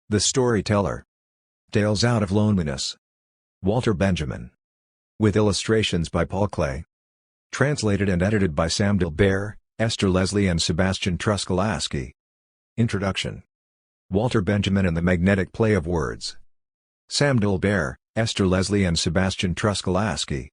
The Storyteller. Tales Out of Loneliness. Walter Benjamin. With illustrations by Paul Clay. Translated and edited by Sam Dilbert, Esther Leslie and Sebastian Truskolaski. Introduction. Walter Benjamin and the Magnetic Play of Words. Sam Dilbert, Esther Leslie and Sebastian Truskolaski.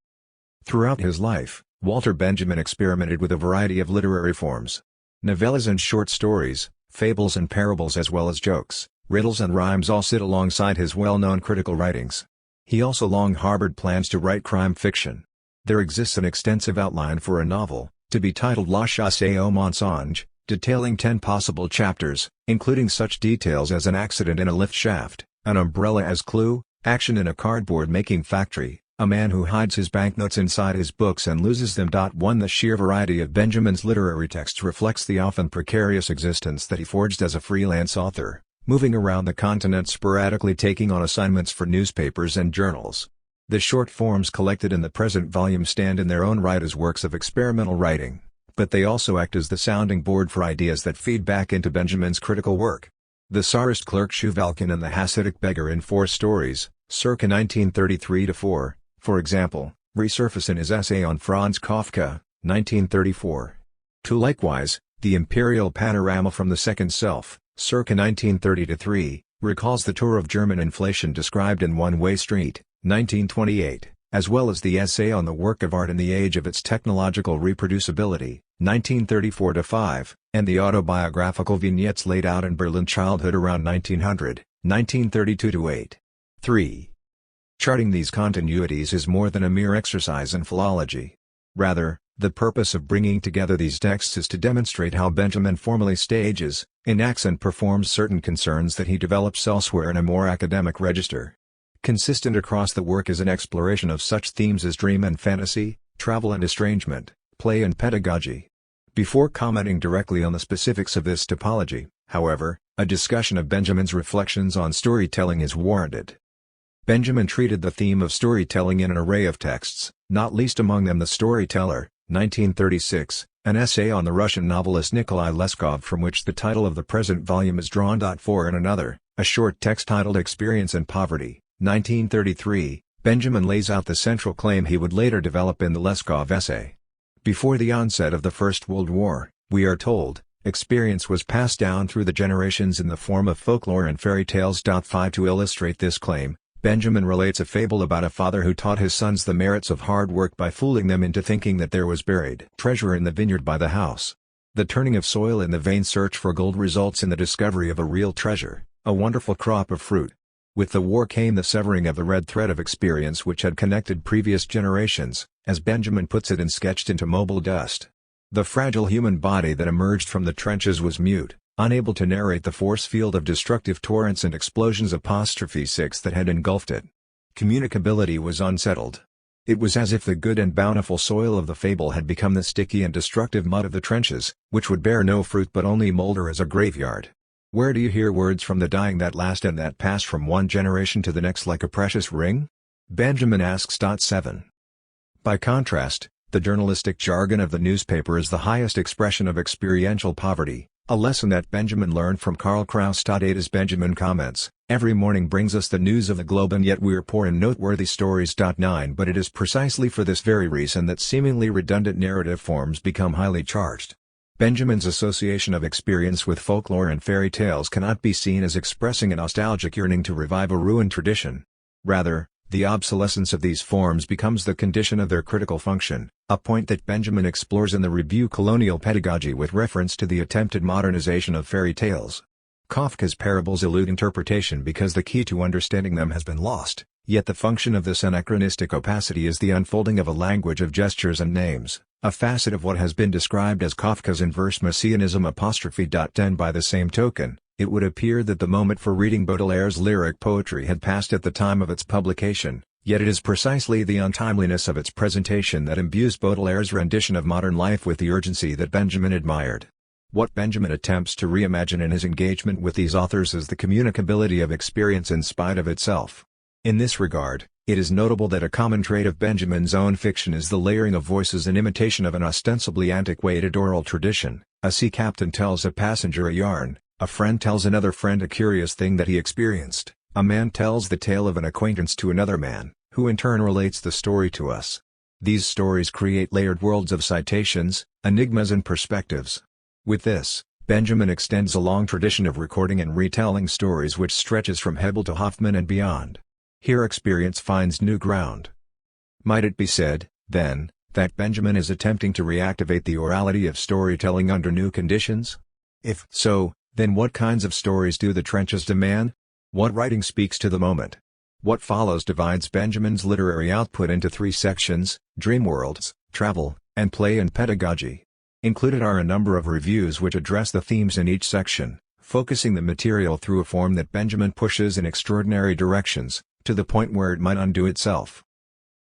Throughout his life, Walter Benjamin experimented with a variety of literary forms. Novellas and short stories, fables and parables as well as jokes, riddles and rhymes all sit alongside his well-known critical writings. He also long harbored plans to write crime fiction. There exists an extensive outline for a novel, to be titled La Chasse au Mensonge, detailing 10 possible chapters, including such details as an accident in a lift shaft, an umbrella as clue, action in a cardboard-making factory, a man who hides his banknotes inside his books and loses them. 1 The sheer variety of Benjamin's literary texts reflects the often precarious existence that he forged as a freelance author, moving around the continent sporadically taking on assignments for newspapers and journals. The short forms collected in the present volume stand in their own right as works of experimental writing, but they also act as the sounding board for ideas that feed back into Benjamin's critical work. The Tsarist clerk Shuvalkin and the Hasidic beggar in 4 stories, circa 1933-4, for example, resurface in his essay on Franz Kafka, 1934. 2 Likewise, the Imperial Panorama from the Second Self, circa 1930-3, recalls the tour of German inflation described in One Way Street, 1928, as well as the essay on the work of art in the age of its technological reproducibility, 1934-5, and the autobiographical vignettes laid out in Berlin Childhood around 1900, 1932-8. 3. Charting these continuities is more than a mere exercise in philology. Rather, the purpose of bringing together these texts is to demonstrate how Benjamin formally stages, enacts and performs certain concerns that he develops elsewhere in a more academic register. Consistent across the work is an exploration of such themes as dream and fantasy, travel and estrangement, play and pedagogy. Before commenting directly on the specifics of this typology, however, a discussion of Benjamin's reflections on storytelling is warranted. Benjamin treated the theme of storytelling in an array of texts, not least among them The Storyteller, 1936, an essay on the Russian novelist Nikolai Leskov from which the title of the present volume is drawn. 4 In another, a short text titled Experience and Poverty, 1933, Benjamin lays out the central claim he would later develop in the Leskov essay. Before the onset of the First World War, we are told, experience was passed down through the generations in the form of folklore and fairy tales. 5 To illustrate this claim, Benjamin relates a fable about a father who taught his sons the merits of hard work by fooling them into thinking that there was buried treasure in the vineyard by the house. The turning of soil in the vain search for gold results in the discovery of a real treasure, a wonderful crop of fruit. With the war came the severing of the red thread of experience which had connected previous generations, as Benjamin puts it and sketched into mobile dust. The fragile human body that emerged from the trenches was mute, unable to narrate the force field of destructive torrents and explosions. 6 that had engulfed it. Communicability was unsettled. It was as if the good and bountiful soil of the fable had become the sticky and destructive mud of the trenches, which would bear no fruit but only molder as a graveyard. Where do you hear words from the dying that last and that pass from one generation to the next like a precious ring? Benjamin asks. 7. By contrast, the journalistic jargon of the newspaper is the highest expression of experiential poverty, a lesson that Benjamin learned from Karl Kraus. 8 As Benjamin comments, every morning brings us the news of the globe and yet we're poor in noteworthy stories. 9 But it is precisely for this very reason that seemingly redundant narrative forms become highly charged. Benjamin's association of experience with folklore and fairy tales cannot be seen as expressing a nostalgic yearning to revive a ruined tradition. Rather, the obsolescence of these forms becomes the condition of their critical function, a point that Benjamin explores in the review Colonial Pedagogy with reference to the attempted modernization of fairy tales. Kafka's parables elude interpretation because the key to understanding them has been lost, yet the function of this anachronistic opacity is the unfolding of a language of gestures and names, a facet of what has been described as Kafka's inverse messianism. 10 By the same token, it would appear that the moment for reading Baudelaire's lyric poetry had passed at the time of its publication, yet it is precisely the untimeliness of its presentation that imbues Baudelaire's rendition of modern life with the urgency that Benjamin admired. What Benjamin attempts to reimagine in his engagement with these authors is the communicability of experience in spite of itself. In this regard, it is notable that a common trait of Benjamin's own fiction is the layering of voices in imitation of an ostensibly antiquated oral tradition. A sea captain tells a passenger a yarn, A friend tells another friend a curious thing that he experienced. A man tells the tale of an acquaintance to another man, who in turn relates the story to us. These stories create layered worlds of citations, enigmas and perspectives. With this, Benjamin extends a long tradition of recording and retelling stories which stretches from Hebel to Hoffman and beyond. Here experience finds new ground. Might it be said, then, that Benjamin is attempting to reactivate the orality of storytelling under new conditions? If so, then what kinds of stories do the trenches demand? What writing speaks to the moment? What follows divides Benjamin's literary output into three sections: dream worlds, travel, and play and pedagogy. Included are a number of reviews which address the themes in each section, focusing the material through a form that Benjamin pushes in extraordinary directions, to the point where it might undo itself.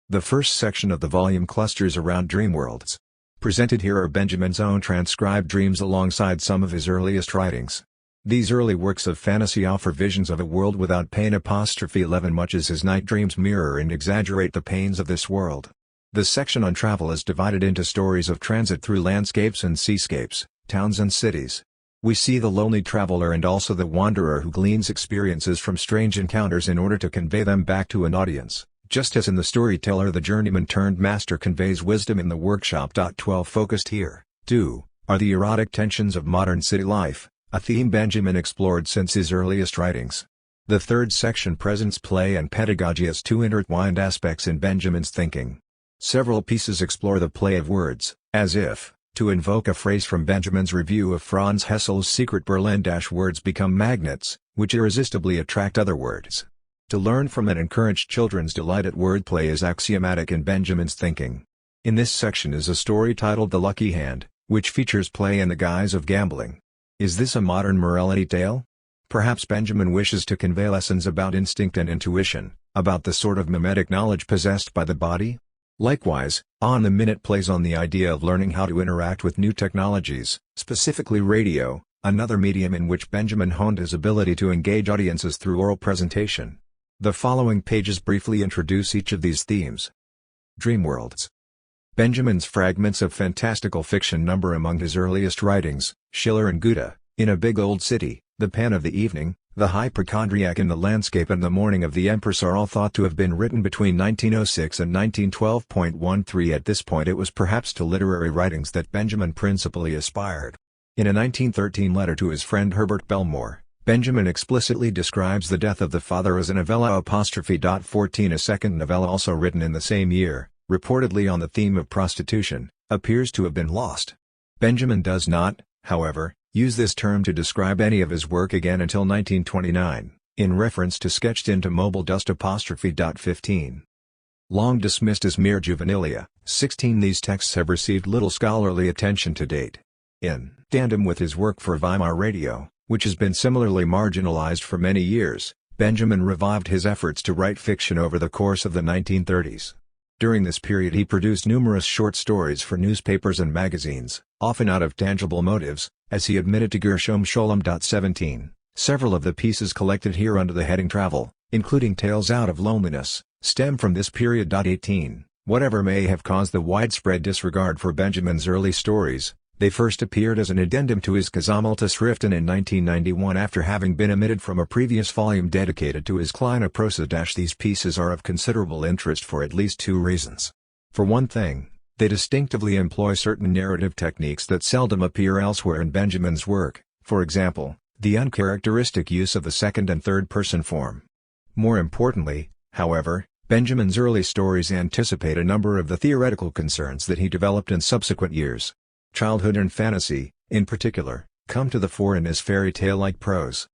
The first section of the volume clusters around dream worlds. Presented here are Benjamin's own transcribed dreams alongside some of his earliest writings. These early works of fantasy offer visions of a world without pain. 11 Much as his night dreams mirror and exaggerate the pains of this world. The section on travel is divided into stories of transit through landscapes and seascapes, towns and cities. We see the lonely traveler and also the wanderer who gleans experiences from strange encounters in order to convey them back to an audience, just as in the Storyteller the journeyman-turned-master conveys wisdom in the workshop. 12 Focused here, too, are the erotic tensions of modern city life, a theme Benjamin explored since his earliest writings. The third section presents play and pedagogy as two intertwined aspects in Benjamin's thinking. Several pieces explore the play of words, as if, to invoke a phrase from Benjamin's review of Franz Hessel's Secret Berlin. Words become magnets, which irresistibly attract other words. To learn from and encourage children's delight at wordplay is axiomatic in Benjamin's thinking. In this section is a story titled The Lucky Hand, which features play in the guise of gambling. Is this a modern morality tale? Perhaps Benjamin wishes to convey lessons about instinct and intuition, about the sort of mimetic knowledge possessed by the body? Likewise, On the Minute plays on the idea of learning how to interact with new technologies, specifically radio, another medium in which Benjamin honed his ability to engage audiences through oral presentation. The following pages briefly introduce each of these themes. Dream worlds. Benjamin's fragments of fantastical fiction number among his earliest writings: Schiller and Goethe, In a Big Old City, The Pan of the Evening, The Hypochondriac in the Landscape and The Morning of the Empress are all thought to have been written between 1906 and 1912. At this point it was perhaps to literary writings that Benjamin principally aspired. In a 1913 letter to his friend Herbert Belmore, Benjamin explicitly describes the death of the father as a novella. 14 A second novella also written in the same year, reportedly on the theme of prostitution, appears to have been lost. Benjamin does not, however, use this term to describe any of his work again until 1929, in reference to Sketched into Mobile Dust. 15. Long dismissed as mere juvenilia, 16 These texts have received little scholarly attention to date. In tandem with his work for Weimar Radio, which has been similarly marginalized for many years, Benjamin revived his efforts to write fiction over the course of the 1930s. During this period he produced numerous short stories for newspapers and magazines, often out of tangible motives, as he admitted to Gershom Scholem. 17. Several of the pieces collected here under the heading Travel, including Tales Out of Loneliness, stem from this period. 18. Whatever may have caused the widespread disregard for Benjamin's early stories, they first appeared as an addendum to his Gesammelte Schriften in 1991 after having been omitted from a previous volume dedicated to his Kleine Prosa. These pieces are of considerable interest for at least two reasons. For one thing, they distinctively employ certain narrative techniques that seldom appear elsewhere in Benjamin's work, for example, the uncharacteristic use of the second and third person form. More importantly, however, Benjamin's early stories anticipate a number of the theoretical concerns that he developed in subsequent years. Childhood and fantasy, in particular, come to the fore in his fairy tale-like prose.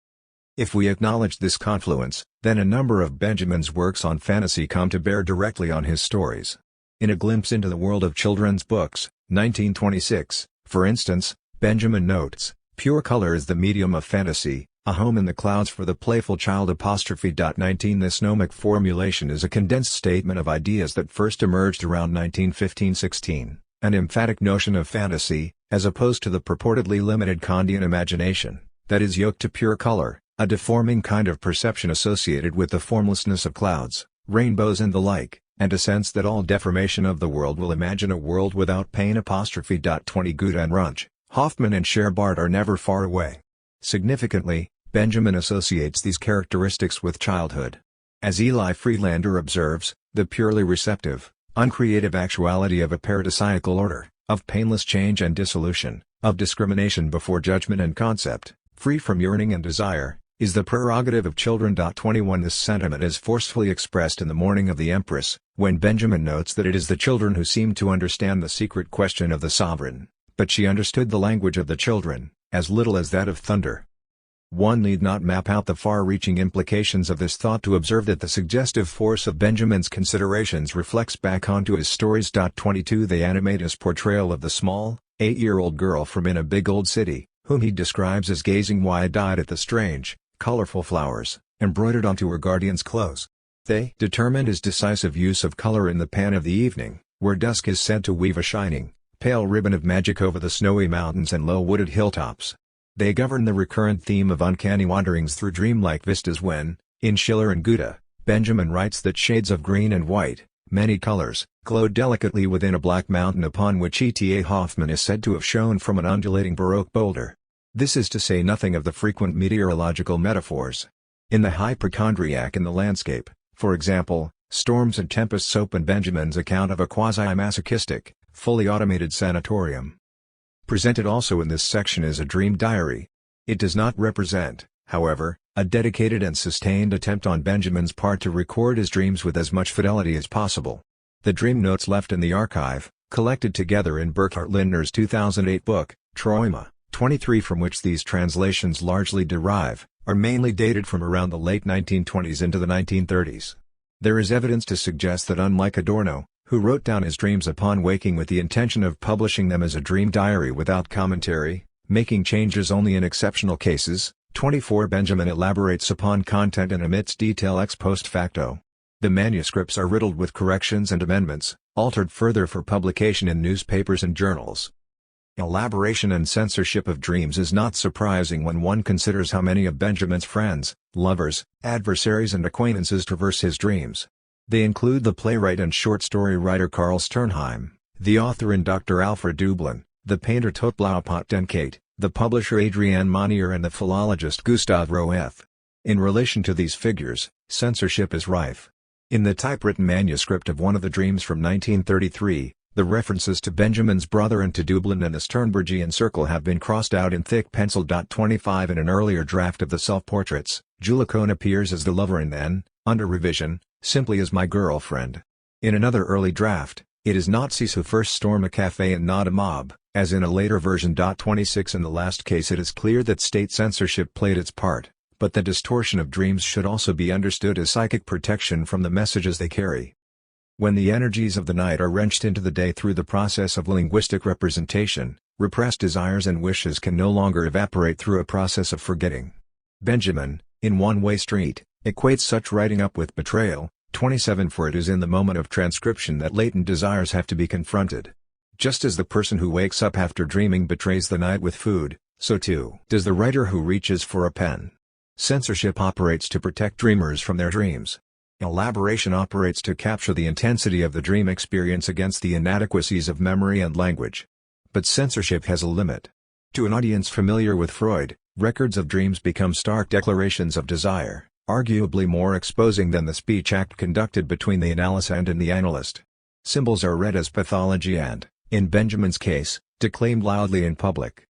If we acknowledge this confluence, then a number of Benjamin's works on fantasy come to bear directly on his stories. In A Glimpse into the World of Children's Books, 1926, for instance, Benjamin notes, "Pure color is the medium of fantasy, a home in the clouds for the playful child." 19 This gnomic formulation is a condensed statement of ideas that first emerged around 1915-16. An emphatic notion of fantasy, as opposed to the purportedly limited Kantian imagination, that is yoked to pure color, a deforming kind of perception associated with the formlessness of clouds, rainbows and the like, and a sense that all deformation of the world will imagine a world without pain. 20 Goethe and Runch, Hoffman and Scherbart are never far away. Significantly, Benjamin associates these characteristics with childhood. As Eli Friedlander observes, the purely receptive, uncreative actuality of a paradisiacal order, of painless change and dissolution, of discrimination before judgment and concept, free from yearning and desire, is the prerogative of children. 21 This sentiment is forcefully expressed in The Morning of the Empress, when Benjamin notes that it is the children who seem to understand the secret question of the sovereign, but she understood the language of the children, as little as that of thunder. One need not map out the far-reaching implications of this thought to observe that the suggestive force of Benjamin's considerations reflects back onto his stories. 22 They animate his portrayal of the small, 8-year-old girl from In a Big Old City, whom he describes as gazing wide-eyed at the strange, colorful flowers, embroidered onto her guardian's clothes. They determined his decisive use of color in the pan of the evening, where dusk is said to weave a shining, pale ribbon of magic over the snowy mountains and low-wooded hilltops. They govern the recurrent theme of uncanny wanderings through dreamlike vistas when, in Schiller and Goethe, Benjamin writes that shades of green and white, many colors, glowed delicately within a black mountain upon which E.T.A. Hoffmann is said to have shone from an undulating Baroque boulder. This is to say nothing of the frequent meteorological metaphors. In The Hypochondriac in the Landscape, for example, storms and tempests open Benjamin's account of a quasi-masochistic, fully automated sanatorium. Presented also in this section is a dream diary. It does not represent, however, a dedicated and sustained attempt on Benjamin's part to record his dreams with as much fidelity as possible. The dream notes left in the archive, collected together in Burkhard Lindner's 2008 book, Träume, 23 from which these translations largely derive, are mainly dated from around the late 1920s into the 1930s. There is evidence to suggest that unlike Adorno, who wrote down his dreams upon waking with the intention of publishing them as a dream diary without commentary, making changes only in exceptional cases, 24 Benjamin elaborates upon content and omits detail ex post facto. The manuscripts are riddled with corrections and amendments, altered further for publication in newspapers and journals. Elaboration and censorship of dreams is not surprising when one considers how many of Benjamin's friends, lovers, adversaries and acquaintances traverse his dreams. They include the playwright and short story writer Carl Sternheim, the author and Dr. Alfred Dublin, the painter Tot Blaupot Denkate, the publisher Adrienne Monnier and the philologist Gustav Roeth. In relation to these figures, censorship is rife. In the typewritten manuscript of one of the dreams from 1933, the references to Benjamin's brother and to Dublin and the Sternbergian circle have been crossed out in thick pencil. 25 In an earlier draft of the self-portraits, Julia Cohn appears as the lover and then, under revision, simply as my girlfriend. In another early draft, it is Nazis who first storm a cafe and not a mob, as in a later version. 26 In the last case it is clear that state censorship played its part, but the distortion of dreams should also be understood as psychic protection from the messages they carry. When the energies of the night are wrenched into the day through the process of linguistic representation, repressed desires and wishes can no longer evaporate through a process of forgetting. Benjamin, in One Way Street, equates such writing up with betrayal. 27 For it is in the moment of transcription that latent desires have to be confronted. Just as the person who wakes up after dreaming betrays the night with food, so too does the writer who reaches for a pen. Censorship operates to protect dreamers from their dreams. Elaboration operates to capture the intensity of the dream experience against the inadequacies of memory and language. But censorship has a limit. To an audience familiar with Freud, records of dreams become stark declarations of desire, arguably more exposing than the speech act conducted between the analysand and the analyst. Symbols are read as pathology and, in Benjamin's case, declaimed loudly in public.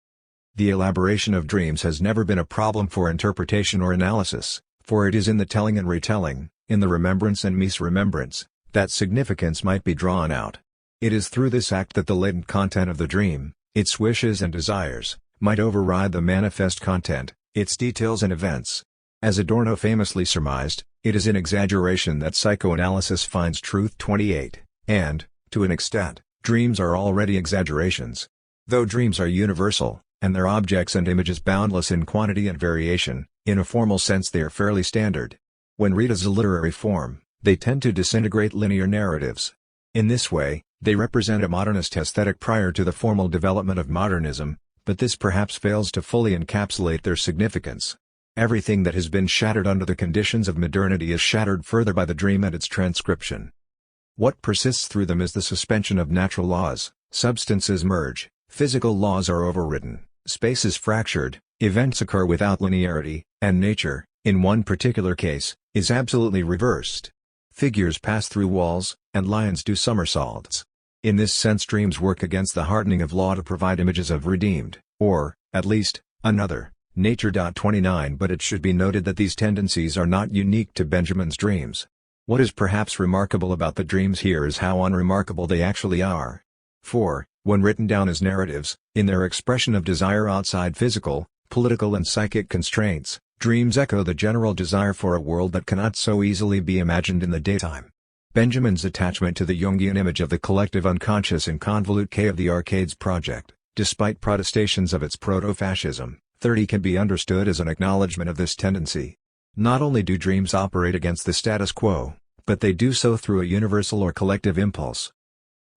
The elaboration of dreams has never been a problem for interpretation or analysis, for it is in the telling and retelling, in the remembrance and misremembrance, that significance might be drawn out. It is through this act that the latent content of the dream, its wishes and desires, might override the manifest content, its details and events. As Adorno famously surmised, it is in exaggeration that psychoanalysis finds truth. 28, and, to an extent, dreams are already exaggerations. Though dreams are universal, and their objects and images boundless in quantity and variation, in a formal sense they are fairly standard. When read as a literary form, they tend to disintegrate linear narratives. In this way, they represent a modernist aesthetic prior to the formal development of modernism, but this perhaps fails to fully encapsulate their significance. Everything that has been shattered under the conditions of modernity is shattered further by the dream and its transcription. What persists through them is the suspension of natural laws. Substances merge, physical laws are overridden, Space is fractured, events occur without linearity, and nature, in one particular case, is absolutely reversed. Figures pass through walls, and lions do somersaults. In this sense, dreams work against the hardening of law to provide images of redeemed, or, at least, another, nature. 29 But it should be noted that these tendencies are not unique to Benjamin's dreams. What is perhaps remarkable about the dreams here is how unremarkable they actually are. For, when written down as narratives, in their expression of desire outside physical, political and psychic constraints, dreams echo the general desire for a world that cannot so easily be imagined in the daytime. Benjamin's attachment to the Jungian image of the collective unconscious in Convolute K of the Arcades project, despite protestations of its proto-fascism, 30 can be understood as an acknowledgement of this tendency. Not only do dreams operate against the status quo, but they do so through a universal or collective impulse.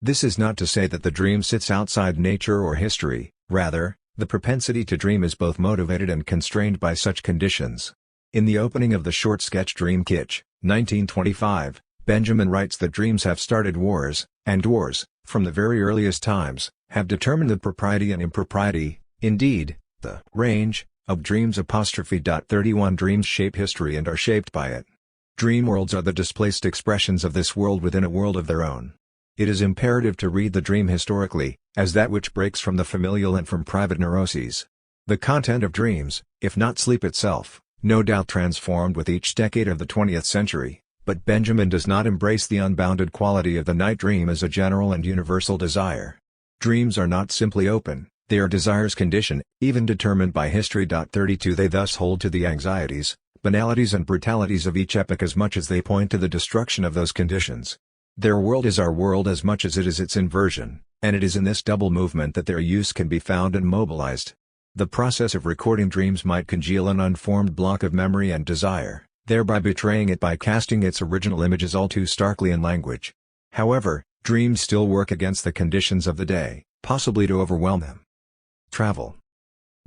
This is not to say that the dream sits outside nature or history, rather, the propensity to dream is both motivated and constrained by such conditions. In the opening of the short sketch Dream Kitsch, 1925, Benjamin writes that dreams have started wars, and wars, from the very earliest times, have determined the propriety and impropriety, indeed, the range, of dreams. 31 Dreams shape history and are shaped by it. Dream worlds are the displaced expressions of this world within a world of their own. It is imperative to read the dream historically, as that which breaks from the familial and from private neuroses. The content of dreams, if not sleep itself, no doubt transformed with each decade of the 20th century, but Benjamin does not embrace the unbounded quality of the night dream as a general and universal desire. Dreams are not simply open, they are desires conditioned, even determined by history. 32 They thus hold to the anxieties, banalities and brutalities of each epoch as much as they point to the destruction of those conditions. Their world is our world as much as it is its inversion, and it is in this double movement that their use can be found and mobilized. The process of recording dreams might congeal an unformed block of memory and desire, thereby betraying it by casting its original images all too starkly in language. However, dreams still work against the conditions of the day, possibly to overwhelm them. Travel.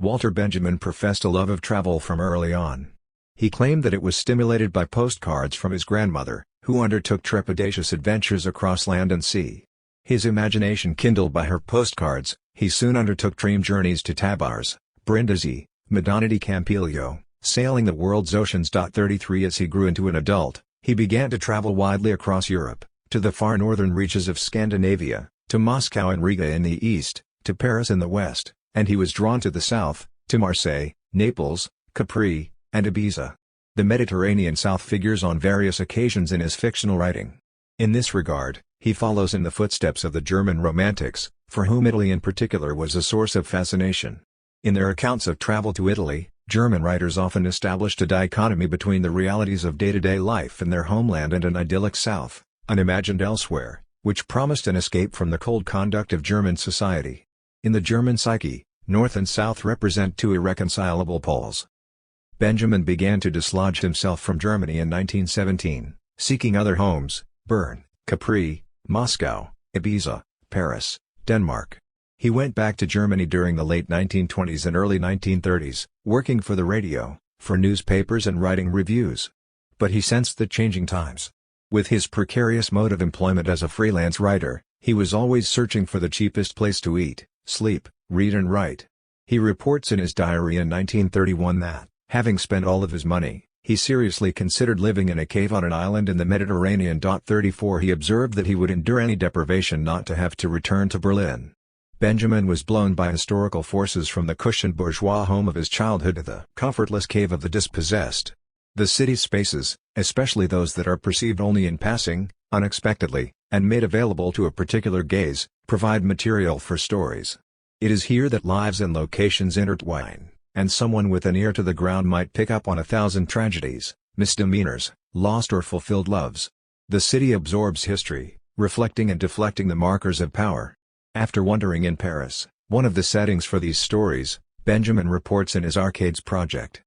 Walter Benjamin professed a love of travel from early on. He claimed that it was stimulated by postcards from his grandmother, who undertook trepidatious adventures across land and sea. His imagination kindled by her postcards, he soon undertook dream journeys to Tabar's, Brindisi, Madonna di Campiglio, sailing the world's oceans. 33 As he grew into an adult, he began to travel widely across Europe, to the far northern reaches of Scandinavia, to Moscow and Riga in the east, to Paris in the west, and he was drawn to the south, to Marseille, Naples, Capri, and Ibiza. The Mediterranean South figures on various occasions in his fictional writing. In this regard, he follows in the footsteps of the German Romantics, for whom Italy in particular was a source of fascination. In their accounts of travel to Italy, German writers often established a dichotomy between the realities of day-to-day life in their homeland and an idyllic South, unimagined elsewhere, which promised an escape from the cold conduct of German society. In the German psyche, North and South represent two irreconcilable poles. Benjamin began to dislodge himself from Germany in 1917, seeking other homes: Bern, Capri, Moscow, Ibiza, Paris, Denmark. He went back to Germany during the late 1920s and early 1930s, working for the radio, for newspapers and writing reviews. But he sensed the changing times. With his precarious mode of employment as a freelance writer, he was always searching for the cheapest place to eat, sleep, read and write. He reports in his diary in 1931 that, having spent all of his money, he seriously considered living in a cave on an island in the Mediterranean. 34 He observed that he would endure any deprivation not to have to return to Berlin. Benjamin was blown by historical forces from the cushioned bourgeois home of his childhood to the comfortless cave of the dispossessed. The city's spaces, especially those that are perceived only in passing, unexpectedly, and made available to a particular gaze, provide material for stories. It is here that lives and locations intertwine, and someone with an ear to the ground might pick up on 1,000 tragedies, misdemeanors, lost or fulfilled loves. The city absorbs history, reflecting and deflecting the markers of power. After wandering in Paris, one of the settings for these stories, Benjamin reports in his Arcades project.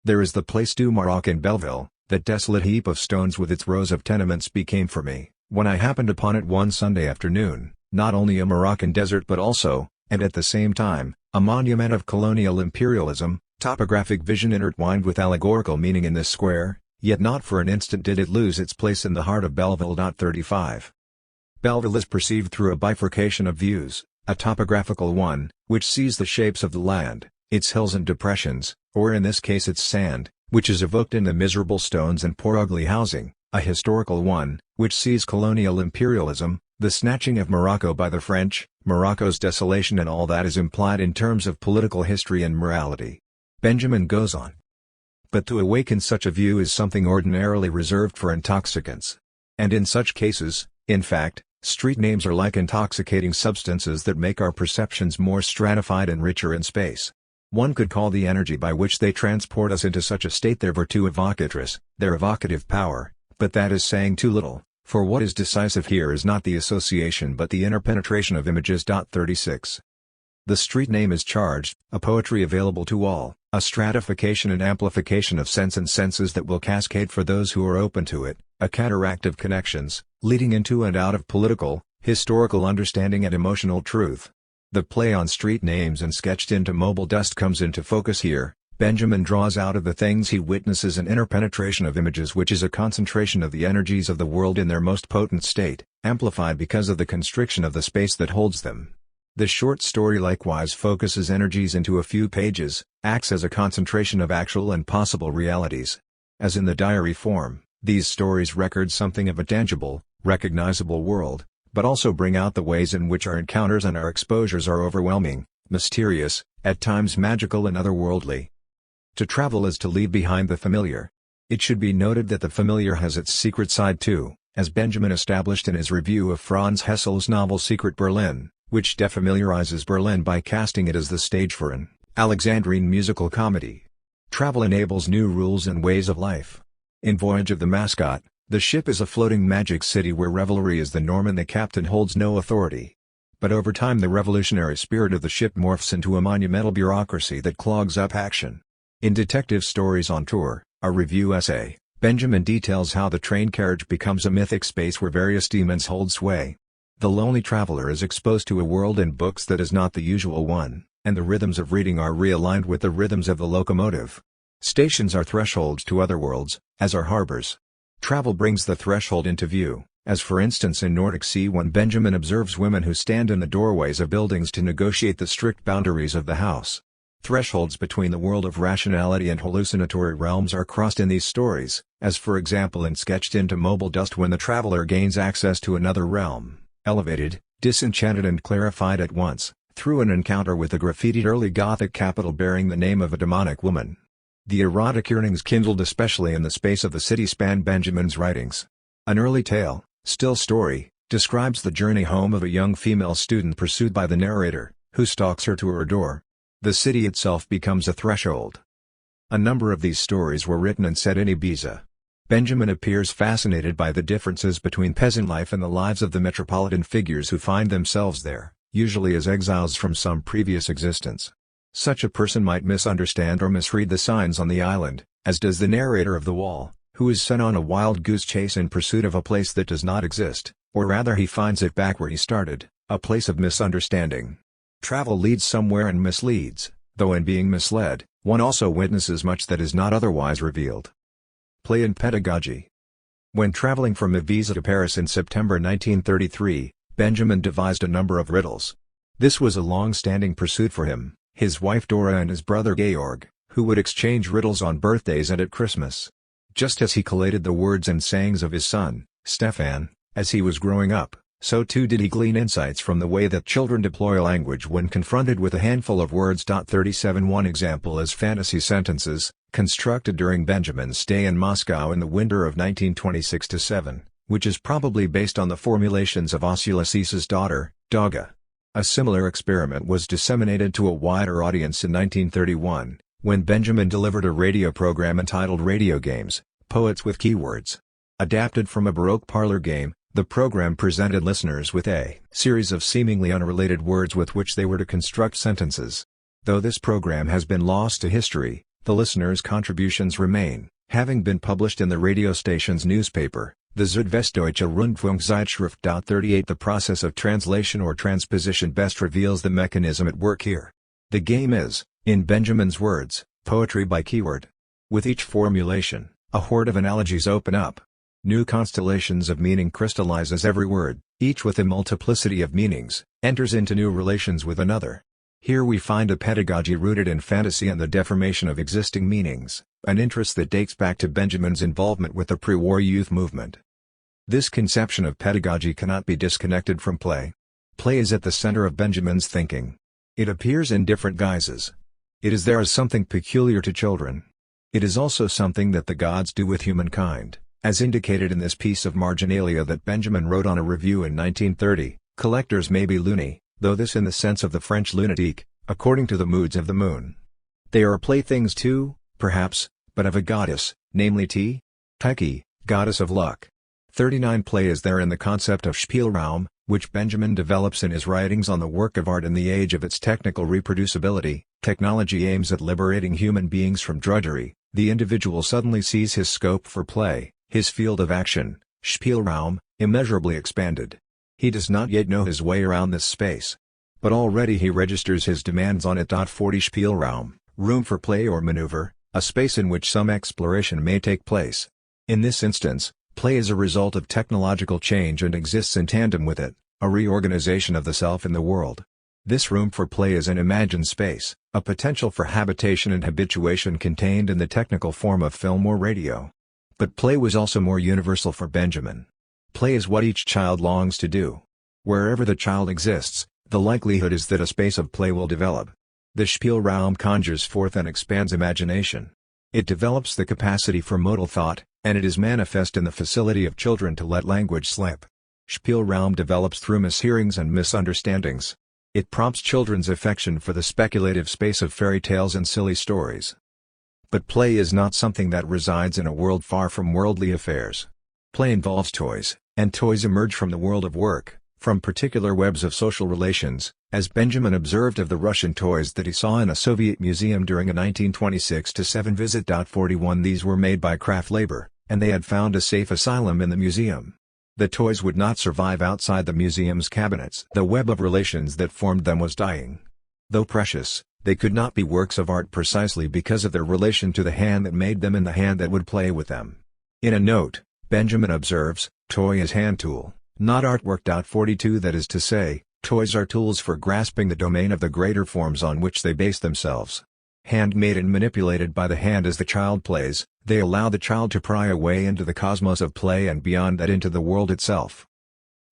There is the Place du Maroc in Belleville, that desolate heap of stones with its rows of tenements became for me, when I happened upon it one Sunday afternoon, not only a Moroccan desert but also, and at the same time, a monument of colonial imperialism, topographic vision intertwined with allegorical meaning in this square, yet not for an instant did it lose its place in the heart of Belleville. 35 Belleville is perceived through a bifurcation of views, A topographical one, which sees the shapes of the land, its hills and depressions, or in this case its sand, which is evoked in the miserable stones and poor ugly housing. A historical one, which sees colonial imperialism, the snatching of Morocco by the French, Morocco's desolation and all that is implied in terms of political history and morality. Benjamin goes on. But to awaken such a view is something ordinarily reserved for intoxicants. And in such cases, in fact, street names are like intoxicating substances that make our perceptions more stratified and richer in space. One could call the energy by which they transport us into such a state their virtù evocatrice, their evocative power, but that is saying too little, for what is decisive here is not the association but the interpenetration of images. 36. The street name is charged, a poetry available to all, a stratification and amplification of sense and senses that will cascade for those who are open to it, a cataract of connections, leading into and out of political, historical understanding and emotional truth. The play on street names and sketched into mobile dust comes into focus here. Benjamin draws out of the things he witnesses an interpenetration of images which is a concentration of the energies of the world in their most potent state, amplified because of the constriction of the space that holds them. The short story likewise focuses energies into a few pages, acts as a concentration of actual and possible realities. As in the diary form, these stories record something of a tangible, recognizable world, but also bring out the ways in which our encounters and our exposures are overwhelming, mysterious, at times magical and otherworldly. To travel is to leave behind the familiar. It should be noted that the familiar has its secret side too, as Benjamin established in his review of Franz Hessel's novel Secret Berlin, which defamiliarizes Berlin by casting it as the stage for an Alexandrine musical comedy. Travel enables new rules and ways of life. In Voyage of the Mascot, the ship is a floating magic city where revelry is the norm and the captain holds no authority. But over time the revolutionary spirit of the ship morphs into a monumental bureaucracy that clogs up action. In Detective Stories on Tour, a review essay, Benjamin details how the train carriage becomes a mythic space where various demons hold sway. The lonely traveler is exposed to a world in books that is not the usual one, and the rhythms of reading are realigned with the rhythms of the locomotive. Stations are thresholds to other worlds, as are harbors. Travel brings the threshold into view, as for instance in Nordic Sea when Benjamin observes women who stand in the doorways of buildings to negotiate the strict boundaries of the house. Thresholds between the world of rationality and hallucinatory realms are crossed in these stories, as for example in Sketched into Mobile Dust when the traveler gains access to another realm, elevated, disenchanted and clarified at once, through an encounter with a graffitied early Gothic capital bearing the name of a demonic woman. The erotic yearnings kindled especially in the space of the city span Benjamin's writings. An early tale, Still Story, describes the journey home of a young female student pursued by the narrator, who stalks her to her door. The city itself becomes a threshold. A number of these stories were written and set in Ibiza. Benjamin appears fascinated by the differences between peasant life and the lives of the metropolitan figures who find themselves there, usually as exiles from some previous existence. Such a person might misunderstand or misread the signs on the island, as does the narrator of The Wall, who is sent on a wild goose chase in pursuit of a place that does not exist, or rather he finds it back where he started, a place of misunderstanding. Travel leads somewhere and misleads, though in being misled, one also witnesses much that is not otherwise revealed. Play and pedagogy. When traveling from Ibiza to Paris in September 1933, Benjamin devised a number of riddles. This was a long-standing pursuit for him, his wife Dora and his brother Georg, who would exchange riddles on birthdays and at Christmas. Just as he collated the words and sayings of his son, Stefan, as he was growing up, so too did he glean insights from the way that children deploy language when confronted with a handful of words. 37 One example is fantasy sentences, constructed during Benjamin's stay in Moscow in the winter of 1926-7, which is probably based on the formulations of Osulacis's daughter, Daga. A similar experiment was disseminated to a wider audience in 1931, when Benjamin delivered a radio program entitled Radio Games, Poets with Keywords. Adapted from a Baroque parlor game, the program presented listeners with a series of seemingly unrelated words with which they were to construct sentences. Though this program has been lost to history, the listeners' contributions remain, having been published in the radio station's newspaper, the Südwestdeutsche Rundfunkzeitschrift. 38 The process of translation or transposition best reveals the mechanism at work here. The game is, in Benjamin's words, poetry by keyword. With each formulation, a horde of analogies open up. New constellations of meaning crystallize as every word, each with a multiplicity of meanings, enters into new relations with another. Here we find a pedagogy rooted in fantasy and the deformation of existing meanings, an interest that dates back to Benjamin's involvement with the pre-war youth movement. This conception of pedagogy cannot be disconnected from play. Play is at the center of Benjamin's thinking. It appears in different guises. It is there as something peculiar to children. It is also something that the gods do with humankind, as indicated in this piece of marginalia that Benjamin wrote on a review in 1930, "Collectors may be loony, though this in the sense of the French lunatique, according to the moods of the moon. They are playthings too, perhaps, but of a goddess, namely Tyche, goddess of luck." 39 Play is there in the concept of Spielraum, which Benjamin develops in his writings on the work of art in the age of its technical reproducibility. Technology aims at liberating human beings from drudgery. The individual suddenly sees his scope for play, his field of action, Spielraum, immeasurably expanded. He does not yet know his way around this space. But already he registers his demands on it. 40 Spielraum, room for play or maneuver, a space in which some exploration may take place. In this instance, play is a result of technological change and exists in tandem with it, a reorganization of the self in the world. This room for play is an imagined space, a potential for habitation and habituation contained in the technical form of film or radio. But play was also more universal for Benjamin. Play is what each child longs to do. Wherever the child exists, the likelihood is that a space of play will develop. The Spielraum conjures forth and expands imagination. It develops the capacity for modal thought, and it is manifest in the facility of children to let language slip. Spielraum develops through mishearings and misunderstandings. It prompts children's affection for the speculative space of fairy tales and silly stories. But play is not something that resides in a world far from worldly affairs. Play involves toys, and toys emerge from the world of work, from particular webs of social relations, as Benjamin observed of the Russian toys that he saw in a Soviet museum during a 1926-7 visit. 41 These were made by craft labor, and they had found a safe asylum in the museum. The toys would not survive outside the museum's cabinets. The web of relations that formed them was dying. Though precious, they could not be works of art precisely because of their relation to the hand that made them and the hand that would play with them. In a note, Benjamin observes, "Toy is hand tool, not artwork." 42 That is to say, toys are tools for grasping the domain of the greater forms on which they base themselves. Handmade and manipulated by the hand as the child plays, they allow the child to pry away into the cosmos of play and beyond that into the world itself.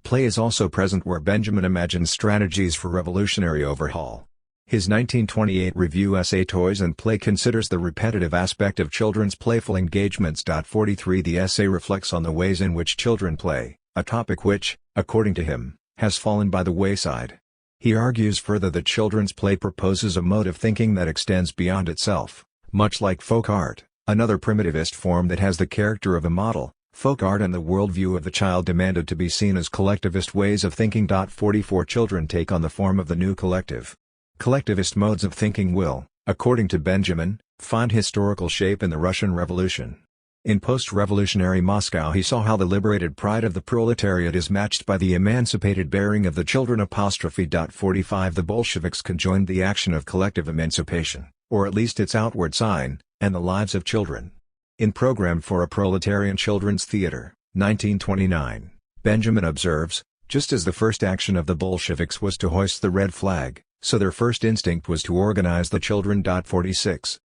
Play is also present where Benjamin imagines strategies for revolutionary overhaul. His 1928 review essay Toys and Play considers the repetitive aspect of children's playful engagements. 43 The essay reflects on the ways in which children play, a topic which, according to him, has fallen by the wayside. He argues further that children's play proposes a mode of thinking that extends beyond itself, much like folk art, another primitivist form that has the character of a model. Folk art and the worldview of the child demanded to be seen as collectivist ways of thinking. 44 Children take on the form of the new collective. Collectivist modes of thinking will, according to Benjamin, find historical shape in the Russian Revolution. In post-revolutionary Moscow he saw how the liberated pride of the proletariat is matched by the emancipated bearing of the children. 45 The Bolsheviks conjoined the action of collective emancipation, or at least its outward sign, and the lives of children. In Program for a Proletarian Children's Theater, 1929, Benjamin observes, just as the first action of the Bolsheviks was to hoist the red flag, so their first instinct was to organize the children. 46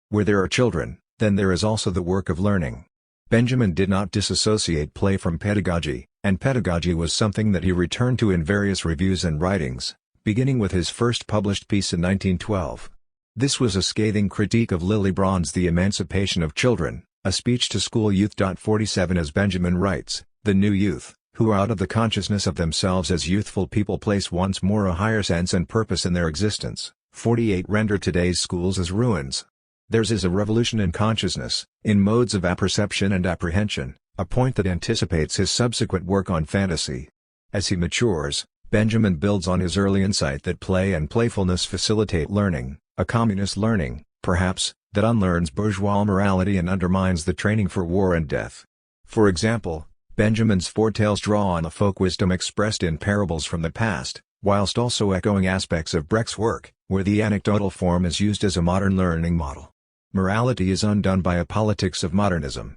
Where there are children, then there is also the work of learning. Benjamin did not disassociate play from pedagogy, and pedagogy was something that he returned to in various reviews and writings, beginning with his first published piece in 1912. This was a scathing critique of Lily Braun's The Emancipation of Children, a speech to school youth. 47 As Benjamin writes, the new youth, who out of the consciousness of themselves as youthful people place once more a higher sense and purpose in their existence, 48 render today's schools as ruins. Theirs is a revolution in consciousness, in modes of apperception and apprehension, a point that anticipates his subsequent work on fantasy. As he matures, Benjamin builds on his early insight that play and playfulness facilitate learning, a communist learning, perhaps, that unlearns bourgeois morality and undermines the training for war and death. For example, Benjamin's foretales draw on the folk wisdom expressed in parables from the past, whilst also echoing aspects of Brecht's work, where the anecdotal form is used as a modern learning model. Morality is undone by a politics of modernism.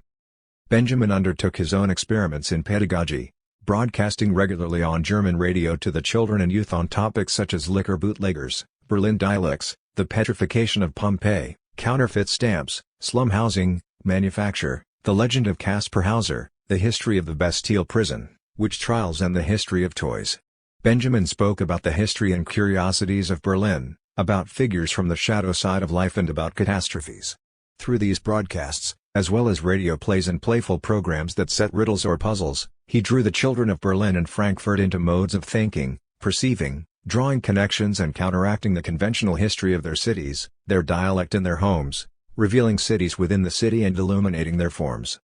Benjamin undertook his own experiments in pedagogy, broadcasting regularly on German radio to the children and youth on topics such as liquor bootleggers, Berlin dialects, the petrification of Pompeii, counterfeit stamps, slum housing, manufacture, the legend of Caspar Hauser, the history of the Bastille prison, witch trials and the history of toys. Benjamin spoke about the history and curiosities of Berlin, about figures from the shadow side of life and about catastrophes. Through these broadcasts, as well as radio plays and playful programs that set riddles or puzzles, he drew the children of Berlin and Frankfurt into modes of thinking, perceiving, drawing connections and counteracting the conventional history of their cities, their dialect and their homes, revealing cities within the city and illuminating their forms.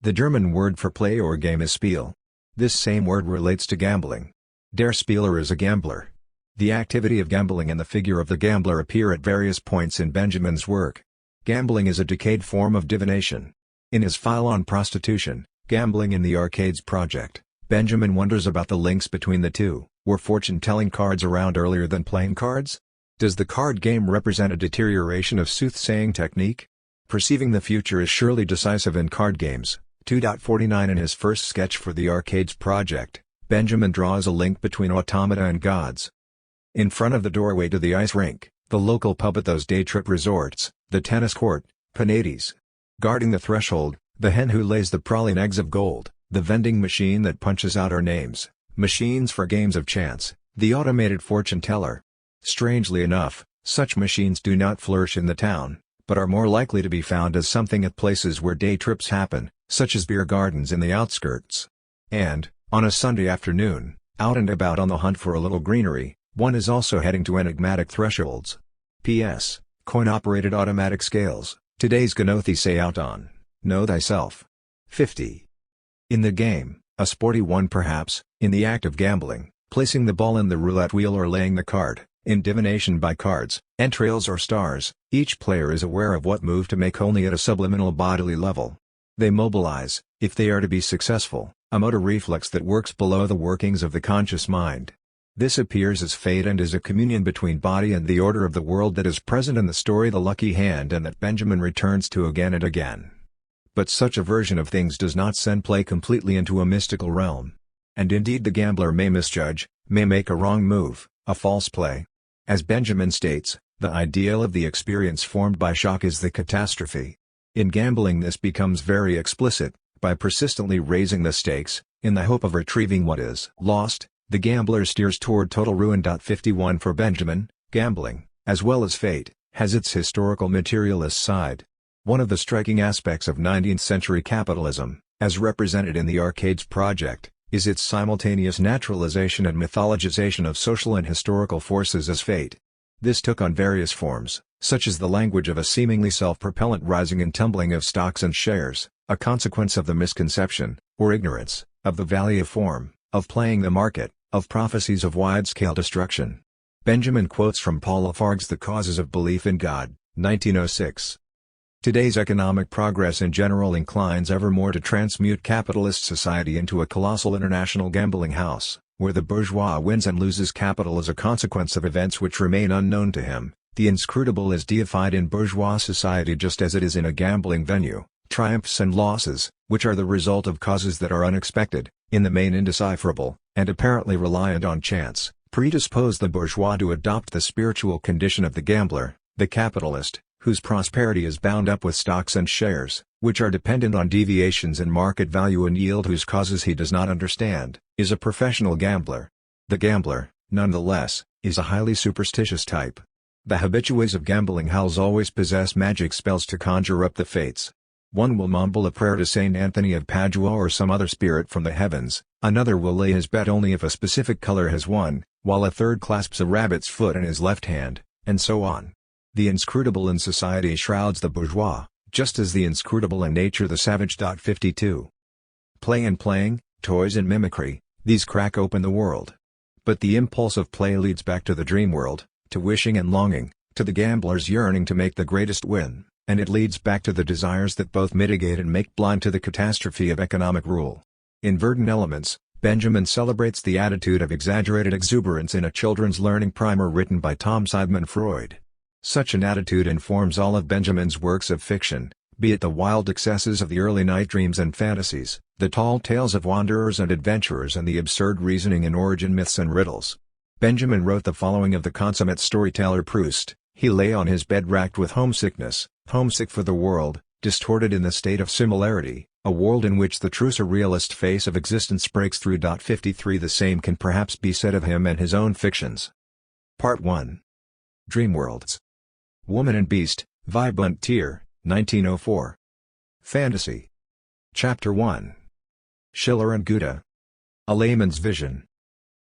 The German word for play or game is Spiel. This same word relates to gambling. Der Spieler is a gambler. The activity of gambling and the figure of the gambler appear at various points in Benjamin's work. Gambling is a decayed form of divination. In his file on prostitution, Gambling in the Arcades project, Benjamin wonders about the links between the two. Were fortune-telling cards around earlier than playing cards? Does the card game represent a deterioration of soothsaying technique? Perceiving the future is surely decisive in card games. 2.49 In his first sketch for the Arcades project, Benjamin draws a link between automata and gods. In front of the doorway to the ice rink, the local pub at those day trip resorts, the tennis court, Panades. Guarding the threshold, the hen who lays the praline eggs of gold, the vending machine that punches out our names, machines for games of chance, the automated fortune teller. Strangely enough, such machines do not flourish in the town, but are more likely to be found as something at places where day trips happen, such as beer gardens in the outskirts. And, on a Sunday afternoon, out and about on the hunt for a little greenery, one is also heading to enigmatic thresholds. P.S. Coin-operated automatic scales, today's Ganothi say out on, know thyself. 50. In the game, a sporty one perhaps, in the act of gambling, placing the ball in the roulette wheel or laying the card, in divination by cards, entrails or stars, each player is aware of what move to make only at a subliminal bodily level. They mobilize, if they are to be successful, a motor reflex that works below the workings of the conscious mind. This appears as fate and is a communion between body and the order of the world that is present in the story The Lucky Hand and that Benjamin returns to again and again. But such a version of things does not send play completely into a mystical realm. And indeed the gambler may misjudge, may make a wrong move, a false play. As Benjamin states, the ideal of the experience formed by shock is the catastrophe. In gambling this becomes very explicit, by persistently raising the stakes, in the hope of retrieving what is lost. The gambler steers toward total ruin. 51 For Benjamin, gambling, as well as fate, has its historical materialist side. One of the striking aspects of 19th-century capitalism, as represented in the Arcades project, is its simultaneous naturalization and mythologization of social and historical forces as fate. This took on various forms, such as the language of a seemingly self-propellant rising and tumbling of stocks and shares, a consequence of the misconception, or ignorance, of the value of form, of playing the market, of prophecies of wide-scale destruction. Benjamin quotes from Paul Lafargue's The Causes of Belief in God, 1906. Today's economic progress in general inclines ever more to transmute capitalist society into a colossal international gambling house, where the bourgeois wins and loses capital as a consequence of events which remain unknown to him. The inscrutable is deified in bourgeois society just as it is in a gambling venue. Triumphs and losses, which are the result of causes that are unexpected, in the main indecipherable, and apparently reliant on chance, predispose the bourgeois to adopt the spiritual condition of the gambler, the capitalist, whose prosperity is bound up with stocks and shares, which are dependent on deviations in market value and yield whose causes he does not understand, is a professional gambler. The gambler, nonetheless, is a highly superstitious type. The habitués of gambling halls always possess magic spells to conjure up the fates. One will mumble a prayer to Saint Anthony of Padua or some other spirit from the heavens, another will lay his bet only if a specific color has won, while a third clasps a rabbit's foot in his left hand, and so on. The inscrutable in society shrouds the bourgeois, just as the inscrutable in nature the savage. 52. Play and playing, toys and mimicry, these crack open the world. But the impulse of play leads back to the dream world, to wishing and longing, to the gambler's yearning to make the greatest win. And it leads back to the desires that both mitigate and make blind to the catastrophe of economic rule. In Verdant Elements, Benjamin celebrates the attitude of exaggerated exuberance in a children's learning primer written by Tom Sigmund Freud. Such an attitude informs all of Benjamin's works of fiction, Be it the wild excesses of the early night dreams and fantasies, the tall tales of wanderers and adventurers and the absurd reasoning in origin myths and riddles. Benjamin wrote the following of the consummate storyteller Proust. He lay on his bed racked with homesickness, homesick for the world, distorted in the state of similarity, a world in which the true surrealist face of existence breaks through. 53 The same can perhaps be said of him and his own fictions. Part 1. Dreamworlds. Woman and Beast, Vibrant Tier, 1904. Fantasy. Chapter 1. Schiller and Goethe. A Layman's Vision.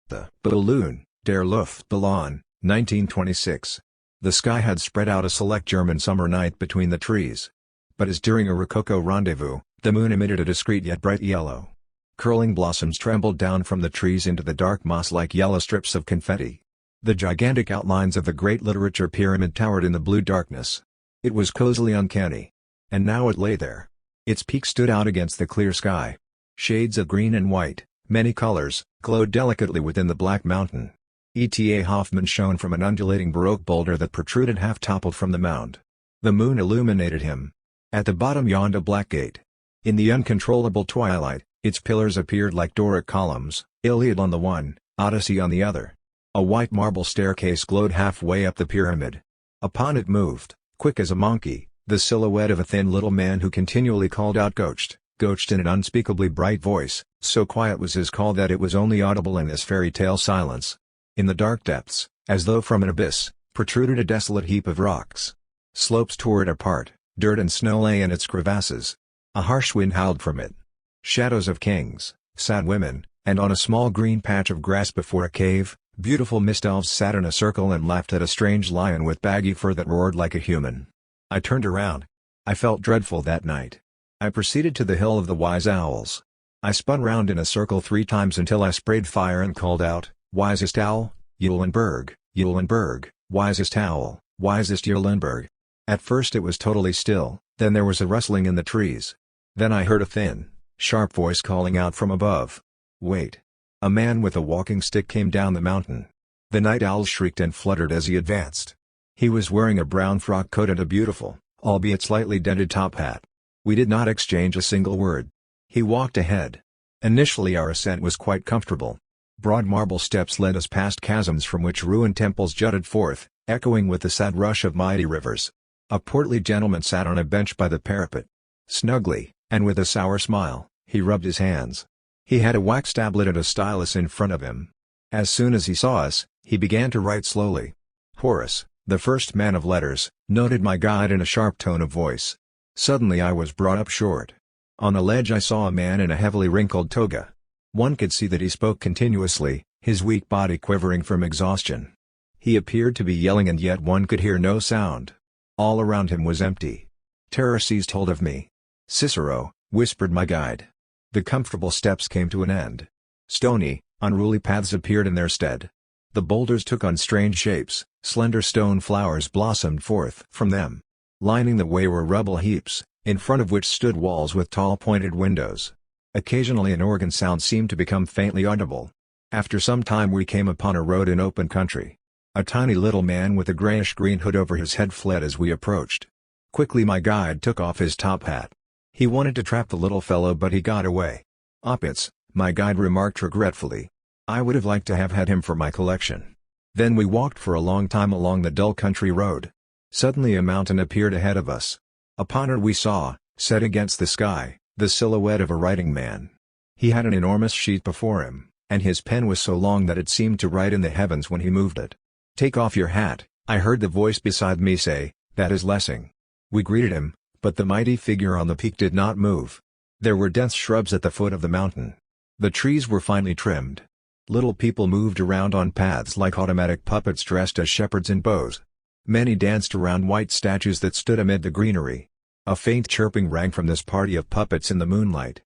The Balloon, Der Luftballon, 1926. The sky had spread out a select German summer night between the trees. But as during a Rococo rendezvous, the moon emitted a discreet yet bright yellow. Curling blossoms trembled down from the trees into the dark moss-like yellow strips of confetti. The gigantic outlines of the great literature pyramid towered in the blue darkness. It was cozily uncanny. And now it lay there. Its peak stood out against the clear sky. Shades of green and white, many colors, glowed delicately within the black mountain. E.T.A. Hoffmann shone from an undulating baroque boulder that protruded half-toppled from the mound. The moon illuminated him. At the bottom yawned a black gate. In the uncontrollable twilight, its pillars appeared like Doric columns, Iliad on the one, Odyssey on the other. A white marble staircase glowed halfway up the pyramid. Upon it moved, quick as a monkey, the silhouette of a thin little man who continually called out "Ghost, Ghost" in an unspeakably bright voice. So quiet was his call that it was only audible in this fairy tale silence. In the dark depths, as though from an abyss, protruded a desolate heap of rocks. Slopes tore it apart, dirt and snow lay in its crevasses. A harsh wind howled from it. Shadows of kings, sad women, and on a small green patch of grass before a cave, beautiful mist elves sat in a circle and laughed at a strange lion with baggy fur that roared like a human. I turned around. I felt dreadful that night. I proceeded to the Hill of the Wise Owls. I spun round in a circle 3 times until I sprayed fire and called out, "Wisest owl, Eulenberg, Eulenberg, wisest owl, wisest Eulenberg." At first it was totally still, then there was a rustling in the trees. Then I heard a thin, sharp voice calling out from above. "Wait." A man with a walking stick came down the mountain. The night owls shrieked and fluttered as he advanced. He was wearing a brown frock coat and a beautiful, albeit slightly dented top hat. We did not exchange a single word. He walked ahead. Initially our ascent was quite comfortable. Broad marble steps led us past chasms from which ruined temples jutted forth, echoing with the sad rush of mighty rivers. A portly gentleman sat on a bench by the parapet. Snugly, and with a sour smile, he rubbed his hands. He had a wax tablet and a stylus in front of him. As soon as he saw us, he began to write slowly. "Horace, the first man of letters," noted my guide in a sharp tone of voice. Suddenly I was brought up short. On a ledge I saw a man in a heavily wrinkled toga. One could see that he spoke continuously, his weak body quivering from exhaustion. He appeared to be yelling and yet one could hear no sound. All around him was empty. Terror seized hold of me. "Cicero," whispered my guide. The comfortable steps came to an end. Stony, unruly paths appeared in their stead. The boulders took on strange shapes, slender stone flowers blossomed forth from them. Lining the way were rubble heaps, in front of which stood walls with tall pointed windows. Occasionally an organ sound seemed to become faintly audible. After some time we came upon a road in open country. A tiny little man with a grayish-green hood over his head fled as we approached. Quickly my guide took off his top hat. He wanted to trap the little fellow but he got away. "Oppets," my guide remarked regretfully. "I would have liked to have had him for my collection." Then we walked for a long time along the dull country road. Suddenly a mountain appeared ahead of us. Upon it we saw, set against the sky, the silhouette of a writing man. He had an enormous sheet before him, and his pen was so long that it seemed to write in the heavens when he moved it. "Take off your hat," I heard the voice beside me say, "that is Lessing." We greeted him, but the mighty figure on the peak did not move. There were dense shrubs at the foot of the mountain. The trees were finely trimmed. Little people moved around on paths like automatic puppets dressed as shepherds in bows. Many danced around white statues that stood amid the greenery. A faint chirping rang from this party of puppets in the moonlight.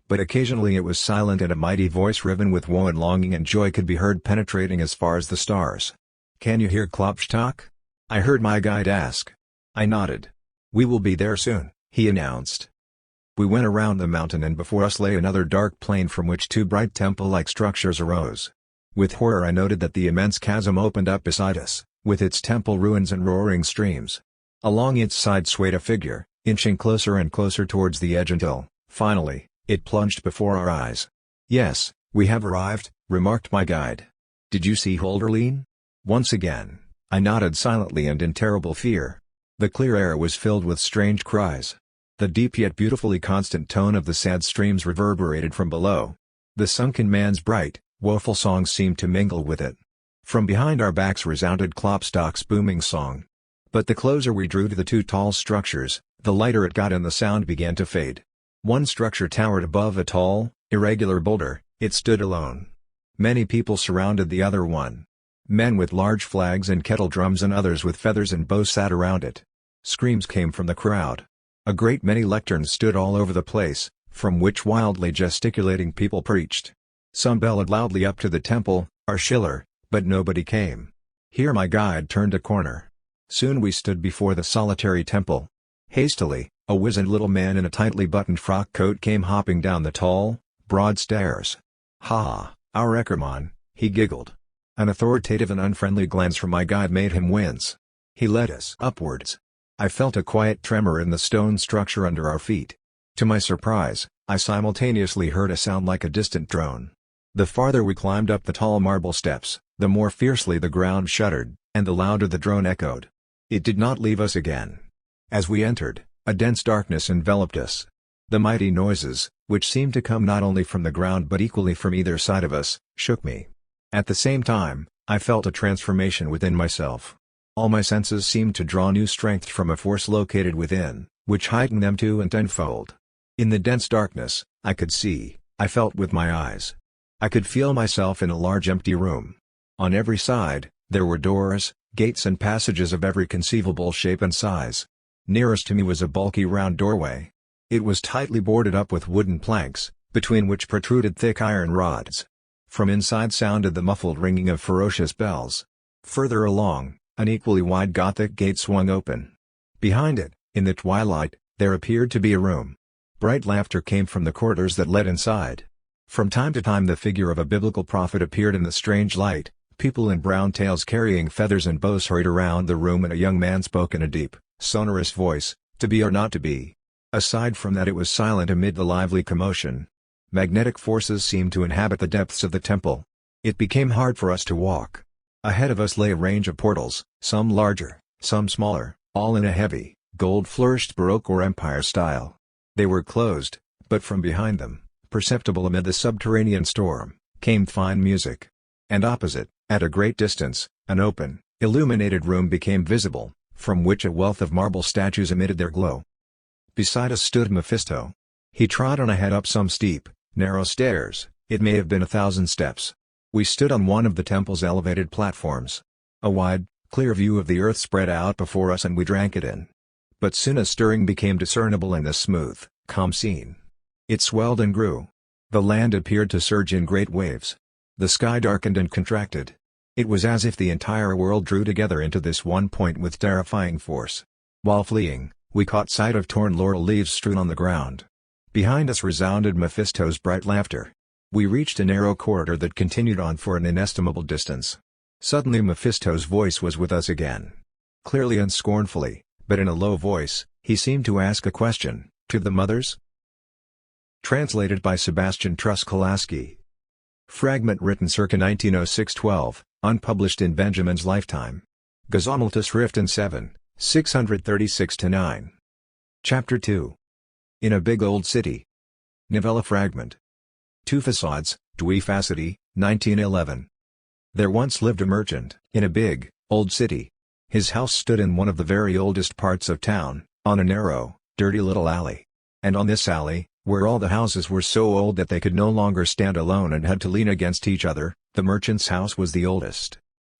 But occasionally it was silent and a mighty voice riven with woe and longing and joy could be heard penetrating as far as the stars. "Can you hear Klopstock?" I heard my guide ask. I nodded. "We will be there soon," he announced. We went around the mountain and before us lay another dark plain from which 2 bright temple-like structures arose. With horror I noted that the immense chasm opened up beside us, with its temple ruins and roaring streams. Along its side swayed a figure, inching closer and closer towards the edge until, finally, it plunged before our eyes. "Yes, we have arrived," remarked my guide. "Did you see Holderline?" Once again, I nodded silently and in terrible fear. The clear air was filled with strange cries. The deep yet beautifully constant tone of the sad streams reverberated from below. The sunken man's bright, woeful song seemed to mingle with it. From behind our backs resounded Klopstock's booming song. But the closer we drew to the two tall structures, the lighter it got and the sound began to fade. One structure towered above a tall, irregular boulder. It stood alone. Many people surrounded the other one. Men with large flags and kettle drums and others with feathers and bows sat around it. Screams came from the crowd. A great many lecterns stood all over the place, from which wildly gesticulating people preached. Some bellowed loudly up to the temple, our Schiller, but nobody came. Here my guide turned a corner. Soon we stood before the solitary temple. Hastily, a wizened little man in a tightly buttoned frock coat came hopping down the tall, broad stairs. "Ha, our Eckermann," he giggled. An authoritative and unfriendly glance from my guide made him wince. He led us upwards. I felt a quiet tremor in the stone structure under our feet. To my surprise, I simultaneously heard a sound like a distant drone. The farther we climbed up the tall marble steps, the more fiercely the ground shuddered, and the louder the drone echoed. It did not leave us again. As we entered, a dense darkness enveloped us. The mighty noises, which seemed to come not only from the ground but equally from either side of us, shook me. At the same time, I felt a transformation within myself. All my senses seemed to draw new strength from a force located within, which heightened them two and tenfold. In the dense darkness, I could see, I felt with my eyes. I could feel myself in a large empty room. On every side, there were doors, gates and passages of every conceivable shape and size. Nearest to me was a bulky round doorway. It was tightly boarded up with wooden planks, between which protruded thick iron rods. From inside sounded the muffled ringing of ferocious bells. Further along, an equally wide Gothic gate swung open. Behind it, in the twilight, there appeared to be a room. Bright laughter came from the corridors that led inside. From time to time the figure of a biblical prophet appeared in the strange light. People in brown tails carrying feathers and bows hurried around the room and a young man spoke in a deep, sonorous voice, "To be or not to be." Aside from that it was silent amid the lively commotion. Magnetic forces seemed to inhabit the depths of the temple. It became hard for us to walk. Ahead of us lay a range of portals, some larger, some smaller, all in a heavy, gold-flourished Baroque or Empire style. They were closed, but from behind them, perceptible amid the subterranean storm, came fine music. And opposite, at a great distance, an open, illuminated room became visible, from which a wealth of marble statues emitted their glow. Beside us stood Mephisto. He trod on ahead up some steep, narrow stairs. It may have been 1,000 steps. We stood on one of the temple's elevated platforms. A wide, clear view of the earth spread out before us and we drank it in. But soon a stirring became discernible in the smooth, calm scene. It swelled and grew. The land appeared to surge in great waves. The sky darkened and contracted. It was as if the entire world drew together into this one point with terrifying force. While fleeing, we caught sight of torn laurel leaves strewn on the ground. Behind us resounded Mephisto's bright laughter. We reached a narrow corridor that continued on for an inestimable distance. Suddenly Mephisto's voice was with us again. Clearly and scornfully, but in a low voice, he seemed to ask a question, "To the mothers?" Translated by Sebastian Truskolaski. Fragment written circa 1906-12, unpublished in Benjamin's lifetime. Gesammeltes Schriften 7, 636-9. Chapter 2. In a big old city. Novella fragment. Two facades, Dwi-Facety, 1911. There once lived a merchant, in a big, old city. His house stood in one of the very oldest parts of town, on a narrow, dirty little alley. And on this alley, where all the houses were so old that they could no longer stand alone and had to lean against each other, the merchant's house was the oldest.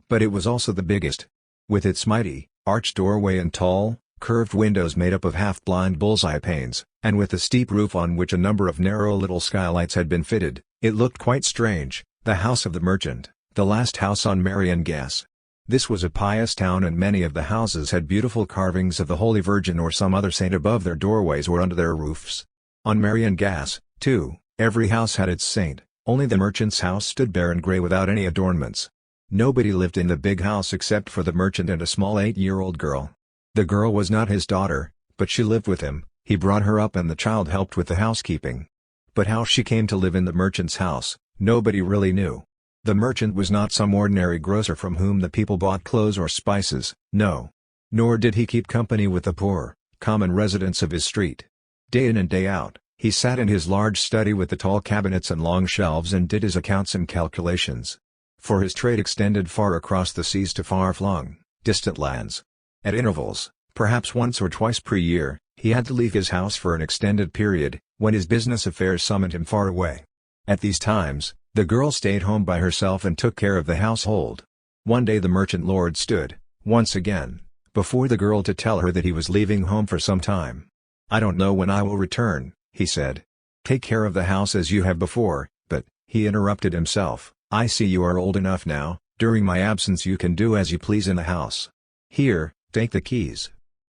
But it was also the biggest. With its mighty, arched doorway and tall, curved windows made up of half-blind bullseye panes, and with a steep roof on which a number of narrow little skylights had been fitted, it looked quite strange, the house of the merchant, the last house on Marian Gas. This was a pious town and many of the houses had beautiful carvings of the Holy Virgin or some other saint above their doorways or under their roofs. On Marian Gas, too, every house had its saint, only the merchant's house stood bare and grey without any adornments. Nobody lived in the big house except for the merchant and a small 8-year-old girl. The girl was not his daughter, But she lived with him, he brought her up and the child helped with the housekeeping. But how she came to live in the merchant's house, nobody really knew. The merchant was not some ordinary grocer from whom the people bought clothes or spices, no. Nor did he keep company with the poor, common residents of his street. Day in and day out, he sat in his large study with the tall cabinets and long shelves and did his accounts and calculations. For his trade extended far across the seas to far-flung, distant lands. At intervals, perhaps once or twice per year, he had to leave his house for an extended period, when his business affairs summoned him far away. At these times, the girl stayed home by herself and took care of the household. One day the merchant lord stood, once again, before the girl to tell her that he was leaving home for some time. "I don't know when I will return," he said. "Take care of the house as you have before," but, he interrupted himself, "I see you are old enough now, during my absence you can do as you please in the house. Here, take the keys."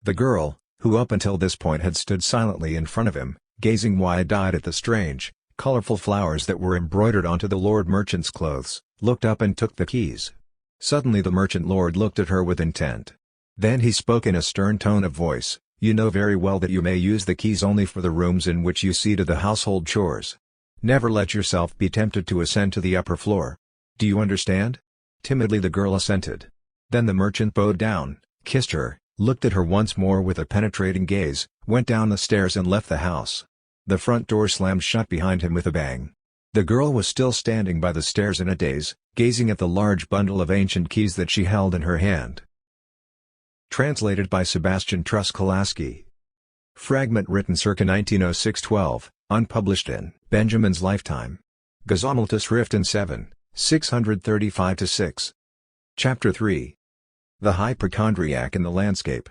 The girl, who up until this point had stood silently in front of him, gazing wide-eyed at the strange, colorful flowers that were embroidered onto the lord merchant's clothes, looked up and took the keys. Suddenly the merchant lord looked at her with intent. Then he spoke in a stern tone of voice, "You know very well that you may use the keys only for the rooms in which you see to the household chores. Never let yourself be tempted to ascend to the upper floor. Do you understand?" Timidly the girl assented. Then the merchant bowed down, kissed her, looked at her once more with a penetrating gaze, went down the stairs and left the house. The front door slammed shut behind him with a bang. The girl was still standing by the stairs in a daze, gazing at the large bundle of ancient keys that she held in her hand. Translated by Sebastian Truskolaski. Fragment written circa 1906-12, unpublished in Benjamin's lifetime. Gesammeltes Riften 7, 635-6. Chapter 3. The Hypochondriac in the Landscape.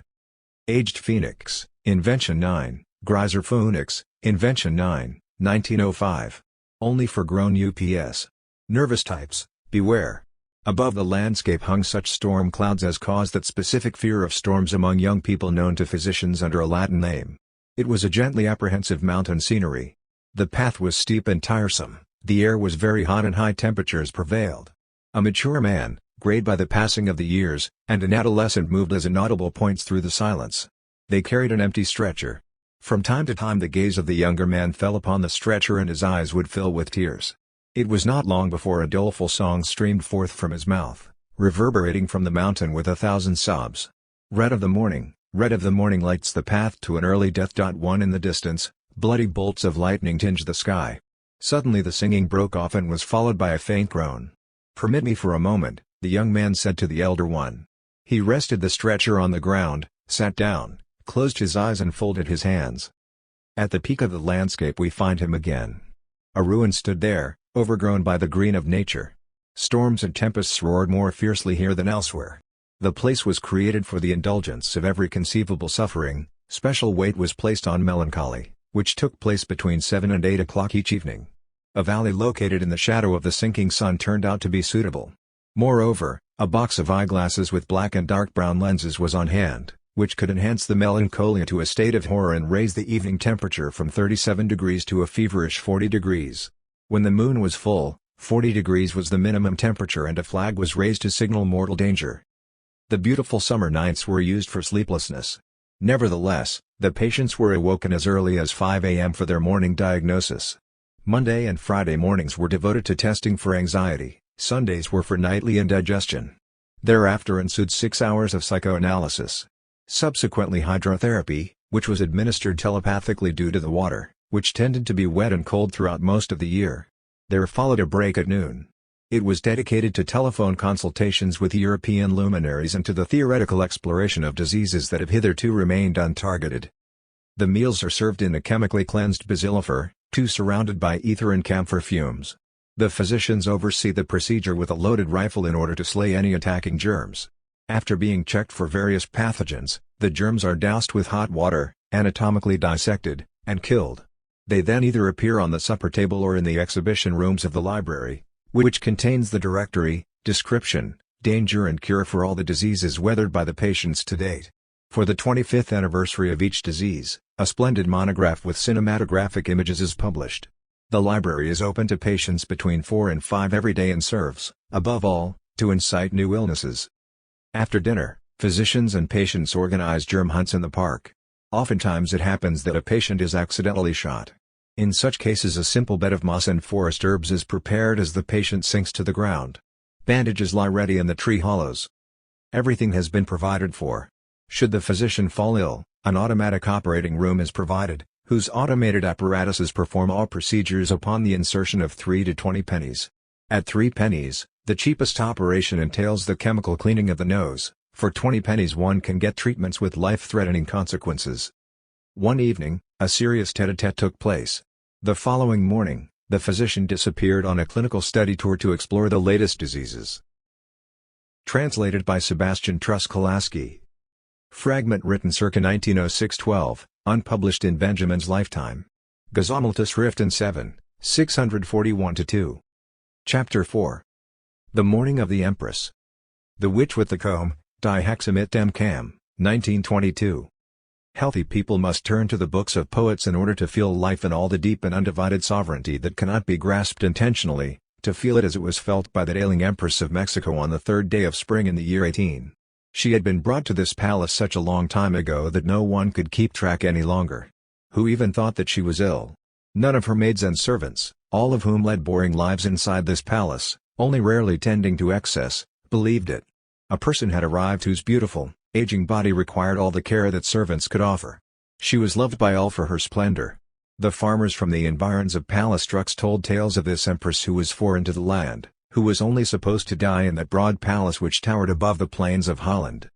Aged Phoenix, Invention 9, Greiser Phoenix, Invention 9, 1905. Only for grown UPS. Nervous types, beware. Above the landscape hung such storm clouds as caused that specific fear of storms among young people known to physicians under a Latin name. It was a gently apprehensive mountain scenery. The path was steep and tiresome, the air was very hot and high temperatures prevailed. A mature man, grayed by the passing of the years, and an adolescent moved as inaudible points through the silence. They carried an empty stretcher. From time to time the gaze of the younger man fell upon the stretcher and his eyes would fill with tears. It was not long before a doleful song streamed forth from his mouth, reverberating from the mountain with 1,000 sobs. Red of the morning lights the path to an early death. One in the distance, bloody bolts of lightning tinged the sky. Suddenly the singing broke off and was followed by a faint groan. "Permit me for a moment," the young man said to the elder one. He rested the stretcher on the ground, sat down, closed his eyes and folded his hands. At the peak of the landscape we find him again. A ruin stood there, overgrown by the green of nature. Storms and tempests roared more fiercely here than elsewhere. The place was created for the indulgence of every conceivable suffering. Special weight was placed on melancholy, which took place between 7 and 8 o'clock each evening. A valley located in the shadow of the sinking sun turned out to be suitable. Moreover, a box of eyeglasses with black and dark brown lenses was on hand, which could enhance the melancholia to a state of horror and raise the evening temperature from 37 degrees to a feverish 40 degrees. When the moon was full, 40 degrees was the minimum temperature and a flag was raised to signal mortal danger. The beautiful summer nights were used for sleeplessness. Nevertheless, the patients were awoken as early as 5 a.m. for their morning diagnosis. Monday and Friday mornings were devoted to testing for anxiety, Sundays were for nightly indigestion. Thereafter ensued 6 hours of psychoanalysis. Subsequently hydrotherapy, which was administered telepathically due to the water, which tended to be wet and cold throughout most of the year. There followed a break at noon. It was dedicated to telephone consultations with European luminaries and to the theoretical exploration of diseases that have hitherto remained untargeted. The meals are served in a chemically cleansed basiliffer, surrounded by ether and camphor fumes. The physicians oversee the procedure with a loaded rifle in order to slay any attacking germs. After being checked for various pathogens, the germs are doused with hot water, anatomically dissected, and killed. They then either appear on the supper table or in the exhibition rooms of the library, which contains the directory, description, danger and cure for all the diseases weathered by the patients to date. For the 25th anniversary of each disease, a splendid monograph with cinematographic images is published. The library is open to patients between 4 and 5 every day and serves, above all, to incite new illnesses. After dinner, physicians and patients organize germ hunts in the park. Oftentimes it happens that a patient is accidentally shot. In such cases a simple bed of moss and forest herbs is prepared as the patient sinks to the ground. Bandages lie ready in the tree hollows. Everything has been provided for. Should the physician fall ill, an automatic operating room is provided, whose automated apparatuses perform all procedures upon the insertion of 3 to 20 pennies. At 3 pennies, the cheapest operation entails the chemical cleaning of the nose. For 20 pennies one can get treatments with life-threatening consequences. One evening, a serious tete-a-tete took place. The following morning, the physician disappeared on a clinical study tour to explore the latest diseases. Translated by Sebastian Truskolaski. Fragment written circa 1906-12, unpublished in Benjamin's lifetime. Gesammeltes 7, 641-2. Chapter 4. The Morning of the Empress. The Witch with the Comb, Die Hexe mit dem Kamm, 1922. Healthy people must turn to the books of poets in order to feel life in all the deep and undivided sovereignty that cannot be grasped intentionally, to feel it as it was felt by that ailing Empress of Mexico on the 3rd day of spring in the year 18. She had been brought to this palace such a long time ago that no one could keep track any longer. Who even thought that she was ill? None of her maids and servants, all of whom led boring lives inside this palace, only rarely tending to excess, believed it. A person had arrived whose beautiful, aging body required all the care that servants could offer. She was loved by all for her splendor. The farmers from the environs of Palastrucks told tales of this empress who was foreign to the land, who was only supposed to die in that broad palace which towered above the plains of Holland.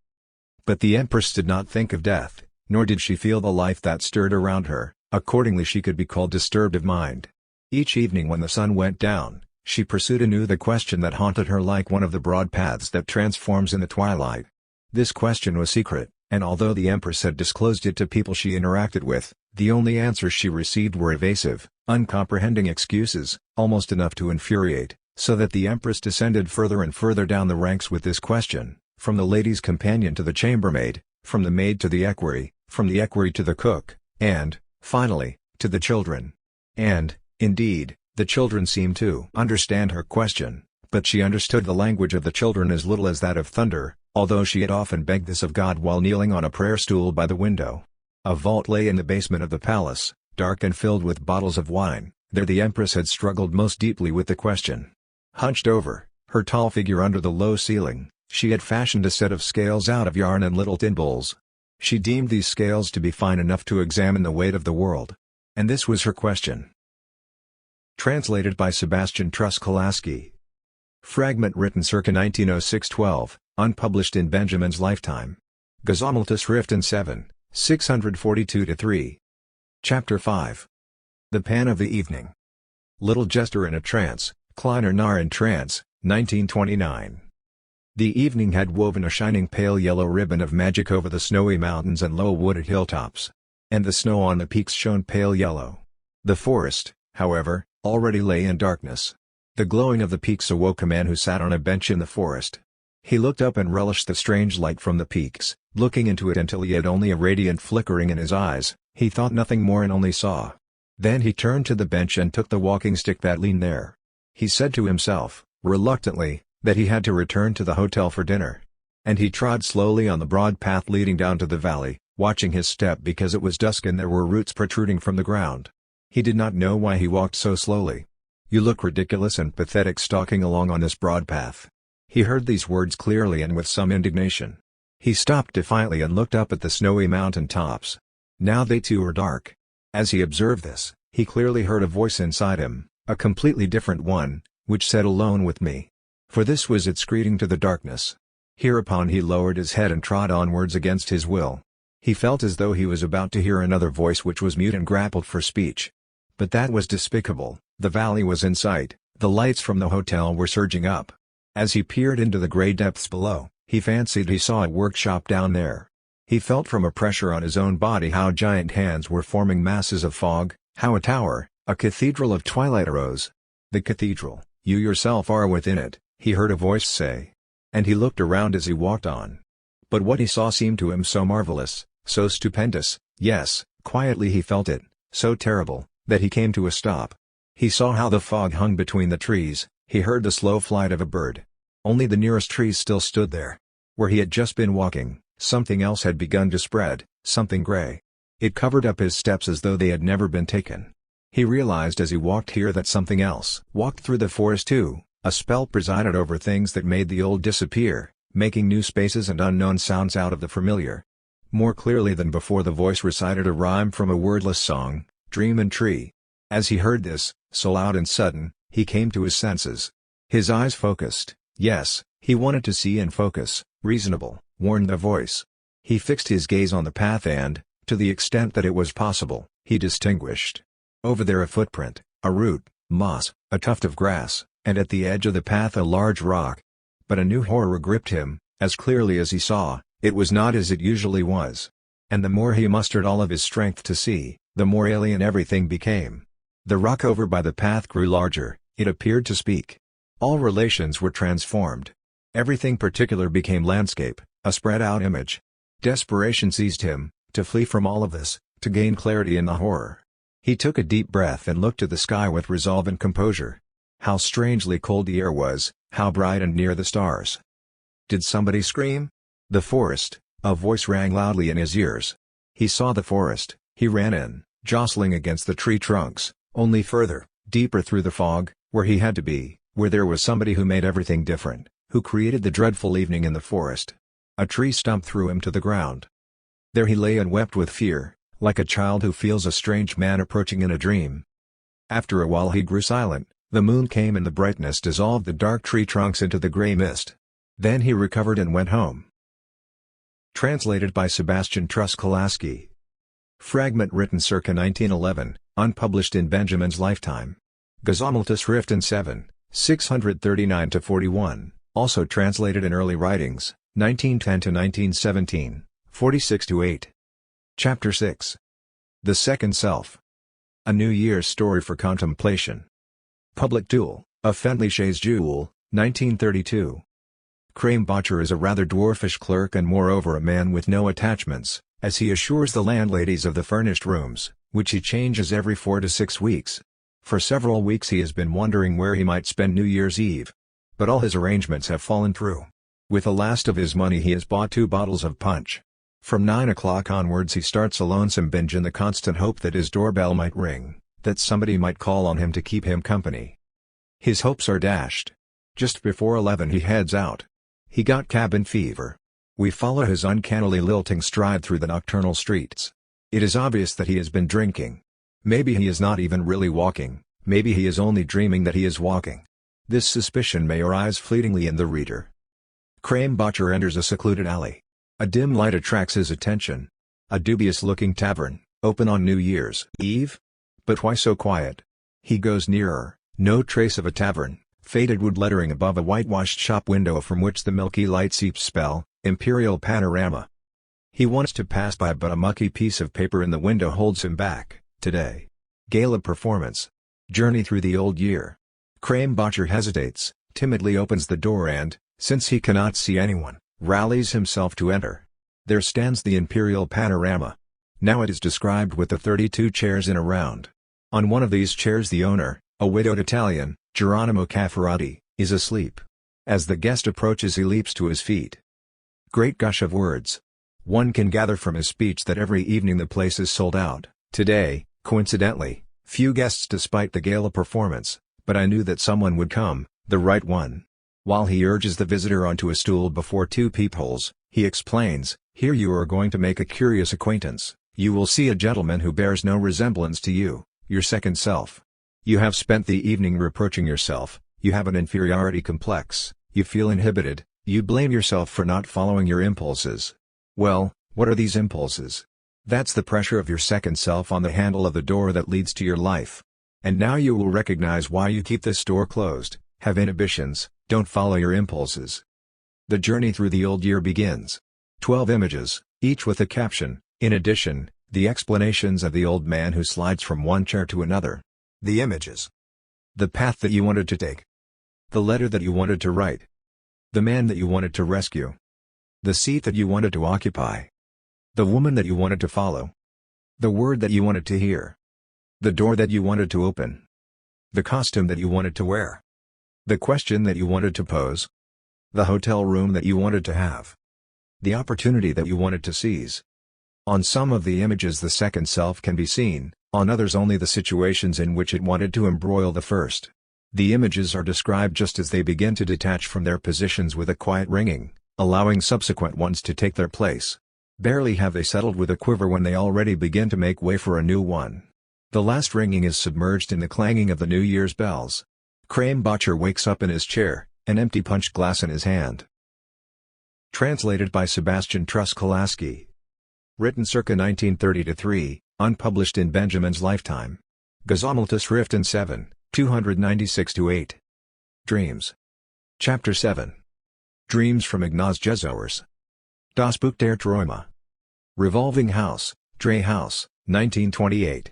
But the empress did not think of death, nor did she feel the life that stirred around her, accordingly she could be called disturbed of mind. Each evening when the sun went down, she pursued anew the question that haunted her like one of the broad paths that transforms in the twilight. This question was secret, and although the empress had disclosed it to people she interacted with, the only answers she received were evasive, uncomprehending excuses, almost enough to infuriate, so that the empress descended further and further down the ranks with this question, from the lady's companion to the chambermaid, from the maid to the equerry, from the equerry to the cook, and, finally, to the children. And, indeed, the children seemed to understand her question, but she understood the language of the children as little as that of thunder, although she had often begged this of God while kneeling on a prayer stool by the window. A vault lay in the basement of the palace, dark and filled with bottles of wine. There the empress had struggled most deeply with the question. Hunched over, her tall figure under the low ceiling, she had fashioned a set of scales out of yarn and little tin bowls. She deemed these scales to be fine enough to examine the weight of the world. And this was her question. Translated by Sebastian Truskolaski. Fragment written circa 1906-12, unpublished in Benjamin's lifetime. Gesammeltes 7, 642-3. Chapter 5. The Pan of the Evening. Little Jester in a Trance, Kleiner Narr in Trance, 1929. The evening had woven a shining pale yellow ribbon of magic over the snowy mountains and low wooded hilltops. And the snow on the peaks shone pale yellow. The forest, however, already lay in darkness. The glowing of the peaks awoke a man who sat on a bench in the forest. He looked up and relished the strange light from the peaks, looking into it until he had only a radiant flickering in his eyes. He thought nothing more and only saw. Then he turned to the bench and took the walking stick that leaned there. He said to himself, reluctantly, that he had to return to the hotel for dinner. And he trod slowly on the broad path leading down to the valley, watching his step because it was dusk and there were roots protruding from the ground. He did not know why he walked so slowly. "You look ridiculous and pathetic stalking along on this broad path." He heard these words clearly and with some indignation. He stopped defiantly and looked up at the snowy mountain tops. Now they too were dark. As he observed this, he clearly heard a voice inside him, a completely different one, which said, "Alone with me." For this was its greeting to the darkness. Hereupon he lowered his head and trod onwards against his will. He felt as though he was about to hear another voice which was mute and grappled for speech. But that was despicable. The valley was in sight, the lights from the hotel were surging up. As he peered into the grey depths below, he fancied he saw a workshop down there. He felt from a pressure on his own body how giant hands were forming masses of fog, how a tower, a cathedral of twilight arose. "The cathedral, you yourself are within it," he heard a voice say. And he looked around as he walked on. But what he saw seemed to him so marvelous, so stupendous, yes, quietly he felt it, so terrible, that he came to a stop. He saw how the fog hung between the trees, he heard the slow flight of a bird. Only the nearest trees still stood there. Where he had just been walking, something else had begun to spread, something grey. It covered up his steps as though they had never been taken. He realized as he walked here that something else walked through the forest too. A spell presided over things that made the old disappear, making new spaces and unknown sounds out of the familiar. More clearly than before the voice recited a rhyme from a wordless song, Dream and Tree. As he heard this, so loud and sudden, he came to his senses. His eyes focused. Yes, he wanted to see and focus. Reasonable, warned the voice. He fixed his gaze on the path and, to the extent that it was possible, he distinguished. Over there a footprint, a root, moss, a tuft of grass, and at the edge of the path a large rock. But a new horror gripped him. As clearly as he saw, it was not as it usually was. And the more he mustered all of his strength to see, the more alien everything became. The rock over by the path grew larger, it appeared to speak. All relations were transformed. Everything particular became landscape, a spread-out image. Desperation seized him, to flee from all of this, to gain clarity in the horror. He took a deep breath and looked at the sky with resolve and composure. How strangely cold the air was, how bright and near the stars. Did somebody scream? The forest, a voice rang loudly in his ears. He saw the forest, he ran in, jostling against the tree trunks, only further, deeper through the fog, where he had to be, where there was somebody who made everything different, who created the dreadful evening in the forest. A tree stump threw him to the ground. There he lay and wept with fear, like a child who feels a strange man approaching in a dream. After a while he grew silent, the moon came and the brightness dissolved the dark tree trunks into the gray mist. Then he recovered and went home. Translated by Sebastian Truskolaski. Fragment written circa 1911, unpublished in Benjamin's lifetime. Gesammeltes Schriften 7, 639-41, also translated in early writings, 1910-1917, 46-8. Chapter 6. The Second Self. A New Year's Story for Contemplation. Public Duel, a Fentley Chaise Jewel, 1932. Krembacher is a rather dwarfish clerk and moreover a man with no attachments, as he assures the landladies of the furnished rooms, which he changes every 4 to 6 weeks. For several weeks he has been wondering where he might spend New Year's Eve. But all his arrangements have fallen through. With the last of his money he has bought 2 bottles of punch. From 9 o'clock onwards he starts a lonesome binge in the constant hope that his doorbell might ring, that somebody might call on him to keep him company. His hopes are dashed. Just before 11 he heads out. He got cabin fever. We follow his uncannily lilting stride through the nocturnal streets. It is obvious that he has been drinking. Maybe he is not even really walking, maybe he is only dreaming that he is walking. This suspicion may arise fleetingly in the reader. Krembacher enters a secluded alley. A dim light attracts his attention. A dubious-looking tavern, open on New Year's Eve? But why so quiet? He goes nearer, no trace of a tavern. Faded wood lettering above a whitewashed shop window from which the milky light seeps spell, Imperial Panorama. He wants to pass by but a mucky piece of paper in the window holds him back. Today. Gala performance. Journey through the old year. Krembacher hesitates, timidly opens the door and, since he cannot see anyone, rallies himself to enter. There stands the Imperial Panorama. Now it is described with the 32 chairs in a round. On one of these chairs the owner, a widowed Italian, Geronimo Cafferati, is asleep. As the guest approaches he leaps to his feet. Great gush of words. One can gather from his speech that every evening the place is sold out. Today, coincidentally, few guests despite the gala performance, but I knew that someone would come, the right one. While he urges the visitor onto a stool before 2 peepholes, he explains, here you are going to make a curious acquaintance. You will see a gentleman who bears no resemblance to you, your second self. You have spent the evening reproaching yourself, you have an inferiority complex, you feel inhibited, you blame yourself for not following your impulses. Well, what are these impulses? That's the pressure of your second self on the handle of the door that leads to your life. And now you will recognize why you keep this door closed, have inhibitions, don't follow your impulses. The journey through the old year begins. 12 images, each with a caption, in addition, the explanations of the old man who slides from one chair to another. The images. The path that you wanted to take. The letter that you wanted to write. The man that you wanted to rescue. The seat that you wanted to occupy. The woman that you wanted to follow. The word that you wanted to hear. The door that you wanted to open. The costume that you wanted to wear. The question that you wanted to pose. The hotel room that you wanted to have. The opportunity that you wanted to seize. On some of the images the second self can be seen, on others only the situations in which it wanted to embroil the first. The images are described just as they begin to detach from their positions with a quiet ringing, allowing subsequent ones to take their place. Barely have they settled with a quiver when they already begin to make way for a new one. The last ringing is submerged in the clanging of the New Year's bells. Krame-Botcher wakes up in his chair, an empty punch glass in his hand. Translated by Sebastian Truskolaski. Written circa 1930-3, unpublished in Benjamin's lifetime. Gesammeltes 7, 296-8. Dreams. Chapter 7. Dreams from Ignaz Jesowers. Das Buch der Träume. Revolving House, Dreh House, 1928.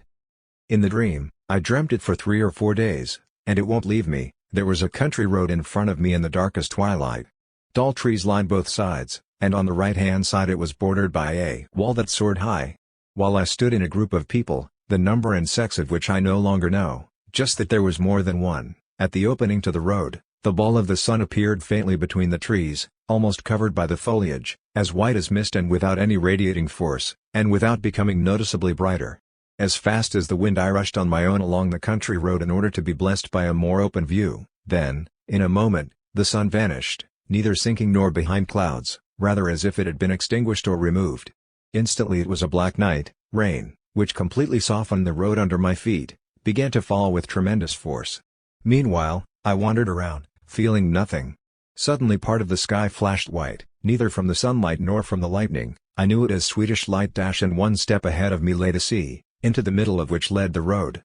In the dream, I dreamt it for 3 or 4 days, and it won't leave me. There was a country road in front of me in the darkest twilight. Tall trees lined both sides, and on the right-hand side it was bordered by a wall that soared high. While I stood in a group of people, the number and sex of which I no longer know, just that there was more than one, at the opening to the road, the ball of the sun appeared faintly between the trees, almost covered by the foliage, as white as mist and without any radiating force, and without becoming noticeably brighter. As fast as the wind I rushed on my own along the country road in order to be blessed by a more open view. Then, in a moment, the sun vanished, neither sinking nor behind clouds, rather as if it had been extinguished or removed. Instantly it was a black night. Rain, which completely softened the road under my feet, began to fall with tremendous force. Meanwhile, I wandered around, feeling nothing. Suddenly part of the sky flashed white, neither from the sunlight nor from the lightning. I knew it as Swedish light, and 1 step ahead of me lay the sea, into the middle of which led the road.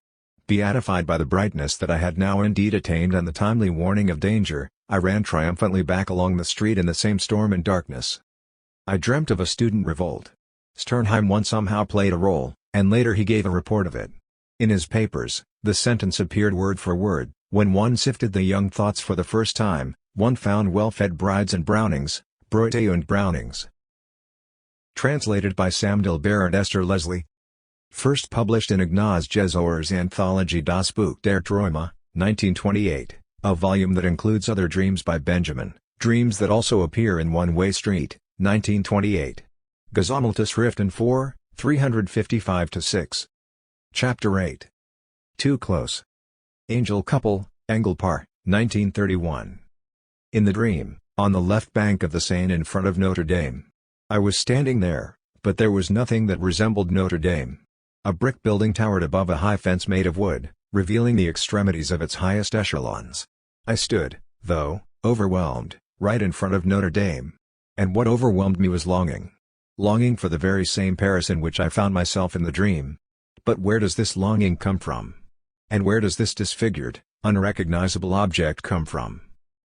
Beatified by the brightness that I had now indeed attained and the timely warning of danger, I ran triumphantly back along the street in the same storm and darkness. I dreamt of a student revolt. Sternheim once somehow played a role, and later he gave a report of it. In his papers, the sentence appeared word for word. When one sifted the young thoughts for the first time, one found well-fed brides and Brownings, Brote und Brownings. Translated by Sam Dilber and Esther Leslie. First published in Ignaz Jesowers' anthology Das Buch der Träume, 1928, a volume that includes other dreams by Benjamin, dreams that also appear in One-Way Street, 1928. Gesammeltes 4, 355-6. Chapter 8. Too Close. Angel Couple, Engelpaar, 1931. In the dream, on the left bank of the Seine in front of Notre Dame. I was standing there, but there was nothing that resembled Notre Dame. A brick building towered above a high fence made of wood, revealing the extremities of its highest echelons. I stood, though, overwhelmed, right in front of Notre Dame. And what overwhelmed me was longing. Longing for the very same Paris in which I found myself in the dream. But where does this longing come from? And where does this disfigured, unrecognizable object come from?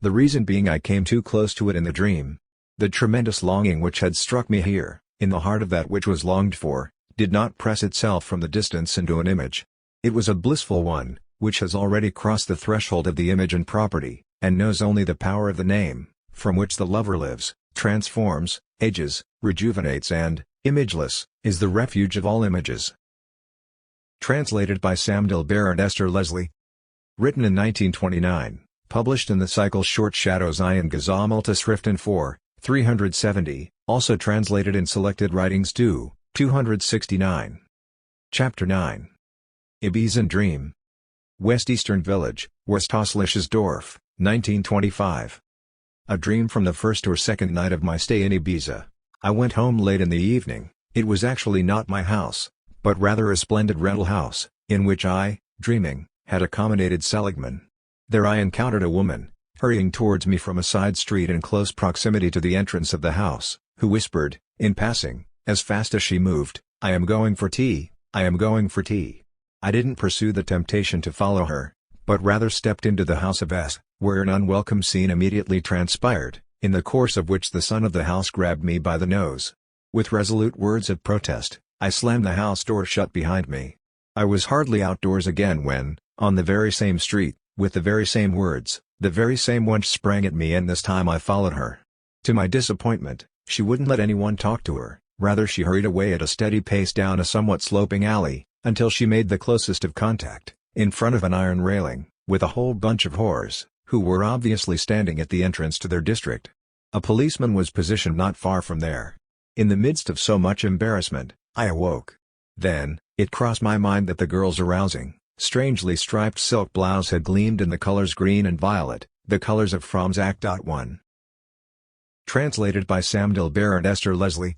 The reason being I came too close to it in the dream. The tremendous longing which had struck me here, in the heart of that which was longed for, did not press itself from the distance into an image. It was a blissful one, which has already crossed the threshold of the image and property, and knows only the power of the name, from which the lover lives, transforms, ages, rejuvenates and, imageless, is the refuge of all images. Translated by Sam Dilber and Esther Leslie. Written in 1929, published in the cycle Short Shadows I and Gesammeltes 4, 370, also translated in Selected Writings 2, 269. Chapter 9. Ibiza Dream. West-Eastern Village, Westostliches Dorf, 1925. A dream from the first or second night of my stay in Ibiza. I went home late in the evening. It was actually not my house, but rather a splendid rental house, in which I, dreaming, had accommodated Seligman. There I encountered a woman, hurrying towards me from a side street in close proximity to the entrance of the house, who whispered, in passing, as fast as she moved, "I am going for tea, I am going for tea." I didn't pursue the temptation to follow her, but rather stepped into the house of S, where an unwelcome scene immediately transpired, in the course of which the son of the house grabbed me by the nose. With resolute words of protest, I slammed the house door shut behind me. I was hardly outdoors again when, on the very same street, with the very same words, the very same wench sprang at me, and this time I followed her. To my disappointment, she wouldn't let anyone talk to her, rather she hurried away at a steady pace down a somewhat sloping alley, until she made the closest of contact, in front of an iron railing, with a whole bunch of whores, who were obviously standing at the entrance to their district. A policeman was positioned not far from there. In the midst of so much embarrassment, I awoke. Then, it crossed my mind that the girl's arousing, strangely striped silk blouse had gleamed in the colors green and violet, the colors of Fromm's Act. 1. Translated by Sam Dilber and Esther Leslie.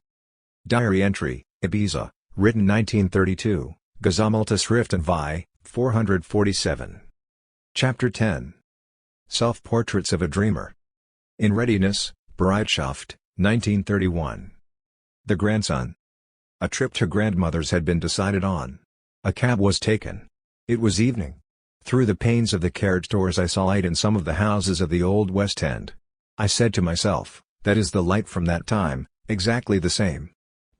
Diary entry, Ibiza, written 1932, Gesammelte Schriften vi, 447. Chapter 10. Self-Portraits of a Dreamer. In Readiness, Bereitschaft, 1931. The grandson. A trip to grandmother's had been decided on. A cab was taken. It was evening. Through the panes of the carriage doors I saw light in some of the houses of the old West End. I said to myself, that is the light from that time, exactly the same.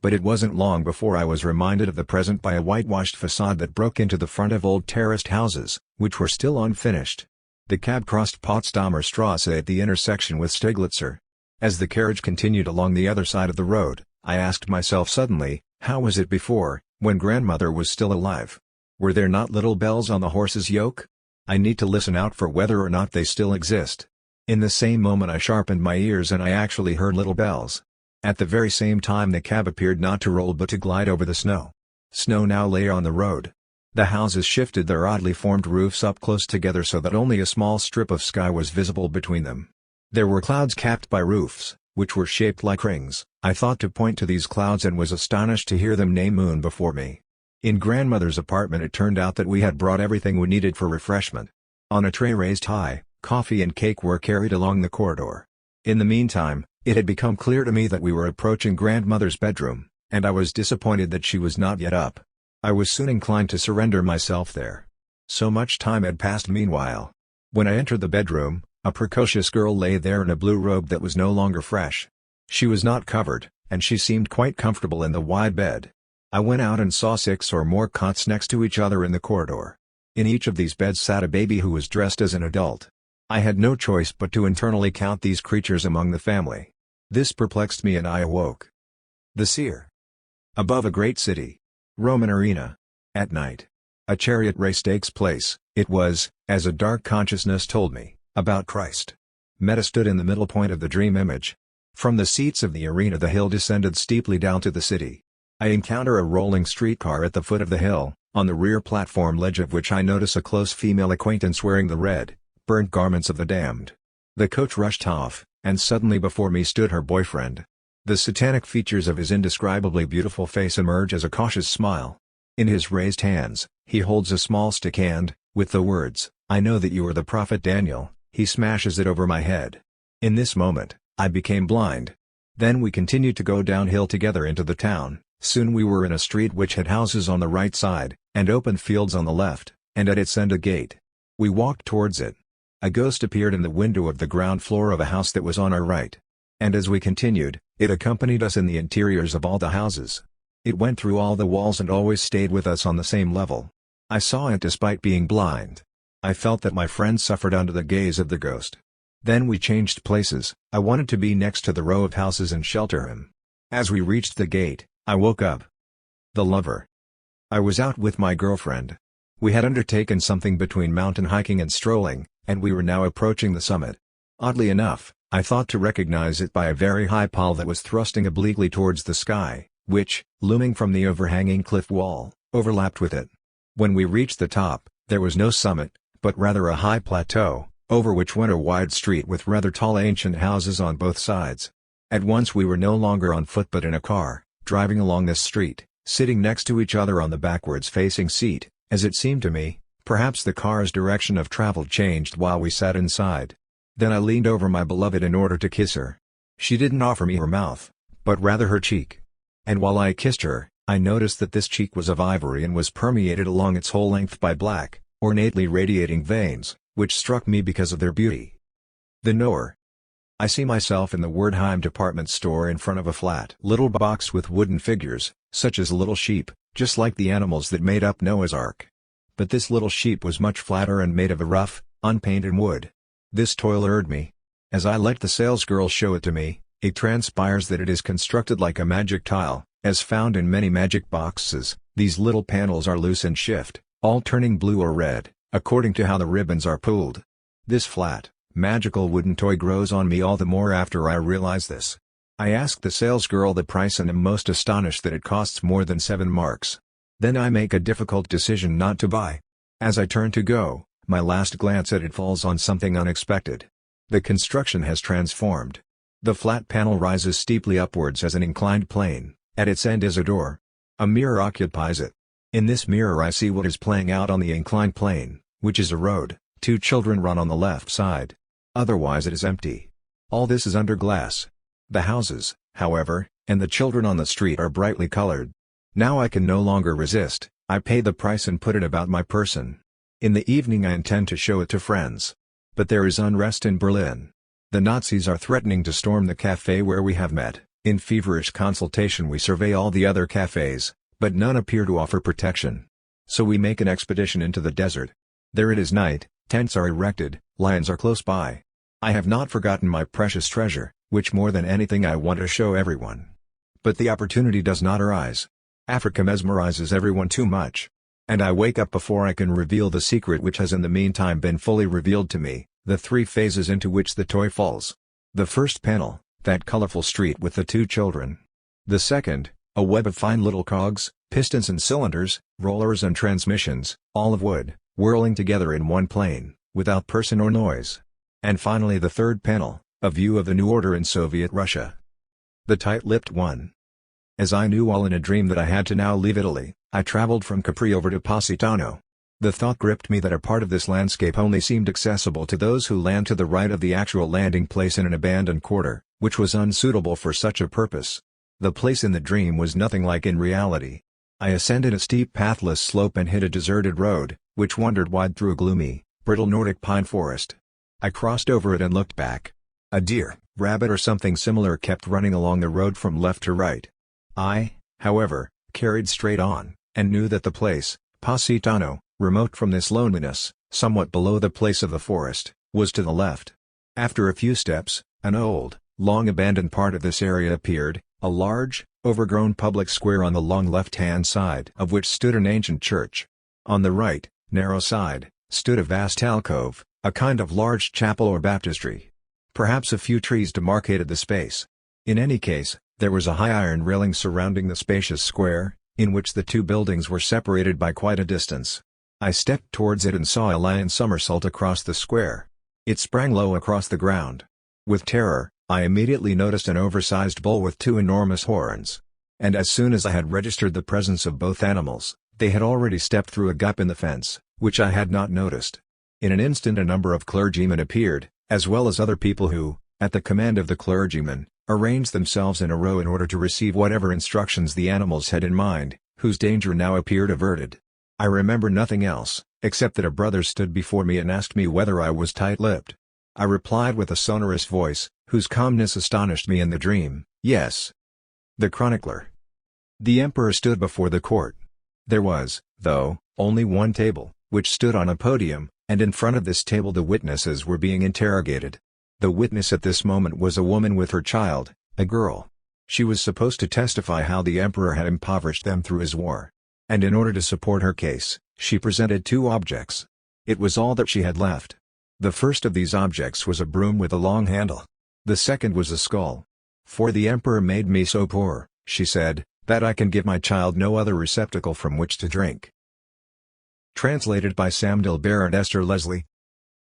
But it wasn't long before I was reminded of the present by a whitewashed facade that broke into the front of old terraced houses, which were still unfinished. The cab crossed Potsdamer Strasse at the intersection with Steglitzer. As the carriage continued along the other side of the road, I asked myself suddenly, how was it before, when grandmother was still alive? Were there not little bells on the horse's yoke? I need to listen out for whether or not they still exist. In the same moment I sharpened my ears and I actually heard little bells. At the very same time the cab appeared not to roll but to glide over the snow. Snow now lay on the road. The houses shifted their oddly formed roofs up close together so that only a small strip of sky was visible between them. There were clouds capped by roofs, which were shaped like rings. I thought to point to these clouds and was astonished to hear them name moon before me. In grandmother's apartment it turned out that we had brought everything we needed for refreshment. On a tray raised high, coffee and cake were carried along the corridor. In the meantime, it had become clear to me that we were approaching grandmother's bedroom, and I was disappointed that she was not yet up. I was soon inclined to surrender myself there. So much time had passed meanwhile. When I entered the bedroom, a precocious girl lay there in a blue robe that was no longer fresh. She was not covered, and she seemed quite comfortable in the wide bed. I went out and saw 6 or more cots next to each other in the corridor. In each of these beds sat a baby who was dressed as an adult. I had no choice but to internally count these creatures among the family. This perplexed me and I awoke. The seer. Above a great city. Roman arena. At night. A chariot race takes place. It was, as a dark consciousness told me, about Christ. Meta stood in the middle point of the dream image. From the seats of the arena the hill descended steeply down to the city. I encounter a rolling streetcar at the foot of the hill, on the rear platform ledge of which I notice a close female acquaintance wearing the red, burnt garments of the damned. The coach rushed off, and suddenly before me stood her boyfriend. The satanic features of his indescribably beautiful face emerge as a cautious smile. In his raised hands, he holds a small stick and, with the words, "I know that you are the prophet Daniel," he smashes it over my head. In this moment, I became blind. Then we continued to go downhill together into the town. Soon we were in a street which had houses on the right side, and open fields on the left, and at its end a gate. We walked towards it. A ghost appeared in the window of the ground floor of a house that was on our right. And as we continued, it accompanied us in the interiors of all the houses. It went through all the walls and always stayed with us on the same level. I saw it despite being blind. I felt that my friend suffered under the gaze of the ghost. Then we changed places. I wanted to be next to the row of houses and shelter him. As we reached the gate, I woke up. The lover. I was out with my girlfriend. We had undertaken something between mountain hiking and strolling, and we were now approaching the summit. Oddly enough, I thought to recognize it by a very high pall that was thrusting obliquely towards the sky, which, looming from the overhanging cliff wall, overlapped with it. When we reached the top, there was no summit, but rather a high plateau, over which went a wide street with rather tall ancient houses on both sides. At once we were no longer on foot but in a car, driving along this street, sitting next to each other on the backwards facing seat. As it seemed to me, perhaps the car's direction of travel changed while we sat inside. Then I leaned over my beloved in order to kiss her. She didn't offer me her mouth, but rather her cheek. And while I kissed her, I noticed that this cheek was of ivory and was permeated along its whole length by black, ornately radiating veins, which struck me because of their beauty. The knower. I see myself in the Werdheim department store in front of a flat little box with wooden figures, such as little sheep, just like the animals that made up Noah's Ark. But this little sheep was much flatter and made of a rough, unpainted wood. This toil irked me. As I let the salesgirl show it to me, it transpires that it is constructed like a magic tile, as found in many magic boxes. These little panels are loose and shift, all turning blue or red, according to how the ribbons are pulled. This flat, magical wooden toy grows on me all the more after I realize this. I ask the salesgirl the price and am most astonished that it costs more than 7 marks. Then I make a difficult decision not to buy. As I turn to go, my last glance at it falls on something unexpected. The construction has transformed. The flat panel rises steeply upwards as an inclined plane. At its end is a door. A mirror occupies it. In this mirror I see what is playing out on the inclined plane, which is a road. 2 children run on the left side. Otherwise it is empty. All this is under glass. The houses, however, and the children on the street are brightly colored. Now I can no longer resist. I pay the price and put it about my person. In the evening I intend to show it to friends. But there is unrest in Berlin. The Nazis are threatening to storm the cafe where we have met. In feverish consultation we survey all the other cafes, but none appear to offer protection. So we make an expedition into the desert. There it is night, tents are erected, lions are close by. I have not forgotten my precious treasure, which more than anything I want to show everyone. But the opportunity does not arise. Africa mesmerizes everyone too much. And I wake up before I can reveal the secret which has in the meantime been fully revealed to me, the 3 phases into which the toy falls. The first panel, that colorful street with the 2 children. The second, a web of fine little cogs, pistons and cylinders, rollers and transmissions, all of wood, whirling together in one plane, without person or noise. And finally the third panel, a view of the new order in Soviet Russia. The tight-lipped one. As I knew all in a dream that I had to now leave Italy, I traveled from Capri over to Positano. The thought gripped me that a part of this landscape only seemed accessible to those who land to the right of the actual landing place in an abandoned quarter, which was unsuitable for such a purpose. The place in the dream was nothing like in reality. I ascended a steep pathless slope and hit a deserted road, which wandered wide through a gloomy, brittle Nordic pine forest. I crossed over it and looked back. A deer, rabbit or something similar kept running along the road from left to right. I, however, carried straight on, and knew that the place, Positano, remote from this loneliness, somewhat below the place of the forest, was to the left. After a few steps, an old, long-abandoned part of this area appeared, a large, overgrown public square on the long left-hand side of which stood an ancient church. On the right, narrow side, stood a vast alcove, a kind of large chapel or baptistry. Perhaps a few trees demarcated the space. In any case, there was a high iron railing surrounding the spacious square, in which the 2 buildings were separated by quite a distance. I stepped towards it and saw a lion somersault across the square. It sprang low across the ground. With terror, I immediately noticed an oversized bull with 2 enormous horns. And as soon as I had registered the presence of both animals, they had already stepped through a gap in the fence, which I had not noticed. In an instant a number of clergymen appeared, as well as other people who, at the command of the clergyman, arranged themselves in a row in order to receive whatever instructions the animals had in mind, whose danger now appeared averted. I remember nothing else, except that a brother stood before me and asked me whether I was tight-lipped. I replied with a sonorous voice, whose calmness astonished me in the dream, yes. The chronicler. The emperor stood before the court. There was, though, only one table, which stood on a podium, and in front of this table the witnesses were being interrogated. The witness at this moment was a woman with her child, a girl. She was supposed to testify how the emperor had impoverished them through his war. And in order to support her case, she presented 2 objects. It was all that she had left. The first of these objects was a broom with a long handle. The second was a skull. "For the emperor made me so poor," she said, "that I can give my child no other receptacle from which to drink." Translated by Sam Dilber and Esther Leslie.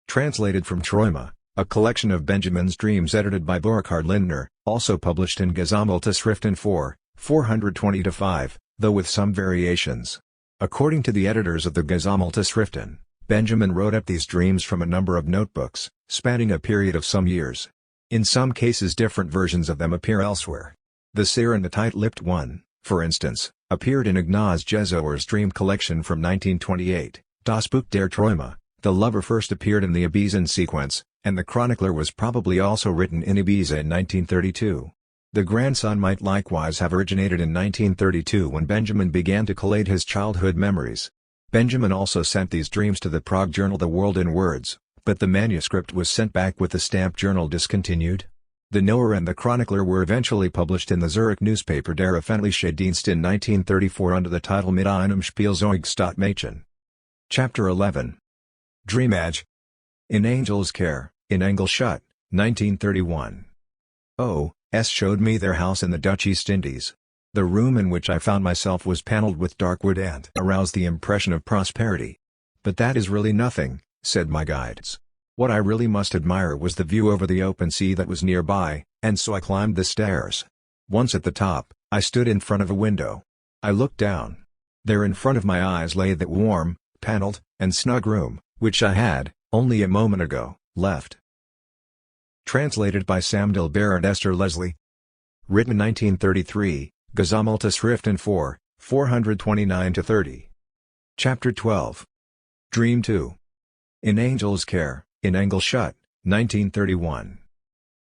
Translated from Träume, a collection of Benjamin's dreams edited by Burkhard Lindner, also published in Gesammelte Schriften 4, 420-5, though with some variations. According to the editors of the Gesammelte Schriften, Benjamin wrote up these dreams from a number of notebooks, spanning a period of some years. In some cases different versions of them appear elsewhere. The seer and the tight-lipped one, for instance, appeared in Ignaz Jezoer's dream collection from 1928, Das Buch der Träume. The lover first appeared in the Ibiza sequence, and the chronicler was probably also written in Ibiza in 1932. The grandson might likewise have originated in 1932 when Benjamin began to collate his childhood memories. Benjamin also sent these dreams to the Prague journal The World in Words, but the manuscript was sent back with the stamp journal discontinued. The Knower and the Chronicler were eventually published in the Zurich newspaper Der Öffentliche Dienst in 1934 under the title Mit einem Spielzeugstadtmädchen. Chapter 11. Dreamage. In Angel's Care, in Engelschut, 1931. Oh, showed me their house in the Dutch East Indies. The room in which I found myself was paneled with dark wood and aroused the impression of prosperity. "But that is really nothing," said my guides. "What I really must admire was the view over the open sea that was nearby, and so I climbed the stairs. Once at the top, I stood in front of a window. I looked down. There in front of my eyes lay that warm, paneled, and snug room, which I had, only a moment ago, left." Translated by Sam Dilber and Esther Leslie. Written 1933, Gesammelte Schriften 4, 429-30. Chapter 12. Dream 2. In Angel's Care, in Engelstadt, 1931.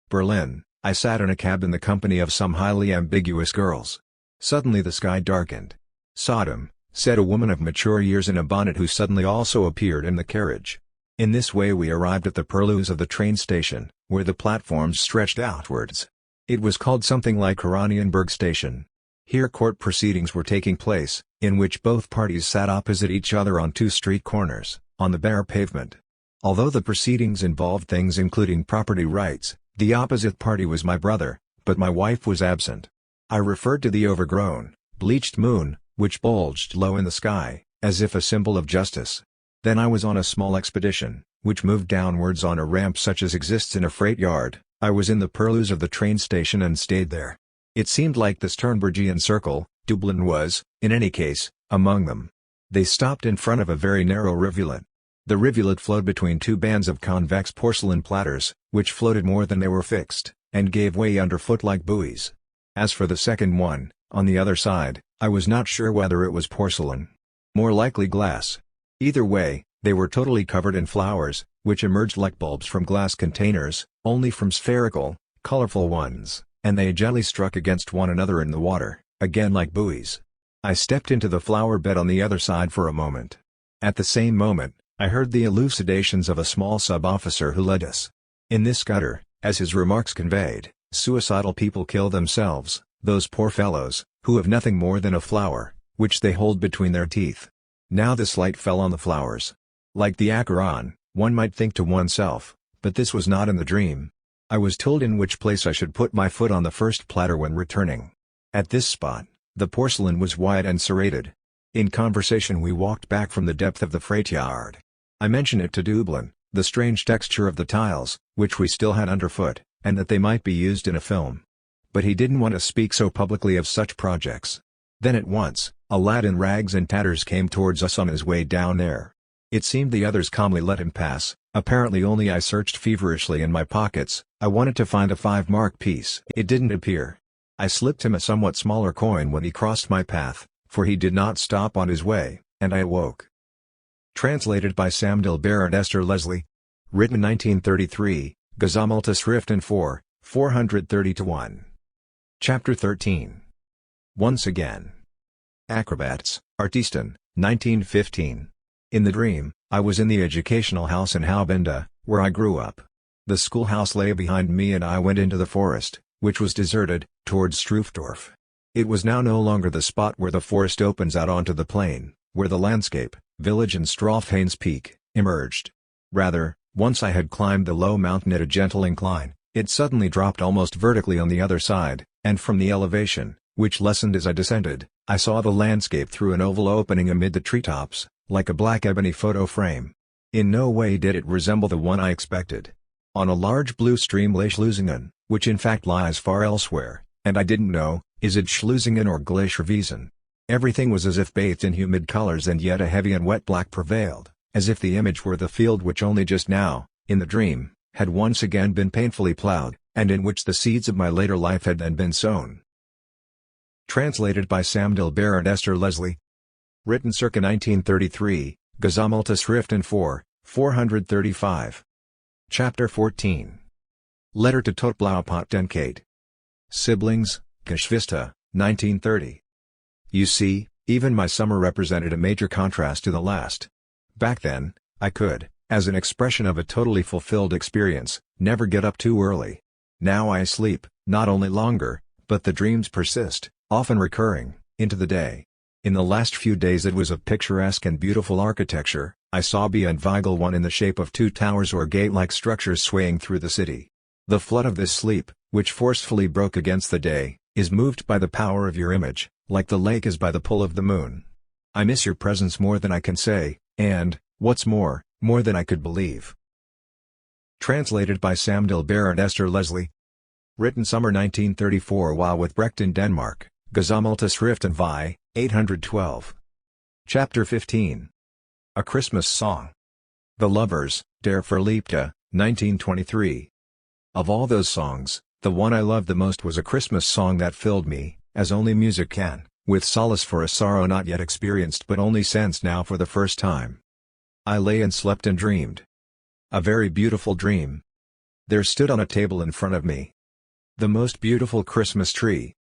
Berlin. I sat in a cab in the company of some highly ambiguous girls. Suddenly the sky darkened. "Sodom," said a woman of mature years in a bonnet who suddenly also appeared in the carriage. In this way we arrived at the purlieus of the train station, where the platforms stretched outwards. It was called something like Oranienburg Station. Here court proceedings were taking place, in which both parties sat opposite each other on two street corners, on the bare pavement. Although the proceedings involved things including property rights, the opposite party was my brother, but my wife was absent. I referred to the overgrown, bleached moon, which bulged low in the sky, as if a symbol of justice. Then I was on a small expedition, which moved downwards on a ramp such as exists in a freight yard. I was in the purlieus of the train station and stayed there. It seemed like the Sternbergian Circle. Dublin was, in any case, among them. They stopped in front of a very narrow rivulet. The rivulet flowed between two bands of convex porcelain platters, which floated more than they were fixed, and gave way underfoot like buoys. As for the second one, on the other side, I was not sure whether it was porcelain. More likely glass. Either way, they were totally covered in flowers, which emerged like bulbs from glass containers, only from spherical, colorful ones, and they gently struck against one another in the water, again like buoys. I stepped into the flower bed on the other side for a moment. At the same moment, I heard the elucidations of a small sub-officer who led us. In this gutter, as his remarks conveyed, suicidal people kill themselves, those poor fellows, who have nothing more than a flower, which they hold between their teeth. Now this light fell on the flowers. Like the Acheron, one might think to oneself, but this was not in the dream. I was told in which place I should put my foot on the first platter when returning. At this spot, the porcelain was white and serrated. In conversation we walked back from the depth of the freight yard. I mentioned it to Dublin, the strange texture of the tiles, which we still had underfoot, and that they might be used in a film. But he didn't want to speak so publicly of such projects. Then at once, a lad in rags and tatters came towards us on his way down there. It seemed the others calmly let him pass, apparently only I searched feverishly in my pockets. I wanted to find a 5-mark piece. It didn't appear. I slipped him a somewhat smaller coin when he crossed my path, for he did not stop on his way, and I awoke. Translated by Sam Dilber and Esther Leslie. Written 1933, Gesammelte Schriften 4, 430-1. Chapter 13. Once again. Acrobats, Artisten, 1915. In the dream, I was in the educational house in Haubende, where I grew up. The schoolhouse lay behind me and I went into the forest, which was deserted, towards Stroofdorf. It was now no longer the spot where the forest opens out onto the plain, where the landscape, village and Strafhains Peak, emerged. Rather, once I had climbed the low mountain at a gentle incline, it suddenly dropped almost vertically on the other side, and from the elevation, which lessened as I descended, I saw the landscape through an oval opening amid the treetops, like a black ebony photo frame. In no way did it resemble the one I expected. On a large blue stream lay Schlusingen, which in fact lies far elsewhere, and I didn't know, is it Schlusingen or Gletscherwiesen? Everything was as if bathed in humid colors and yet a heavy and wet black prevailed, as if the image were the field which only just now, in the dream, had once again been painfully plowed, and in which the seeds of my later life had then been sown. Translated by Sam Dilber and Esther Leslie. Written circa 1933, Gesammelte Schriften 4, 435. Chapter 14. Letter to Totblauwpottenkate. Siblings, Geschwister, 1930. You see, even my summer represented a major contrast to the last. Back then, I could, as an expression of a totally fulfilled experience, never get up too early. Now I sleep, not only longer, but the dreams persist, often recurring, into the day. In the last few days it was of picturesque and beautiful architecture. I saw beyond Weigel one in the shape of two towers or gate-like structures swaying through the city. The flood of this sleep, which forcefully broke against the day, is moved by the power of your image, like the lake is by the pull of the moon. I miss your presence more than I can say, and, what's more than I could believe." Translated by Sam Dilber and Esther Leslie. Written summer 1934 while with Brecht in Denmark, Gesammeltes Vi, 812. Chapter 15. A Christmas Song. The Lovers, Der Verliebte, 1923. Of all those songs, the one I loved the most was a Christmas song that filled me, as only music can, with solace for a sorrow not yet experienced but only sensed now for the first time. I lay and slept and dreamed. A very beautiful dream. There stood on a table in front of me the most beautiful Christmas tree.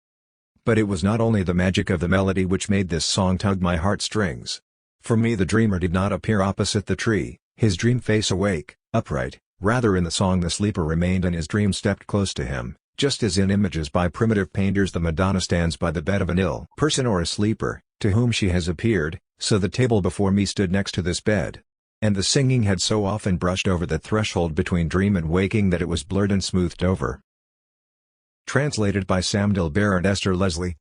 But it was not only the magic of the melody which made this song tug my heartstrings. For me the dreamer did not appear opposite the tree, his dream face awake, upright, rather in the song the sleeper remained and his dream stepped close to him, just as in images by primitive painters the Madonna stands by the bed of an ill person or a sleeper, to whom she has appeared, so the table before me stood next to this bed. And the singing had so often brushed over the threshold between dream and waking that it was blurred and smoothed over. Translated by Sam Dilber and Esther Leslie.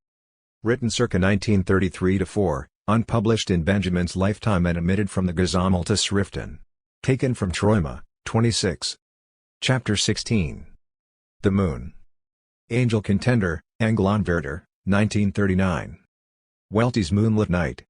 Written circa 1933-4, unpublished in Benjamin's lifetime and omitted from the Gesammeltes Schriften. Taken from Troima, 26. Chapter 16. The Moon. Angel Contender, Engelanwärter, 1939. Welty's moonlit night.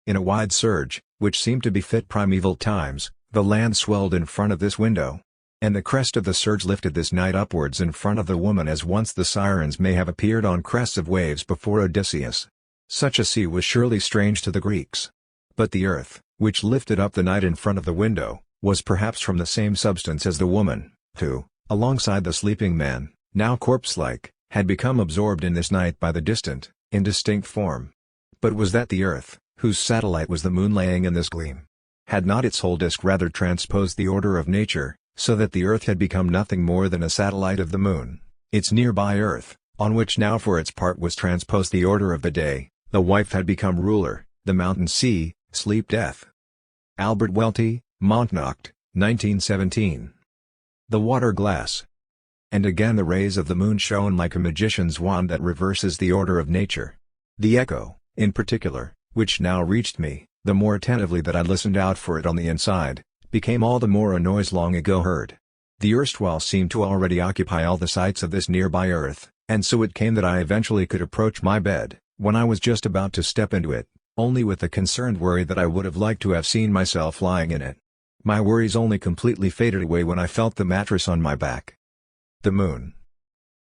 In a wide surge, which seemed to befit primeval times, the land swelled in front of this window. And the crest of the surge lifted this night upwards in front of the woman as once the sirens may have appeared on crests of waves before Odysseus. Such a sea was surely strange to the Greeks. But the earth, which lifted up the night in front of the window, was perhaps from the same substance as the woman, who, alongside the sleeping man, now corpse-like, had become absorbed in this night by the distant, indistinct form. But was that the earth, whose satellite was the moon laying in this gleam? Had not its whole disk rather transposed the order of nature, so that the earth had become nothing more than a satellite of the moon, its nearby earth, on which now for its part was transposed the order of the day, the wife had become ruler, the mountain sea, sleep death. Albert Welty, Montnacht, 1917. The Water Glass. And again the rays of the moon shone like a magician's wand that reverses the order of nature. The echo, in particular, which now reached me, the more attentively that I listened out for it on the inside, became all the more a noise long ago heard. The erstwhile seemed to already occupy all the sights of this nearby earth, and so it came that I eventually could approach my bed, when I was just about to step into it, only with the concerned worry that I would have liked to have seen myself lying in it. My worries only completely faded away when I felt the mattress on my back. The moon.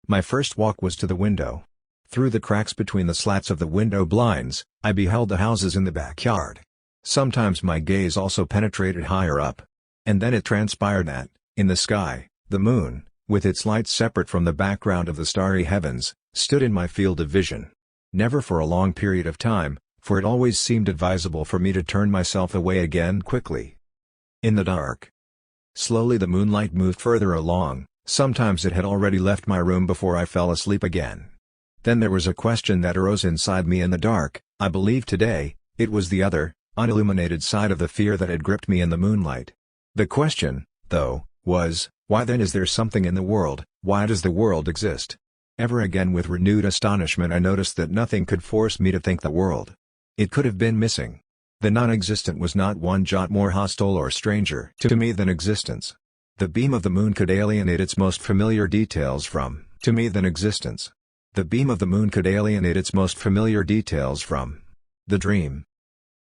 My first walk was to the window. Through the cracks between the slats of the window blinds, I beheld the houses in the backyard. Sometimes my gaze also penetrated higher up. And then it transpired that, in the sky, the moon, with its light separate from the background of the starry heavens, stood in my field of vision. Never for a long period of time, for it always seemed advisable for me to turn myself away again quickly. In the dark. Slowly the moonlight moved further along, sometimes it had already left my room before I fell asleep again. Then there was a question that arose inside me in the dark. I believe today, it was the other, unilluminated side of the fear that had gripped me in the moonlight. The question, though, was, why then is there something in the world, why does the world exist? Ever again with renewed astonishment I noticed that nothing could force me to think the world. It could have been missing. The non-existent was not one jot more hostile or stranger to me than existence. The beam of the moon could alienate its most familiar details from to me than existence. The beam of the moon could alienate its most familiar details from the dream.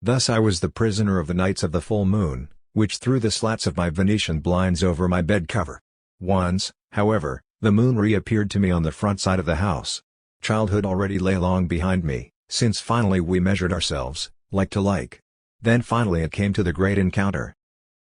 Thus I was the prisoner of the nights of the full moon, which threw the slats of my Venetian blinds over my bed cover. Once, however, the moon reappeared to me on the front side of the house. Childhood already lay long behind me, since finally we measured ourselves, like to like. Then finally it came to the great encounter.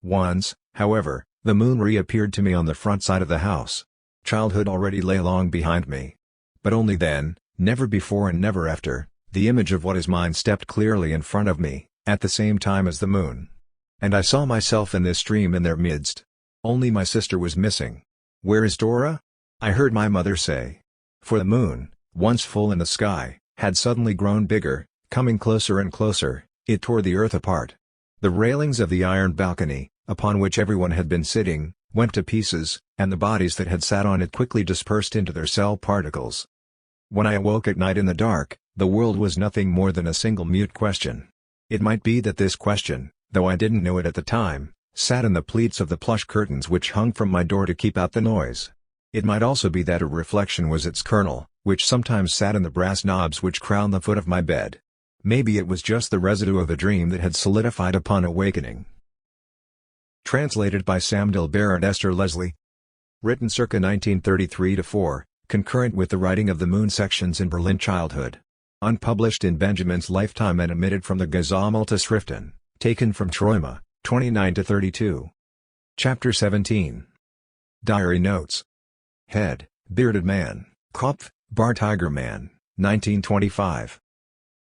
Once, however, the moon reappeared to me on the front side of the house. Childhood already lay long behind me. But only then, never before and never after, the image of what is mine stepped clearly in front of me, at the same time as the moon. And I saw myself in this stream in their midst. Only my sister was missing. "Where is Dora?" I heard my mother say. For the moon, once full in the sky, had suddenly grown bigger, coming closer and closer. It tore the earth apart. The railings of the iron balcony, upon which everyone had been sitting, went to pieces, and the bodies that had sat on it quickly dispersed into their cell particles. When I awoke at night in the dark, the world was nothing more than a single mute question. It might be that this question, though I didn't know it at the time, sat in the pleats of the plush curtains which hung from my door to keep out the noise. It might also be that a reflection was its kernel, which sometimes sat in the brass knobs which crowned the foot of my bed. Maybe it was just the residue of a dream that had solidified upon awakening. Translated by Sam Dilber and Esther Leslie. Written circa 1933-4, concurrent with the writing of the Moon sections in Berlin childhood. Unpublished in Benjamin's lifetime and omitted from the Gesammelte Schriften, taken from Träume, 29-32. Chapter 17. Diary Notes. Head, Bearded Man, Kopf, Bar Tiger Man, 1925.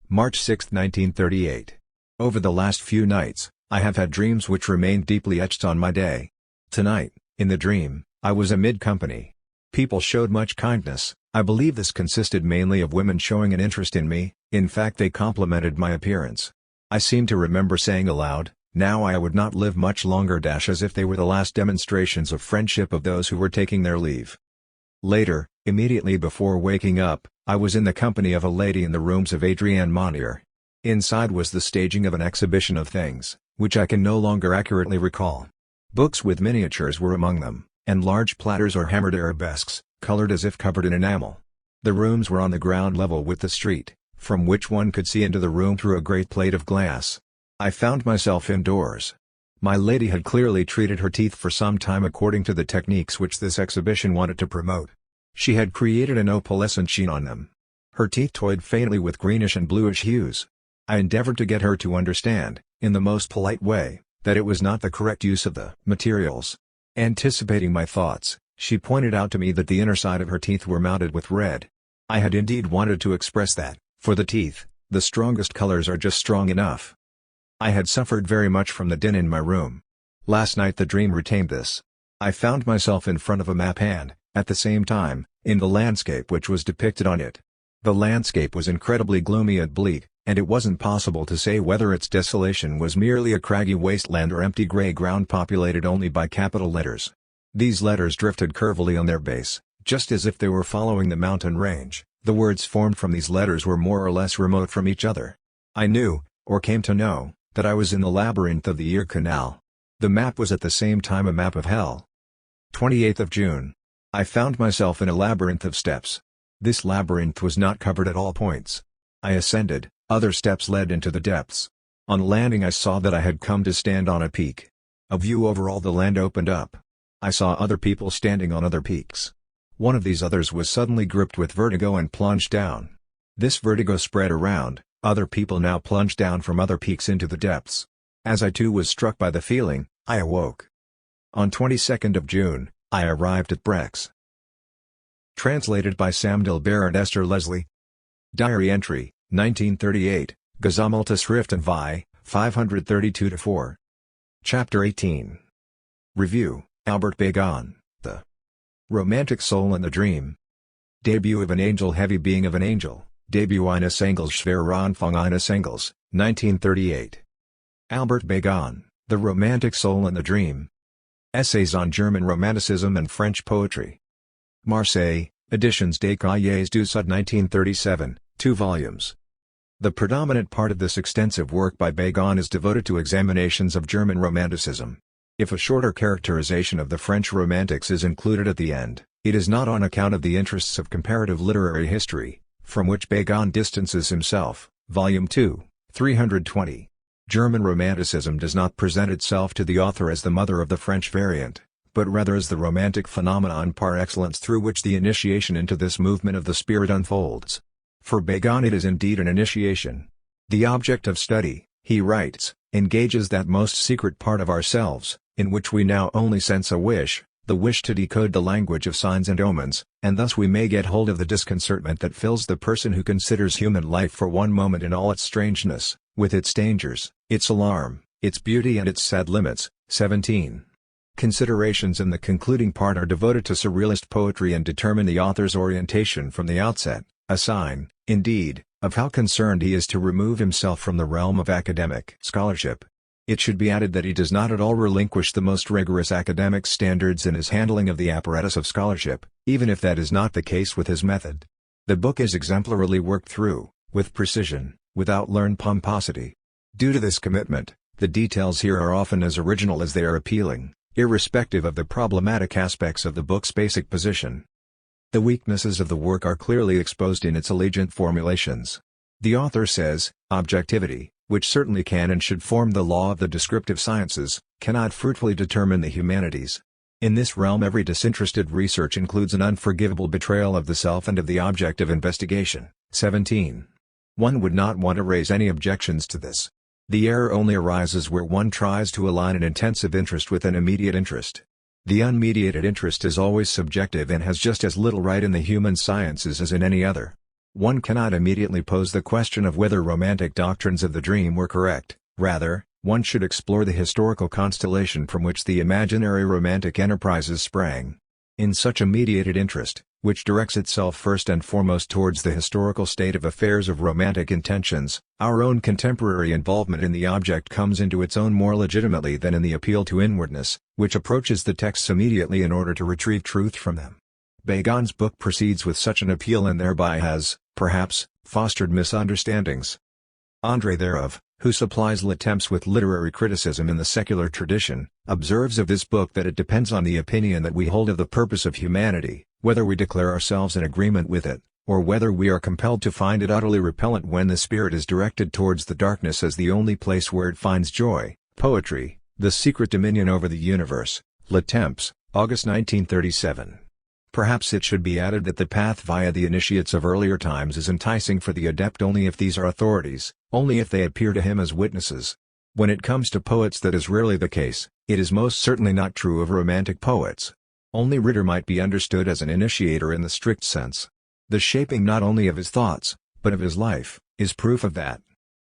March 6, 1938. Over the last few nights, I have had dreams which remained deeply etched on my day. Tonight, in the dream, I was amid company. People showed much kindness. I believe this consisted mainly of women showing an interest in me. In fact, they complimented my appearance. I seem to remember saying aloud, "Now I would not live much longer," as if they were the last demonstrations of friendship of those who were taking their leave. Later, immediately before waking up, I was in the company of a lady in the rooms of Adrienne Monnier. Inside was the staging of an exhibition of things, which I can no longer accurately recall. Books with miniatures were among them, and large platters or hammered arabesques, colored as if covered in enamel. The rooms were on the ground level with the street, from which one could see into the room through a great plate of glass. I found myself indoors. My lady had clearly treated her teeth for some time according to the techniques which this exhibition wanted to promote. She had created an opalescent sheen on them. Her teeth toyed faintly with greenish and bluish hues. I endeavored to get her to understand, in the most polite way, that it was not the correct use of the materials. Anticipating my thoughts, she pointed out to me that the inner side of her teeth were mounted with red. I had indeed wanted to express that, for the teeth, the strongest colors are just strong enough. I had suffered very much from the din in my room. Last night the dream retained this. I found myself in front of a map and, at the same time, in the landscape which was depicted on it. The landscape was incredibly gloomy and bleak, and it wasn't possible to say whether its desolation was merely a craggy wasteland or empty grey ground populated only by capital letters. These letters drifted curvily on their base, just as if they were following the mountain range. The words formed from these letters were more or less remote from each other. I knew, or came to know, that I was in the labyrinth of the Ear Canal. The map was at the same time a map of hell. 28th of June. I found myself in a labyrinth of steps. This labyrinth was not covered at all points. I ascended, other steps led into the depths. On landing I saw that I had come to stand on a peak. A view over all the land opened up. I saw other people standing on other peaks. One of these others was suddenly gripped with vertigo and plunged down. This vertigo spread around, other people now plunged down from other peaks into the depths. As I too was struck by the feeling, I awoke. On 22nd of June, I arrived at Brex. Translated by Sam Dilber and Esther Leslie. Diary entry, 1938, Gesammelte Schriften vi, 532-4. Chapter 18. Review, Albert Begon, The Romantic Soul and the Dream. Debut of an Angel. Heavy Being of an Angel, Debut eines Engels. Schwere Anfang eines Engels, 1938. Albert Begon, The Romantic Soul and the Dream. Essays on German Romanticism and French Poetry. Marseille, Editions des Cahiers du Sud 1937, 2 volumes. The predominant part of this extensive work by Begon is devoted to examinations of German Romanticism. If a shorter characterization of the French Romantics is included at the end, it is not on account of the interests of comparative literary history, from which Begon distances himself. Volume 2, 320. German Romanticism does not present itself to the author as the mother of the French variant, but rather as the romantic phenomenon par excellence through which the initiation into this movement of the spirit unfolds. For Begon it is indeed an initiation. The object of study, he writes, engages that most secret part of ourselves, in which we now only sense a wish, the wish to decode the language of signs and omens, and thus we may get hold of the disconcertment that fills the person who considers human life for one moment in all its strangeness, with its dangers, its alarm, its beauty and its sad limits. 17. Considerations in the concluding part are devoted to surrealist poetry and determine the author's orientation from the outset, a sign, indeed, of how concerned he is to remove himself from the realm of academic scholarship. It should be added that he does not at all relinquish the most rigorous academic standards in his handling of the apparatus of scholarship, even if that is not the case with his method. The book is exemplarily worked through, with precision, without learned pomposity. Due to this commitment, the details here are often as original as they are appealing, irrespective of the problematic aspects of the book's basic position. The weaknesses of the work are clearly exposed in its elegant formulations. The author says, objectivity, which certainly can and should form the law of the descriptive sciences, cannot fruitfully determine the humanities. In this realm every disinterested research includes an unforgivable betrayal of the self and of the object of investigation. 17. One would not want to raise any objections to this. The error only arises where one tries to align an intensive interest with an immediate interest. The unmediated interest is always subjective and has just as little right in the human sciences as in any other. One cannot immediately pose the question of whether romantic doctrines of the dream were correct, rather, one should explore the historical constellation from which the imaginary romantic enterprises sprang. In such a mediated interest, which directs itself first and foremost towards the historical state of affairs of romantic intentions, our own contemporary involvement in the object comes into its own more legitimately than in the appeal to inwardness, which approaches the texts immediately in order to retrieve truth from them. Bégon's book proceeds with such an appeal and thereby has, perhaps, fostered misunderstandings. André Theroux, who supplies Letemps with literary criticism in the secular tradition, observes of this book that it depends on the opinion that we hold of the purpose of humanity, whether we declare ourselves in agreement with it, or whether we are compelled to find it utterly repellent when the spirit is directed towards the darkness as the only place where it finds joy. Poetry, the secret dominion over the universe. Letemps, August 1937. Perhaps it should be added that the path via the initiates of earlier times is enticing for the adept only if these are authorities, only if they appear to him as witnesses. When it comes to poets that is rarely the case, it is most certainly not true of romantic poets. Only Ritter might be understood as an initiator in the strict sense. The shaping not only of his thoughts, but of his life, is proof of that.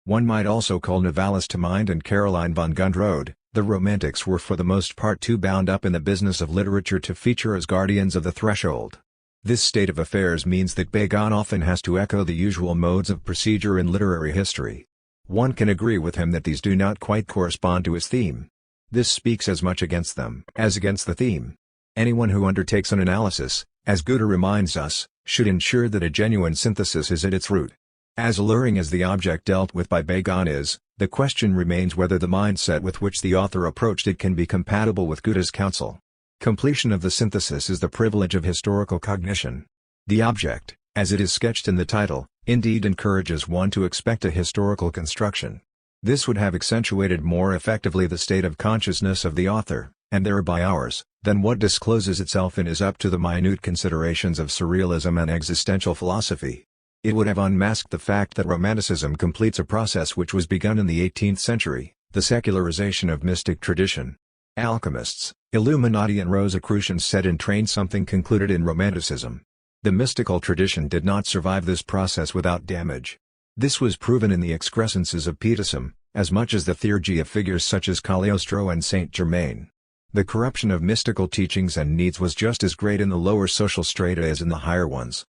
One might also call Novalis to mind and Caroline von Gundrode. The Romantics were for the most part too bound up in the business of literature to feature as guardians of the threshold. This state of affairs means that Bégon often has to echo the usual modes of procedure in literary history. One can agree with him that these do not quite correspond to his theme. This speaks as much against them as against the theme. Anyone who undertakes an analysis, as Goethe reminds us, should ensure that a genuine synthesis is at its root. As alluring as the object dealt with by Bégon is, the question remains whether the mindset with which the author approached it can be compatible with Goethe's counsel. Completion of the synthesis is the privilege of historical cognition. The object, as it is sketched in the title, indeed encourages one to expect a historical construction. This would have accentuated more effectively the state of consciousness of the author, and thereby ours, than what discloses itself in his up to the minute considerations of surrealism and existential philosophy. It would have unmasked the fact that Romanticism completes a process which was begun in the 18th century, the secularization of mystic tradition. Alchemists, Illuminati and Rosicrucians set in train something concluded in Romanticism. The mystical tradition did not survive this process without damage. This was proven in the excrescences of Pietism, as much as the theurgy of figures such as Cagliostro and Saint Germain. The corruption of mystical teachings and needs was just as great in the lower social strata as in the higher ones.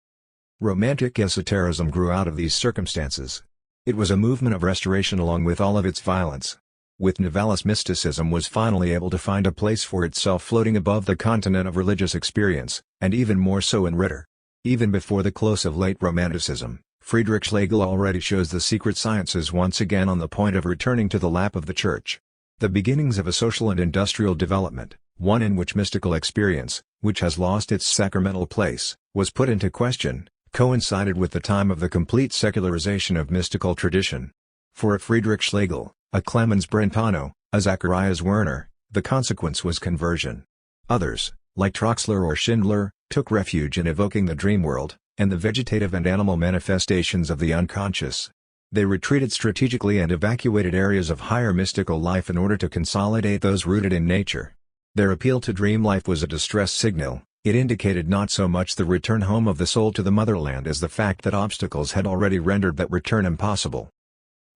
Romantic esotericism grew out of these circumstances. It was a movement of restoration along with all of its violence. With Novalis mysticism was finally able to find a place for itself floating above the continent of religious experience, and even more so in Ritter. Even before the close of late Romanticism, Friedrich Schlegel already shows the secret sciences once again on the point of returning to the lap of the Church. The beginnings of a social and industrial development, one in which mystical experience, which has lost its sacramental place, was put into question, coincided with the time of the complete secularization of mystical tradition. For a Friedrich Schlegel, a Clemens Brentano, a Zacharias Werner, the consequence was conversion. Others, like Troxler or Schindler, took refuge in evoking the dream world, and the vegetative and animal manifestations of the unconscious. They retreated strategically and evacuated areas of higher mystical life in order to consolidate those rooted in nature. Their appeal to dream life was a distress signal. It indicated not so much the return home of the soul to the motherland as the fact that obstacles had already rendered that return impossible.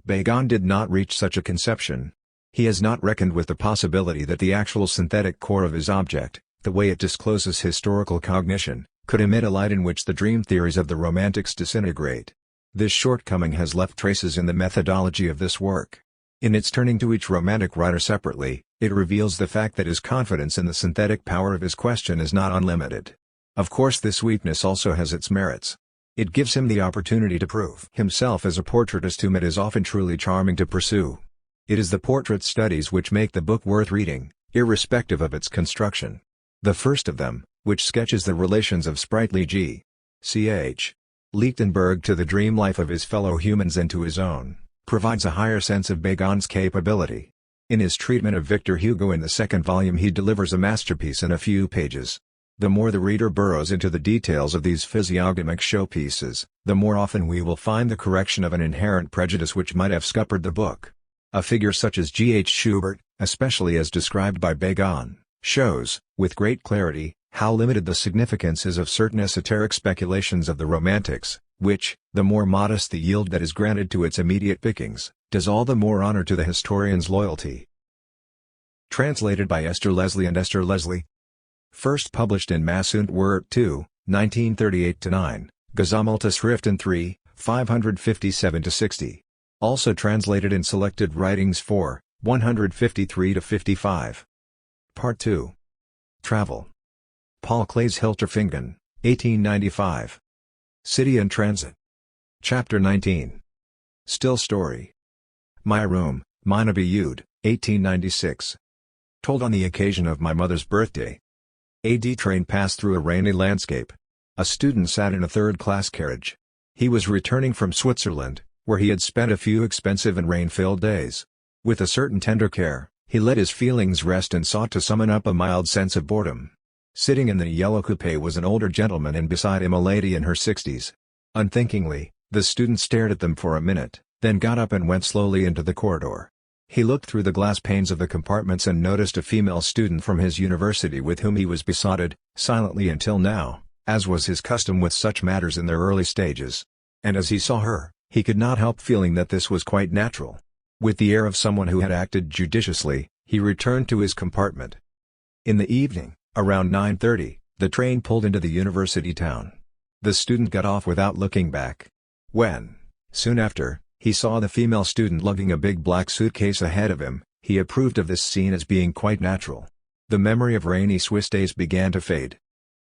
Bégon did not reach such a conception. He has not reckoned with the possibility that the actual synthetic core of his object, the way it discloses historical cognition, could emit a light in which the dream theories of the Romantics disintegrate. This shortcoming has left traces in the methodology of this work. In its turning to each romantic writer separately, it reveals the fact that his confidence in the synthetic power of his question is not unlimited. Of course, this weakness also has its merits. It gives him the opportunity to prove himself as a portraitist whom it is often truly charming to pursue. It is the portrait studies which make the book worth reading, irrespective of its construction. The first of them, which sketches the relations of sprightly G.Ch. Lichtenberg to the dream life of his fellow humans and to his own, provides a higher sense of Bégon's capability. In his treatment of Victor Hugo in the second volume, he delivers a masterpiece in a few pages. The more the reader burrows into the details of these physiognomic showpieces, the more often we will find the correction of an inherent prejudice which might have scuppered the book. A figure such as G.H. Schubert, especially as described by Bégon, shows, with great clarity, how limited the significance is of certain esoteric speculations of the Romantics, which, the more modest the yield that is granted to its immediate pickings, does all the more honor to the historian's loyalty. Translated by Esther Leslie and Esther Leslie. First published in Mass und Wort 2, 1938-9, Gesammelte Schriften 3, 557-60. Also translated in Selected Writings 4, 153-55. Part 2. Travel. Paul Klay's Hilterfingen, 1895. City and Transit. Chapter 19. Still Story. My Room, Meine Bejude, 1896. Told on the occasion of my mother's birthday. A train passed through a rainy landscape. A student sat in a third-class carriage. He was returning from Switzerland, where he had spent a few expensive and rain-filled days. With a certain tender care, he let his feelings rest and sought to summon up a mild sense of boredom. Sitting in the yellow coupé was an older gentleman and beside him a lady in her 60s. Unthinkingly, the student stared at them for a minute, then got up and went slowly into the corridor. He looked through the glass panes of the compartments and noticed a female student from his university with whom he was besotted, silently until now, as was his custom with such matters in their early stages. And as he saw her, he could not help feeling that this was quite natural. With the air of someone who had acted judiciously, he returned to his compartment. In the evening, around 9:30, the train pulled into the university town. The student got off without looking back. When, soon after, he saw the female student lugging a big black suitcase ahead of him, he approved of this scene as being quite natural. The memory of rainy Swiss days began to fade.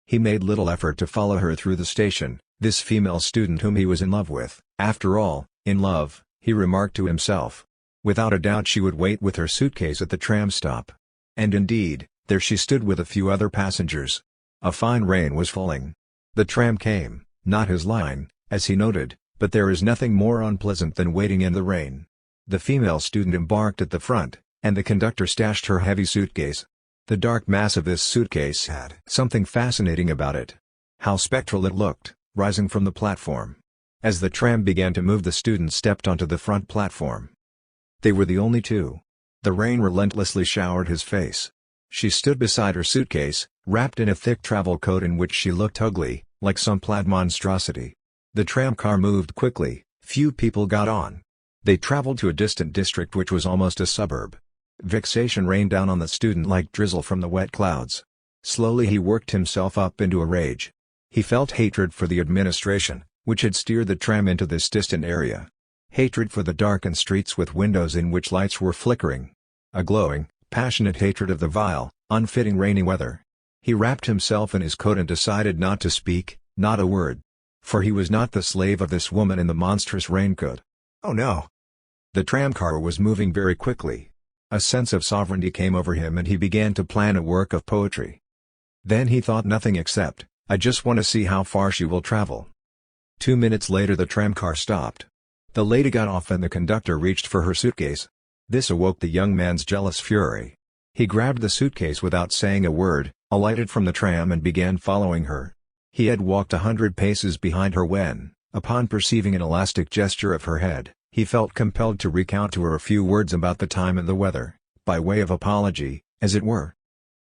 He made little effort to follow her through the station, this female student whom he was in love with. After all, in love, he remarked to himself. Without a doubt she would wait with her suitcase at the tram stop. And indeed, there she stood with a few other passengers. A fine rain was falling. The tram came, not his line, as he noted, but there is nothing more unpleasant than waiting in the rain. The female student embarked at the front, and the conductor stashed her heavy suitcase. The dark mass of this suitcase had something fascinating about it. How spectral it looked, rising from the platform. As the tram began to move, the student stepped onto the front platform. They were the only two. The rain relentlessly showered his face. She stood beside her suitcase, wrapped in a thick travel coat in which she looked ugly, like some plaid monstrosity. The tram car moved quickly, few people got on. They traveled to a distant district which was almost a suburb. Vexation rained down on the student like drizzle from the wet clouds. Slowly he worked himself up into a rage. He felt hatred for the administration, which had steered the tram into this distant area. Hatred for the darkened streets with windows in which lights were flickering. A glowing, passionate hatred of the vile, unfitting rainy weather. He wrapped himself in his coat and decided not to speak, not a word. For he was not the slave of this woman in the monstrous raincoat. Oh no! The tramcar was moving very quickly. A sense of sovereignty came over him and he began to plan a work of poetry. Then he thought nothing except, I just want to see how far she will travel. 2 minutes later the tramcar stopped. The lady got off and the conductor reached for her suitcase. This awoke the young man's jealous fury. He grabbed the suitcase without saying a word, alighted from the tram and began following her. He had walked 100 paces behind her when, upon perceiving an elastic gesture of her head, he felt compelled to recount to her a few words about the time and the weather, by way of apology, as it were.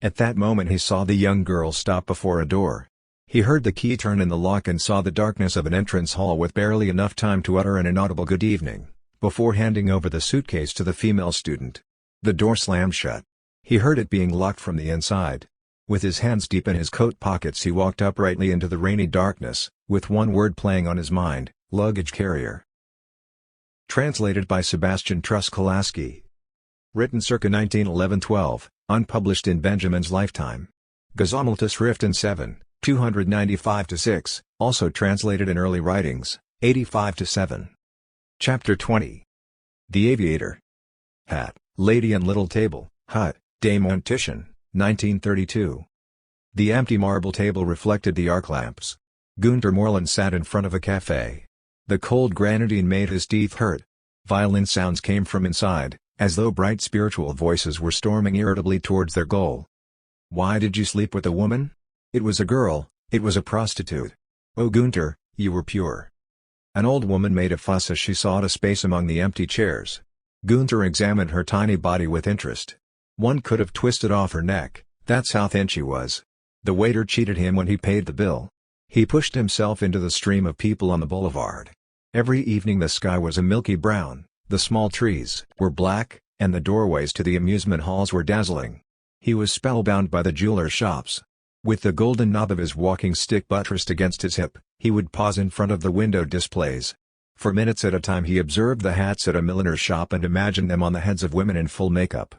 At that moment he saw the young girl stop before a door. He heard the key turn in the lock and saw the darkness of an entrance hall with barely enough time to utter an inaudible good evening, before handing over the suitcase to the female student. The door slammed shut. He heard it being locked from the inside. With his hands deep in his coat pockets he walked uprightly into the rainy darkness, with one word playing on his mind, luggage carrier. Translated by Sebastian Truskolaski. Written circa 1911-12, unpublished in Benjamin's lifetime. Gesammeltes Schriften 7, 295-6, also translated in early writings, 85-7. Chapter 20. The Aviator. Hat, Lady and Little Table, Hut, Dame Titian, 1932. The empty marble table reflected the arc lamps. Gunther Moreland sat in front of a cafe. The cold grenadine made his teeth hurt. Violin sounds came from inside, as though bright spiritual voices were storming irritably towards their goal. "Why did you sleep with a woman?" "It was a girl, it was a prostitute." "Oh Gunther, you were pure." An old woman made a fuss as she sought a space among the empty chairs. Gunther examined her tiny body with interest. One could have twisted off her neck, that's how thin she was. The waiter cheated him when he paid the bill. He pushed himself into the stream of people on the boulevard. Every evening the sky was a milky brown, the small trees were black, and the doorways to the amusement halls were dazzling. He was spellbound by the jewelers' shops. With the golden knob of his walking stick buttressed against his hip, he would pause in front of the window displays. For minutes at a time he observed the hats at a milliner's shop and imagined them on the heads of women in full makeup.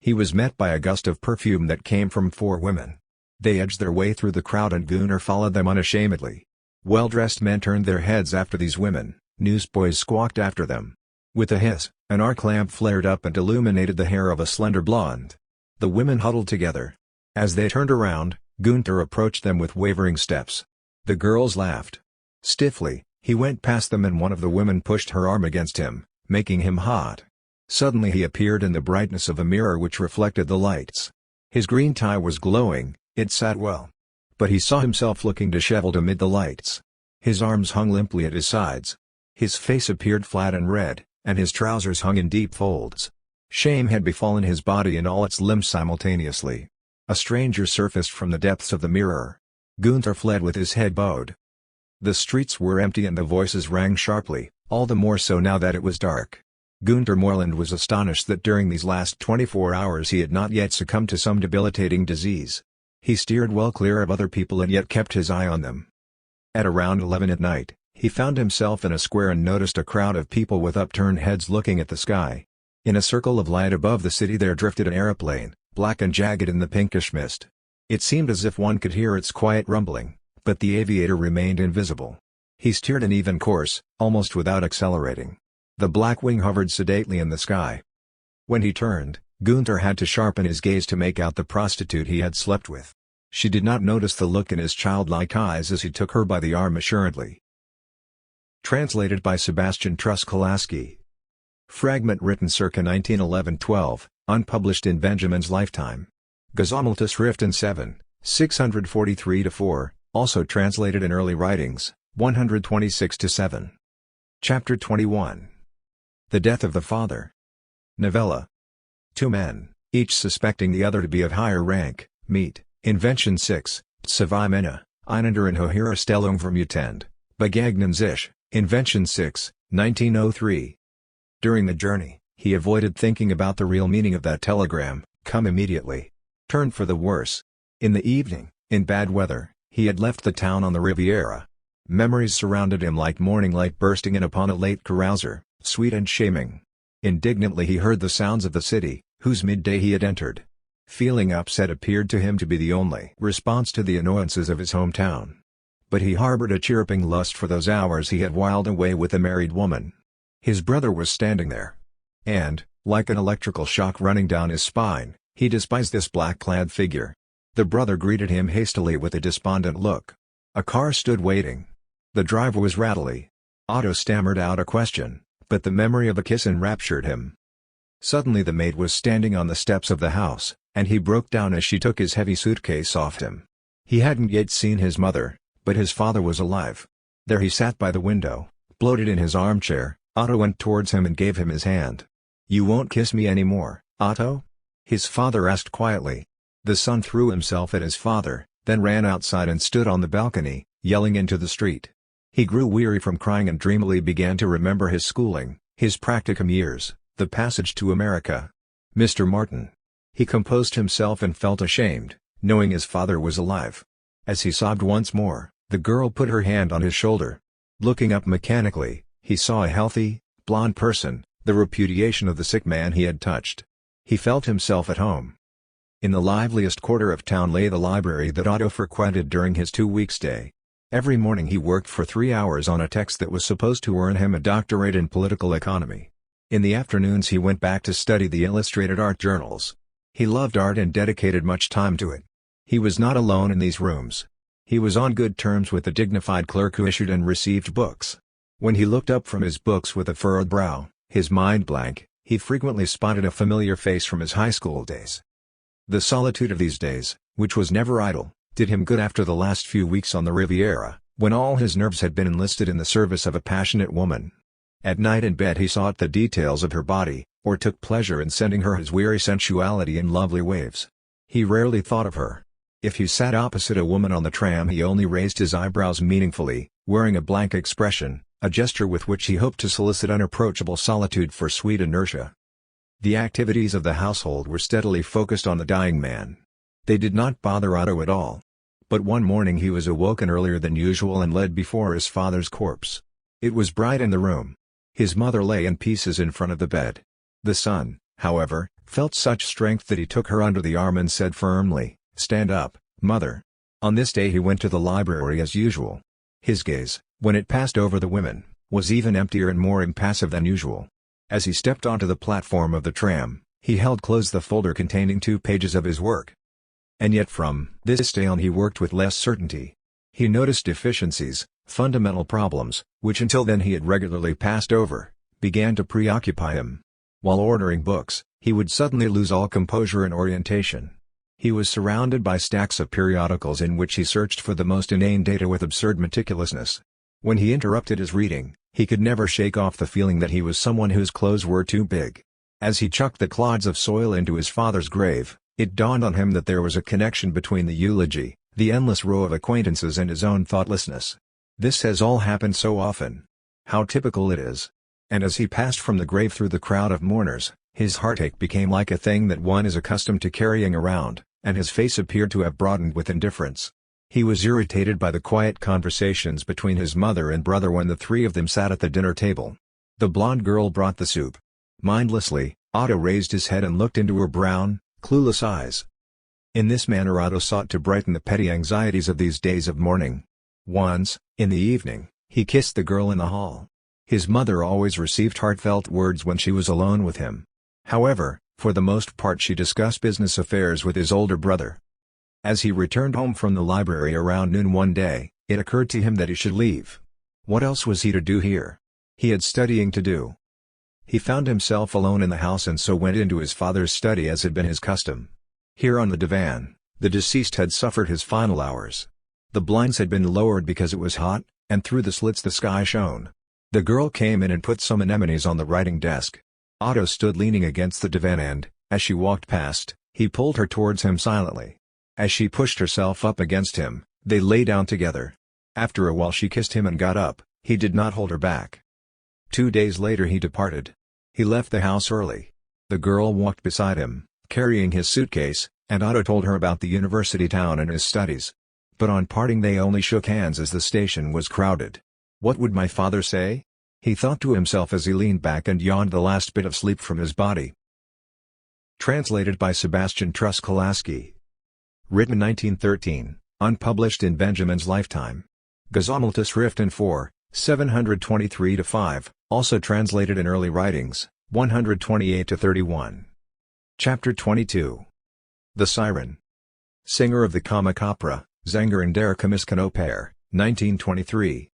He was met by a gust of perfume that came from 4 women. They edged their way through the crowd and Gunther followed them unashamedly. Well-dressed men turned their heads after these women, newsboys squawked after them. With a hiss, an arc lamp flared up and illuminated the hair of a slender blonde. The women huddled together. As they turned around, Gunther approached them with wavering steps. The girls laughed. Stiffly, he went past them and one of the women pushed her arm against him, making him hot. Suddenly he appeared in the brightness of a mirror which reflected the lights. His green tie was glowing, it sat well. But he saw himself looking disheveled amid the lights. His arms hung limply at his sides. His face appeared flat and red, and his trousers hung in deep folds. Shame had befallen his body and all its limbs simultaneously. A stranger surfaced from the depths of the mirror. Gunther fled with his head bowed. The streets were empty and the voices rang sharply, all the more so now that it was dark. Gunther Moreland was astonished that during these last 24 hours he had not yet succumbed to some debilitating disease. He steered well clear of other people and yet kept his eye on them. At around 11 at night, he found himself in a square and noticed a crowd of people with upturned heads looking at the sky. In a circle of light above the city there drifted an aeroplane, black and jagged in the pinkish mist. It seemed as if one could hear its quiet rumbling, but the aviator remained invisible. He steered an even course, almost without accelerating. The black wing hovered sedately in the sky. When he turned, Gunther had to sharpen his gaze to make out the prostitute he had slept with. She did not notice the look in his childlike eyes as he took her by the arm assuredly. Translated by Sebastian Truskolaski. Fragment written circa 1911-12, unpublished in Benjamin's lifetime. Gesammeltes Schriften 7, 643-4, also translated in early writings, 126-7. Chapter 21. The Death of the Father. Novella. 2 men, each suspecting the other to be of higher rank, meet, Invention 6, Zwei Männer, einander in höherer Stellung vermutend, begegnen sich, Invention 6, 1903. During the journey, he avoided thinking about the real meaning of that telegram, "Come immediately." Turned for the worse. In the evening, in bad weather, he had left the town on the Riviera. Memories surrounded him like morning light bursting in upon a late carouser, sweet and shaming. Indignantly he heard the sounds of the city, whose midday he had entered. Feeling upset appeared to him to be the only response to the annoyances of his hometown. But he harbored a chirruping lust for those hours he had whiled away with a married woman. His brother was standing there. And, like an electrical shock running down his spine, he despised this black-clad figure. The brother greeted him hastily with a despondent look. A car stood waiting. The driver was rattly. Otto stammered out a question, but the memory of a kiss enraptured him. Suddenly the maid was standing on the steps of the house, and he broke down as she took his heavy suitcase off him. He hadn't yet seen his mother, but his father was alive. There he sat by the window, bloated in his armchair. Otto went towards him and gave him his hand. "You won't kiss me anymore, Otto?" his father asked quietly. The son threw himself at his father, then ran outside and stood on the balcony, yelling into the street. He grew weary from crying and dreamily began to remember his schooling, his practicum years, the passage to America. Mr. Martin. He composed himself and felt ashamed, knowing his father was alive. As he sobbed once more, the girl put her hand on his shoulder. Looking up mechanically, he saw a healthy, blonde person, the repudiation of the sick man he had touched. He felt himself at home. In the liveliest quarter of town lay the library that Otto frequented during his 2-week stay. Every morning he worked for 3 hours on a text that was supposed to earn him a doctorate in political economy. In the afternoons he went back to study the illustrated art journals. He loved art and dedicated much time to it. He was not alone in these rooms. He was on good terms with the dignified clerk who issued and received books. When he looked up from his books with a furrowed brow, his mind blank, he frequently spotted a familiar face from his high school days. The solitude of these days, which was never idle, did him good after the last few weeks on the Riviera, when all his nerves had been enlisted in the service of a passionate woman. At night in bed he sought the details of her body, or took pleasure in sending her his weary sensuality in lovely waves. He rarely thought of her. If he sat opposite a woman on the tram he only raised his eyebrows meaningfully, wearing a blank expression, a gesture with which he hoped to solicit unapproachable solitude for sweet inertia. The activities of the household were steadily focused on the dying man. They did not bother Otto at all. But one morning he was awoken earlier than usual and led before his father's corpse. It was bright in the room. His mother lay in pieces in front of the bed. The son, however, felt such strength that he took her under the arm and said firmly, "Stand up, mother." On this day he went to the library as usual. His gaze, when it passed over the women, was even emptier and more impassive than usual. As he stepped onto the platform of the tram, he held close the folder containing 2 pages of his work. And yet from this day on he worked with less certainty. He noticed deficiencies, fundamental problems, which until then he had regularly passed over, began to preoccupy him. While ordering books, he would suddenly lose all composure and orientation. He was surrounded by stacks of periodicals in which he searched for the most inane data with absurd meticulousness. When he interrupted his reading, he could never shake off the feeling that he was someone whose clothes were too big. As he chucked the clods of soil into his father's grave, it dawned on him that there was a connection between the eulogy, the endless row of acquaintances and his own thoughtlessness. This has all happened so often. How typical it is. And as he passed from the grave through the crowd of mourners, his heartache became like a thing that one is accustomed to carrying around, and his face appeared to have broadened with indifference. He was irritated by the quiet conversations between his mother and brother when the 3 of them sat at the dinner table. The blonde girl brought the soup. Mindlessly, Otto raised his head and looked into her brown, clueless eyes. In this manner Otto sought to brighten the petty anxieties of these days of mourning. Once, in the evening, he kissed the girl in the hall. His mother always received heartfelt words when she was alone with him. However, for the most part she discussed business affairs with his older brother. As he returned home from the library around noon one day, it occurred to him that he should leave. What else was he to do here? He had studying to do. He found himself alone in the house and so went into his father's study as had been his custom. Here on the divan, the deceased had suffered his final hours. The blinds had been lowered because it was hot, and through the slits the sky shone. The girl came in and put some anemones on the writing desk. Otto stood leaning against the divan and, as she walked past, he pulled her towards him silently. As she pushed herself up against him, they lay down together. After a while she kissed him and got up. He did not hold her back. 2 days later he departed. He left the house early. The girl walked beside him, carrying his suitcase, and Otto told her about the university town and his studies. But on parting they only shook hands as the station was crowded. What would my father say? He thought to himself as he leaned back and yawned the last bit of sleep from his body. Translated by Sebastian Truskolaski. Written 1913, unpublished in Benjamin's lifetime. Gesammeltes Schriften 4, 723-5, also translated in early writings, 128-31. Chapter 22. The Siren. Singer of the comic opera, Sänger in der Komischen Oper, 1923.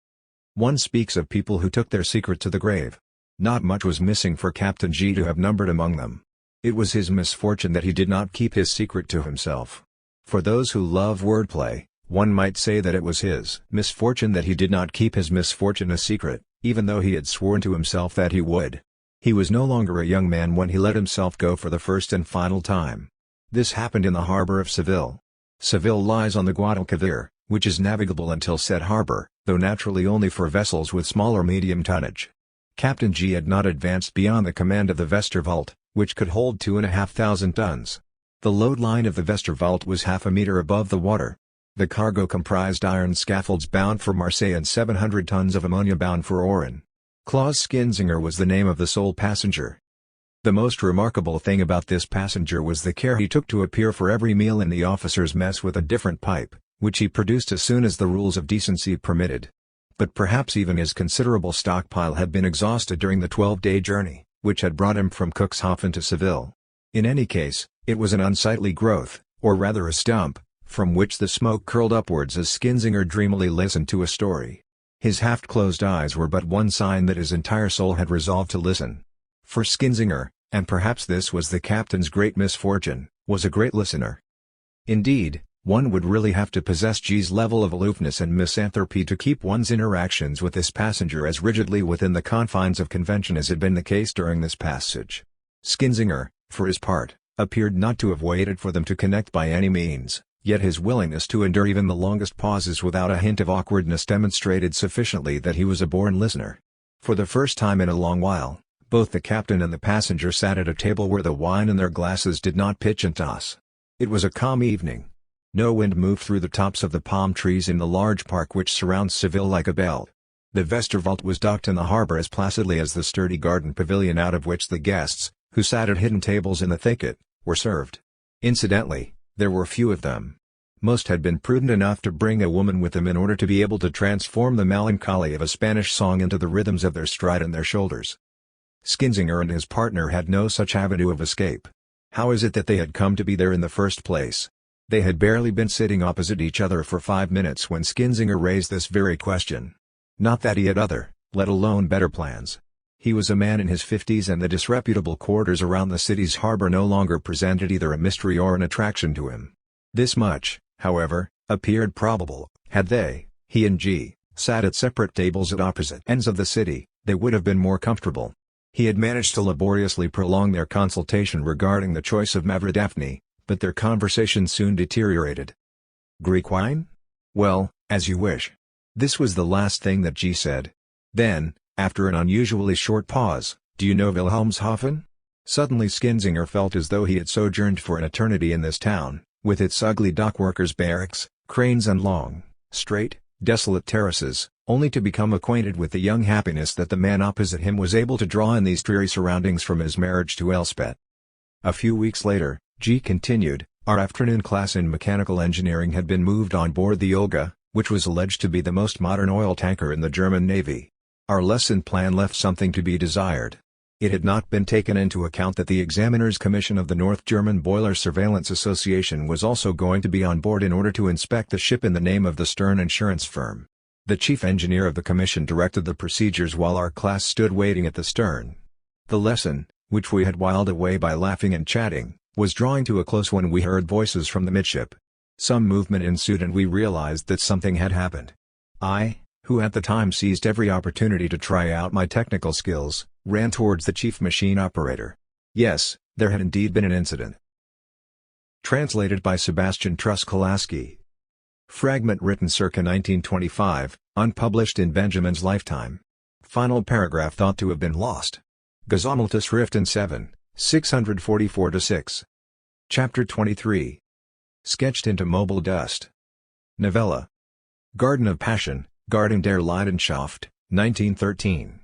One speaks of people who took their secret to the grave. Not much was missing for Captain G to have numbered among them. It was his misfortune that he did not keep his secret to himself. For those who love wordplay, one might say that it was his misfortune that he did not keep his misfortune a secret, even though he had sworn to himself that he would. He was no longer a young man when he let himself go for the first and final time. This happened in the harbor of Seville. Seville lies on the Guadalquivir, which is navigable until said harbor, though naturally only for vessels with small or medium tonnage. Captain G had not advanced beyond the command of the Westerwald, which could hold 2,500 tons. The load line of the Westerwald was half a meter above the water. The cargo comprised iron scaffolds bound for Marseille and 700 tons of ammonia bound for Oran. Klaus Skinzinger was the name of the sole passenger. The most remarkable thing about this passenger was the care he took to appear for every meal in the officer's mess with a different pipe, which he produced as soon as the rules of decency permitted. But perhaps even his considerable stockpile had been exhausted during the 12-day journey, which had brought him from Cuxhaven to Seville. In any case, it was an unsightly growth, or rather a stump, from which the smoke curled upwards as Skinzinger dreamily listened to a story. His half-closed eyes were but one sign that his entire soul had resolved to listen. For Skinzinger, and perhaps this was the captain's great misfortune, was a great listener. Indeed, one would really have to possess G's level of aloofness and misanthropy to keep one's interactions with this passenger as rigidly within the confines of convention as had been the case during this passage. Skinzinger, for his part, appeared not to have waited for them to connect by any means, yet his willingness to endure even the longest pauses without a hint of awkwardness demonstrated sufficiently that he was a born listener. For the first time in a long while, both the captain and the passenger sat at a table where the wine in their glasses did not pitch and toss. It was a calm evening. No wind moved through the tops of the palm trees in the large park which surrounds Seville like a belt. The Westerwald was docked in the harbour as placidly as the sturdy garden pavilion out of which the guests, who sat at hidden tables in the thicket, were served. Incidentally, there were few of them. Most had been prudent enough to bring a woman with them in order to be able to transform the melancholy of a Spanish song into the rhythms of their stride and their shoulders. Skinzinger and his partner had no such avenue of escape. How is it that they had come to be there in the first place? They had barely been sitting opposite each other for 5 minutes when Skinzinger raised this very question. Not that he had other, let alone better plans. He was a man in his 50s and the disreputable quarters around the city's harbour no longer presented either a mystery or an attraction to him. This much, however, appeared probable: had they, he and G, sat at separate tables at opposite ends of the city, they would have been more comfortable. He had managed to laboriously prolong their consultation regarding the choice of Mavrodaphne, but their conversation soon deteriorated. "Greek wine? Well, as you wish." This was the last thing that G said. Then, after an unusually short pause, "Do you know Wilhelmshaven?" Suddenly Skinzinger felt as though he had sojourned for an eternity in this town, with its ugly dockworkers' barracks, cranes and long, straight, desolate terraces, only to become acquainted with the young happiness that the man opposite him was able to draw in these dreary surroundings from his marriage to Elspeth. A few weeks later, G continued, "Our afternoon class in mechanical engineering had been moved on board the Olga, which was alleged to be the most modern oil tanker in the German Navy. Our lesson plan left something to be desired. It had not been taken into account that the Examiner's Commission of the North German Boiler Surveillance Association was also going to be on board in order to inspect the ship in the name of the Stern insurance firm. The chief engineer of the commission directed the procedures while our class stood waiting at the stern. The lesson, which we had whiled away by laughing and chatting, was drawing to a close when we heard voices from the midship. Some movement ensued and we realized that something had happened. I, who at the time seized every opportunity to try out my technical skills, ran towards the chief machine operator. Yes, there had indeed been an incident. Translated by Sebastian Truskolaski. Fragment written circa 1925, unpublished in Benjamin's lifetime. Final paragraph thought to have been lost. Gesammelte Schriften 7, 644-6. Chapter 23. Sketched into mobile dust. Novella. Garden of Passion, Garten der Leidenschaft, 1913.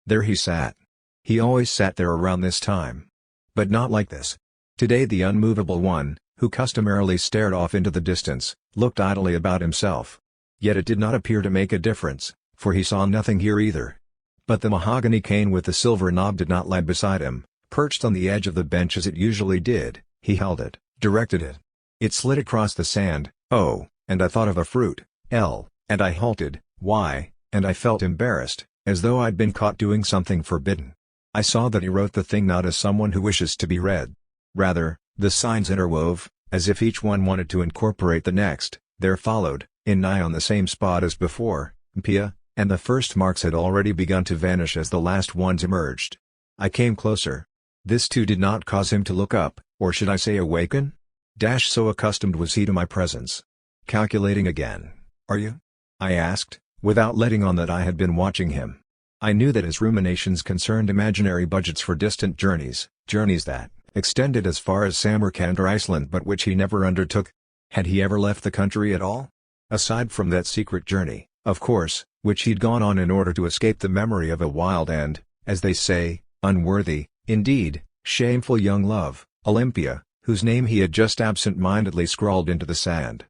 There he sat. He always sat there around this time. But not like this. Today the unmovable one, who customarily stared off into the distance, looked idly about himself. Yet it did not appear to make a difference, for he saw nothing here either. But the mahogany cane with the silver knob did not lie beside him, perched on the edge of the bench as it usually did. He held it, directed it. It slid across the sand, oh, and I thought of a fruit, and I halted, why, and I felt embarrassed, as though I'd been caught doing something forbidden. I saw that he wrote the thing not as someone who wishes to be read. Rather, the signs interwove, as if each one wanted to incorporate the next. There followed, in nigh on the same spot as before, Pia, and the first marks had already begun to vanish as the last ones emerged. I came closer. This too did not cause him to look up, or should I say awaken? So accustomed was he to my presence. Calculating again, are you? I asked, without letting on that I had been watching him. I knew that his ruminations concerned imaginary budgets for distant journeys that extended as far as Samarkand or Iceland but which he never undertook. Had he ever left the country at all? Aside from that secret journey, of course, which he'd gone on in order to escape the memory of a wild and, as they say, unworthy, indeed, shameful young love, Olympia, whose name he had just absent-mindedly scrawled into the sand.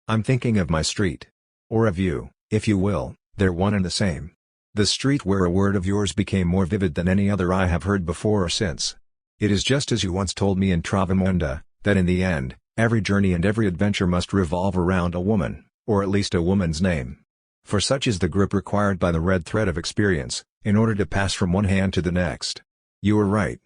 I'm thinking of my street. Or of you, if you will, they're one and the same. The street where a word of yours became more vivid than any other I have heard before or since. It is just as you once told me in Travamonda, that in the end, every journey and every adventure must revolve around a woman, or at least a woman's name. For such is the grip required by the red thread of experience, in order to pass from one hand to the next. You were right.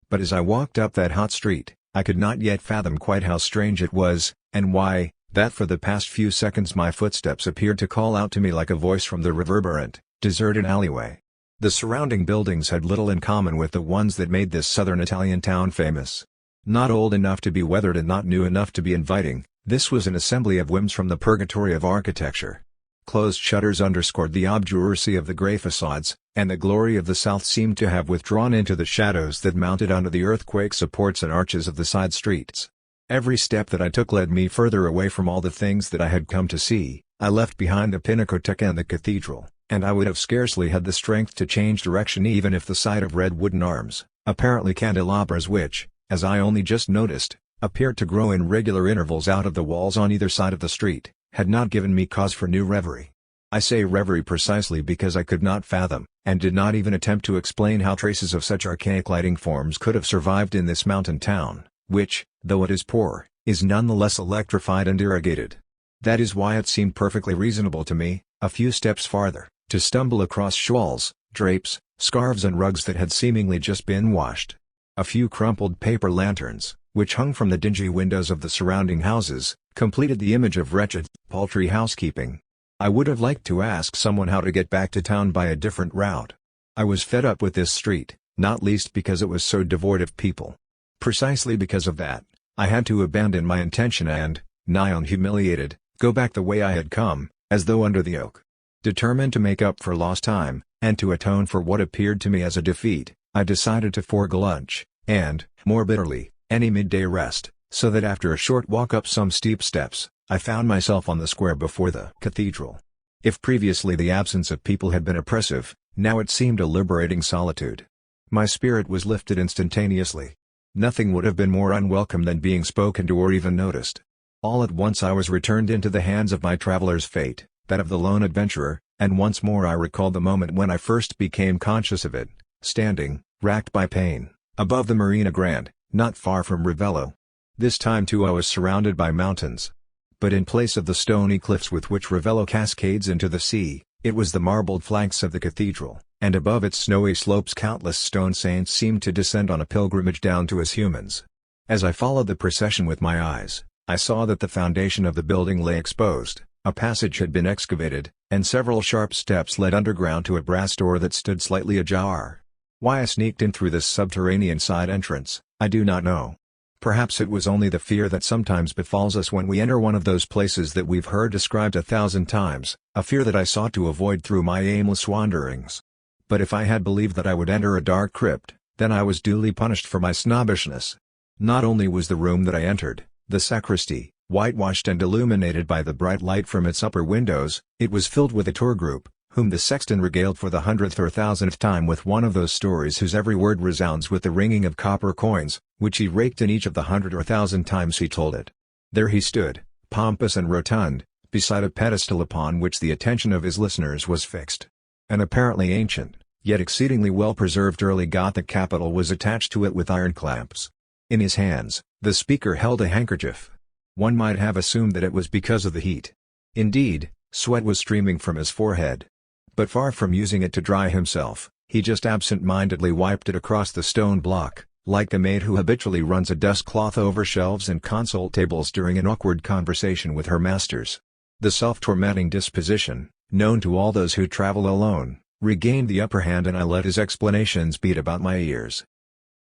But as I walked up that hot street, I could not yet fathom quite how strange it was, and why, that for the past few seconds my footsteps appeared to call out to me like a voice from the reverberant, deserted alleyway. The surrounding buildings had little in common with the ones that made this southern Italian town famous. Not old enough to be weathered and not new enough to be inviting, this was an assembly of whims from the purgatory of architecture. Closed shutters underscored the obduracy of the grey facades, and the glory of the south seemed to have withdrawn into the shadows that mounted under the earthquake supports and arches of the side streets. Every step that I took led me further away from all the things that I had come to see. I left behind the Pinacoteca and the cathedral, and I would have scarcely had the strength to change direction even if the sight of red wooden arms, apparently candelabras which, as I only just noticed, appeared to grow in regular intervals out of the walls on either side of the street, had not given me cause for new reverie. I say reverie precisely because I could not fathom, and did not even attempt to explain how traces of such archaic lighting forms could have survived in this mountain town, which, though it is poor, is nonetheless electrified and irrigated. That is why it seemed perfectly reasonable to me, a few steps farther, to stumble across shawls, drapes, scarves and rugs that had seemingly just been washed. A few crumpled paper lanterns, which hung from the dingy windows of the surrounding houses, completed the image of wretched, paltry housekeeping. I would have liked to ask someone how to get back to town by a different route. I was fed up with this street, not least because it was so devoid of people. Precisely because of that, I had to abandon my intention and, nigh on humiliated, go back the way I had come, as though under the yoke. Determined to make up for lost time, and to atone for what appeared to me as a defeat, I decided to forego lunch, and, more bitterly, any midday rest, so that after a short walk up some steep steps, I found myself on the square before the cathedral. If previously the absence of people had been oppressive, now it seemed a liberating solitude. My spirit was lifted instantaneously. Nothing would have been more unwelcome than being spoken to or even noticed. All at once I was returned into the hands of my traveler's fate, that of the lone adventurer, and once more I recalled the moment when I first became conscious of it, standing, racked by pain, above the Marina Grande, not far from Ravello. This time too I was surrounded by mountains. But in place of the stony cliffs with which Ravello cascades into the sea, it was the marbled flanks of the cathedral, and above its snowy slopes countless stone saints seemed to descend on a pilgrimage down to us humans. As I followed the procession with my eyes, I saw that the foundation of the building lay exposed, a passage had been excavated, and several sharp steps led underground to a brass door that stood slightly ajar. Why I sneaked in through this subterranean side entrance, I do not know. Perhaps it was only the fear that sometimes befalls us when we enter one of those places that we've heard described 1,000 times, a fear that I sought to avoid through my aimless wanderings. But if I had believed that I would enter a dark crypt, then I was duly punished for my snobbishness. Not only was the room that I entered, the sacristy, whitewashed and illuminated by the bright light from its upper windows, it was filled with a tour group, whom the sexton regaled for the 100th or 1,000th time with one of those stories whose every word resounds with the ringing of copper coins, which he raked in each of the 100 or 1,000 times he told it. There he stood, pompous and rotund, beside a pedestal upon which the attention of his listeners was fixed. An apparently ancient, yet exceedingly well-preserved early Gothic capital was attached to it with iron clamps. In his hands, the speaker held a handkerchief. One might have assumed that it was because of the heat. Indeed, sweat was streaming from his forehead. But far from using it to dry himself, he just absent-mindedly wiped it across the stone block, like the maid who habitually runs a dust cloth over shelves and console tables during an awkward conversation with her masters. The self-tormenting disposition, known to all those who travel alone, regained the upper hand and I let his explanations beat about my ears.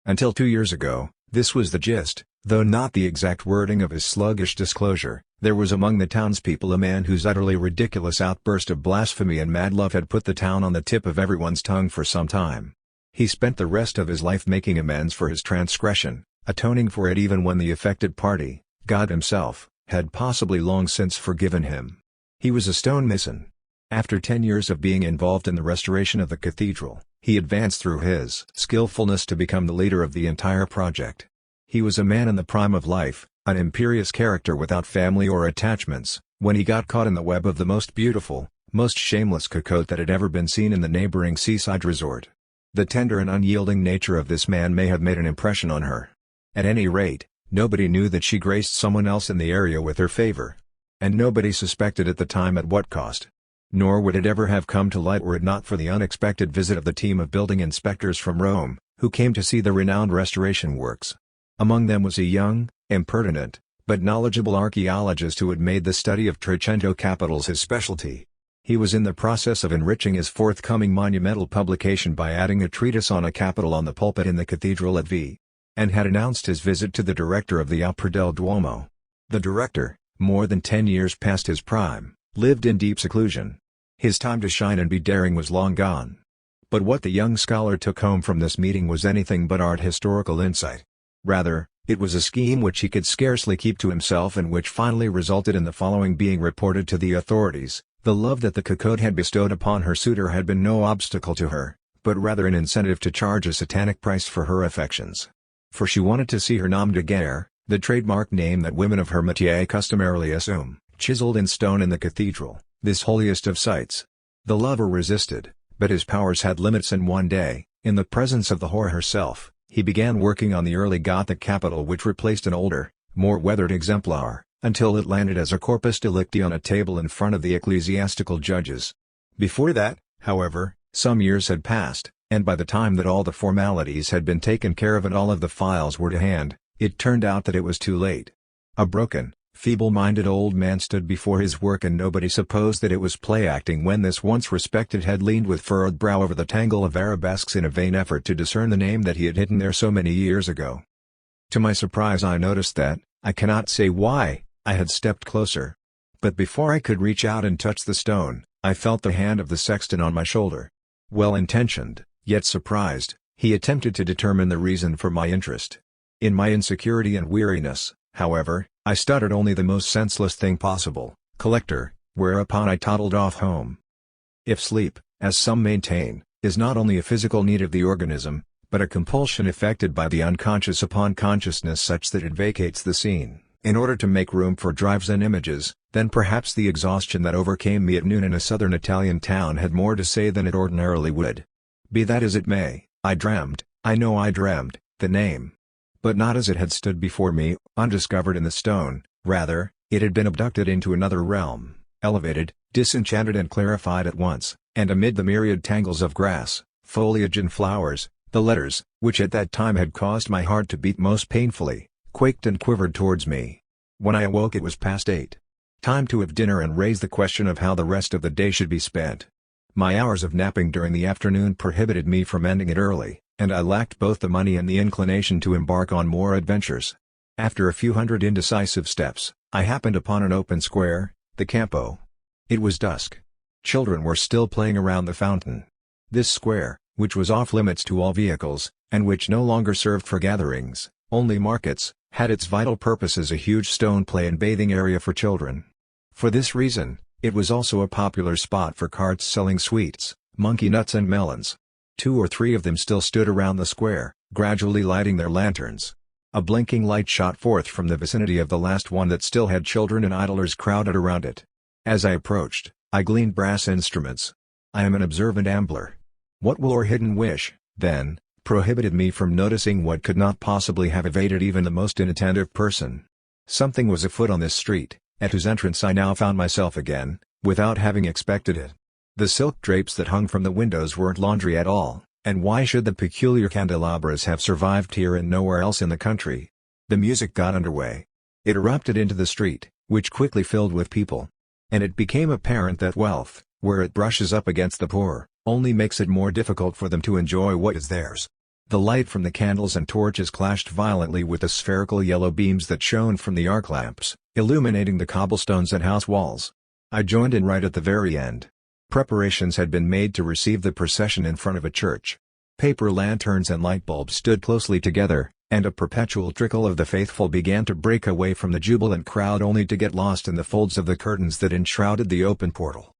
Until 2 years ago, this was the gist, though not the exact wording of his sluggish disclosure. There was among the townspeople a man whose utterly ridiculous outburst of blasphemy and mad love had put the town on the tip of everyone's tongue for some time. He spent the rest of his life making amends for his transgression, atoning for it even when the affected party, God himself, had possibly long since forgiven him. He was a stonemason. After 10 years of being involved in the restoration of the cathedral, he advanced through his skillfulness to become the leader of the entire project. He was a man in the prime of life, an imperious character without family or attachments, when he got caught in the web of the most beautiful, most shameless cocotte that had ever been seen in the neighboring seaside resort. The tender and unyielding nature of this man may have made an impression on her. At any rate, nobody knew that she graced someone else in the area with her favor. And nobody suspected at the time at what cost. Nor would it ever have come to light were it not for the unexpected visit of the team of building inspectors from Rome, who came to see the renowned restoration works. Among them was a young, impertinent, but knowledgeable archaeologist who had made the study of Trecento capitals his specialty. He was in the process of enriching his forthcoming monumental publication by adding a treatise on a capital on the pulpit in the cathedral at V. And had announced his visit to the director of the Opera del Duomo. The director, more than 10 years past his prime, lived in deep seclusion. His time to shine and be daring was long gone. But what the young scholar took home from this meeting was anything but art historical insight. Rather, it was a scheme which he could scarcely keep to himself and which finally resulted in the following being reported to the authorities. The love that the cocotte had bestowed upon her suitor had been no obstacle to her, but rather an incentive to charge a satanic price for her affections. For she wanted to see her nom de guerre, the trademark name that women of her métier customarily assume, chiseled in stone in the cathedral, this holiest of sights. The lover resisted, but his powers had limits, and one day, in the presence of the whore herself, he began working on the early Gothic capital which replaced an older, more weathered exemplar, until it landed as a corpus delicti on a table in front of the ecclesiastical judges. Before that, however, some years had passed, and by the time that all the formalities had been taken care of and all of the files were to hand, it turned out that it was too late. A broken, feeble-minded old man stood before his work, and nobody supposed that it was play-acting when this once respected head leaned with furrowed brow over the tangle of arabesques in a vain effort to discern the name that he had hidden there so many years ago. To my surprise I noticed that, I cannot say why, I had stepped closer. But before I could reach out and touch the stone, I felt the hand of the sexton on my shoulder. Well-intentioned, yet surprised, he attempted to determine the reason for my interest. In my insecurity and weariness, however, I stuttered only the most senseless thing possible, "Collector," whereupon I toddled off home. If sleep, as some maintain, is not only a physical need of the organism, but a compulsion effected by the unconscious upon consciousness such that it vacates the scene, in order to make room for drives and images, then perhaps the exhaustion that overcame me at noon in a southern Italian town had more to say than it ordinarily would. Be that as it may, I dreamed, the name. But not as it had stood before me, undiscovered in the stone. Rather, it had been abducted into another realm, elevated, disenchanted and clarified at once, and amid the myriad tangles of grass, foliage and flowers, the letters, which at that time had caused my heart to beat most painfully, quaked and quivered towards me. When I awoke it was past 8. Time to have dinner and raise the question of how the rest of the day should be spent. My hours of napping during the afternoon prohibited me from ending it early, and I lacked both the money and the inclination to embark on more adventures. After a few hundred indecisive steps, I happened upon an open square, the Campo. It was dusk. Children were still playing around the fountain. This square, which was off limits to all vehicles, and which no longer served for gatherings, only markets, had its vital purpose as a huge stone play and bathing area for children. For this reason, it was also a popular spot for carts selling sweets, monkey nuts and melons. 2 or 3 of them still stood around the square, gradually lighting their lanterns. A blinking light shot forth from the vicinity of the last one that still had children and idlers crowded around it. As I approached, I gleaned brass instruments. I am an observant ambler. What will or hidden wish, then, prohibited me from noticing what could not possibly have evaded even the most inattentive person? Something was afoot on this street, at whose entrance I now found myself again, without having expected it. The silk drapes that hung from the windows weren't laundry at all, and why should the peculiar candelabras have survived here and nowhere else in the country? The music got underway. It erupted into the street, which quickly filled with people. And it became apparent that wealth, where it brushes up against the poor, only makes it more difficult for them to enjoy what is theirs. The light from the candles and torches clashed violently with the spherical yellow beams that shone from the arc lamps, illuminating the cobblestones and house walls. I joined in right at the very end. Preparations had been made to receive the procession in front of a church. Paper lanterns and light bulbs stood closely together, and a perpetual trickle of the faithful began to break away from the jubilant crowd only to get lost in the folds of the curtains that enshrouded the open portal.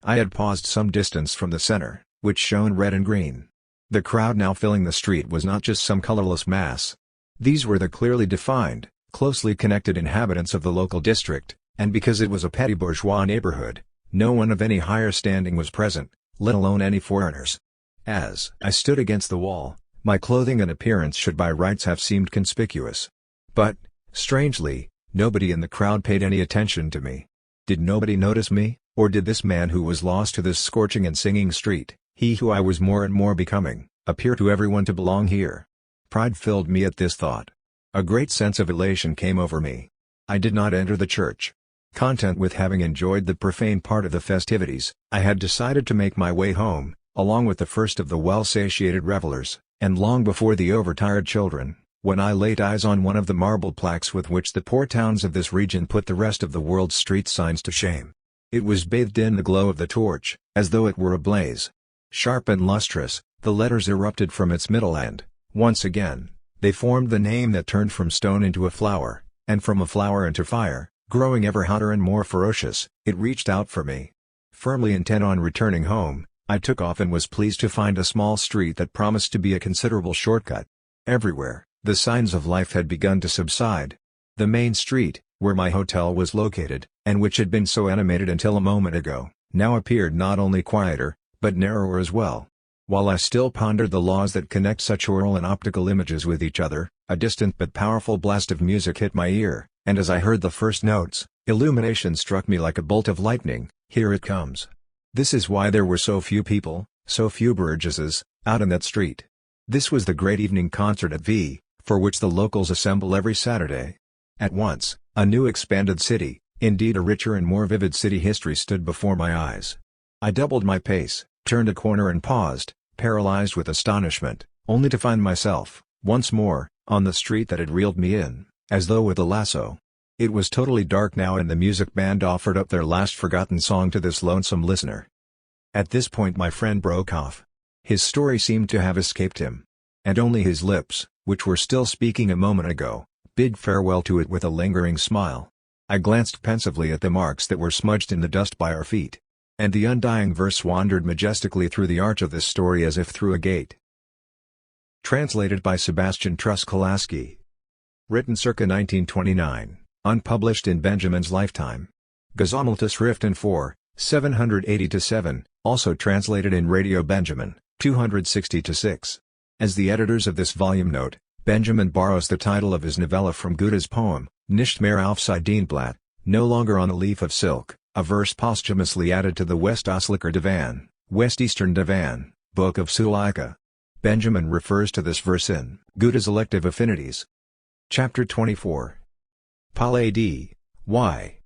I had paused some distance from the center, which shone red and green. The crowd now filling the street was not just some colorless mass. These were the clearly defined, closely connected inhabitants of the local district, and because it was a petty bourgeois neighborhood, no one of any higher standing was present, let alone any foreigners. As I stood against the wall, my clothing and appearance should by rights have seemed conspicuous. But, strangely, nobody in the crowd paid any attention to me. Did nobody notice me, or did this man who was lost to this scorching and singing street, he who I was more and more becoming, appear to everyone to belong here? Pride filled me at this thought. A great sense of elation came over me. I did not enter the church. Content with having enjoyed the profane part of the festivities, I had decided to make my way home, along with the first of the well-satiated revelers, and long before the overtired children, when I laid eyes on one of the marble plaques with which the poor towns of this region put the rest of the world's street signs to shame. It was bathed in the glow of the torch, as though it were ablaze. Sharp and lustrous, the letters erupted from its middle and, once again, they formed the name that turned from stone into a flower, and from a flower into fire, growing ever hotter and more ferocious. It reached out for me. Firmly intent on returning home, I took off and was pleased to find a small street that promised to be a considerable shortcut. Everywhere, the signs of life had begun to subside. The main street, where my hotel was located, and which had been so animated until a moment ago, now appeared not only quieter, but narrower as well. While I still pondered the laws that connect such oral and optical images with each other, a distant but powerful blast of music hit my ear, and as I heard the first notes, illumination struck me like a bolt of lightning. Here it comes. This is why there were so few people, so few burgesses, out in that street. This was the great evening concert at V, for which the locals assemble every Saturday. At once, a new expanded city, indeed a richer and more vivid city history stood before my eyes. I doubled my pace, turned a corner and paused, paralyzed with astonishment, only to find myself, once more, on the street that had reeled me in, as though with a lasso. It was totally dark now and the music band offered up their last forgotten song to this lonesome listener. At this point my friend broke off. His story seemed to have escaped him. And only his lips, which were still speaking a moment ago, bid farewell to it with a lingering smile. I glanced pensively at the marks that were smudged in the dust by our feet. And the undying verse wandered majestically through the arch of this story as if through a gate. Translated by Sebastian Truskolaski. Written circa 1929. Unpublished in Benjamin's lifetime. Gesammeltes Schriften 4, 780-7, also translated in Radio Benjamin, 260-6. As the editors of this volume note, Benjamin borrows the title of his novella from Goethe's poem, Nicht mehr auf Seidenblatt, no longer on a leaf of silk, a verse posthumously added to the Westostlicher Divan, Westeastern Divan, Book of Suleika. Benjamin refers to this verse in Goethe's Elective Affinities. Chapter 24. Palais D. Y.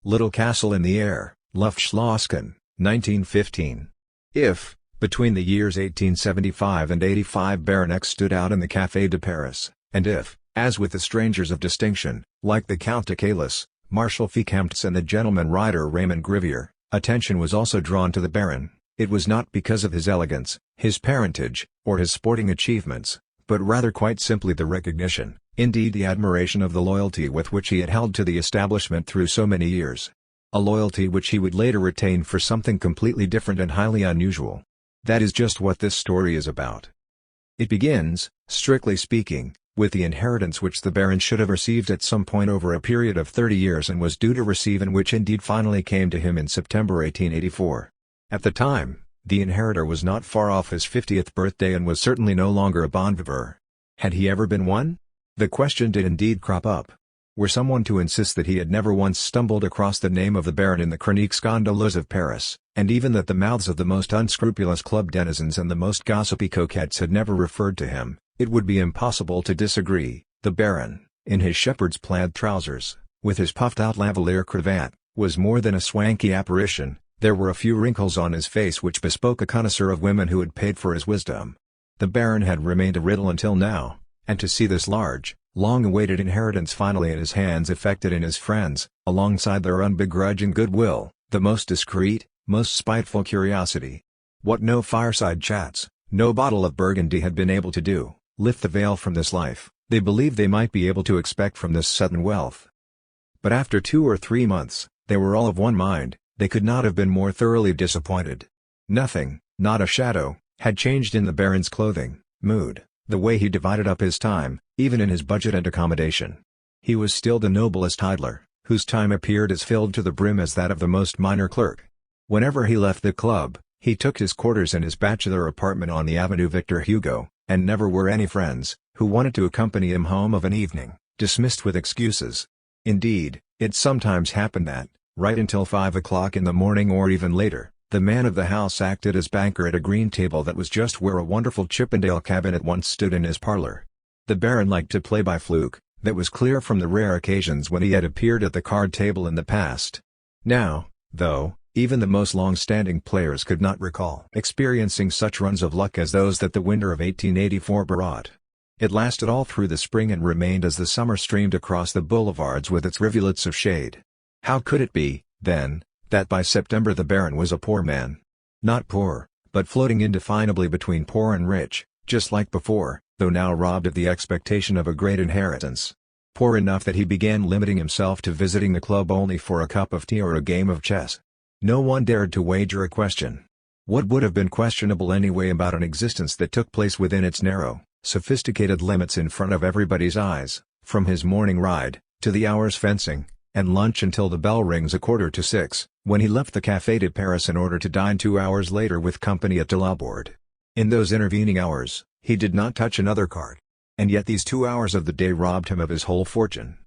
Little Castle in the Air, Luftschlösschen, 1915. If, between the years 1875 and 85 Baron X stood out in the Café de Paris, and if, as with the strangers of distinction, like the Count de Caylus, Marshal Vicomtes and the gentleman rider Raymond Grivier, attention was also drawn to the Baron, it was not because of his elegance, his parentage, or his sporting achievements, but rather quite simply the recognition, indeed the admiration of the loyalty with which he had held to the establishment through so many years. A loyalty which he would later retain for something completely different and highly unusual. That is just what this story is about. It begins, strictly speaking, with the inheritance which the Baron should have received at some point over a period of 30 years and was due to receive and which indeed finally came to him in September 1884. At the time, the inheritor was not far off his 50th birthday and was certainly no longer a bon viveur. Had he ever been one? The question did indeed crop up. Were someone to insist that he had never once stumbled across the name of the Baron in the chroniques scandaleuses of Paris, and even that the mouths of the most unscrupulous club denizens and the most gossipy coquettes had never referred to him, it would be impossible to disagree. The Baron, in his shepherd's plaid trousers, with his puffed-out lavalier cravat, was more than a swanky apparition. There were a few wrinkles on his face which bespoke a connoisseur of women who had paid for his wisdom. The Baron had remained a riddle until now, and to see this large, long-awaited inheritance finally in his hands affected in his friends, alongside their unbegrudging goodwill, the most discreet, most spiteful curiosity. What no fireside chats, no bottle of Burgundy had been able to do, lift the veil from this life, they believed they might be able to expect from this sudden wealth. But after 2 or 3 months, they were all of one mind. They could not have been more thoroughly disappointed. Nothing, not a shadow, had changed in the Baron's clothing, mood, the way he divided up his time, even in his budget and accommodation. He was still the noblest idler, whose time appeared as filled to the brim as that of the most minor clerk. Whenever he left the club, he took his quarters in his bachelor apartment on the Avenue Victor Hugo, and never were any friends, who wanted to accompany him home of an evening, dismissed with excuses. Indeed, it sometimes happened that, right until 5 o'clock in the morning or even later, the man of the house acted as banker at a green table that was just where a wonderful Chippendale cabinet once stood in his parlor. The Baron liked to play by fluke, that was clear from the rare occasions when he had appeared at the card table in the past. Now, though, even the most long-standing players could not recall experiencing such runs of luck as those that the winter of 1884 brought. It lasted all through the spring and remained as the summer streamed across the boulevards with its rivulets of shade. How could it be, then, that by September the Baron was a poor man? Not poor, but floating indefinably between poor and rich, just like before, though now robbed of the expectation of a great inheritance. Poor enough that he began limiting himself to visiting the club only for a cup of tea or a game of chess. No one dared to wager a question. What would have been questionable anyway about an existence that took place within its narrow, sophisticated limits in front of everybody's eyes, from his morning ride, to the hour's fencing, and lunch until the bell rings 5:45, when he left the Café de Paris in order to dine 2 hours later with company at Delaborde. In those intervening hours, he did not touch another card. And yet these 2 hours of the day robbed him of his whole fortune.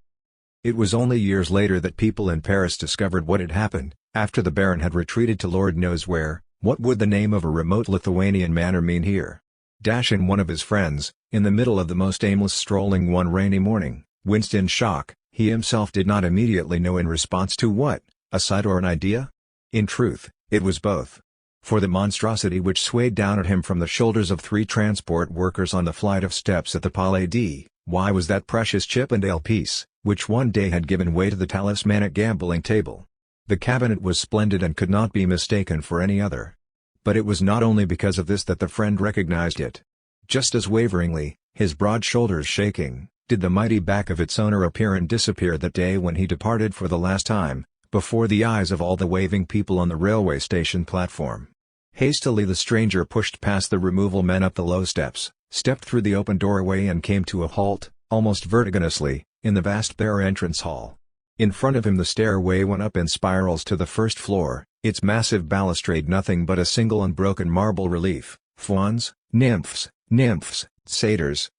It was only years later that people in Paris discovered what had happened. After the Baron had retreated to Lord knows where, what would the name of a remote Lithuanian manor mean here? Dash in one of his friends, in the middle of the most aimless strolling one rainy morning, winced in shock, he himself did not immediately know in response to what, a sight or an idea? In truth, it was both. For the monstrosity which swayed down at him from the shoulders of 3 transport workers on the flight of steps at the Palais d'Y was that precious Chippendale piece, which one day had given way to the talismanic gambling table. The cabinet was splendid and could not be mistaken for any other. But it was not only because of this that the friend recognized it. Just as waveringly, his broad shoulders shaking, did the mighty back of its owner appear and disappear that day when he departed for the last time, before the eyes of all the waving people on the railway station platform. Hastily the stranger pushed past the removal men up the low steps, stepped through the open doorway and came to a halt, almost vertiginously, in the vast bare entrance hall. In front of him the stairway went up in spirals to the first floor, its massive balustrade nothing but a single unbroken marble relief, fauns, nymphs, satyrs,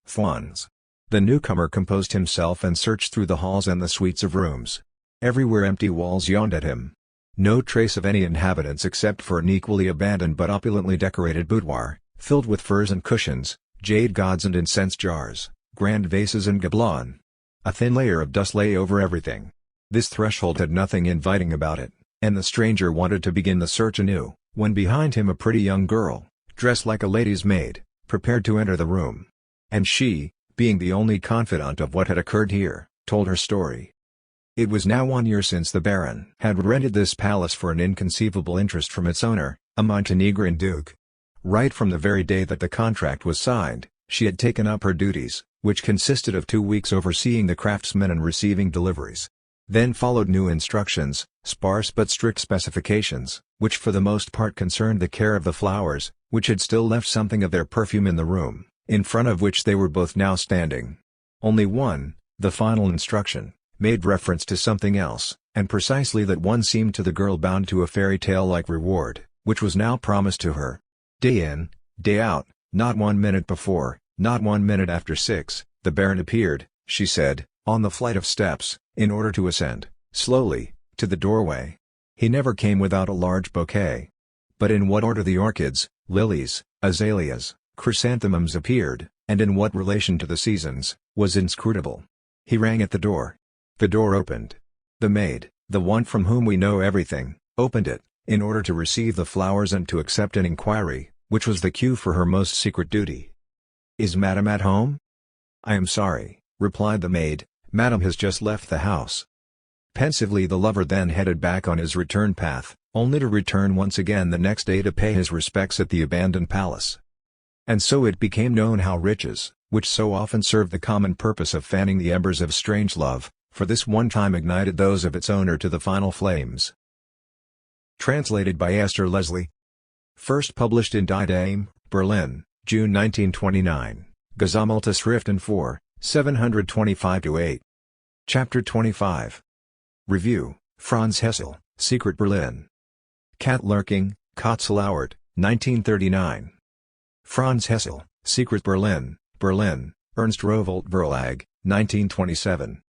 fauns. The newcomer composed himself and searched through the halls and the suites of rooms. Everywhere empty walls yawned at him. No trace of any inhabitants except for an equally abandoned but opulently decorated boudoir, filled with furs and cushions, jade gods and incense jars, grand vases and gablons. A thin layer of dust lay over everything. This threshold had nothing inviting about it, and the stranger wanted to begin the search anew, when behind him a pretty young girl, dressed like a lady's maid, prepared to enter the room. And she, being the only confidant of what had occurred here, told her story. It was now 1 year since the Baron had rented this palace for an inconceivable interest from its owner, a Montenegrin duke. Right from the very day that the contract was signed, she had taken up her duties, which consisted of 2 weeks overseeing the craftsmen and receiving deliveries. Then followed new instructions, sparse but strict specifications, which for the most part concerned the care of the flowers, which had still left something of their perfume in the room, in front of which they were both now standing. Only one, the final instruction, made reference to something else, and precisely that one seemed to the girl bound to a fairy tale-like reward, which was now promised to her. Day in, day out, not 1 minute before, not 1 minute after 6, the Baron appeared, she said, on the flight of steps, in order to ascend, slowly, to the doorway. He never came without a large bouquet. But in what order the orchids, lilies, azaleas, chrysanthemums appeared, and in what relation to the seasons, was inscrutable. He rang at the door. The door opened. The maid, the one from whom we know everything, opened it, in order to receive the flowers and to accept an inquiry, which was the cue for her most secret duty. "Is Madame at home?" "I am sorry," replied the maid, "Madame has just left the house." Pensively the lover then headed back on his return path, only to return once again the next day to pay his respects at the abandoned palace. And so it became known how riches, which so often served the common purpose of fanning the embers of strange love, for this one time ignited those of its owner to the final flames. Translated by Esther Leslie. First published in Die Dame, Berlin, June 1929. Gesammelte Schriften 4, 725-8. Chapter 25. Review, Franz Hessel, Secret Berlin. Cat Lurking, Kotzelauert, 1939. Franz Hessel, Secret Berlin, Berlin, Ernst Rowohlt Verlag, 1927.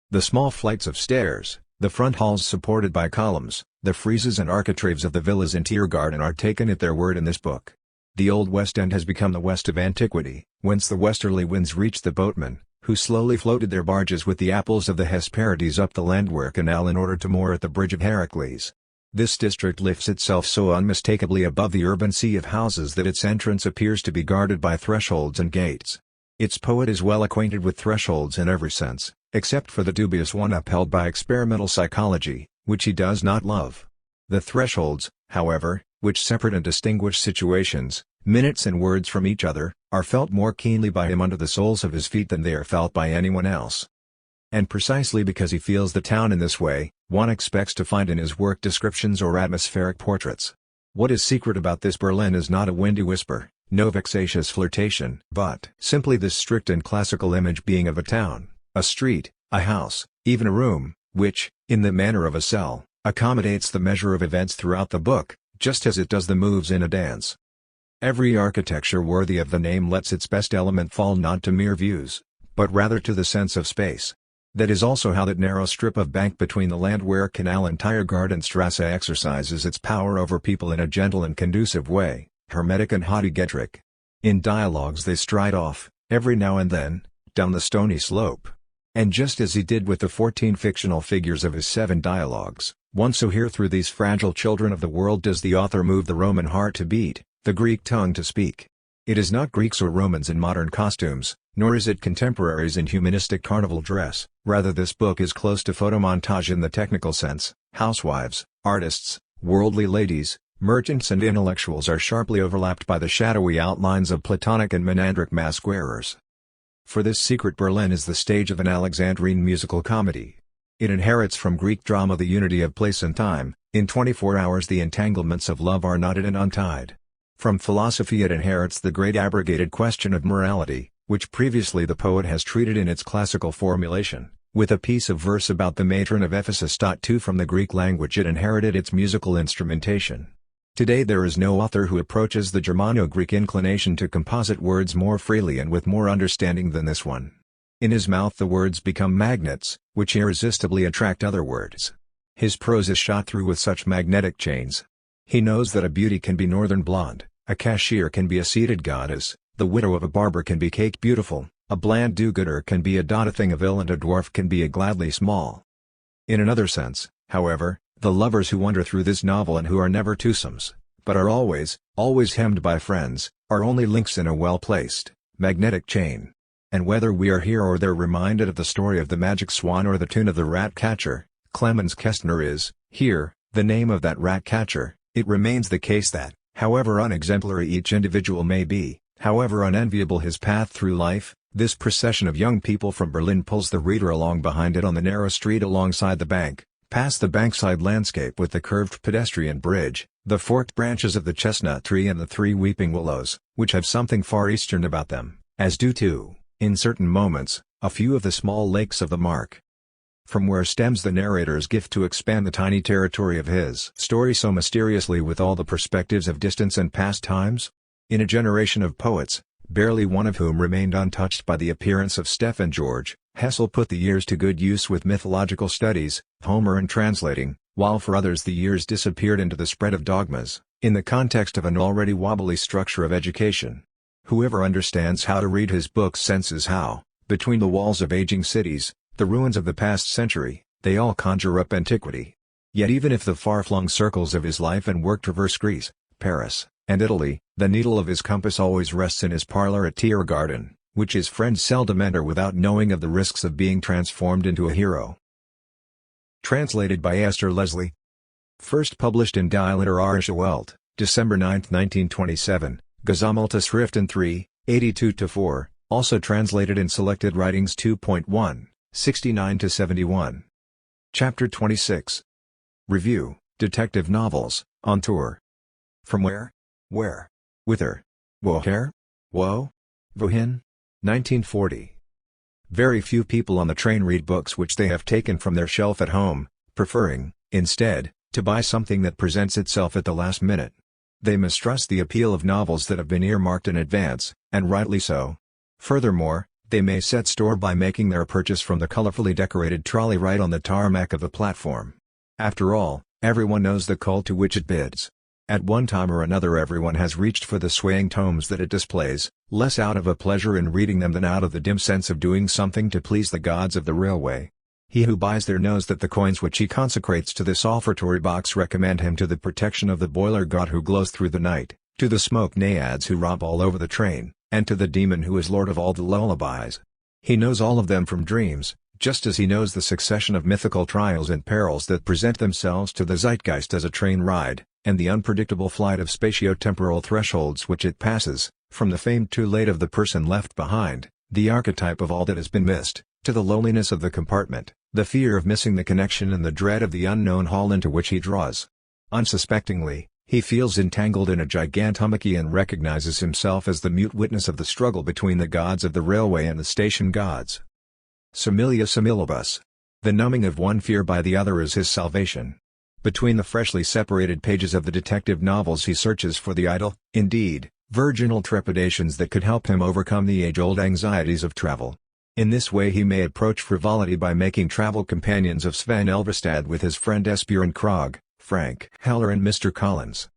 The small flights of stairs, the front halls supported by columns, the friezes and architraves of the villas in Tiergarten are taken at their word in this book. The Old West End has become the West of antiquity, whence the westerly winds reached the boatmen, who slowly floated their barges with the apples of the Hesperides up the Landwehr Canal in order to moor at the Bridge of Heracles. This district lifts itself so unmistakably above the urban sea of houses that its entrance appears to be guarded by thresholds and gates. Its poet is well acquainted with thresholds in every sense, except for the dubious one upheld by experimental psychology, which he does not love. The thresholds, however, which separate and distinguish situations, minutes and words from each other, are felt more keenly by him under the soles of his feet than they are felt by anyone else. And precisely because he feels the town in this way, one expects to find in his work descriptions or atmospheric portraits. What is secret about this Berlin is not a windy whisper, no vexatious flirtation, but simply this strict and classical image being of a town, a street, a house, even a room, which, in the manner of a cell, accommodates the measure of events throughout the book, just as it does the moves in a dance. Every architecture worthy of the name lets its best element fall not to mere views, but rather to the sense of space. That is also how that narrow strip of bank between the Landwehr Canal and Tiergartenstrasse exercises its power over people in a gentle and conducive way, hermetic and haughty-getric. In dialogues they stride off, every now and then, down the stony slope. And just as he did with the 14 fictional figures of his 7 dialogues, one so here through these fragile children of the world does the author move the Roman heart to beat, the Greek tongue to speak. It is not Greeks or Romans in modern costumes, nor is it contemporaries in humanistic carnival dress, rather this book is close to photomontage in the technical sense. Housewives, artists, worldly ladies, merchants and intellectuals are sharply overlapped by the shadowy outlines of Platonic and Menandric mask-wearers. For this Secret Berlin is the stage of an Alexandrine musical comedy. It inherits from Greek drama the unity of place and time, in 24 hours the entanglements of love are knotted and untied. From philosophy it inherits the great abrogated question of morality, which previously the poet has treated in its classical formulation. With a piece of verse about the matron of Ephesus taught too from the Greek language it inherited its musical instrumentation. Today there is no author who approaches the Germano-Greek inclination to composite words more freely and with more understanding than this one. In his mouth the words become magnets, which irresistibly attract other words. His prose is shot through with such magnetic chains. He knows that a beauty can be northern blonde, a cashier can be a seated goddess, the widow of a barber can be cake beautiful, a bland do-gooder can be a dot a thing of ill and a dwarf can be a gladly small. In another sense, however, the lovers who wander through this novel and who are never twosomes, but are always hemmed by friends, are only links in a well-placed, magnetic chain. And whether we are here or there reminded of the story of the magic swan or the tune of the rat-catcher, Clemens Kestner is, here, the name of that rat-catcher. It remains the case that, however unexemplary each individual may be, however unenviable his path through life, this procession of young people from Berlin pulls the reader along behind it on the narrow street alongside the bank, past the bankside landscape with the curved pedestrian bridge, the forked branches of the chestnut tree and the 3 weeping willows, which have something Far Eastern about them, as do too, in certain moments, a few of the small lakes of the Mark. From where stems the narrator's gift to expand the tiny territory of his story so mysteriously with all the perspectives of distance and past times? In a generation of poets, barely one of whom remained untouched by the appearance of Stefan George, Hessel put the years to good use with mythological studies, Homer and translating, while for others the years disappeared into the spread of dogmas, in the context of an already wobbly structure of education. Whoever understands how to read his books senses how, between the walls of aging cities, the ruins of the past century, they all conjure up antiquity. Yet even if the far-flung circles of his life and work traverse Greece, Paris, and Italy, the needle of his compass always rests in his parlor at Tiergarten, which his friends seldom enter without knowing of the risks of being transformed into a hero. Translated by Esther Leslie. First published in Die Literarische Welt, December 9, 1927, Gesammelte Schriften 3, 82-4, also translated in Selected Writings 2.1. 69-71. Chapter 26. Review, Detective novels, on tour. From where? Where? Whither? Woher? Wo? Wohin? 1940. Very few people on the train read books which they have taken from their shelf at home, preferring, instead, to buy something that presents itself at the last minute. They mistrust the appeal of novels that have been earmarked in advance, and rightly so. Furthermore, they may set store by making their purchase from the colorfully decorated trolley right on the tarmac of a platform. After all, everyone knows the call to which it bids. At one time or another everyone has reached for the swaying tomes that it displays, less out of a pleasure in reading them than out of the dim sense of doing something to please the gods of the railway. He who buys there knows that the coins which he consecrates to this offertory box recommend him to the protection of the boiler god who glows through the night, to the smoke naiads who romp all over the train, and to the demon who is lord of all the lullabies. He knows all of them from dreams, just as he knows the succession of mythical trials and perils that present themselves to the zeitgeist as a train ride, and the unpredictable flight of spatio-temporal thresholds which it passes, from the fame too late of the person left behind, the archetype of all that has been missed, to the loneliness of the compartment, the fear of missing the connection and the dread of the unknown hall into which he draws. Unsuspectingly, he feels entangled in a gigantomachy and recognizes himself as the mute witness of the struggle between the gods of the railway and the station gods. Similia similibus. The numbing of one fear by the other is his salvation. Between the freshly separated pages of the detective novels he searches for the idle, indeed, virginal trepidations that could help him overcome the age-old anxieties of travel. In this way he may approach frivolity by making travel companions of Sven Elvestad with his friend Esbjørn Krog, Frank Heller and Mr. Collins.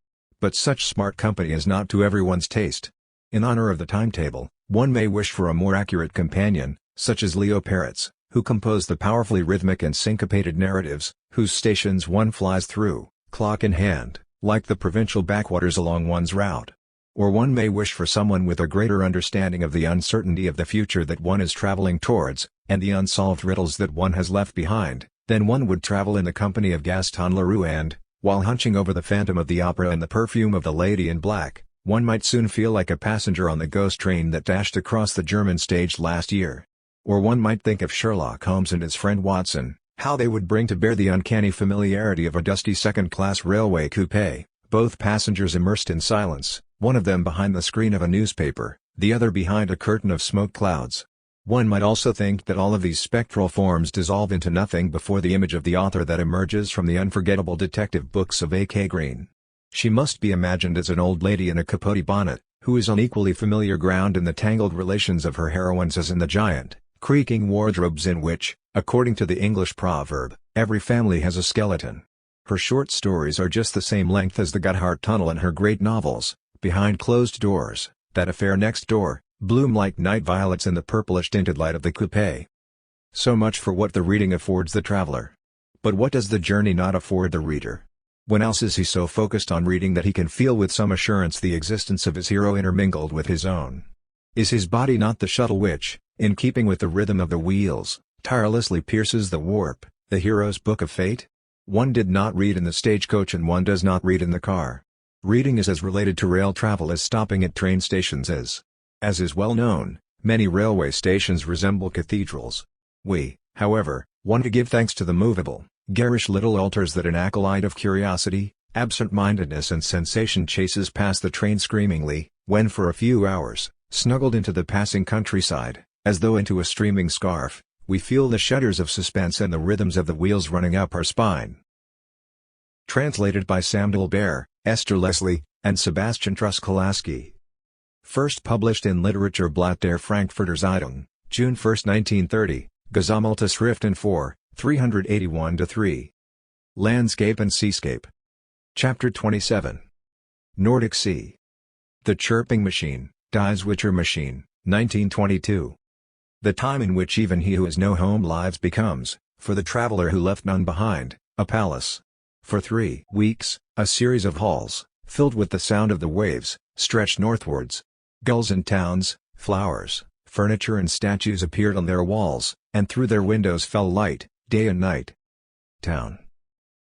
But such smart company is not to everyone's taste. In honor of the timetable, one may wish for a more accurate companion, such as Leo Peretz, who composed the powerfully rhythmic and syncopated narratives, whose stations one flies through, clock in hand, like the provincial backwaters along one's route. Or one may wish for someone with a greater understanding of the uncertainty of the future that one is traveling towards, and the unsolved riddles that one has left behind, then one would travel in the company of Gaston Leroux and, while hunching over the Phantom of the Opera and the perfume of the Lady in Black, one might soon feel like a passenger on the ghost train that dashed across the German stage last year. Or one might think of Sherlock Holmes and his friend Watson, how they would bring to bear the uncanny familiarity of a dusty second-class railway coupe, both passengers immersed in silence, one of them behind the screen of a newspaper, the other behind a curtain of smoke clouds. One might also think that all of these spectral forms dissolve into nothing before the image of the author that emerges from the unforgettable detective books of A.K. Green. She must be imagined as an old lady in a capote bonnet, who is on equally familiar ground in the tangled relations of her heroines as in the giant, creaking wardrobes in which, according to the English proverb, every family has a skeleton. Her short stories are just the same length as the Gotthard Tunnel and her great novels, Behind Closed Doors, That Affair Next Door, bloom like night violets in the purplish-tinted light of the coupe. So much for what the reading affords the traveler. But what does the journey not afford the reader? When else is he so focused on reading that he can feel with some assurance the existence of his hero intermingled with his own? Is his body not the shuttle which, in keeping with the rhythm of the wheels, tirelessly pierces the warp, the hero's book of fate? One did not read in the stagecoach and one does not read in the car. Reading is as related to rail travel as stopping at train stations is. As is well known, many railway stations resemble cathedrals. We, however, want to give thanks to the movable, garish little altars that an acolyte of curiosity, absent-mindedness and sensation chases past the train screamingly, when for a few hours, snuggled into the passing countryside, as though into a streaming scarf, we feel the shudders of suspense and the rhythms of the wheels running up our spine. Translated by Samuel Baer, Esther Leslie, and Sebastian Truskolaski. First published in Literaturblatt der Frankfurter Zeitung, June 1, 1930, Gesammelte Schriften 4, 381-3. Landscape and Seascape. Chapter 27. Nordic Sea. The Chirping Machine, Die Zwitscher Machine, 1922. The time in which even he who has no home lives becomes, for the traveler who left none behind, a palace. For 3 weeks, a series of halls, filled with the sound of the waves, stretched northwards. Gulls and towns, flowers, furniture and statues appeared on their walls, and through their windows fell light, day and night. Town.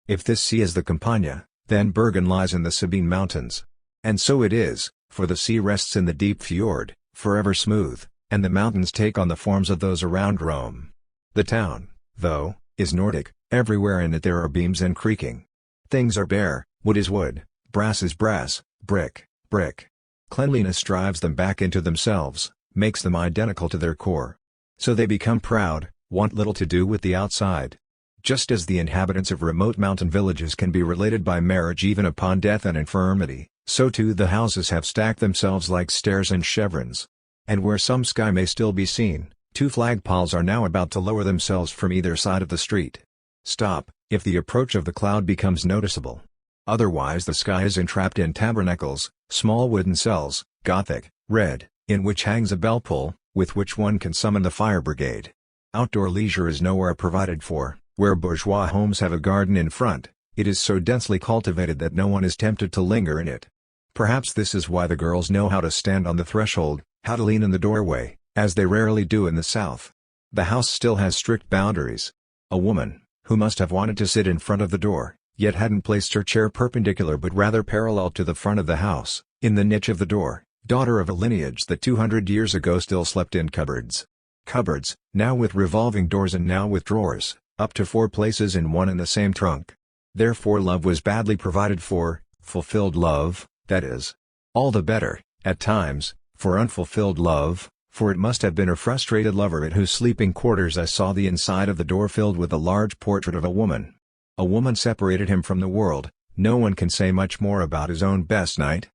If this sea is the Campagna, then Bergen lies in the Sabine Mountains. And so it is, for the sea rests in the deep fjord, forever smooth, and the mountains take on the forms of those around Rome. The town, though, is Nordic, everywhere in it there are beams and creaking. Things are bare, wood is wood, brass is brass, brick, brick. Cleanliness drives them back into themselves, makes them identical to their core. So they become proud, want little to do with the outside. Just as the inhabitants of remote mountain villages can be related by marriage even upon death and infirmity, so too the houses have stacked themselves like stairs and chevrons. And where some sky may still be seen, 2 flagpoles are now about to lower themselves from either side of the street. Stop, if the approach of the cloud becomes noticeable. Otherwise the sky is entrapped in tabernacles, small wooden cells, Gothic, red, in which hangs a bell pull, with which one can summon the fire brigade. Outdoor leisure is nowhere provided for. Where bourgeois homes have a garden in front, it is so densely cultivated that no one is tempted to linger in it. Perhaps this is why the girls know how to stand on the threshold, how to lean in the doorway, as they rarely do in the South. The house still has strict boundaries. A woman, who must have wanted to sit in front of the door, yet hadn't placed her chair perpendicular but rather parallel to the front of the house, in the niche of the door, daughter of a lineage that 200 years ago still slept in cupboards. Cupboards, now with revolving doors and now with drawers, up to 4 places in one and the same trunk. Therefore love was badly provided for, fulfilled love, that is. All the better, at times, for unfulfilled love, for it must have been a frustrated lover at whose sleeping quarters I saw the inside of the door filled with a large portrait of a woman. A woman separated him from the world, no one can say much more about his own best night.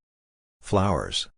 Flowers.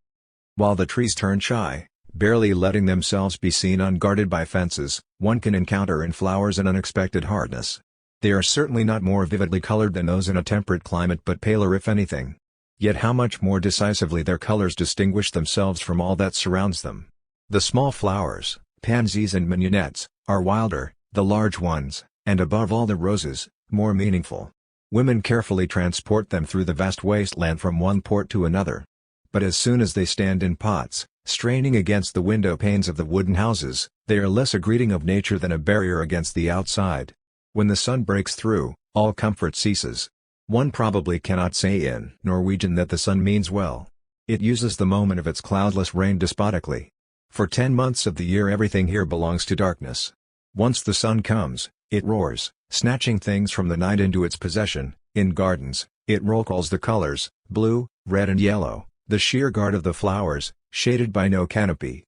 While the trees turn shy, barely letting themselves be seen unguarded by fences, one can encounter in flowers an unexpected hardness. They are certainly not more vividly colored than those in a temperate climate but paler if anything. Yet how much more decisively their colors distinguish themselves from all that surrounds them. The small flowers, pansies and mignonettes, are wilder, the large ones, and above all the roses, more meaningful. Women carefully transport them through the vast wasteland from one port to another. But as soon as they stand in pots, straining against the window panes of the wooden houses, they are less a greeting of nature than a barrier against the outside. When the sun breaks through, all comfort ceases. One probably cannot say in Norwegian that the sun means well. It uses the moment of its cloudless reign despotically. For 10 months of the year everything here belongs to darkness. Once the sun comes, it roars, snatching things from the night into its possession. In gardens, it roll calls the colors, blue, red and yellow, the sheer guard of the flowers, shaded by no canopy.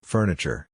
Furniture.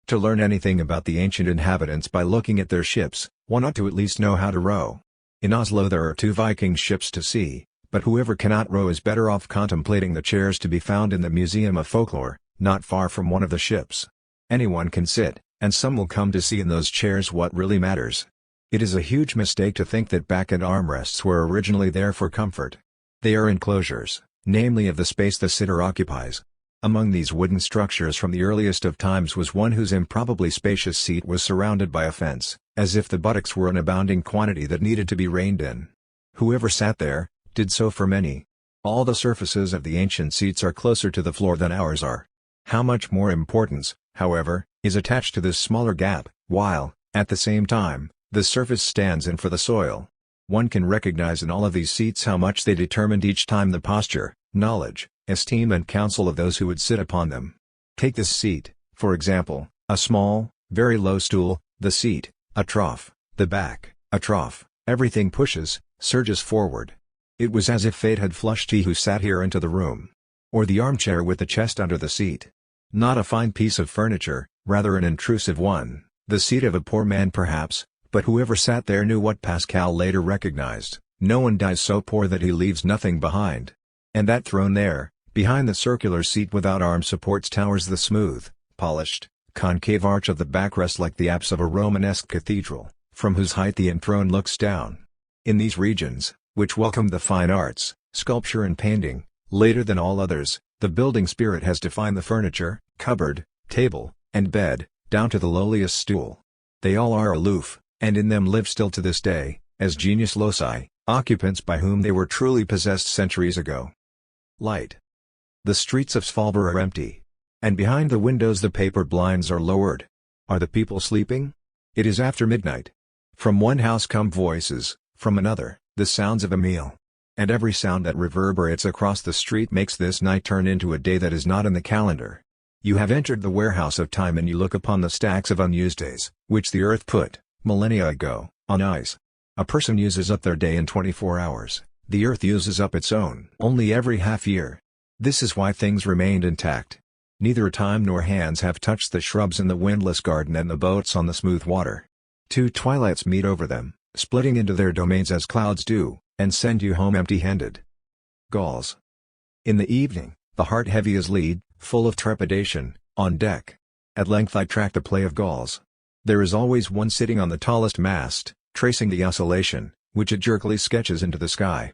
To learn anything about the ancient inhabitants by looking at their ships, one ought to at least know how to row. In Oslo there are 2 Viking ships to see, but whoever cannot row is better off contemplating the chairs to be found in the Museum of Folklore, not far from one of the ships. Anyone can sit, and some will come to see in those chairs what really matters. It is a huge mistake to think that back and armrests were originally there for comfort. They are enclosures, namely of the space the sitter occupies. Among these wooden structures from the earliest of times was one whose improbably spacious seat was surrounded by a fence, as if the buttocks were an abounding quantity that needed to be reined in. Whoever sat there, did so for many. All the surfaces of the ancient seats are closer to the floor than ours are. How much more importance, however, is attached to this smaller gap, while, at the same time, the surface stands in for the soil. One can recognize in all of these seats how much they determined each time the posture, knowledge, esteem and counsel of those who would sit upon them. Take this seat, for example, a small, very low stool, the seat, a trough, the back, a trough, everything pushes, surges forward. It was as if fate had flushed he who sat here into the room. Or the armchair with the chest under the seat. Not a fine piece of furniture, rather an intrusive one, the seat of a poor man perhaps, but whoever sat there knew what Pascal later recognized: no one dies so poor that he leaves nothing behind. And that throne there, behind the circular seat without arm supports, towers the smooth, polished, concave arch of the backrest like the apse of a Romanesque cathedral, from whose height the enthroned looks down. In these regions, which welcomed the fine arts, sculpture and painting, later than all others, the building spirit has defined the furniture, cupboard, table, and bed, down to the lowliest stool. They all are aloof, and in them live still to this day, as genius loci, occupants by whom they were truly possessed centuries ago. Light. The streets of Svalbard are empty. And behind the windows the paper blinds are lowered. Are the people sleeping? It is after midnight. From one house come voices, from another, the sounds of a meal. And every sound that reverberates across the street makes this night turn into a day that is not in the calendar. You have entered the warehouse of time and you look upon the stacks of unused days, which the earth put, millennia ago, on ice. A person uses up their day in 24 hours, the earth uses up its own only every half year. This is why things remained intact. Neither time nor hands have touched the shrubs in the windless garden and the boats on the smooth water. Two twilights meet over them, splitting into their domains as clouds do, and send you home empty-handed. Gulls. In the evening, the heart heavy as lead, full of trepidation, on deck. At length I track the play of gulls. There is always one sitting on the tallest mast, tracing the oscillation, which it jerkily sketches into the sky.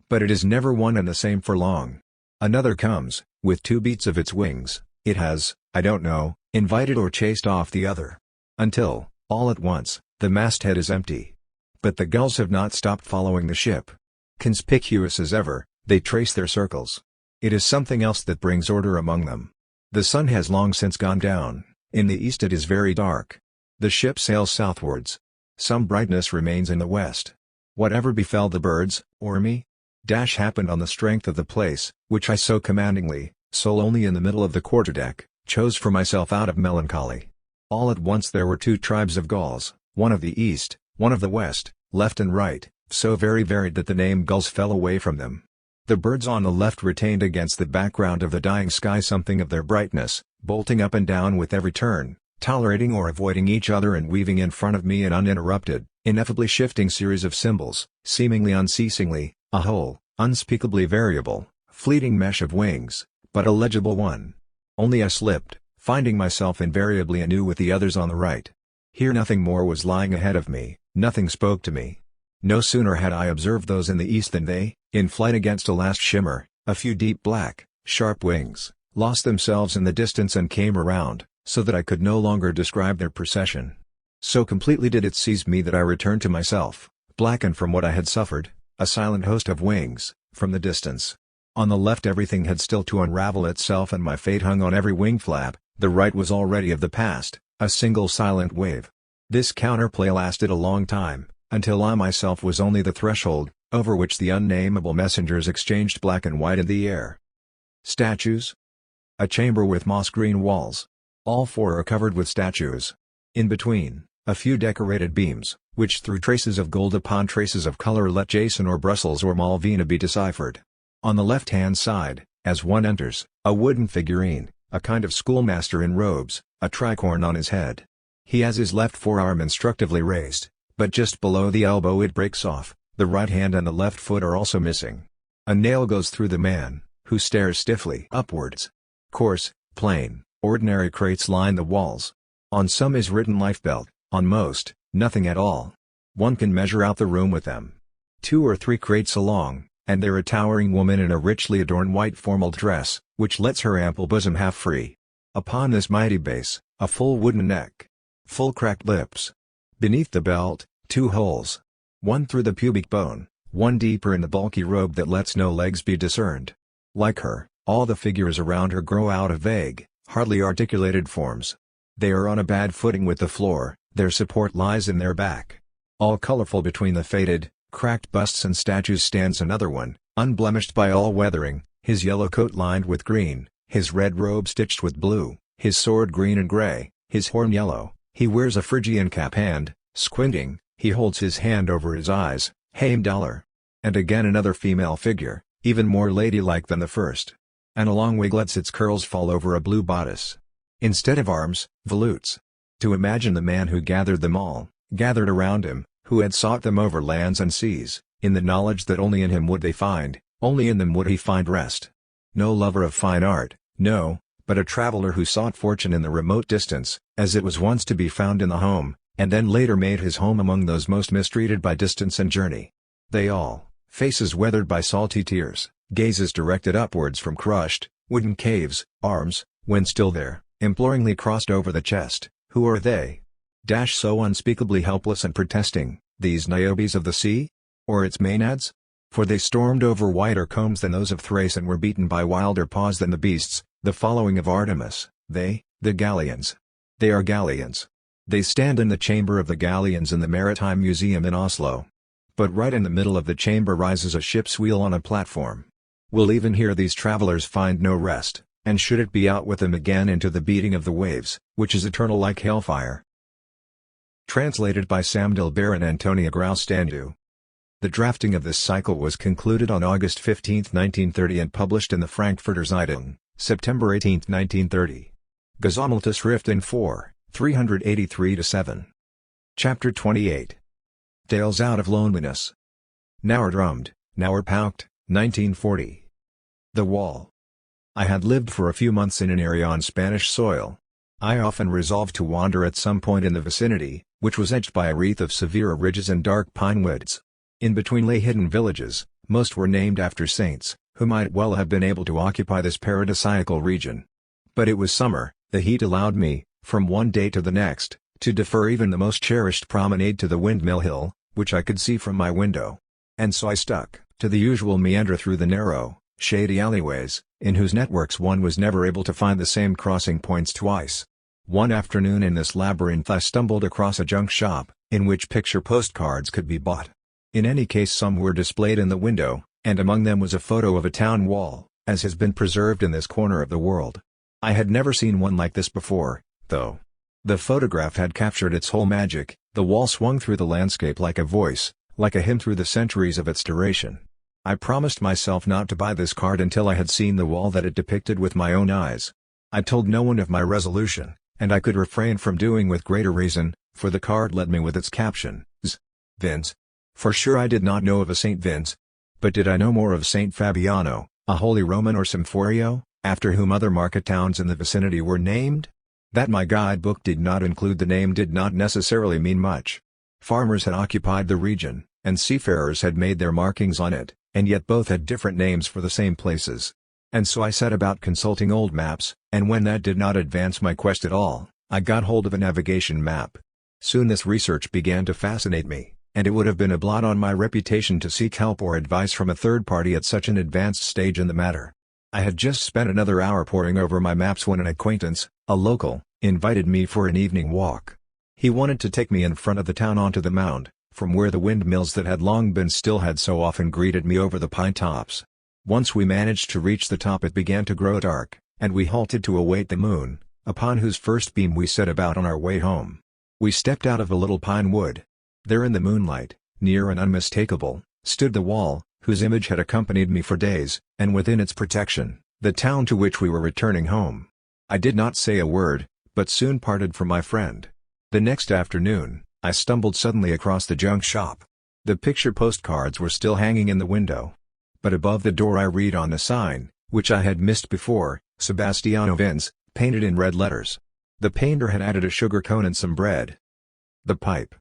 But it is never one and the same for long. Another comes, with two beats of its wings, it has, I don't know, invited or chased off the other. Until, all at once, the masthead is empty. But the gulls have not stopped following the ship. Conspicuous as ever, they trace their circles. It is something else that brings order among them. The sun has long since gone down, in the east it is very dark. The ship sails southwards. Some brightness remains in the west. Whatever befell the birds, or me? Happened on the strength of the place, which I so commandingly, so lonely in the middle of the quarterdeck, chose for myself out of melancholy. All at once there were two tribes of gulls, one of the east, one of the west, left and right, so very varied that the name gulls fell away from them. The birds on the left retained against the background of the dying sky something of their brightness, bolting up and down with every turn, tolerating or avoiding each other and weaving in front of me an uninterrupted, ineffably shifting series of symbols, seemingly unceasingly, a whole, unspeakably variable, fleeting mesh of wings, but a legible one. Only I slipped, finding myself invariably anew with the others on the right. Here nothing more was lying ahead of me, nothing spoke to me. No sooner had I observed those in the east than they, in flight against a last shimmer, a few deep black, sharp wings, lost themselves in the distance and came around, so that I could no longer describe their procession. So completely did it seize me that I returned to myself, blackened from what I had suffered, a silent host of wings, from the distance. On the left everything had still to unravel itself and my fate hung on every wing flap, the right was already of the past, a single silent wave. This counterplay lasted a long time, until I myself was only the threshold, over which the unnameable messengers exchanged black and white in the air. Statues? A chamber with moss-green walls. All four are covered with statues. In between, a few decorated beams, which threw traces of gold upon traces of color let Jason or Brussels or Malvina be deciphered. On the left-hand side, as one enters, a wooden figurine, a kind of schoolmaster in robes, a tricorn on his head. He has his left forearm instructively raised, but just below the elbow it breaks off, the right hand and the left foot are also missing. A nail goes through the man, who stares stiffly upwards. Coarse, plain, ordinary crates line the walls. On some is written lifebelt, on most, nothing at all. One can measure out the room with them. 2 or 3 crates along, and there a towering woman in a richly adorned white formal dress, which lets her ample bosom half free. Upon this mighty base, a full wooden neck. Full cracked lips. Beneath the belt, 2 holes. One through the pubic bone, one deeper in the bulky robe that lets no legs be discerned. Like her, all the figures around her grow out of vague, hardly articulated forms. They are on a bad footing with the floor, their support lies in their back. All colorful between the faded, cracked busts and statues stands another one, unblemished by all weathering, his yellow coat lined with green, his red robe stitched with blue, his sword green and gray, his horn yellow. He wears a Phrygian cap and, squinting, he holds his hand over his eyes, $. And again another female figure, even more ladylike than the first. And along wiglets its curls fall over a blue bodice. Instead of arms, volutes. To imagine the man who gathered them all, gathered around him, who had sought them over lands and seas, in the knowledge that only in him would they find, only in them would he find rest. No lover of fine art, no, but a traveler who sought fortune in the remote distance, as it was once to be found in the home, and then later made his home among those most mistreated by distance and journey. They all, faces weathered by salty tears, gazes directed upwards from crushed, wooden caves, arms, when still there, imploringly crossed over the chest. Who are they? So unspeakably helpless and protesting, these Niobes of the sea? Or its maenads? For they stormed over whiter combs than those of Thrace and were beaten by wilder paws than the beasts, the following of Artemis, they, the Gallians. They are Gallians. They stand in the chamber of the Gallians in the Maritime Museum in Oslo. But right in the middle of the chamber rises a ship's wheel on a platform. Will even here these travelers find no rest, and should it be out with them again into the beating of the waves, which is eternal like hellfire? Translated by Sam Dilber and Antonia Graustandu. The drafting of this cycle was concluded on August 15, 1930 and published in the Frankfurter Zeitung, September 18, 1930. Gesammeltes Schriften 4, 383-7. Chapter 28. Tales Out of Loneliness. Nauer drummed, Nauer paukt, 1940. The Wall. I had lived for a few months in an area on Spanish soil. I often resolved to wander at some point in the vicinity, which was edged by a wreath of severe ridges and dark pine woods. In between lay hidden villages, most were named after saints, who might well have been able to occupy this paradisiacal region. But it was summer, the heat allowed me, from one day to the next, to defer even the most cherished promenade to the Windmill Hill, which I could see from my window. And so I stuck to the usual meander through the narrow, shady alleyways, in whose networks one was never able to find the same crossing points twice. One afternoon in this labyrinth I stumbled across a junk shop, in which picture postcards could be bought. In any case some were displayed in the window, and among them was a photo of a town wall, as has been preserved in this corner of the world. I had never seen one like this before, though. The photograph had captured its whole magic. The wall swung through the landscape like a voice, like a hymn through the centuries of its duration. I promised myself not to buy this card until I had seen the wall that it depicted with my own eyes. I told no one of my resolution, and I could refrain from doing with greater reason, for the card led me with its caption, Vince. For sure I did not know of a Saint Vince. But did I know more of Saint Fabiano, a Holy Roman or Symforio, after whom other market towns in the vicinity were named? That my guidebook did not include the name did not necessarily mean much. Farmers had occupied the region, and seafarers had made their markings on it, and yet both had different names for the same places. And so I set about consulting old maps, and when that did not advance my quest at all, I got hold of a navigation map. Soon this research began to fascinate me, and it would have been a blot on my reputation to seek help or advice from a third party at such an advanced stage in the matter. I had just spent another hour poring over my maps when an acquaintance, a local, invited me for an evening walk. He wanted to take me in front of the town onto the mound, from where the windmills that had long been still had so often greeted me over the pine tops. Once we managed to reach the top it began to grow dark, and we halted to await the moon, upon whose first beam we set about on our way home. We stepped out of a little pine wood. There in the moonlight, near and unmistakable, stood the wall, whose image had accompanied me for days, and within its protection, the town to which we were returning home. I did not say a word, but soon parted from my friend. The next afternoon, I stumbled suddenly across the junk shop. The picture postcards were still hanging in the window. But above the door I read on the sign, which I had missed before, Sebastiano Vince, painted in red letters. The painter had added a sugar cone and some bread. The pipe.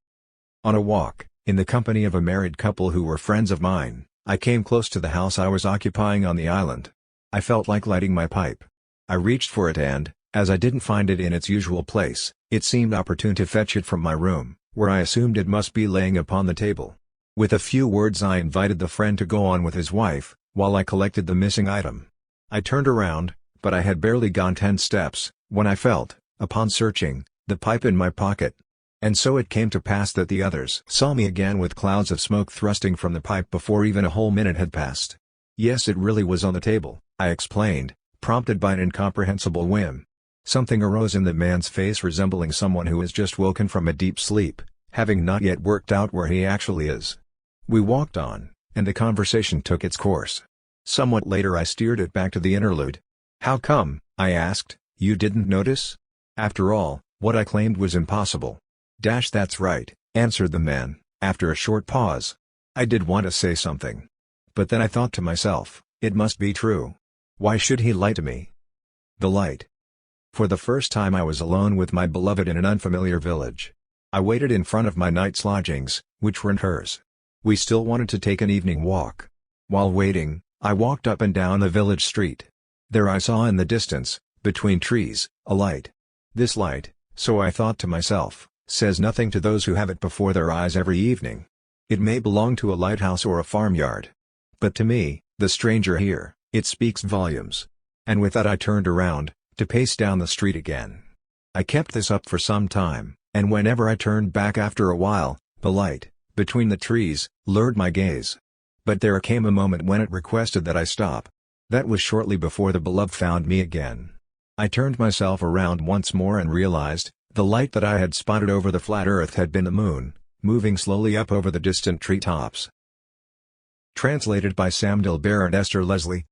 On a walk, in the company of a married couple who were friends of mine, I came close to the house I was occupying on the island. I felt like lighting my pipe. I reached for it and, as I didn't find it in its usual place, it seemed opportune to fetch it from my room, where I assumed it must be laying upon the table. With a few words I invited the friend to go on with his wife, while I collected the missing item. I turned around, but I had barely gone 10 steps, when I felt, upon searching, the pipe in my pocket. And so it came to pass that the others saw me again with clouds of smoke thrusting from the pipe before even a whole minute had passed. Yes, it really was on the table, I explained, prompted by an incomprehensible whim. Something arose in the man's face resembling someone who has just woken from a deep sleep, having not yet worked out where he actually is. We walked on, and the conversation took its course. Somewhat later I steered it back to the interlude. "How come," I asked, "you didn't notice? After all, what I claimed was impossible." "That's right," answered the man, after a short pause. I did want to say something. But then I thought to myself, it must be true. Why should he lie to me? The light. For the first time I was alone with my beloved in an unfamiliar village. I waited in front of my night's lodgings, which weren't hers. We still wanted to take an evening walk. While waiting, I walked up and down the village street. There I saw in the distance, between trees, a light. This light, so I thought to myself, says nothing to those who have it before their eyes every evening. It may belong to a lighthouse or a farmyard. But to me, the stranger here, it speaks volumes. And with that I turned around, to pace down the street again. I kept this up for some time, and whenever I turned back after a while, the light, between the trees, lured my gaze. But there came a moment when it requested that I stop. That was shortly before the beloved found me again. I turned myself around once more and realized, The light that I had spotted over the flat earth had been the moon, moving slowly up over the distant treetops. Translated by Sam Dilber and Esther Leslie.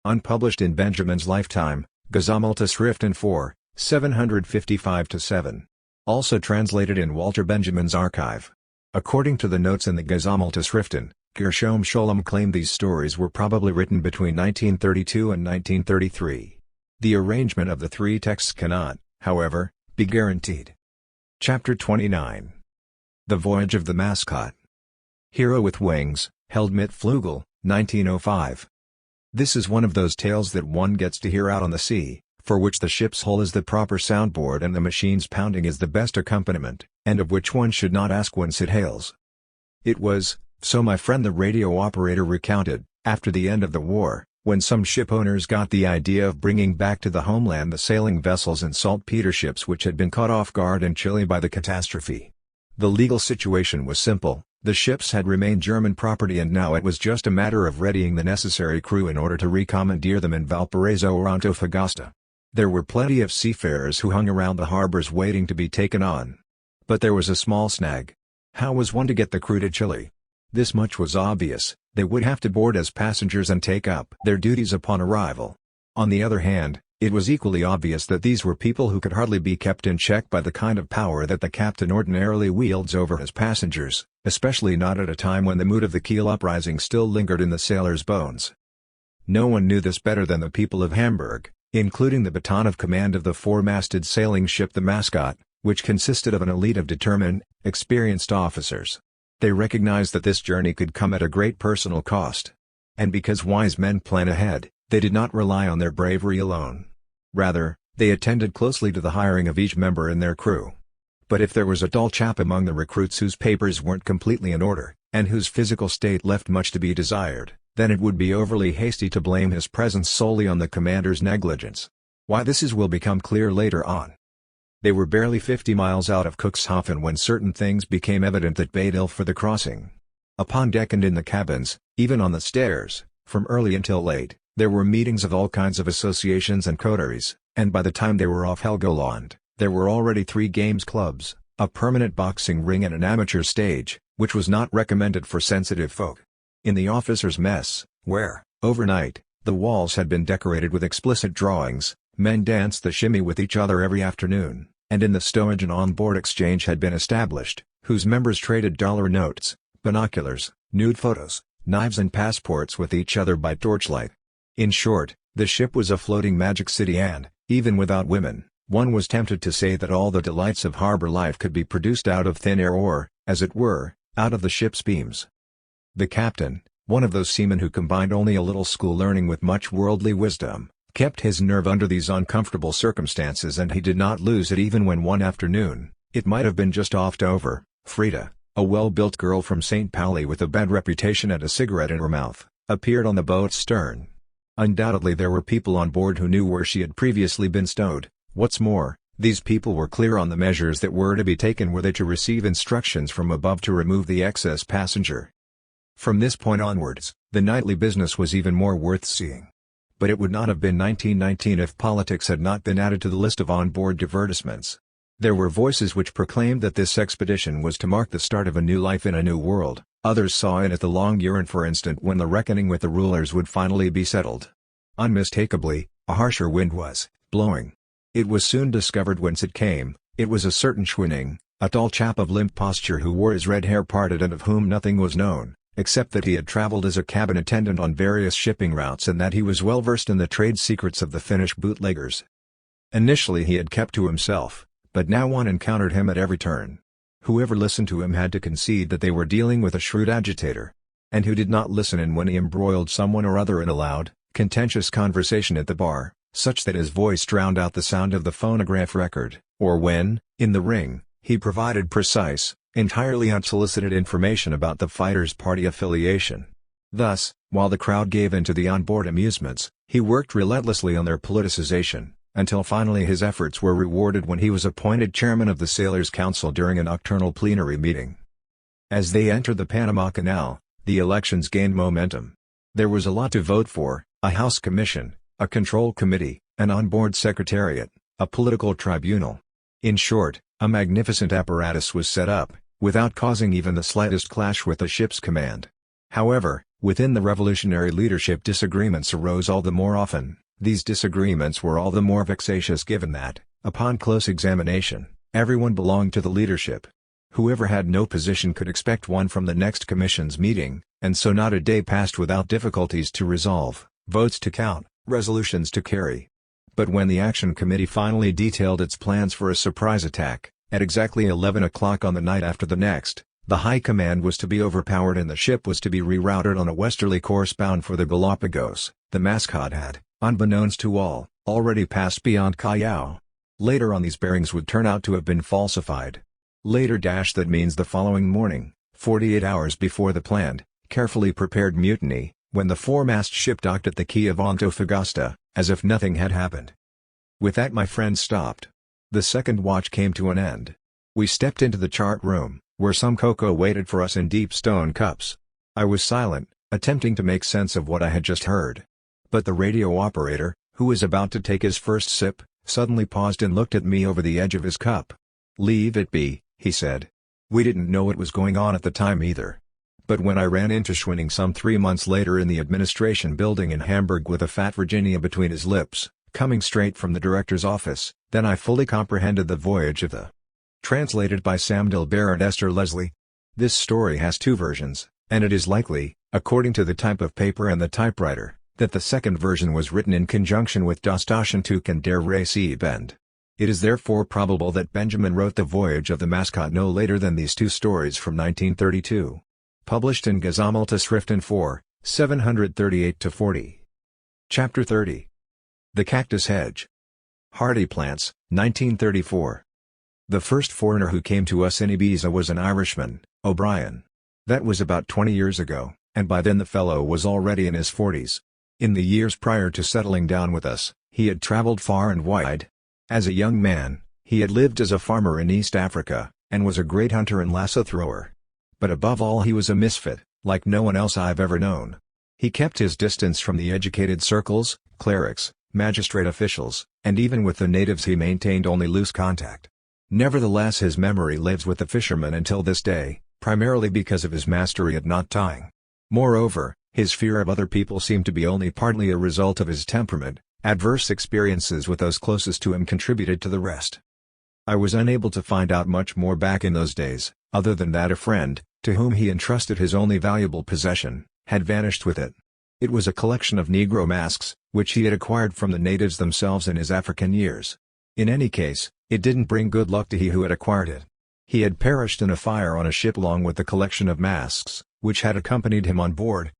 Unpublished in Benjamin's lifetime, Gesammelte 4, 755-7. Also translated in Walter Benjamin's archive. According to the notes in the Gesammelte, Gershom Scholem claimed these stories were probably written between 1932 and 1933. The arrangement of the three texts cannot, however, be guaranteed. Chapter 29. The Voyage of the Mascot. Hero with Wings, Helmut Flugel, 1905. This is one of those tales that one gets to hear out on the sea, for which the ship's hull is the proper soundboard and the machine's pounding is the best accompaniment, and of which one should not ask whence it hails. It was, so my friend the radio operator recounted, after the end of the war, when some ship owners got the idea of bringing back to the homeland the sailing vessels and saltpeter ships which had been caught off guard in Chile by the catastrophe. The legal situation was simple. The ships had remained German property and now it was just a matter of readying the necessary crew in order to recommandeer them in Valparaiso or Antofagasta. There were plenty of seafarers who hung around the harbors waiting to be taken on. But there was a small snag. How was one to get the crew to Chile? This much was obvious: they would have to board as passengers and take up their duties upon arrival. On the other hand, it was equally obvious that these were people who could hardly be kept in check by the kind of power that the captain ordinarily wields over his passengers, especially not at a time when the mood of the keel uprising still lingered in the sailors' bones. No one knew this better than the people of Hamburg, including the baton of command of the four-masted sailing ship the Mascot, which consisted of an elite of determined, experienced officers. They recognized that this journey could come at a great personal cost. And because wise men plan ahead, they did not rely on their bravery alone. Rather, they attended closely to the hiring of each member in their crew. But if there was a dull chap among the recruits whose papers weren't completely in order, and whose physical state left much to be desired, then it would be overly hasty to blame his presence solely on the commander's negligence. Why this is will become clear later on. They were barely 50 miles out of Cuxhaven when certain things became evident that bade ill for the crossing. Upon deck and in the cabins, even on the stairs, from early until late, there were meetings of all kinds of associations and coteries, and by the time they were off Helgoland, there were already 3 games clubs, a permanent boxing ring and an amateur stage, which was not recommended for sensitive folk. In the officers' mess, where, overnight, the walls had been decorated with explicit drawings, men danced the shimmy with each other every afternoon, and in the stowage an on-board exchange had been established, whose members traded dollar notes, binoculars, nude photos, knives and passports with each other by torchlight. In short, the ship was a floating magic city and, even without women, one was tempted to say that all the delights of harbor life could be produced out of thin air or, as it were, out of the ship's beams. The captain, one of those seamen who combined only a little school learning with much worldly wisdom, kept his nerve under these uncomfortable circumstances and he did not lose it even when one afternoon, it might have been just off Dover, Frida, a well-built girl from St. Pauli with a bad reputation and a cigarette in her mouth, appeared on the boat's stern. Undoubtedly there were people on board who knew where she had previously been stowed. What's more, these people were clear on the measures that were to be taken were they to receive instructions from above to remove the excess passenger. From this point onwards, the nightly business was even more worth seeing. But it would not have been 1919 if politics had not been added to the list of on-board divertissements. There were voices which proclaimed that this expedition was to mark the start of a new life in a new world. Others saw in it the long yearn for instant when the reckoning with the rulers would finally be settled. Unmistakably, a harsher wind was blowing. It was soon discovered whence it came. It was a certain Schwinning, a tall chap of limp posture who wore his red hair parted and of whom nothing was known, except that he had traveled as a cabin attendant on various shipping routes and that he was well versed in the trade secrets of the Finnish bootleggers. Initially he had kept to himself, but now one encountered him at every turn. Whoever listened to him had to concede that they were dealing with a shrewd agitator. And who did not listen in when he embroiled someone or other in a loud, contentious conversation at the bar, such that his voice drowned out the sound of the phonograph record, or when, in the ring, he provided precise, entirely unsolicited information about the fighter's party affiliation. Thus, while the crowd gave in to the onboard amusements, he worked relentlessly on their politicization, until finally his efforts were rewarded when he was appointed chairman of the Sailors' Council during a nocturnal plenary meeting. As they entered the Panama Canal, the elections gained momentum. There was a lot to vote for: a House Commission, a Control Committee, an onboard secretariat, a political tribunal. In short, a magnificent apparatus was set up, without causing even the slightest clash with the ship's command. However, within the revolutionary leadership disagreements arose all the more often. These disagreements were all the more vexatious given that, upon close examination, everyone belonged to the leadership. Whoever had no position could expect one from the next commission's meeting, and so not a day passed without difficulties to resolve, votes to count, resolutions to carry. But when the Action Committee finally detailed its plans for a surprise attack, at exactly 11 o'clock on the night after the next, the High Command was to be overpowered and the ship was to be rerouted on a westerly course bound for the Galapagos, the mascot had, unbeknownst to all, already passed beyond Callao. Later on these bearings would turn out to have been falsified. Later that means the following morning, 48 hours before the planned, carefully prepared mutiny, when the foremast ship docked at the quay of Antofagasta, as if nothing had happened. With that my friend stopped. The second watch came to an end. We stepped into the chart room, where some cocoa waited for us in deep stone cups. I was silent, attempting to make sense of what I had just heard. But the radio operator, who was about to take his first sip, suddenly paused and looked at me over the edge of his cup. "Leave it be," he said. We didn't know what was going on at the time either. But when I ran into Schwinning some 3 months later in the administration building in Hamburg with a fat Virginia between his lips, coming straight from the director's office, then I fully comprehended the voyage of the. Translated by Sam Dilber and Esther Leslie. This story has two versions, and it is likely, according to the type of paper and the typewriter, that the second version was written in conjunction with Das Taschentuch and Der Reisebend. It is therefore probable that Benjamin wrote The Voyage of the Mascot no later than these two stories from 1932. Published in Gesammelte Schriften 4, 738-40. Chapter 30. The Cactus Hedge. Hardy Plants, 1934. The first foreigner who came to us in Ibiza was an Irishman, O'Brien. That was about 20 years ago, and by then the fellow was already in his 40s. In the years prior to settling down with us, he had traveled far and wide. As a young man, he had lived as a farmer in East Africa, and was a great hunter and lasso thrower. But above all he was a misfit, like no one else I've ever known. He kept his distance from the educated circles, clerics, magistrate officials, and even with the natives he maintained only loose contact. Nevertheless his memory lives with the fishermen until this day, primarily because of his mastery at knot tying. Moreover, his fear of other people seemed to be only partly a result of his temperament. Adverse experiences with those closest to him contributed to the rest. I was unable to find out much more back in those days, other than that a friend, to whom he entrusted his only valuable possession, had vanished with it. It was a collection of Negro masks, which he had acquired from the natives themselves in his African years. In any case, it didn't bring good luck to he who had acquired it. He had perished in a fire on a ship along with the collection of masks, which had accompanied him on board.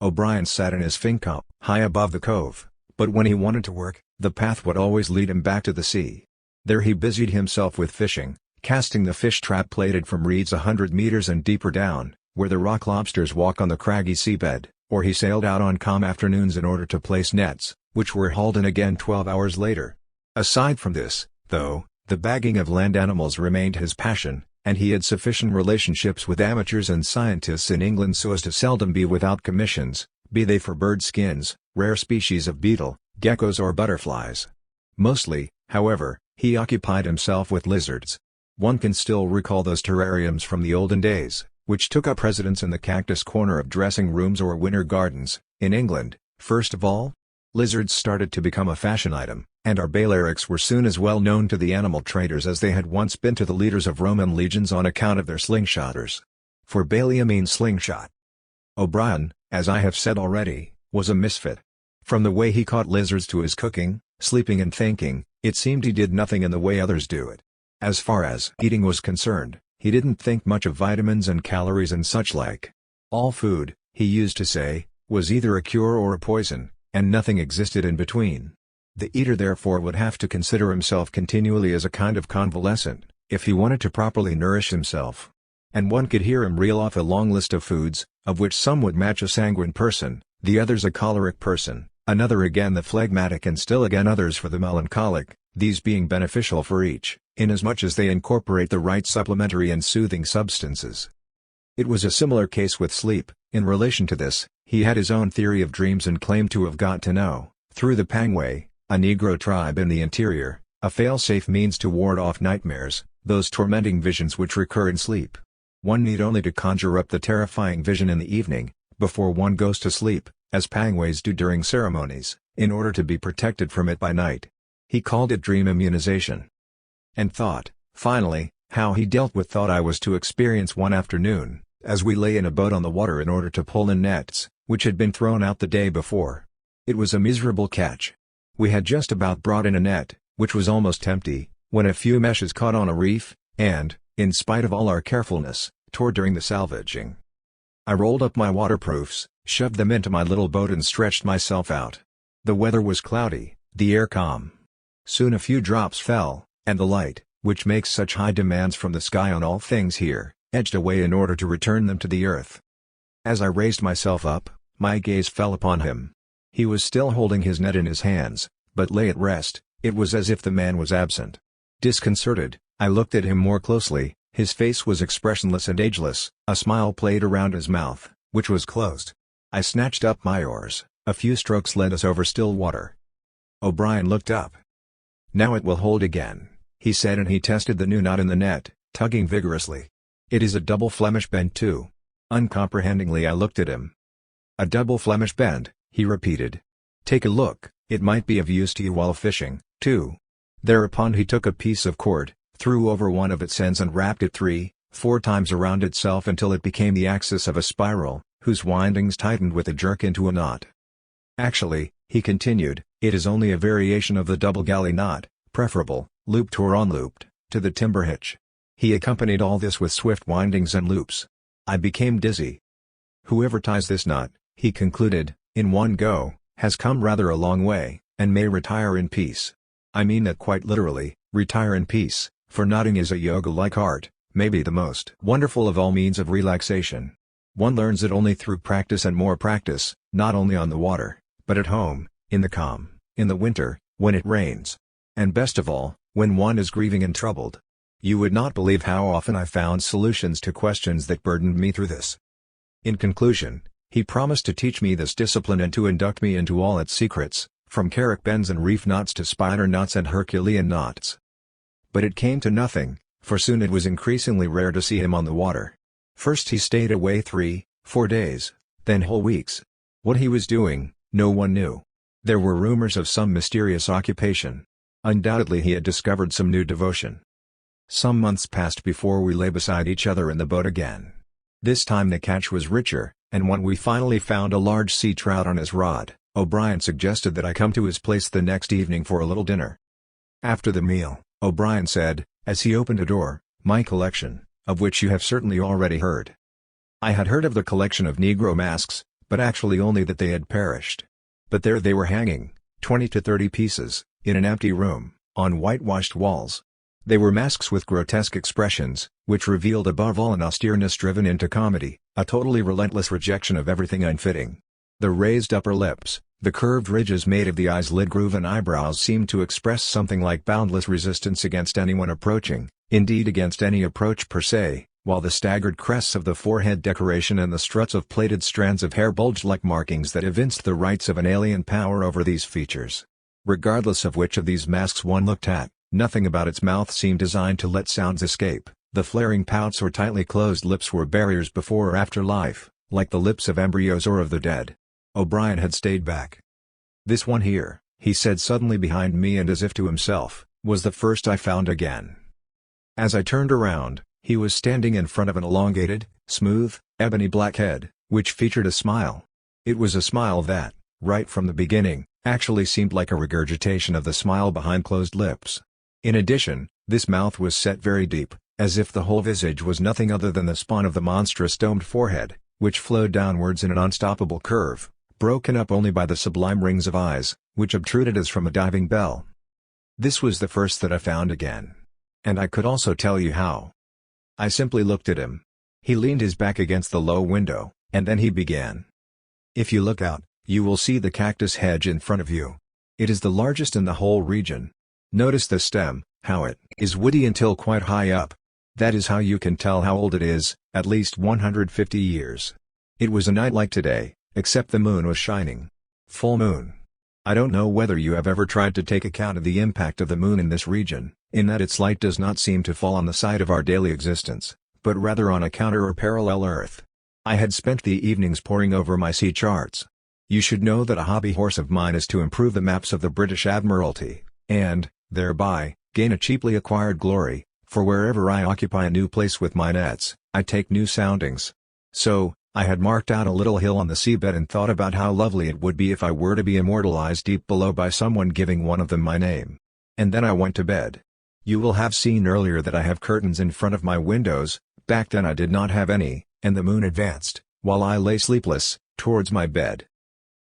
O'Brien sat in his finca, high above the cove, but when he wanted to work, the path would always lead him back to the sea. There he busied himself with fishing, casting the fish trap plated from reeds 100 meters and deeper down, where the rock lobsters walk on the craggy seabed, or he sailed out on calm afternoons in order to place nets, which were hauled in again 12 hours later. Aside from this, though, the bagging of land animals remained his passion, and he had sufficient relationships with amateurs and scientists in England so as to seldom be without commissions, be they for bird skins, rare species of beetle, geckos or butterflies. Mostly, however, he occupied himself with lizards. One can still recall those terrariums from the olden days, which took up residence in the cactus corner of dressing rooms or winter gardens, in England. First of all, lizards started to become a fashion item, and our balearics were soon as well known to the animal traders as they had once been to the leaders of Roman legions on account of their slingshotters. For balia means slingshot. O'Brien, as I have said already, was a misfit. From the way he caught lizards to his cooking, sleeping and thinking, it seemed he did nothing in the way others do it. As far as eating was concerned, he didn't think much of vitamins and calories and such like. All food, he used to say, was either a cure or a poison, and nothing existed in between. The eater therefore would have to consider himself continually as a kind of convalescent, if he wanted to properly nourish himself. And one could hear him reel off a long list of foods, of which some would match a sanguine person, the others a choleric person, another again the phlegmatic and still again others for the melancholic, these being beneficial for each, inasmuch as they incorporate the right supplementary and soothing substances. It was a similar case with sleep. In relation to this, he had his own theory of dreams and claimed to have got to know, through the Pangway, a Negro tribe in the interior, a fail-safe means to ward off nightmares, those tormenting visions which recur in sleep. One need only to conjure up the terrifying vision in the evening, before one goes to sleep, as Pangways do during ceremonies, in order to be protected from it by night. He called it dream immunization. And thought, finally, how he dealt with thought I was to experience one afternoon, as we lay in a boat on the water in order to pull in nets, which had been thrown out the day before. It was a miserable catch. We had just about brought in a net, which was almost empty, when a few meshes caught on a reef, and, in spite of all our carefulness, tore during the salvaging. I rolled up my waterproofs, shoved them into my little boat and stretched myself out. The weather was cloudy, the air calm. Soon a few drops fell, and the light, which makes such high demands from the sky on all things here, edged away in order to return them to the earth. As I raised myself up, my gaze fell upon him. He was still holding his net in his hands, but lay at rest. It was as if the man was absent. Disconcerted, I looked at him more closely. His face was expressionless and ageless, a smile played around his mouth, which was closed. I snatched up my oars, a few strokes led us over still water. O'Brien looked up. "Now it will hold again," he said, and he tested the new knot in the net, tugging vigorously. "It is a double Flemish bend too." Uncomprehendingly I looked at him. "A double Flemish bend," he repeated. "Take a look, it might be of use to you while fishing, too." Thereupon he took a piece of cord, threw over one of its ends and wrapped it 3-4 times around itself until it became the axis of a spiral, whose windings tightened with a jerk into a knot. "Actually," he continued, "it is only a variation of the double galley knot, preferable, looped or unlooped, to the timber hitch." He accompanied all this with swift windings and loops. I became dizzy. "Whoever ties this knot," he concluded, in one go, "has come rather a long way, and may retire in peace. I mean that quite literally, retire in peace, for knotting is a yoga-like art, maybe the most wonderful of all means of relaxation. One learns it only through practice and more practice, not only on the water, but at home, in the calm, in the winter, when it rains. And best of all, when one is grieving and troubled. You would not believe how often I found solutions to questions that burdened me through this. In conclusion, he promised to teach me this discipline and to induct me into all its secrets, from carrack bends and reef knots to spider knots and Herculean knots. But it came to nothing, for soon it was increasingly rare to see him on the water. First he stayed away 3-4 days, then whole weeks. What he was doing, no one knew. There were rumors of some mysterious occupation. Undoubtedly he had discovered some new devotion. Some months passed before we lay beside each other in the boat again. This time the catch was richer, and when we finally found a large sea trout on his rod, O'Brien suggested that I come to his place the next evening for a little dinner. After the meal, O'Brien said, as he opened a door, "My collection, of which you have certainly already heard." I had heard of the collection of Negro masks, but actually only that they had perished. But there they were hanging, 20 to 30 pieces, in an empty room, on whitewashed walls. They were masks with grotesque expressions, which revealed above all an austereness driven into comedy, a totally relentless rejection of everything unfitting. The raised upper lips, the curved ridges made of the eyes' lid groove and eyebrows seemed to express something like boundless resistance against anyone approaching, indeed against any approach per se, while the staggered crests of the forehead decoration and the struts of plaited strands of hair bulged like markings that evinced the rights of an alien power over these features. Regardless of which of these masks one looked at, nothing about its mouth seemed designed to let sounds escape. The flaring pouts or tightly closed lips were barriers before or after life, like the lips of embryos or of the dead. O'Brien had stayed back. "This one here," he said suddenly behind me and as if to himself, "was the first I found again." As I turned around, he was standing in front of an elongated, smooth, ebony black head, which featured a smile. It was a smile that, right from the beginning, actually seemed like a regurgitation of the smile behind closed lips. In addition, this mouth was set very deep, as if the whole visage was nothing other than the spawn of the monstrous domed forehead, which flowed downwards in an unstoppable curve, broken up only by the sublime rings of eyes, which obtruded as from a diving bell. This was the first that I found again. And I could also tell you how. I simply looked at him. He leaned his back against the low window, and then he began. "If you look out, you will see the cactus hedge in front of you. It is the largest in the whole region. Notice the stem, how it is woody until quite high up. That is how you can tell how old it is, at least 150 years. It was a night like today, except the moon was shining. Full moon. I don't know whether you have ever tried to take account of the impact of the moon in this region, in that its light does not seem to fall on the side of our daily existence, but rather on a counter or parallel Earth. I had spent the evenings poring over my sea charts. You should know that a hobby horse of mine is to improve the maps of the British Admiralty, and, thereby, gain a cheaply acquired glory, for wherever I occupy a new place with my nets, I take new soundings. So, I had marked out a little hill on the seabed and thought about how lovely it would be if I were to be immortalized deep below by someone giving one of them my name. And then I went to bed. You will have seen earlier that I have curtains in front of my windows. Back then I did not have any, and the moon advanced, while I lay sleepless, towards my bed.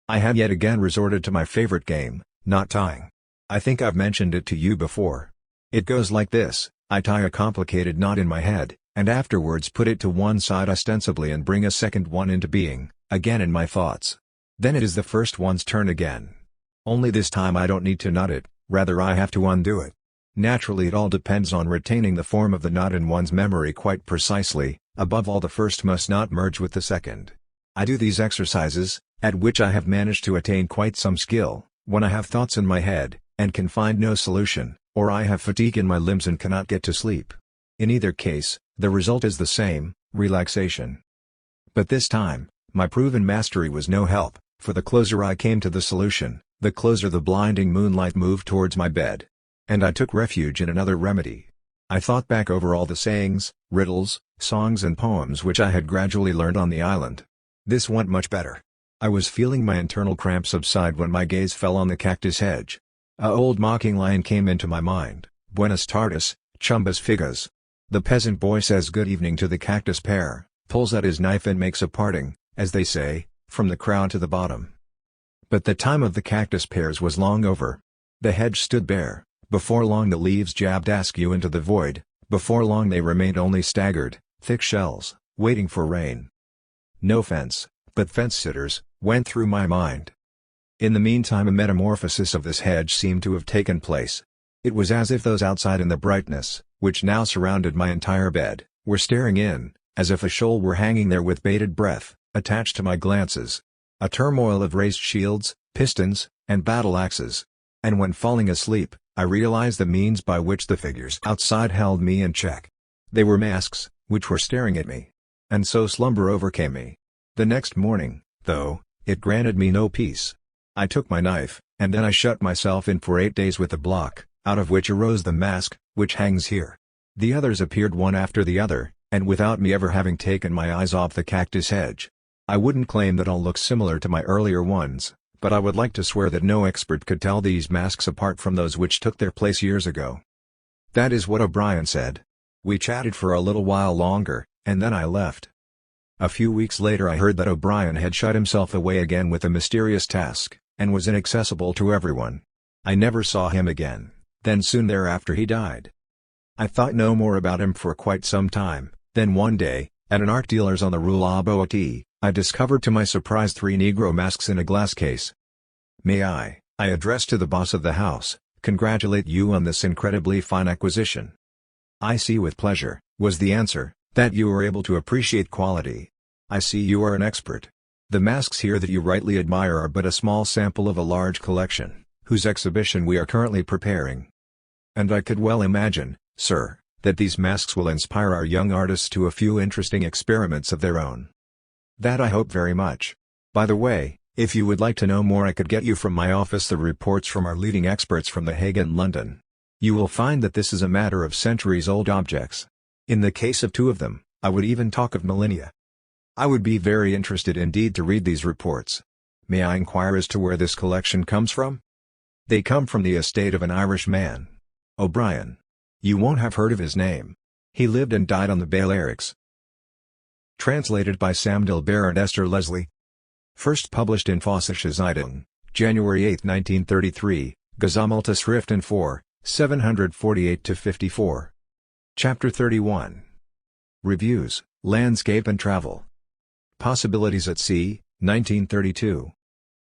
I had yet again resorted to my favorite game, knot tying. I think I've mentioned it to you before. It goes like this: I tie a complicated knot in my head, and afterwards put it to one side ostensibly and bring a second one into being, again in my thoughts. Then it is the first one's turn again. Only this time I don't need to knot it, rather I have to undo it. Naturally it all depends on retaining the form of the knot in one's memory quite precisely. Above all, the first must not merge with the second. I do these exercises, at which I have managed to attain quite some skill, when I have thoughts in my head, and can find no solution, or I have fatigue in my limbs and cannot get to sleep. In either case, the result is the same, relaxation. But this time, my proven mastery was no help, for the closer I came to the solution, the closer the blinding moonlight moved towards my bed. And I took refuge in another remedy. I thought back over all the sayings, riddles, songs and poems which I had gradually learned on the island. This went much better. I was feeling my internal cramp subside when my gaze fell on the cactus hedge. A old mocking line came into my mind: Buenas tardes, chumbas figas. The peasant boy says good evening to the cactus pear, pulls out his knife and makes a parting, as they say, from the crown to the bottom. But the time of the cactus pears was long over. The hedge stood bare. Before long the leaves jabbed askew into the void. Before long they remained only staggered, thick shells, waiting for rain. No fence, but fence-sitters, went through my mind. In the meantime a metamorphosis of this hedge seemed to have taken place. It was as if those outside in the brightness, which now surrounded my entire bed, were staring in, as if a shoal were hanging there with bated breath, attached to my glances. A turmoil of raised shields, pistons, and battle-axes. And when falling asleep, I realized the means by which the figures outside held me in check. They were masks, which were staring at me. And so slumber overcame me. The next morning, though, it granted me no peace. I took my knife, and then I shut myself in for 8 days with a block, out of which arose the mask, which hangs here. The others appeared one after the other, and without me ever having taken my eyes off the cactus hedge. I wouldn't claim that all looked similar to my earlier ones, but I would like to swear that no expert could tell these masks apart from those which took their place years ago. That is what O'Brien said. We chatted for a little while longer, and then I left. A few weeks later I heard that O'Brien had shut himself away again with a mysterious task, and was inaccessible to everyone. I never saw him again, then soon thereafter he died. I thought no more about him for quite some time, then one day, at an art dealer's on the Rue La Boétie, I discovered to my surprise 3 Negro masks in a glass case. "May I addressed to the boss of the house, congratulate you on this incredibly fine acquisition?" "I see with pleasure," was the answer, "that you are able to appreciate quality. I see you are an expert. The masks here that you rightly admire are but a small sample of a large collection, whose exhibition we are currently preparing. And I could well imagine, sir, that these masks will inspire our young artists to a few interesting experiments of their own." "That I hope very much. By the way, if you would like to know more I could get you from my office the reports from our leading experts from The Hague and London. You will find that this is a matter of centuries-old objects. In the case of 2 of them, I would even talk of millennia. I would be very interested indeed to read these reports. May I inquire as to where this collection comes from?" "They come from the estate of an Irish man. O'Brien. You won't have heard of his name. He lived and died on the Balearics." Translated by Sam Dilber and Esther Leslie. First published in Vossische Zeitung, January 8, 1933, Gesammelte Schriften 4, 748-54. Chapter 31. Reviews, Landscape and Travel. Possibilities at Sea, 1932.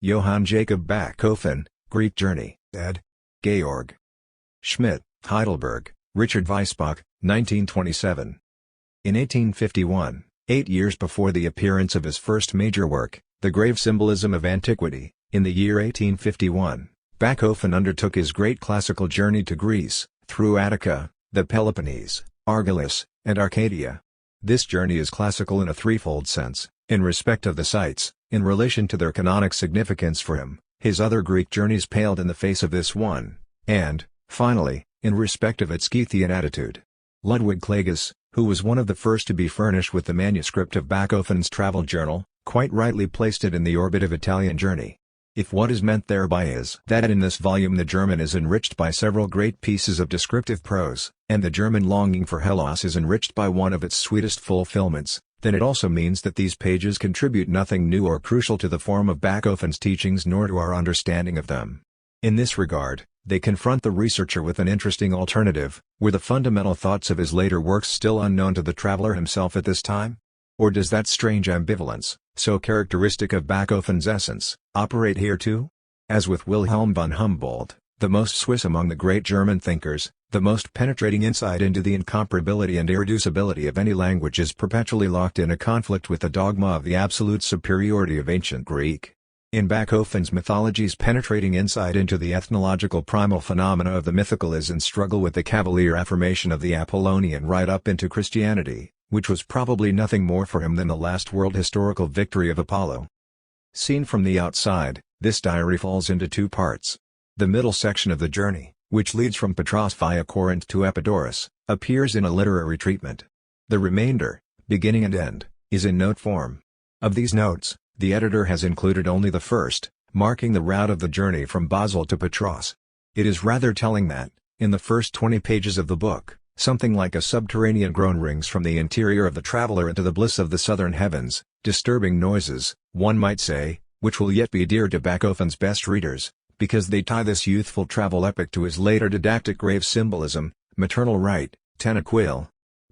Johann Jacob Bachofen, Greek Journey, ed. Georg Schmidt, Heidelberg, Richard Weissbach, 1927. In 1851, 8 years before the appearance of his first major work, The Grave Symbolism of Antiquity, In the year 1851, Bachofen undertook his great classical journey to Greece, through Attica, the Peloponnese, Argolis, and Arcadia. This journey is classical in a threefold sense: in respect of the sites, in relation to their canonic significance for him, his other Greek journeys paled in the face of this one, and, finally, in respect of its Scythian attitude. Ludwig Klages, who was one of the first to be furnished with the manuscript of Bachofen's travel journal, quite rightly placed it in the orbit of Italian journey. If what is meant thereby is that in this volume the German is enriched by several great pieces of descriptive prose, and the German longing for Hellas is enriched by one of its sweetest fulfillments, then it also means that these pages contribute nothing new or crucial to the form of Bachofen's teachings nor to our understanding of them. In this regard, they confront the researcher with an interesting alternative: were the fundamental thoughts of his later works still unknown to the traveler himself at this time? Or does that strange ambivalence, so characteristic of Bachofen's essence, operate here too? As with Wilhelm von Humboldt, the most Swiss among the great German thinkers, the most penetrating insight into the incomparability and irreducibility of any language is perpetually locked in a conflict with the dogma of the absolute superiority of ancient Greek. In Bachofen's mythology's penetrating insight into the ethnological primal phenomena of the mythical is in struggle with the cavalier affirmation of the Apollonian right up into Christianity, which was probably nothing more for him than the last world historical victory of Apollo. Seen from the outside, this diary falls into two parts. The middle section of the journey, which leads from Patras via Corinth to Epidaurus, appears in a literary treatment. The remainder, beginning and end, is in note form. Of these notes, the editor has included only the first, marking the route of the journey from Basel to Patras. It is rather telling that, in the first 20 pages of the book, something like a subterranean groan rings from the interior of the traveler into the bliss of the southern heavens, disturbing noises, one might say, which will yet be dear to Bachofen's best readers, because they tie this youthful travel epic to his later didactic grave symbolism, maternal rite, tenaquil.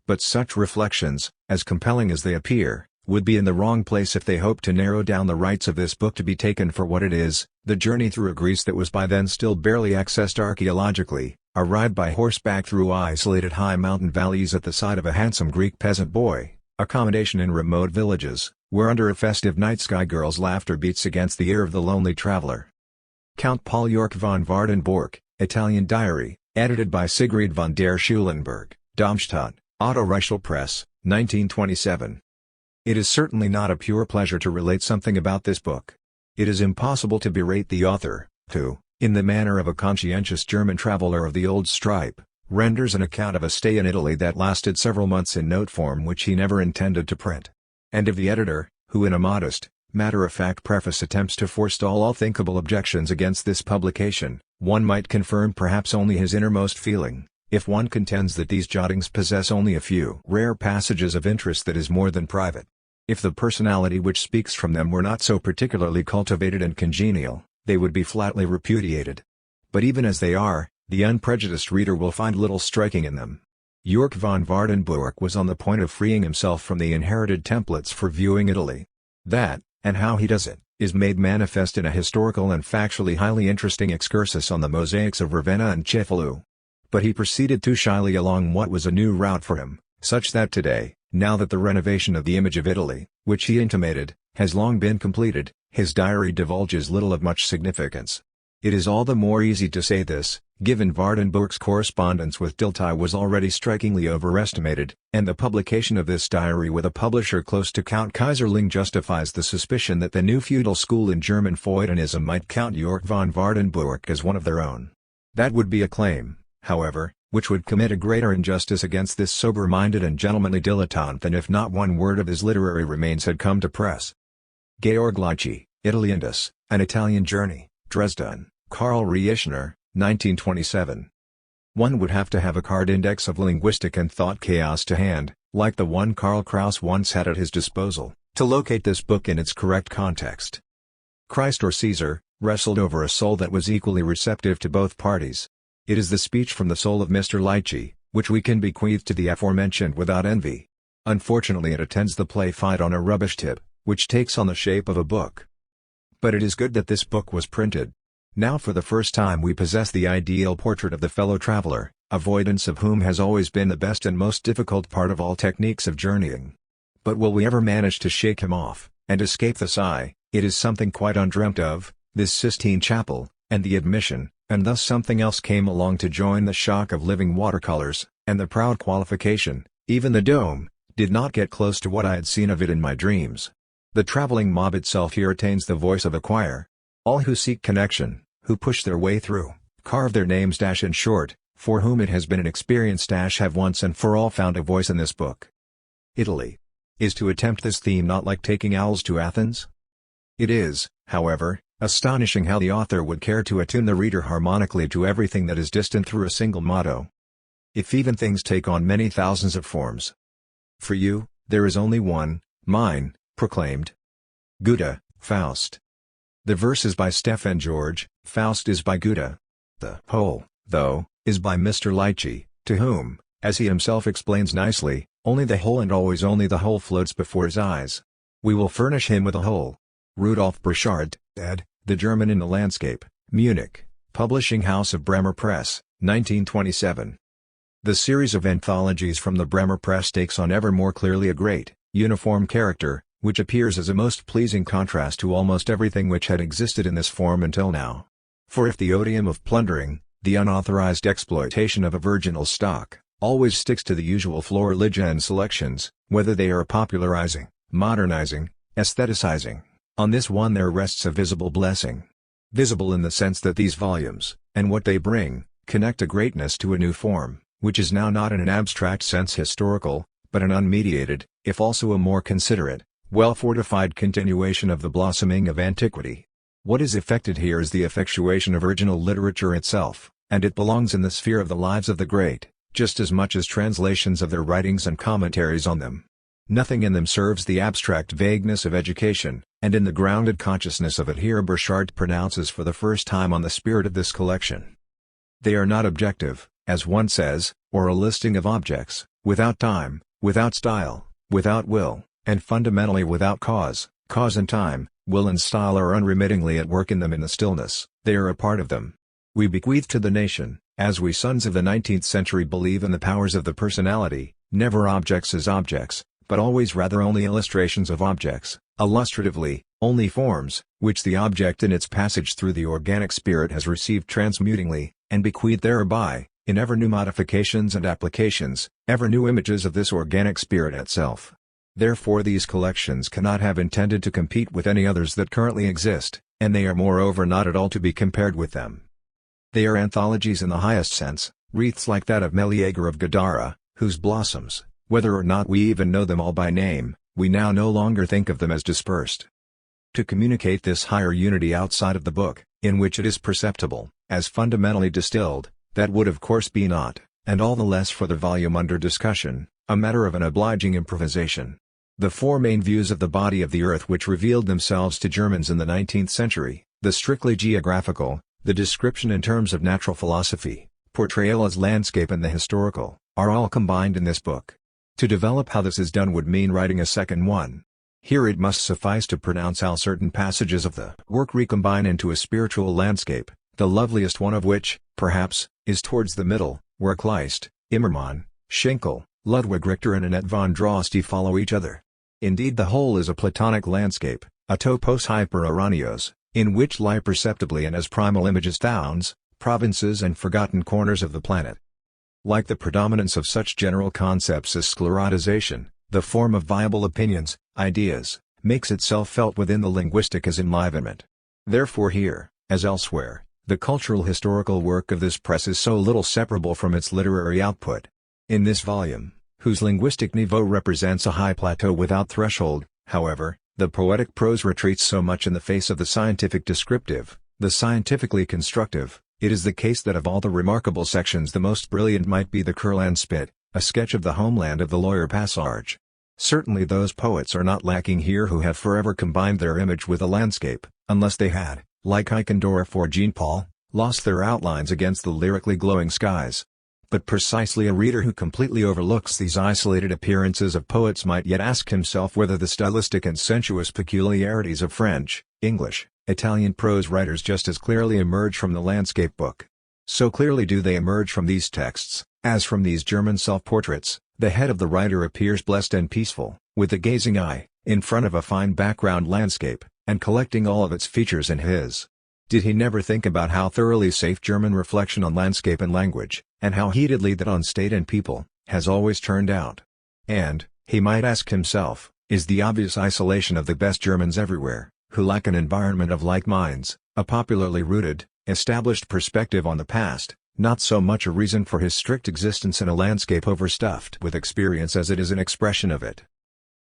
But such reflections, as compelling as they appear, would be in the wrong place if they hoped to narrow down the rights of this book to be taken for what it is: the journey through a Greece that was by then still barely accessed archaeologically, a ride by horseback through isolated high mountain valleys at the side of a handsome Greek peasant boy, accommodation in remote villages, where under a festive night sky girls' laughter beats against the ear of the lonely traveler. Count Paul York von Wardenburg, Italian Diary, edited by Sigrid von der Schulenburg, Darmstadt, Otto Reichel Press, 1927. It is certainly not a pure pleasure to relate something about this book. It is impossible to berate the author, who, in the manner of a conscientious German traveler of the old stripe, renders an account of a stay in Italy that lasted several months in note form which he never intended to print. And of the editor, who in a modest, matter-of-fact preface attempts to forestall all thinkable objections against this publication, one might confirm perhaps only his innermost feeling, if one contends that these jottings possess only a few rare passages of interest that is more than private. If the personality which speaks from them were not so particularly cultivated and congenial, they would be flatly repudiated. But even as they are, the unprejudiced reader will find little striking in them. York von Wardenburg was on the point of freeing himself from the inherited templates for viewing Italy. That, and how he does it, is made manifest in a historical and factually highly interesting excursus on the mosaics of Ravenna and Cefalù. But he proceeded too shyly along what was a new route for him, such that today, now that the renovation of the image of Italy, which he intimated, has long been completed, his diary divulges little of much significance. It is all the more easy to say this, given Wardenburg's correspondence with Dilthey was already strikingly overestimated, and the publication of this diary with a publisher close to Count Kaiserling justifies the suspicion that the new feudal school in German feuilletonism might count York von Wardenburg as one of their own. That would be a claim, however, which would commit a greater injustice against this sober-minded and gentlemanly dilettante than if not one word of his literary remains had come to press. Georg Leitschi, Italy Indus, An Italian Journey, Dresden, Karl Reischner, 1927. One would have to have a card index of linguistic and thought chaos to hand, like the one Karl Kraus once had at his disposal, to locate this book in its correct context. Christ or Caesar, wrestled over a soul that was equally receptive to both parties. It is the speech from the soul of Mr. Leitschi, which we can bequeath to the aforementioned without envy. Unfortunately it attends the play fight on a rubbish tip, which takes on the shape of a book. But it is good that this book was printed. Now for the first time we possess the ideal portrait of the fellow traveler, avoidance of whom has always been the best and most difficult part of all techniques of journeying. But will we ever manage to shake him off, and escape the sigh, "It is something quite undreamt of, this Sistine Chapel, and the admission, and thus something else came along to join the shock of living watercolors, and the proud qualification, even the dome, did not get close to what I had seen of it in my dreams. The traveling mob itself here attains the voice of a choir. All who seek connection, who push their way through, carve their names. In short, for whom it has been an experience. Have once and for all found a voice in this book. Italy. Is to attempt this theme not like taking owls to Athens? It is, however, astonishing how the author would care to attune the reader harmonically to everything that is distant through a single motto. If even things take on many thousands of forms. For you, there is only one, mine, proclaimed. Goethe, Faust. The verse is by Stefan George, Faust is by Goethe. The whole, though, is by Mr. Lychee, to whom, as he himself explains nicely, only the whole and always only the whole floats before his eyes. We will furnish him with a whole. Rudolf Burchard, ed., The German in the Landscape, Munich, Publishing House of Bremer Press, 1927. The series of anthologies from the Bremer Press takes on ever more clearly a great, uniform character, which appears as a most pleasing contrast to almost everything which had existed in this form until now. For if the odium of plundering, the unauthorized exploitation of a virginal stock, always sticks to the usual Florilegian selections, whether they are popularizing, modernizing, aestheticizing, on this one there rests a visible blessing. Visible in the sense that these volumes, and what they bring, connect a greatness to a new form, which is now not in an abstract sense historical, but an unmediated, if also a more considerate, well-fortified continuation of the blossoming of antiquity. What is effected here is the effectuation of original literature itself, and it belongs in the sphere of the lives of the great, just as much as translations of their writings and commentaries on them. Nothing in them serves the abstract vagueness of education, and in the grounded consciousness of it here Burchard pronounces for the first time on the spirit of this collection. They are not objective, as one says, or a listing of objects, without time, without style, without will, and fundamentally without cause. Cause and time, will and style are unremittingly at work in them in the stillness, they are a part of them. We bequeath to the nation, as we sons of the 19th century believe in the powers of the personality, never objects as objects, but always rather only illustrations of objects, illustratively, only forms, which the object in its passage through the organic spirit has received transmutingly, and bequeathed thereby, in ever new modifications and applications, ever new images of this organic spirit itself. Therefore these collections cannot have intended to compete with any others that currently exist, and they are moreover not at all to be compared with them. They are anthologies in the highest sense, wreaths like that of Meleager of Gadara, whose blossoms, whether or not we even know them all by name, we now no longer think of them as dispersed. To communicate this higher unity outside of the book, in which it is perceptible, as fundamentally distilled, that would of course be not, and all the less for the volume under discussion, a matter of an obliging improvisation. The four main views of the body of the earth which revealed themselves to Germans in the 19th century, the strictly geographical, the description in terms of natural philosophy, portrayal as landscape and the historical, are all combined in this book. To develop how this is done would mean writing a second one. Here it must suffice to pronounce how certain passages of the work recombine into a spiritual landscape, the loveliest one of which, perhaps, is towards the middle, where Kleist, Immermann, Schinkel, Ludwig Richter and Annette von Droste follow each other. Indeed the whole is a Platonic landscape, a topos hyperoranios, in which lie perceptibly and as primal images towns, provinces and forgotten corners of the planet. Like the predominance of such general concepts as sclerotization, the form of viable opinions, ideas, makes itself felt within the linguistic as enlivenment. Therefore here, as elsewhere, the cultural historical work of this press is so little separable from its literary output. In this volume, whose linguistic niveau represents a high plateau without threshold, however, the poetic prose retreats so much in the face of the scientific descriptive, the scientifically constructive. It is the case that of all the remarkable sections the most brilliant might be the Kurland Spit, a sketch of the homeland of the lawyer Passarge. Certainly those poets are not lacking here who have forever combined their image with the landscape, unless they had, like Eichendorff or Jean-Paul, lost their outlines against the lyrically glowing skies. But precisely a reader who completely overlooks these isolated appearances of poets might yet ask himself whether the stylistic and sensuous peculiarities of French, English, Italian prose writers just as clearly emerge from the landscape book. So clearly do they emerge from these texts, as from these German self-portraits. The head of the writer appears blessed and peaceful, with a gazing eye, in front of a fine background landscape, and collecting all of its features in his Did he never think about how thoroughly safe German reflection on landscape and language, and how heatedly that on state and people, has always turned out? And, he might ask himself, is the obvious isolation of the best Germans everywhere, who lack an environment of like minds, a popularly rooted, established perspective on the past, not so much a reason for his strict existence in a landscape overstuffed with experience as it is an expression of it?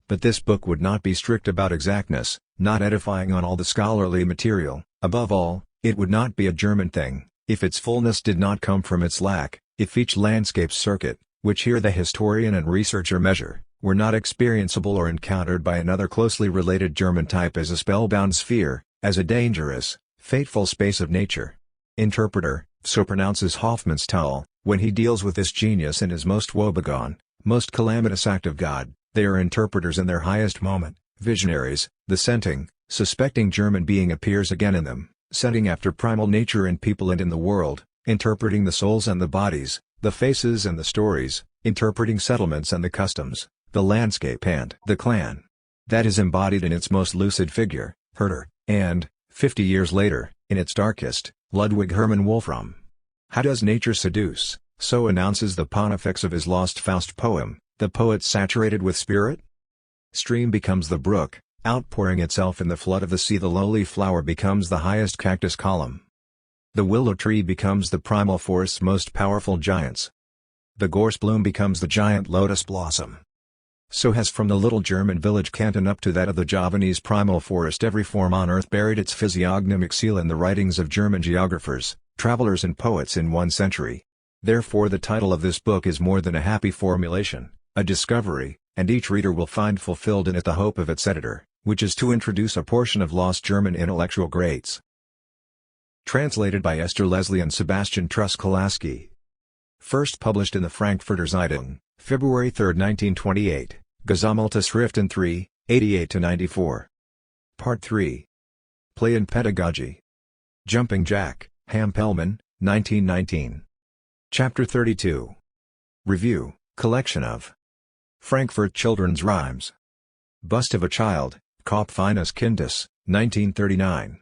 But this book would not be strict about exactness, not edifying on all the scholarly material. Above all, it would not be a German thing, if its fullness did not come from its lack, if each landscape circuit, which here the historian and researcher measure, were not experienceable or encountered by another closely related German type as a spellbound sphere, as a dangerous, fateful space of nature. Interpreter, so pronounces Hofmannsthal, when he deals with this genius in his most woebegone, most calamitous act of God. They are interpreters in their highest moment, visionaries. The scenting, suspecting German being appears again in them, scenting after primal nature in people and in the world, interpreting the souls and the bodies, the faces and the stories, interpreting settlements and the customs, the landscape and the clan. That is embodied in its most lucid figure, Herder, and, 50 years later, in its darkest, Ludwig Hermann Wolfram. How does nature seduce? So announces the Pontifex of his lost Faust poem, the poet saturated with spirit? Stream becomes the brook, outpouring itself in the flood of the sea. The lowly flower becomes the highest cactus column. The willow tree becomes the primal forest's most powerful giants. The gorse bloom becomes the giant lotus blossom. So has from the little German village canton up to that of the Javanese primal forest every form on earth buried its physiognomic seal in the writings of German geographers, travelers and poets in one century. Therefore the title of this book is more than a happy formulation, a discovery, and each reader will find fulfilled in it the hope of its editor, which is to introduce a portion of lost German intellectual greats. Translated by Esther Leslie and Sebastian Truskolaski. First published in the Frankfurter Zeitung, February 3, 1928, Gesammelte Schriften 3, 88-94. Part 3. Play and Pedagogy. Jumping Jack, Hampelman, 1919. Chapter 32. Review, collection of Frankfurt Children's Rhymes. Bust of a Child, Kopf eines Kindes, 1939.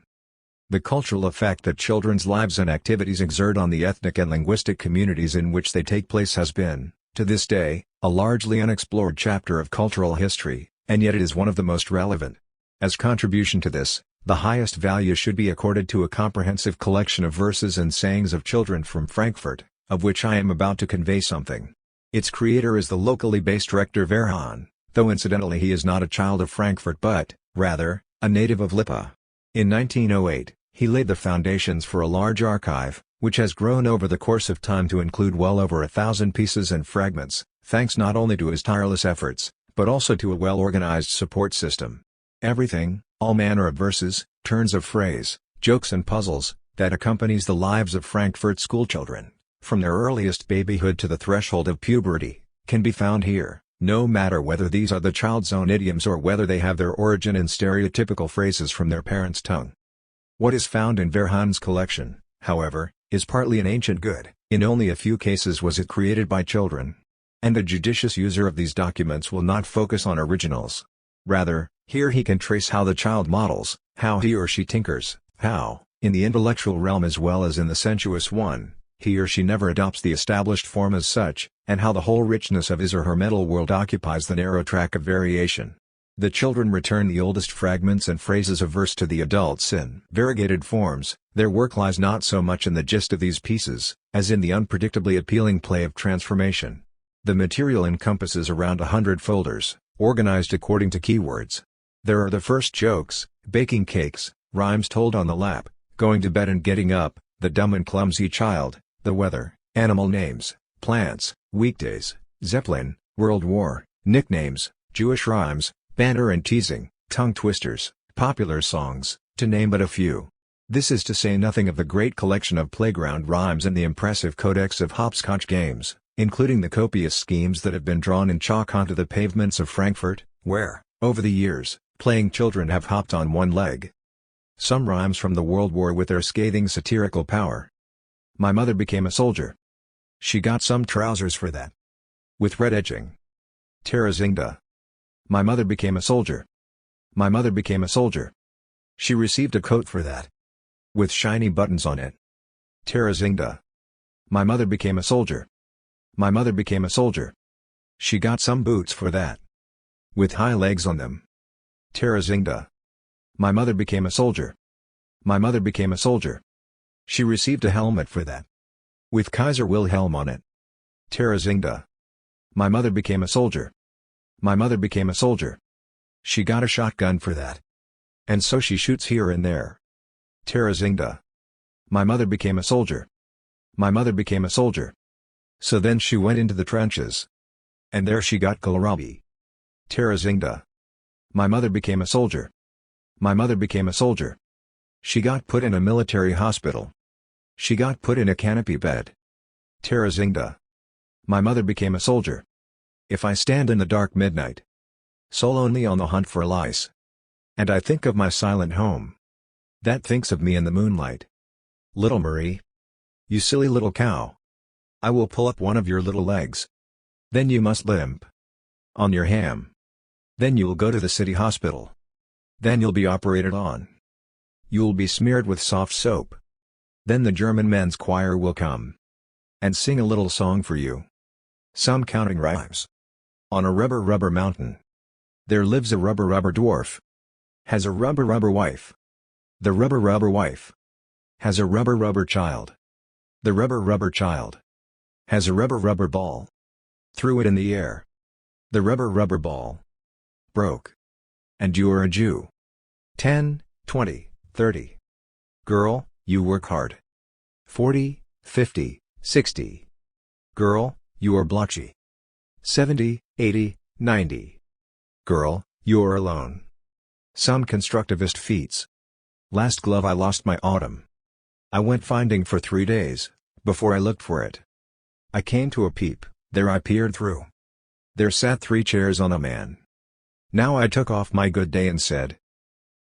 The cultural effect that children's lives and activities exert on the ethnic and linguistic communities in which they take place has been, to this day, a largely unexplored chapter of cultural history, and yet it is one of the most relevant. As contribution to this, the highest value should be accorded to a comprehensive collection of verses and sayings of children from Frankfurt, of which I am about to convey something. Its creator is the locally based Rector Verhaan, though incidentally he is not a child of Frankfurt but, rather, a native of Lippe. In 1908, he laid the foundations for a large archive, which has grown over the course of time to include well over 1,000 pieces and fragments, thanks not only to his tireless efforts, but also to a well-organized support system. Everything, all manner of verses, turns of phrase, jokes and puzzles, that accompanies the lives of Frankfurt schoolchildren, from their earliest babyhood to the threshold of puberty, can be found here, no matter whether these are the child's own idioms or whether they have their origin in stereotypical phrases from their parents' tongue. What is found in Verhaan's collection, however, is partly an ancient good. In only a few cases was it created by children. And the judicious user of these documents will not focus on originals. Rather, here he can trace how the child models, how he or she tinkers, how, in the intellectual realm as well as in the sensuous one, he or she never adopts the established form as such, and how the whole richness of his or her mental world occupies the narrow track of variation. The children return the oldest fragments and phrases of verse to the adults in variegated forms. Their work lies not so much in the gist of these pieces, as in the unpredictably appealing play of transformation. The material encompasses around 100 folders, organized according to keywords. There are the first jokes, baking cakes, rhymes told on the lap, going to bed and getting up, the dumb and clumsy child, the weather, animal names, plants, weekdays, Zeppelin, World War, nicknames, Jewish rhymes, banter and teasing, tongue twisters, popular songs, to name but a few. This is to say nothing of the great collection of playground rhymes and the impressive codex of hopscotch games, including the copious schemes that have been drawn in chalk onto the pavements of Frankfurt, where, over the years, playing children have hopped on one leg. Some rhymes from the World War with their scathing satirical power. My mother became a soldier. She got some trousers for that. With red edging. Terrazingda. My mother became a soldier. My mother became a soldier. She received a coat for that. with shiny buttons on it. Terazingda. My mother became a soldier. My mother became a soldier. She got some boots for that, with high legs on them. Terazingda. My mother became a soldier. My mother became a soldier. She received a helmet for that, with Kaiser Wilhelm on it. Terazingda. My mother became a soldier. My mother became a soldier. She got a shotgun for that, and so she shoots here and there. Terazingda. My mother became a soldier. My mother became a soldier. So then she went into the trenches, and there she got kohlrabi. Terazingda. My mother became a soldier. My mother became a soldier. She got put in a military hospital. She got put in a canopy bed. Terazingda. My mother became a soldier. If I stand in the dark midnight, so lonely on the hunt for lice, and I think of my silent home, that thinks of me in the moonlight. Little Marie. You silly little cow. I will pull up one of your little legs. Then you must limp on your ham. Then you'll go to the city hospital. Then you'll be operated on. You'll be smeared with soft soap. Then the German men's choir will come and sing a little song for you. Some counting rhymes. On a rubber mountain, there lives a rubber dwarf. Has a rubber wife. The rubber wife has a rubber child. The rubber child has a rubber ball. Threw it in the air. The rubber ball broke. And you're a Jew. 10, 20, 30. Girl, you work hard. 40, 50, 60. Girl, you are blotchy. 70, 80, 90. Girl, you're alone. Some constructivist feats. Last glove I lost my autumn. I went finding for 3 days, before I looked for it. I came to a peep, there I peered through. There sat 3 chairs on a man. Now I took off my good day and said,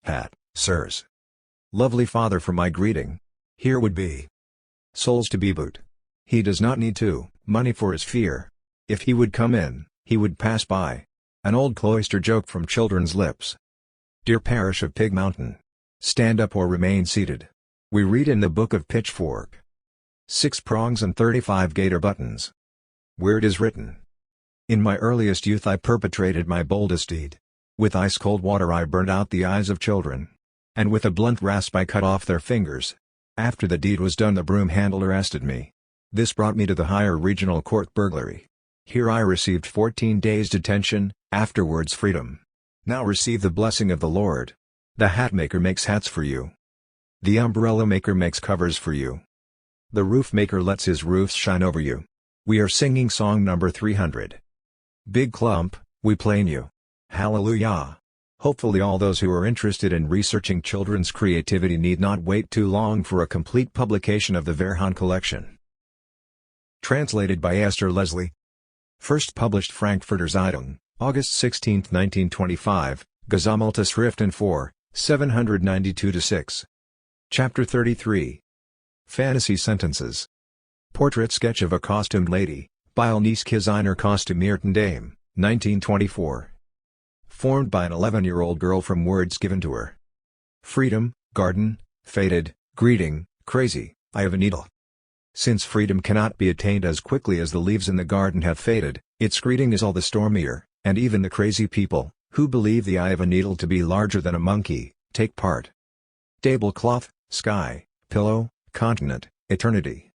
hat, sirs. Lovely father for my greeting. Here would be souls to be boot. He does not need money for his fear. If he would come in, he would pass by. An old cloister joke from children's lips. Dear parish of Pig Mountain, stand up or remain seated. We read in the book of Pitchfork. 6 prongs and 35 gaiter buttons. Where it is written, in my earliest youth I perpetrated my boldest deed. With ice-cold water I burned out the eyes of children. And with a blunt rasp I cut off their fingers. After the deed was done the broom handle arrested me. This brought me to the higher regional court burglary. Here I received 14 days detention, afterwards freedom. Now receive the blessing of the Lord. The hat maker makes hats for you. The umbrella maker makes covers for you. The roof maker lets his roofs shine over you. We are singing song number 300. Big clump, we plain you. Hallelujah. Hopefully all those who are interested in researching children's creativity need not wait too long for a complete publication of the Verhan collection. Translated by Esther Leslie. First published Frankfurter Zeitung, August 16, 1925, Gesammelte Schriften 4, 792-6. Chapter 33. Fantasy Sentences. Portrait sketch of a costumed lady, by Alnice Kiziner Kostümierten Dame, 1924. Formed by an 11-year-old girl from words given to her. Freedom, garden, faded, greeting, crazy, I have a needle. Since freedom cannot be attained as quickly as the leaves in the garden have faded, its greeting is all the stormier, and even the crazy people, who believe the eye of a needle to be larger than a monkey, take part. Tablecloth, sky, pillow, continent, eternity.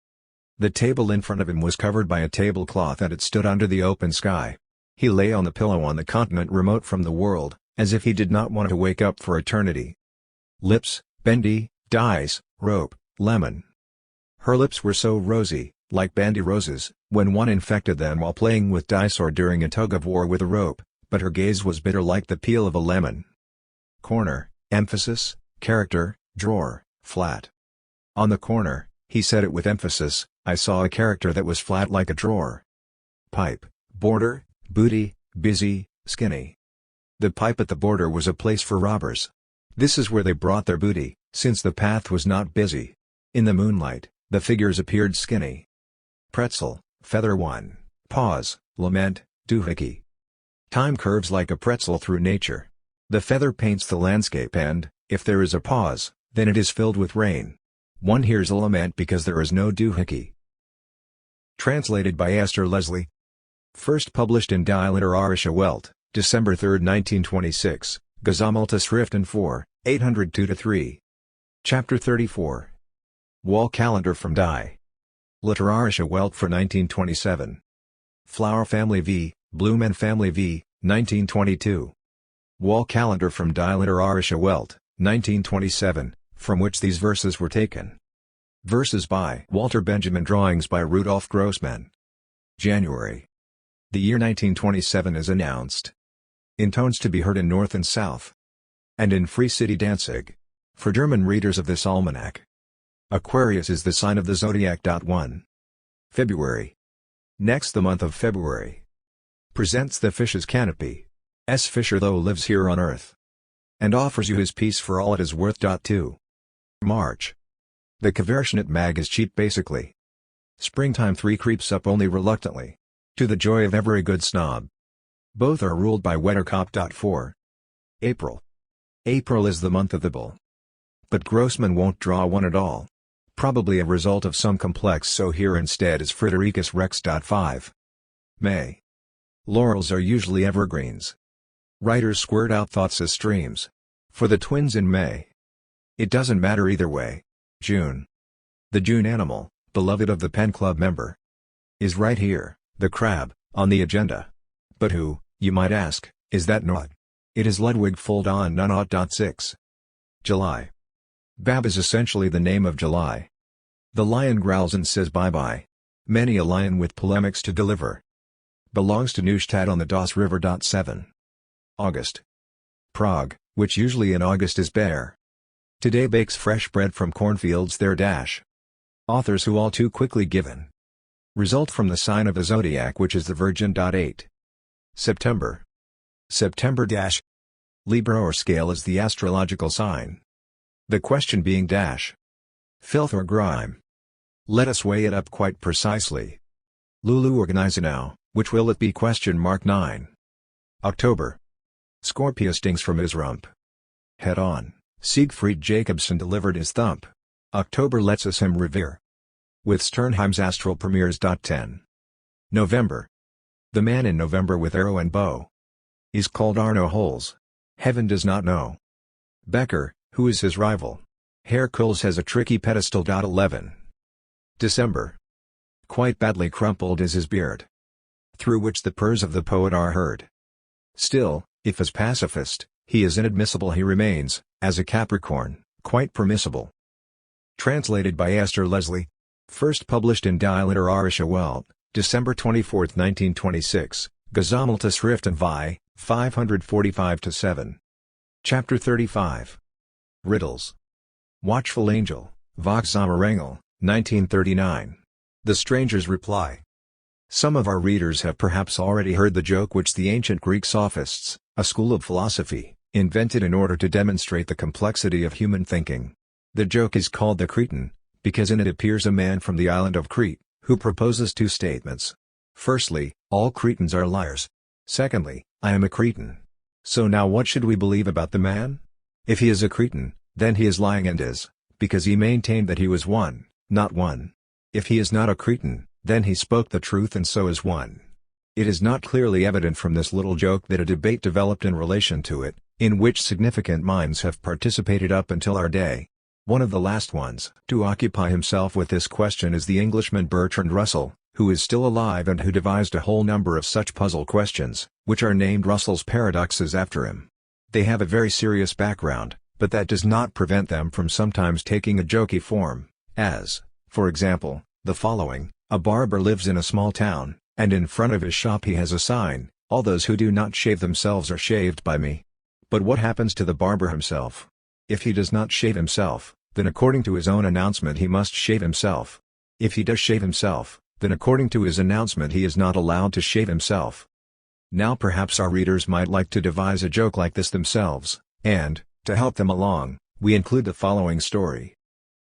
The table in front of him was covered by a tablecloth and it stood under the open sky. He lay on the pillow on the continent remote from the world, as if he did not want to wake up for eternity. Lips, bendy, dice, rope, lemon. Her lips were so rosy, like bandy roses, when one infected them while playing with dice or during a tug-of-war with a rope, but her gaze was bitter like the peel of a lemon. Corner, emphasis, character, drawer, flat. On the corner, he said it with emphasis, I saw a character that was flat like a drawer. Pipe, border, booty, busy, skinny. The pipe at the border was a place for robbers. This is where they brought their booty, since the path was not busy. In the moonlight, the figures appeared skinny. Pretzel, feather one, pause, lament, doohickey. Time curves like a pretzel through nature. The feather paints the landscape and, if there is a pause, then it is filled with rain. One hears a lament because there is no doohickey. Translated by Esther Leslie. First published in Die Literarische Welt, December 3, 1926, Gesammelte Schriften for 802-3. Chapter 34. Wall Calendar from Die Literarische Welt for 1927. Flower Family v. Blumen Family v. 1922. Wall Calendar from Die Literarische Welt, 1927, from which these verses were taken. Verses by Walter Benjamin. Drawings by Rudolf Grossman. January. The year 1927 is announced. In tones to be heard in North and South. And in Free City Danzig. For German readers of this almanac. Aquarius is the sign of the zodiac. 1. February. Next, the month of February presents the fish's canopy. S. Fisher though lives here on earth. And offers you his peace for all it is worth. 2. March. The Kverschnitt mag is cheap basically. Springtime 3 creeps up only reluctantly. To the joy of every good snob. Both are ruled by Wetterkop. 4. April. April is the month of the bull. But Grossman won't draw one at all. Probably a result of some complex, so here instead is Fridericus Rex. 5. May. Laurels are usually evergreens. Writers squirt out thoughts as streams. For the twins in May. It doesn't matter either way. June. The June animal, beloved of the Pen Club member, is right here, the crab, on the agenda. But who, you might ask, is that not? It is Ludwig Fulda. 6. July. Bab is essentially the name of July. The lion growls and says bye-bye. Many a lion with polemics to deliver. Belongs to Neustadt on the Doss River. 7. August. Prague, which usually in August is bare. Today bakes fresh bread from cornfields there. Authors who all too quickly given. Result from the sign of the zodiac, which is the Virgin. 8. September. September. Libra or scale is the astrological sign. The question being filth or grime. Let us weigh it up quite precisely. Lulu organize now, which will it be? 9. October. Scorpio stings from his rump. Head on, Siegfried Jacobsen delivered his thump. October lets us him revere. With Sternheim's astral premieres. 10. November. The man in November with arrow and bow is called Arno Holes. Heaven does not know. Becker, who is his rival. Hercules has a tricky pedestal. 11. December. Quite badly crumpled is his beard, through which the purrs of the poet are heard. Still, if as pacifist, he is inadmissible, he remains, as a Capricorn, quite permissible. Translated by Esther Leslie. First published in Die Literarische Welt, December 24, 1926, Gesammelte Schriften vi, 545-7. Chapter 35. Riddles. Watchful Angel, Wachsamer Engel, 1939. The Stranger's Reply. Some of our readers have perhaps already heard the joke which the ancient Greek sophists, a school of philosophy, invented in order to demonstrate the complexity of human thinking. The joke is called the Cretan, because in it appears a man from the island of Crete, who proposes two statements. Firstly, all Cretans are liars. Secondly, I am a Cretan. So now what should we believe about the man? If he is a Cretan, then he is lying and is, because he maintained that he was one, not one. If he is not a Cretan, then he spoke the truth and so is one. It is not clearly evident from this little joke that a debate developed in relation to it, in which significant minds have participated up until our day. One of the last ones to occupy himself with this question is the Englishman Bertrand Russell, who is still alive and who devised a whole number of such puzzle questions, which are named Russell's paradoxes after him. They have a very serious background, but that does not prevent them from sometimes taking a jokey form, as, for example, the following: a barber lives in a small town, and in front of his shop he has a sign, "All those who do not shave themselves are shaved by me." But what happens to the barber himself? If he does not shave himself, then according to his own announcement he must shave himself. If he does shave himself, then according to his announcement he is not allowed to shave himself. Now perhaps our readers might like to devise a joke like this themselves, and, to help them along, we include the following story.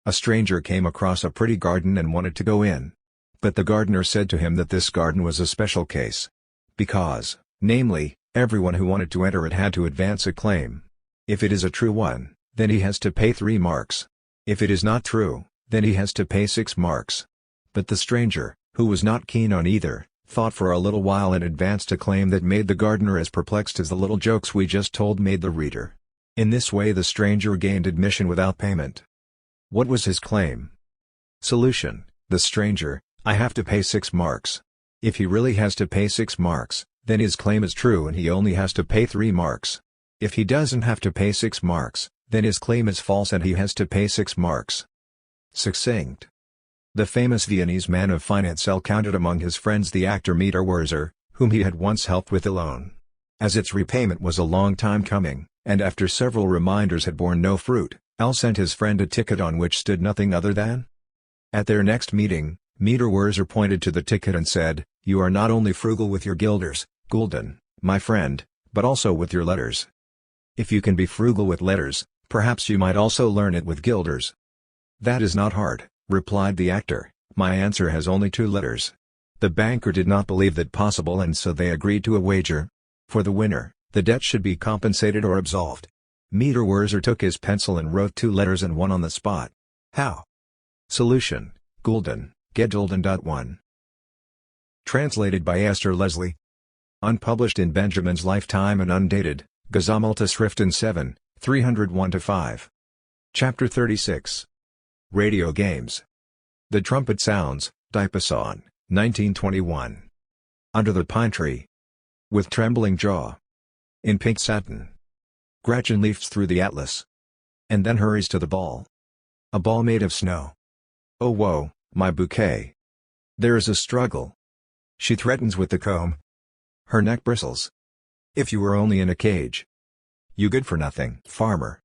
A stranger came across a pretty garden and wanted to go in. But the gardener said to him that this garden was a special case. Because, namely, everyone who wanted to enter it had to advance a claim. If it is a true one, then he has to pay 3 marks. If it is not true, then he has to pay 6 marks. But the stranger, who was not keen on either, thought for a little while and advanced a claim that made the gardener as perplexed as the little jokes we just told made the reader. In this way the stranger gained admission without payment. What was his claim? Solution: the stranger, I have to pay 6 marks. If he really has to pay 6 marks, then his claim is true and he only has to pay 3 marks. If he doesn't have to pay 6 marks, then his claim is false and he has to pay 6 marks. Succinct. The famous Viennese man of finance counted among his friends the actor Mieter Werzer, whom he had once helped with a loan. As its repayment was a long time coming, and after several reminders had borne no fruit, L sent his friend a ticket on which stood nothing other than. At their next meeting, Mieter Werzer pointed to the ticket and said, "You are not only frugal with your guilders, Gulden, my friend, but also with your letters. If you can be frugal with letters, perhaps you might also learn it with guilders." "That is not hard," replied the actor, "my answer has only 2 letters." The banker did not believe that possible and so they agreed to a wager. For the winner, the debt should be compensated or absolved. Mieter Werzer took his pencil and wrote 2 letters and won on the spot. How? Solution: Gulden, Gedulden.1. Translated by Esther Leslie. Unpublished in Benjamin's lifetime and undated, Gesammelte Schriften 7, 301-5. Chapter 36. Radio Games. The Trumpet Sounds, Diapason, 1921. Under the Pine Tree. With Trembling Jaw. In Pink Satin. Gretchen leaps through the atlas. And then hurries to the ball. A ball made of snow. Oh woe, my bouquet. There is a struggle. She threatens with the comb. Her neck bristles. If you were only in a cage. You good for nothing, farmer.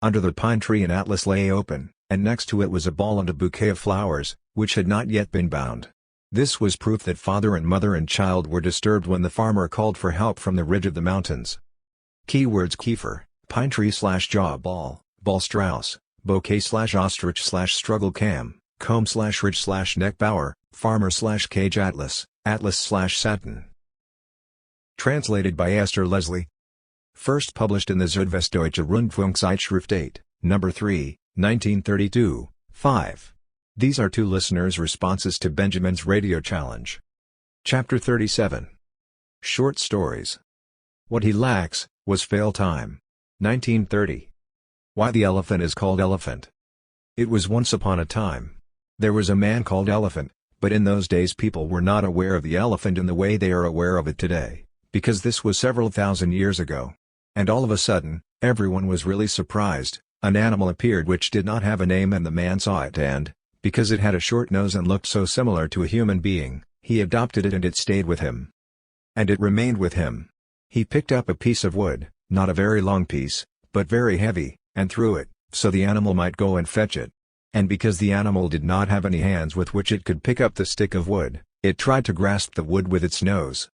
Under the pine tree an atlas lay open, and next to it was a ball and a bouquet of flowers, which had not yet been bound. This was proof that father and mother and child were disturbed when the farmer called for help from the ridge of the mountains. Keywords: kiefer, pine tree / jaw, ball, ball strauss, bouquet / ostrich / struggle cam, comb / ridge / neck bower, farmer / cage atlas, atlas / satin. Translated by Esther Leslie. First published in the Südwestdeutsche Rundfunkzeitschrift 8, No. 3, 1932, 5. These are 2 listeners' responses to Benjamin's radio challenge. Chapter 37. Short Stories. What he lacks, was fail time. 1930. Why the elephant is called elephant. It was once upon a time. There was a man called Elephant, but in those days people were not aware of the elephant in the way they are aware of it today, because this was several thousand years ago. And all of a sudden, everyone was really surprised. An animal appeared which did not have a name and the man saw it and, because it had a short nose and looked so similar to a human being, he adopted it and it stayed with him. And it remained with him. He picked up a piece of wood, not a very long piece, but very heavy, and threw it, so the animal might go and fetch it. And because the animal did not have any hands with which it could pick up the stick of wood, it tried to grasp the wood with its nose.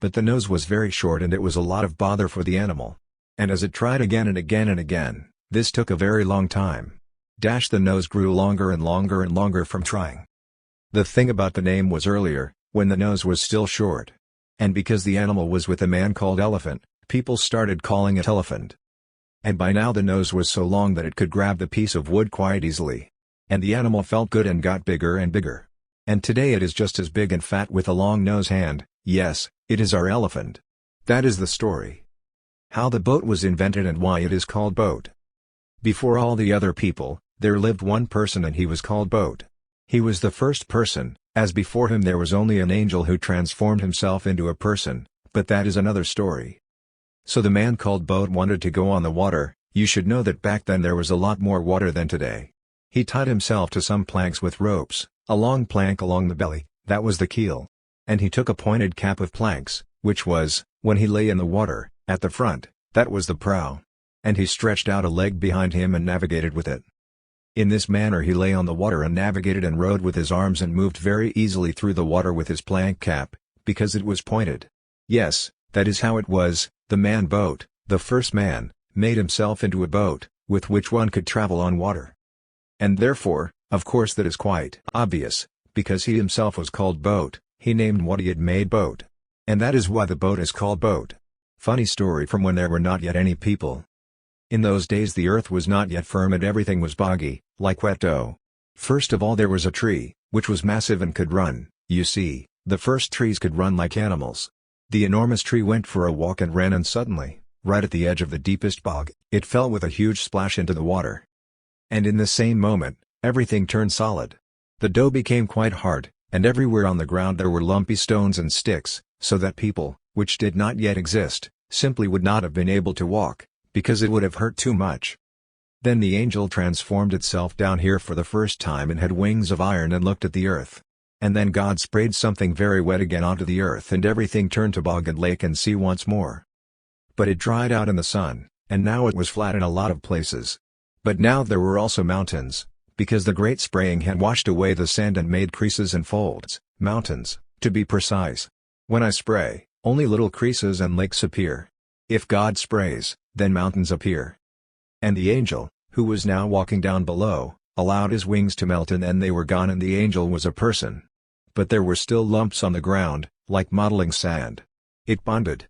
But the nose was very short and it was a lot of bother for the animal. And as it tried again and again and again, this took a very long time. The nose grew longer and longer and longer from trying. The thing about the name was earlier, when the nose was still short. And because the animal was with a man called Elephant, people started calling it Elephant. And by now the nose was so long that it could grab the piece of wood quite easily. And the animal felt good and got bigger and bigger. And today it is just as big and fat with a long nose hand. Yes, it is our elephant. That is the story. How the boat was invented and why it is called boat. Before all the other people, there lived one person and he was called Boat. He was the first person, as before him there was only an angel who transformed himself into a person, but that is another story. So the man called Boat wanted to go on the water. You should know that back then there was a lot more water than today. He tied himself to some planks with ropes, a long plank along the belly, that was the keel. And he took a pointed cap of planks, which was, when he lay in the water, at the front, that was the prow. And he stretched out a leg behind him and navigated with it. In this manner he lay on the water and navigated and rowed with his arms and moved very easily through the water with his plank cap, because it was pointed. Yes, that is how it was. The man Boat, the first man, made himself into a boat, with which one could travel on water. And therefore, of course that is quite obvious, because he himself was called Boat, he named what he had made Boat. And that is why the boat is called Boat. Funny story from when there were not yet any people. In those days the earth was not yet firm and everything was boggy, like wet dough. First of all there was a tree, which was massive and could run. You see, the first trees could run like animals. The enormous tree went for a walk and ran, and suddenly, right at the edge of the deepest bog, it fell with a huge splash into the water. And in the same moment, everything turned solid. The dough became quite hard, and everywhere on the ground there were lumpy stones and sticks, so that people, which did not yet exist, simply would not have been able to walk, because it would have hurt too much. Then the angel transformed itself down here for the first time and had wings of iron and looked at the earth. And then God sprayed something very wet again onto the earth, and everything turned to bog and lake and sea once more. But it dried out in the sun, and now it was flat in a lot of places. But now there were also mountains, because the great spraying had washed away the sand and made creases and folds, mountains, to be precise. When I spray, only little creases and lakes appear. If God sprays, then mountains appear. And the angel, who was now walking down below, allowed his wings to melt, and then they were gone, and the angel was a person. But there were still lumps on the ground, like modeling sand. It bonded.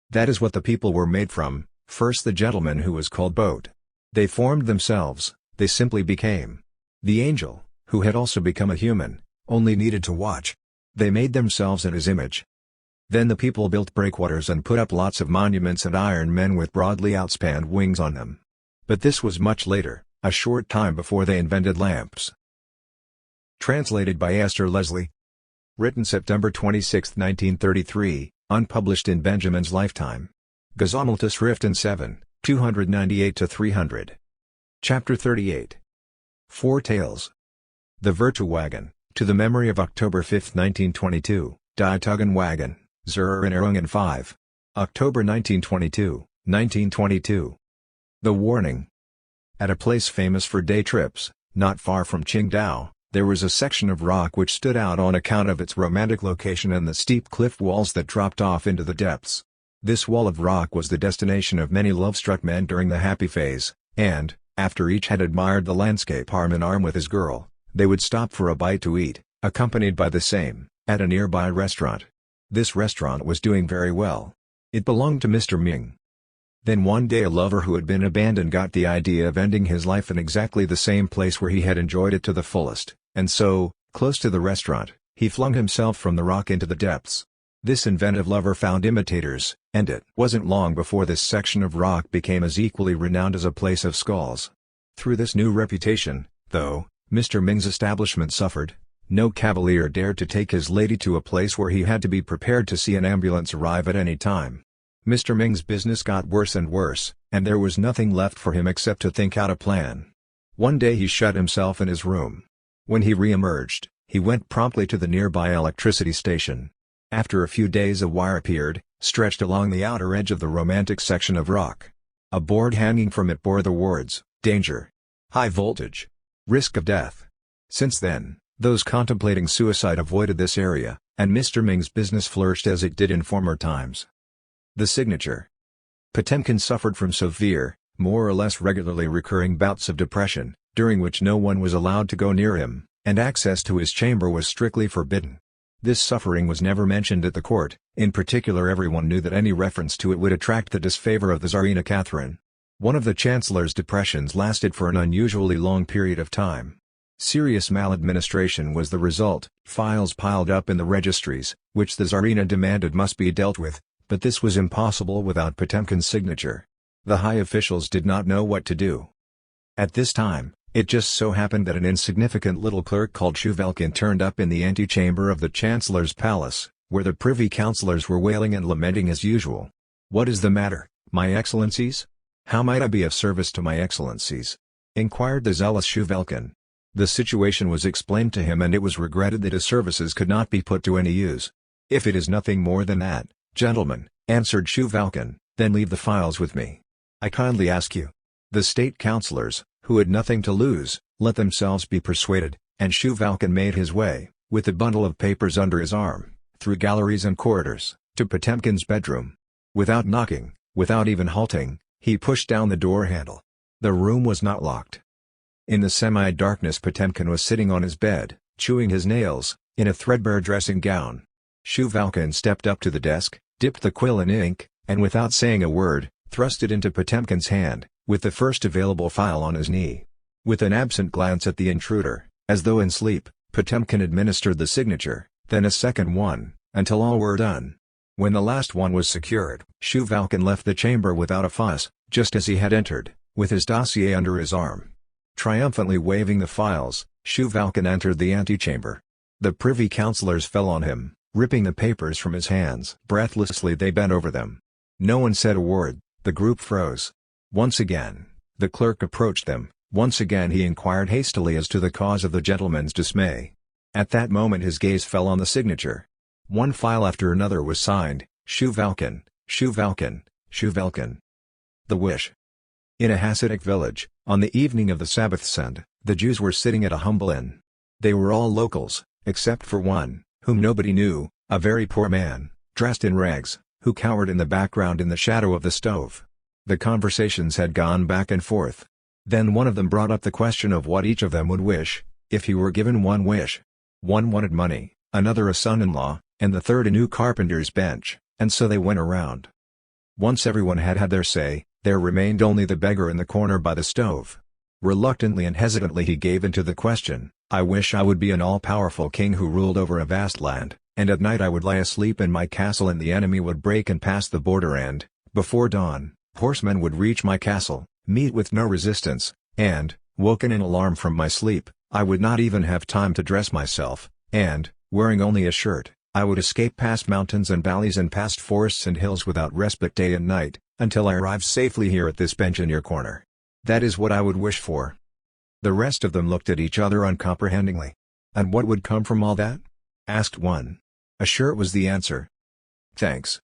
That is what the people were made from. First the gentleman, who was called boat. They formed themselves, they simply became. The angel, who had also become a human, only needed to watch. They made themselves in his image. Then the people built breakwaters and put up lots of monuments and iron men with broadly outspanned wings on them. But this was much later, a short time before they invented lamps. Translated by Esther Leslie. Written September 26, 1933, unpublished in Benjamin's lifetime. Gesammeltes Schriften 7, 298-300. Chapter 38. Four Tales. The Virtuwagen, to the memory of October 5, 1922, Die Tuggenwagen, zur Erinnerung 5. October 1922. The Warning. At a place famous for day trips, not far from Qingdao, there was a section of rock which stood out on account of its romantic location and the steep cliff walls that dropped off into the depths. This wall of rock was the destination of many love-struck men during the happy phase, and, after each had admired the landscape arm in arm with his girl, they would stop for a bite to eat, accompanied by the same, at a nearby restaurant. This restaurant was doing very well. It belonged to Mr. Ming. Then one day a lover who had been abandoned got the idea of ending his life in exactly the same place where he had enjoyed it to the fullest, and so, close to the restaurant, he flung himself from the rock into the depths. This inventive lover found imitators, and it wasn't long before this section of rock became as equally renowned as a place of skulls. Through this new reputation, though, Mr. Ming's establishment suffered. No cavalier dared to take his lady to a place where he had to be prepared to see an ambulance arrive at any time. Mr. Ming's business got worse and worse, and there was nothing left for him except to think out a plan. One day he shut himself in his room. When he re-emerged, he went promptly to the nearby electricity station. After a few days a wire appeared, stretched along the outer edge of the romantic section of rock. A board hanging from it bore the words, "Danger. High voltage. Risk of death." Since then, those contemplating suicide avoided this area, and Mr. Ming's business flourished as it did in former times. The signature. Potemkin suffered from severe, more or less regularly recurring bouts of depression, during which no one was allowed to go near him, and access to his chamber was strictly forbidden. This suffering was never mentioned at the court. In particular, everyone knew that any reference to it would attract the disfavor of the Tsarina Catherine. One of the chancellor's depressions lasted for an unusually long period of time. Serious maladministration was the result. Files piled up in the registries, which the Tsarina demanded must be dealt with, but this was impossible without Potemkin's signature. The high officials did not know what to do. At this time, it just so happened that an insignificant little clerk called Shuvelkin turned up in the antechamber of the Chancellor's palace, where the privy councillors were wailing and lamenting as usual. "What is the matter, my excellencies? How might I be of service to my excellencies?" inquired the zealous Shuvelkin. The situation was explained to him, and it was regretted that his services could not be put to any use. "If it is nothing more than that, gentlemen," answered Shuvelkin, "then leave the files with me. I kindly ask you." The state councillors, who had nothing to lose, let themselves be persuaded, and Shuvelkin made his way, with the bundle of papers under his arm, through galleries and corridors, to Potemkin's bedroom. Without knocking, without even halting, he pushed down the door handle. The room was not locked. In the semi-darkness Potemkin was sitting on his bed, chewing his nails, in a threadbare dressing gown. Shuvelkin stepped up to the desk, dipped the quill in ink, and without saying a word, thrust it into Potemkin's hand, with the first available file on his knee. With an absent glance at the intruder, As though in sleep, Potemkin administered the signature, then a second one, until all were done. When the last one was secured, Shuvalkin left the chamber without a fuss, just as he had entered, with his dossier under his arm. Triumphantly waving the files, Shuvalkin entered the antechamber. The privy councillors fell on him, ripping the papers from his hands. Breathlessly they bent over them. No one said a word, the group froze. Once again, the clerk approached them, once again he inquired hastily as to the cause of the gentleman's dismay. At that moment his gaze fell on the signature. One file after another was signed, Shuvalkin, Shuvalkin, Shuvalkin. The wish. In a Hasidic village, on the evening of the Sabbath Sunday, the Jews were sitting at a humble inn. They were all locals, except for one, whom nobody knew, a very poor man, dressed in rags, who cowered in the background in the shadow of the stove. The conversations had gone back and forth. Then one of them brought up the question of what each of them would wish, if he were given one wish. One wanted money, another a son-in-law, and the third a new carpenter's bench, and so they went around. Once everyone had had their say, there remained only the beggar in the corner by the stove. Reluctantly and hesitantly he gave in to the question, "I wish I would be an all-powerful king who ruled over a vast land, and at night I would lie asleep in my castle and the enemy would break and pass the border and, before dawn, horsemen would reach my castle, meet with no resistance, and, woken in alarm from my sleep, I would not even have time to dress myself, and, wearing only a shirt, I would escape past mountains and valleys and past forests and hills without respite day and night, until I arrive safely here at this bench in your corner. That is what I would wish for." The rest of them looked at each other uncomprehendingly. "And what would come from all that?" asked one. "A shirt," was the answer. "Thanks."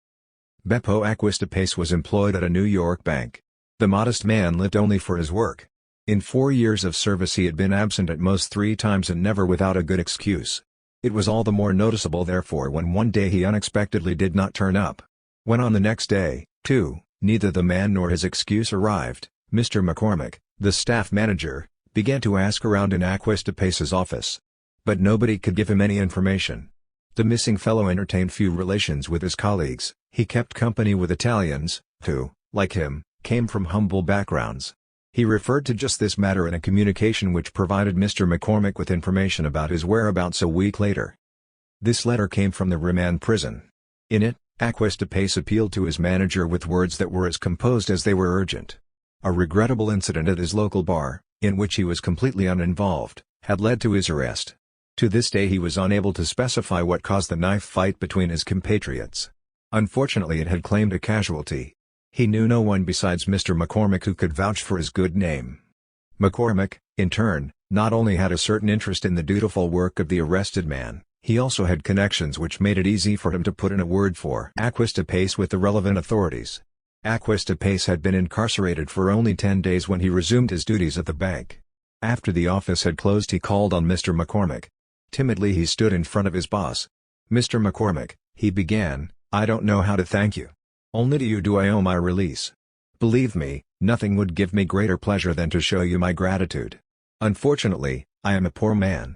Beppo Acquistapace was employed at a New York bank. The modest man lived only for his work. In 4 years of service he had been absent at most 3 times and never without a good excuse. It was all the more noticeable therefore when one day he unexpectedly did not turn up. When on the next day, too, neither the man nor his excuse arrived, Mr. McCormick, the staff manager, began to ask around in Acquistapace's office. But nobody could give him any information. The missing fellow entertained few relations with his colleagues, he kept company with Italians, who, like him, came from humble backgrounds. He referred to just this matter in a communication which provided Mr. McCormick with information about his whereabouts a week later. This letter came from the remand prison. In it, Acquistapace appealed to his manager with words that were as composed as they were urgent. A regrettable incident at his local bar, in which he was completely uninvolved, had led to his arrest. To this day he was unable to specify what caused the knife fight between his compatriots. Unfortunately it had claimed a casualty. He knew no one besides Mr. McCormick who could vouch for his good name. McCormick, in turn, not only had a certain interest in the dutiful work of the arrested man, he also had connections which made it easy for him to put in a word for Acquistapace with the relevant authorities. Acquistapace had been incarcerated for only 10 days when he resumed his duties at the bank. After the office had closed he called on Mr. McCormick. Timidly he stood in front of his boss. "Mr. McCormick," he began, "I don't know how to thank you. Only to you do I owe my release. Believe me, nothing would give me greater pleasure than to show you my gratitude. Unfortunately, I am a poor man.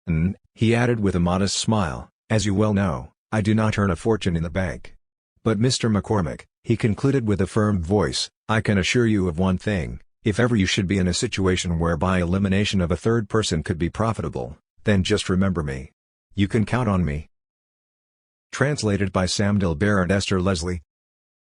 And," he added with a modest smile, "as you well know, I do not earn a fortune in the bank. But Mr. McCormick," he concluded with a firm voice, "I can assure you of one thing, if ever you should be in a situation whereby elimination of a third person could be profitable, then just remember me. You can count on me." Translated by Sam Dilber and Esther Leslie.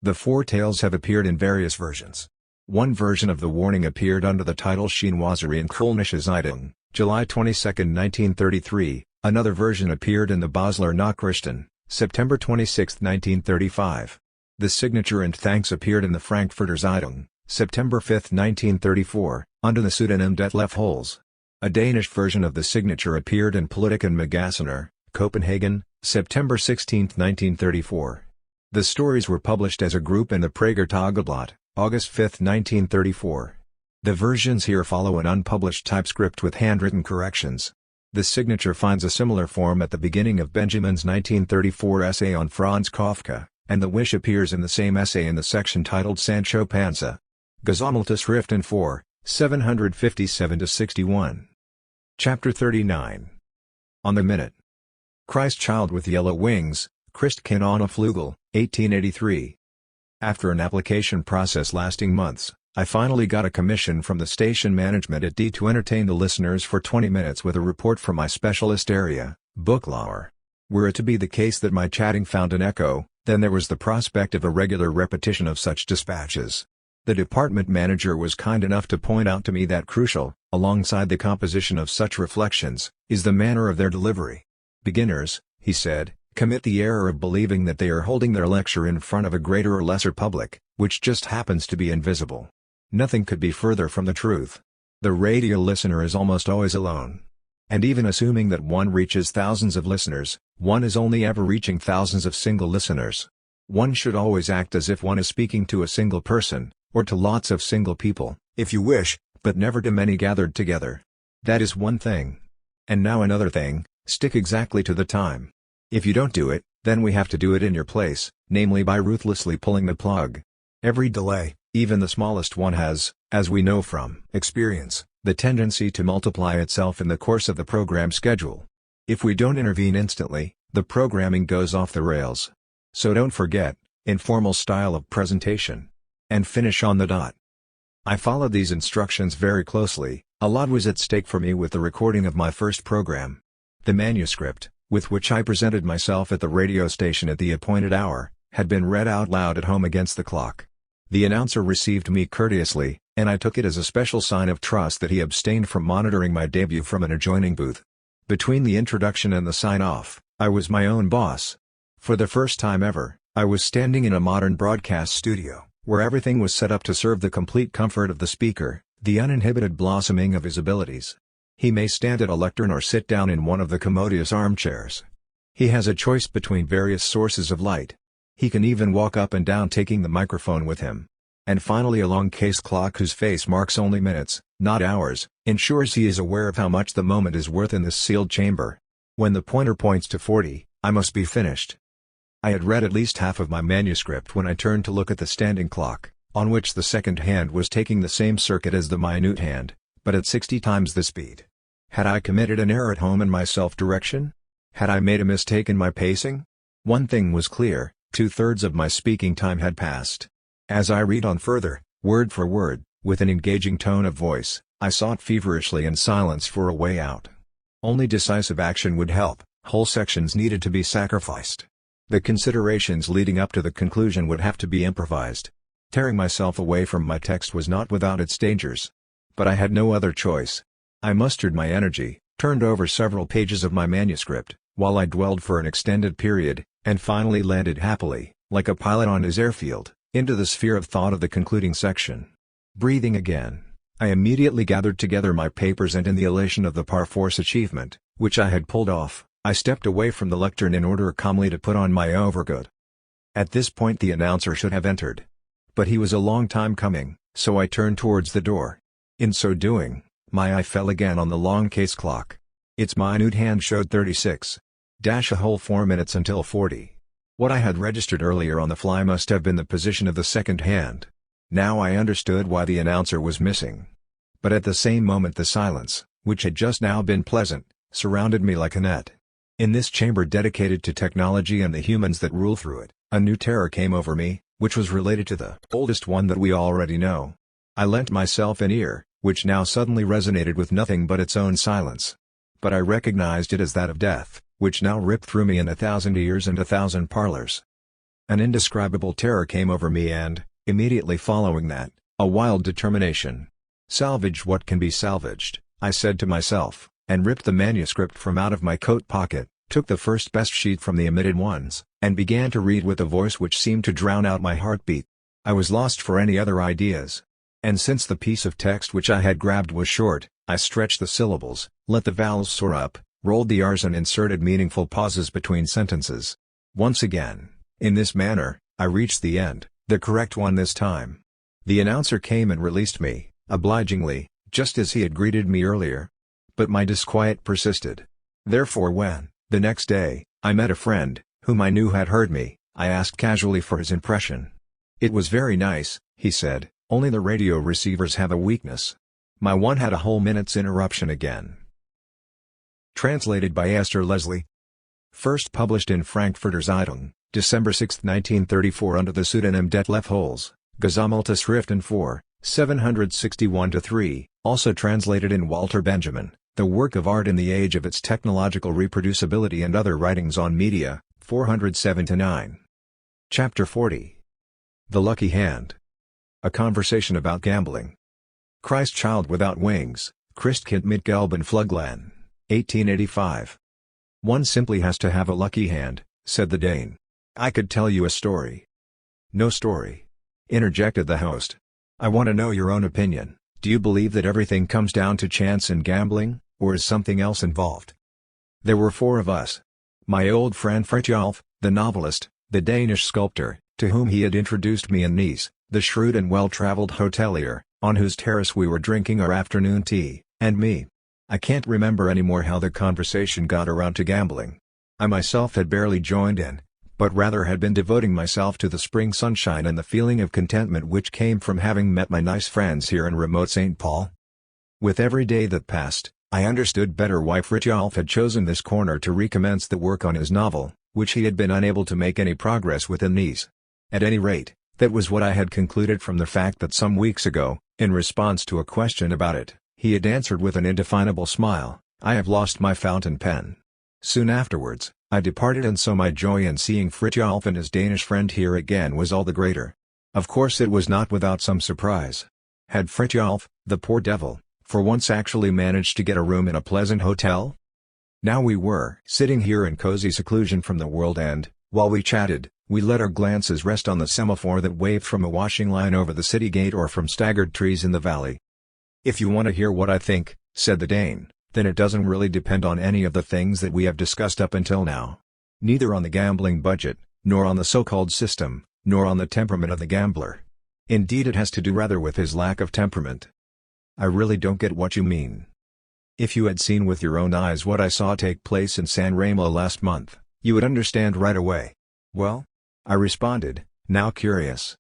The four tales have appeared in various versions. One version of the warning appeared under the title Chinoiserie in Kölnische Zeitung, July 22, 1933, another version appeared in the Basler Nachrichten, September 26, 1935. The signature and thanks appeared in the Frankfurter Zeitung, September 5, 1934, under the pseudonym Detlef Holz. A Danish version of the signature appeared in Politiken Magazener, Copenhagen, September 16, 1934. The stories were published as a group in the Prager Tageblatt, August 5, 1934. The versions here follow an unpublished typescript with handwritten corrections. The signature finds a similar form at the beginning of Benjamin's 1934 essay on Franz Kafka, and the wish appears in the same essay in the section titled Sancho Panza. Gesammelte Schriften 4, 757-61. Chapter 39. On the Minute. Christ Child with Yellow Wings, Christkind ohne Flügel, 1883. After an application process lasting months, I finally got a commission from the station management at D to entertain the listeners for 20 minutes with a report from my specialist area, book lore. Were it to be the case that my chatting found an echo, then there was the prospect of a regular repetition of such dispatches. The department manager was kind enough to point out to me that crucial, alongside the composition of such reflections, is the manner of their delivery. Beginners, he said, commit the error of believing that they are holding their lecture in front of a greater or lesser public, which just happens to be invisible. Nothing could be further from the truth. The radio listener is almost always alone. And even assuming that one reaches thousands of listeners, one is only ever reaching thousands of single listeners. One should always act as if one is speaking to a single person, or to lots of single people, if you wish, but never to many gathered together. That is one thing. And now another thing, stick exactly to the time. If you don't do it, then we have to do it in your place, namely by ruthlessly pulling the plug. Every delay, even the smallest one has, as we know from experience, the tendency to multiply itself in the course of the program schedule. If we don't intervene instantly, the programming goes off the rails. So don't forget, informal style of presentation. And finish on the dot. I followed these instructions very closely. A lot was at stake for me with the recording of my first program. The manuscript, with which I presented myself at the radio station at the appointed hour, had been read out loud at home against the clock. The announcer received me courteously, and I took it as a special sign of trust that he abstained from monitoring my debut from an adjoining booth. Between the introduction and the sign-off, I was my own boss. For the first time ever, I was standing in a modern broadcast studio, where everything was set up to serve the complete comfort of the speaker, the uninhibited blossoming of his abilities. He may stand at a lectern or sit down in one of the commodious armchairs. He has a choice between various sources of light. He can even walk up and down taking the microphone with him. And finally a long case clock whose face marks only minutes, not hours, ensures he is aware of how much the moment is worth in this sealed chamber. When the pointer points to 40, I must be finished. I had read at least half of my manuscript when I turned to look at the standing clock, on which the second hand was taking the same circuit as the minute hand, but at 60 times the speed. Had I committed an error at home in my self-direction? Had I made a mistake in my pacing? One thing was clear. 2/3 of my speaking time had passed. As I read on further, word for word, with an engaging tone of voice, I sought feverishly in silence for a way out. Only decisive action would help, whole sections needed to be sacrificed. The considerations leading up to the conclusion would have to be improvised. Tearing myself away from my text was not without its dangers. But I had no other choice. I mustered my energy, turned over several pages of my manuscript, while I dwelled for an extended period, and finally landed happily, like a pilot on his airfield, into the sphere of thought of the concluding section. Breathing again, I immediately gathered together my papers and in the elation of the perforce achievement, which I had pulled off, I stepped away from the lectern in order calmly to put on my overcoat. At this point the announcer should have entered. But he was a long time coming, so I turned towards the door. In so doing, my eye fell again on the long case clock. Its minute hand showed 36. A whole 4 minutes until 40. What I had registered earlier on the fly must have been the position of the second hand. Now I understood why the announcer was missing. But at the same moment the silence, which had just now been pleasant, surrounded me like a net. In this chamber dedicated to technology and the humans that rule through it, a new terror came over me, which was related to the oldest one that we already know. I lent myself an ear, which now suddenly resonated with nothing but its own silence. But I recognized it as that of death, which now ripped through me in 1,000 ears and 1,000 parlors. An indescribable terror came over me and, immediately following that, a wild determination. Salvage what can be salvaged, I said to myself, and ripped the manuscript from out of my coat pocket, took the first best sheet from the omitted ones, and began to read with a voice which seemed to drown out my heartbeat. I was lost for any other ideas. And since the piece of text which I had grabbed was short, I stretched the syllables, let the vowels soar up, rolled the R's and inserted meaningful pauses between sentences. Once again, in this manner, I reached the end, the correct one this time. The announcer came and released me, obligingly, just as he had greeted me earlier. But my disquiet persisted. Therefore when, the next day, I met a friend, whom I knew had heard me, I asked casually for his impression. It was very nice, he said, only the radio receivers have a weakness. My one had a whole minute's interruption again. Translated by Esther Leslie. First published in Frankfurter Zeitung, December 6, 1934 under the pseudonym Detlef Holz, Gesammelte Schriften für 761-3, also translated in Walter Benjamin, The Work of Art in the Age of Its Technological Reproducibility and Other Writings on Media, 407-9. Chapter 40. The Lucky Hand. A Conversation About Gambling. Christ Child Without Wings, Christkind mit gelben Flügeln, 1885. One simply has to have a lucky hand, said the Dane. I could tell you a story. No story, interjected the host. I want to know your own opinion. Do you believe that everything comes down to chance in gambling, or is something else involved? There were four of us. My old friend Fritjolf, the novelist, the Danish sculptor, to whom he had introduced me, and Nice, the shrewd and well-traveled hotelier, on whose terrace we were drinking our afternoon tea, and me. I can't remember anymore how the conversation got around to gambling. I myself had barely joined in, but rather had been devoting myself to the spring sunshine and the feeling of contentment which came from having met my nice friends here in remote St. Paul. With every day that passed, I understood better why Fritjolf had chosen this corner to recommence the work on his novel, which he had been unable to make any progress with in Nice. At any rate, that was what I had concluded from the fact that some weeks ago, in response to a question about it, he had answered with an indefinable smile, "I have lost my fountain pen." Soon afterwards, I departed, and so my joy in seeing Fritjolf and his Danish friend here again was all the greater. Of course it was not without some surprise. Had Fritjolf, the poor devil, for once actually managed to get a room in a pleasant hotel? Now we were sitting here in cozy seclusion from the world, and, while we chatted, we let our glances rest on the semaphore that waved from a washing line over the city gate or from staggered trees in the valley. "If you want to hear what I think," said the Dane, "then it doesn't really depend on any of the things that we have discussed up until now. Neither on the gambling budget, nor on the so-called system, nor on the temperament of the gambler. Indeed, it has to do rather with his lack of temperament." "I really don't get what you mean." "If you had seen with your own eyes what I saw take place in San Remo last month, you would understand right away." "Well?" I responded, now curious.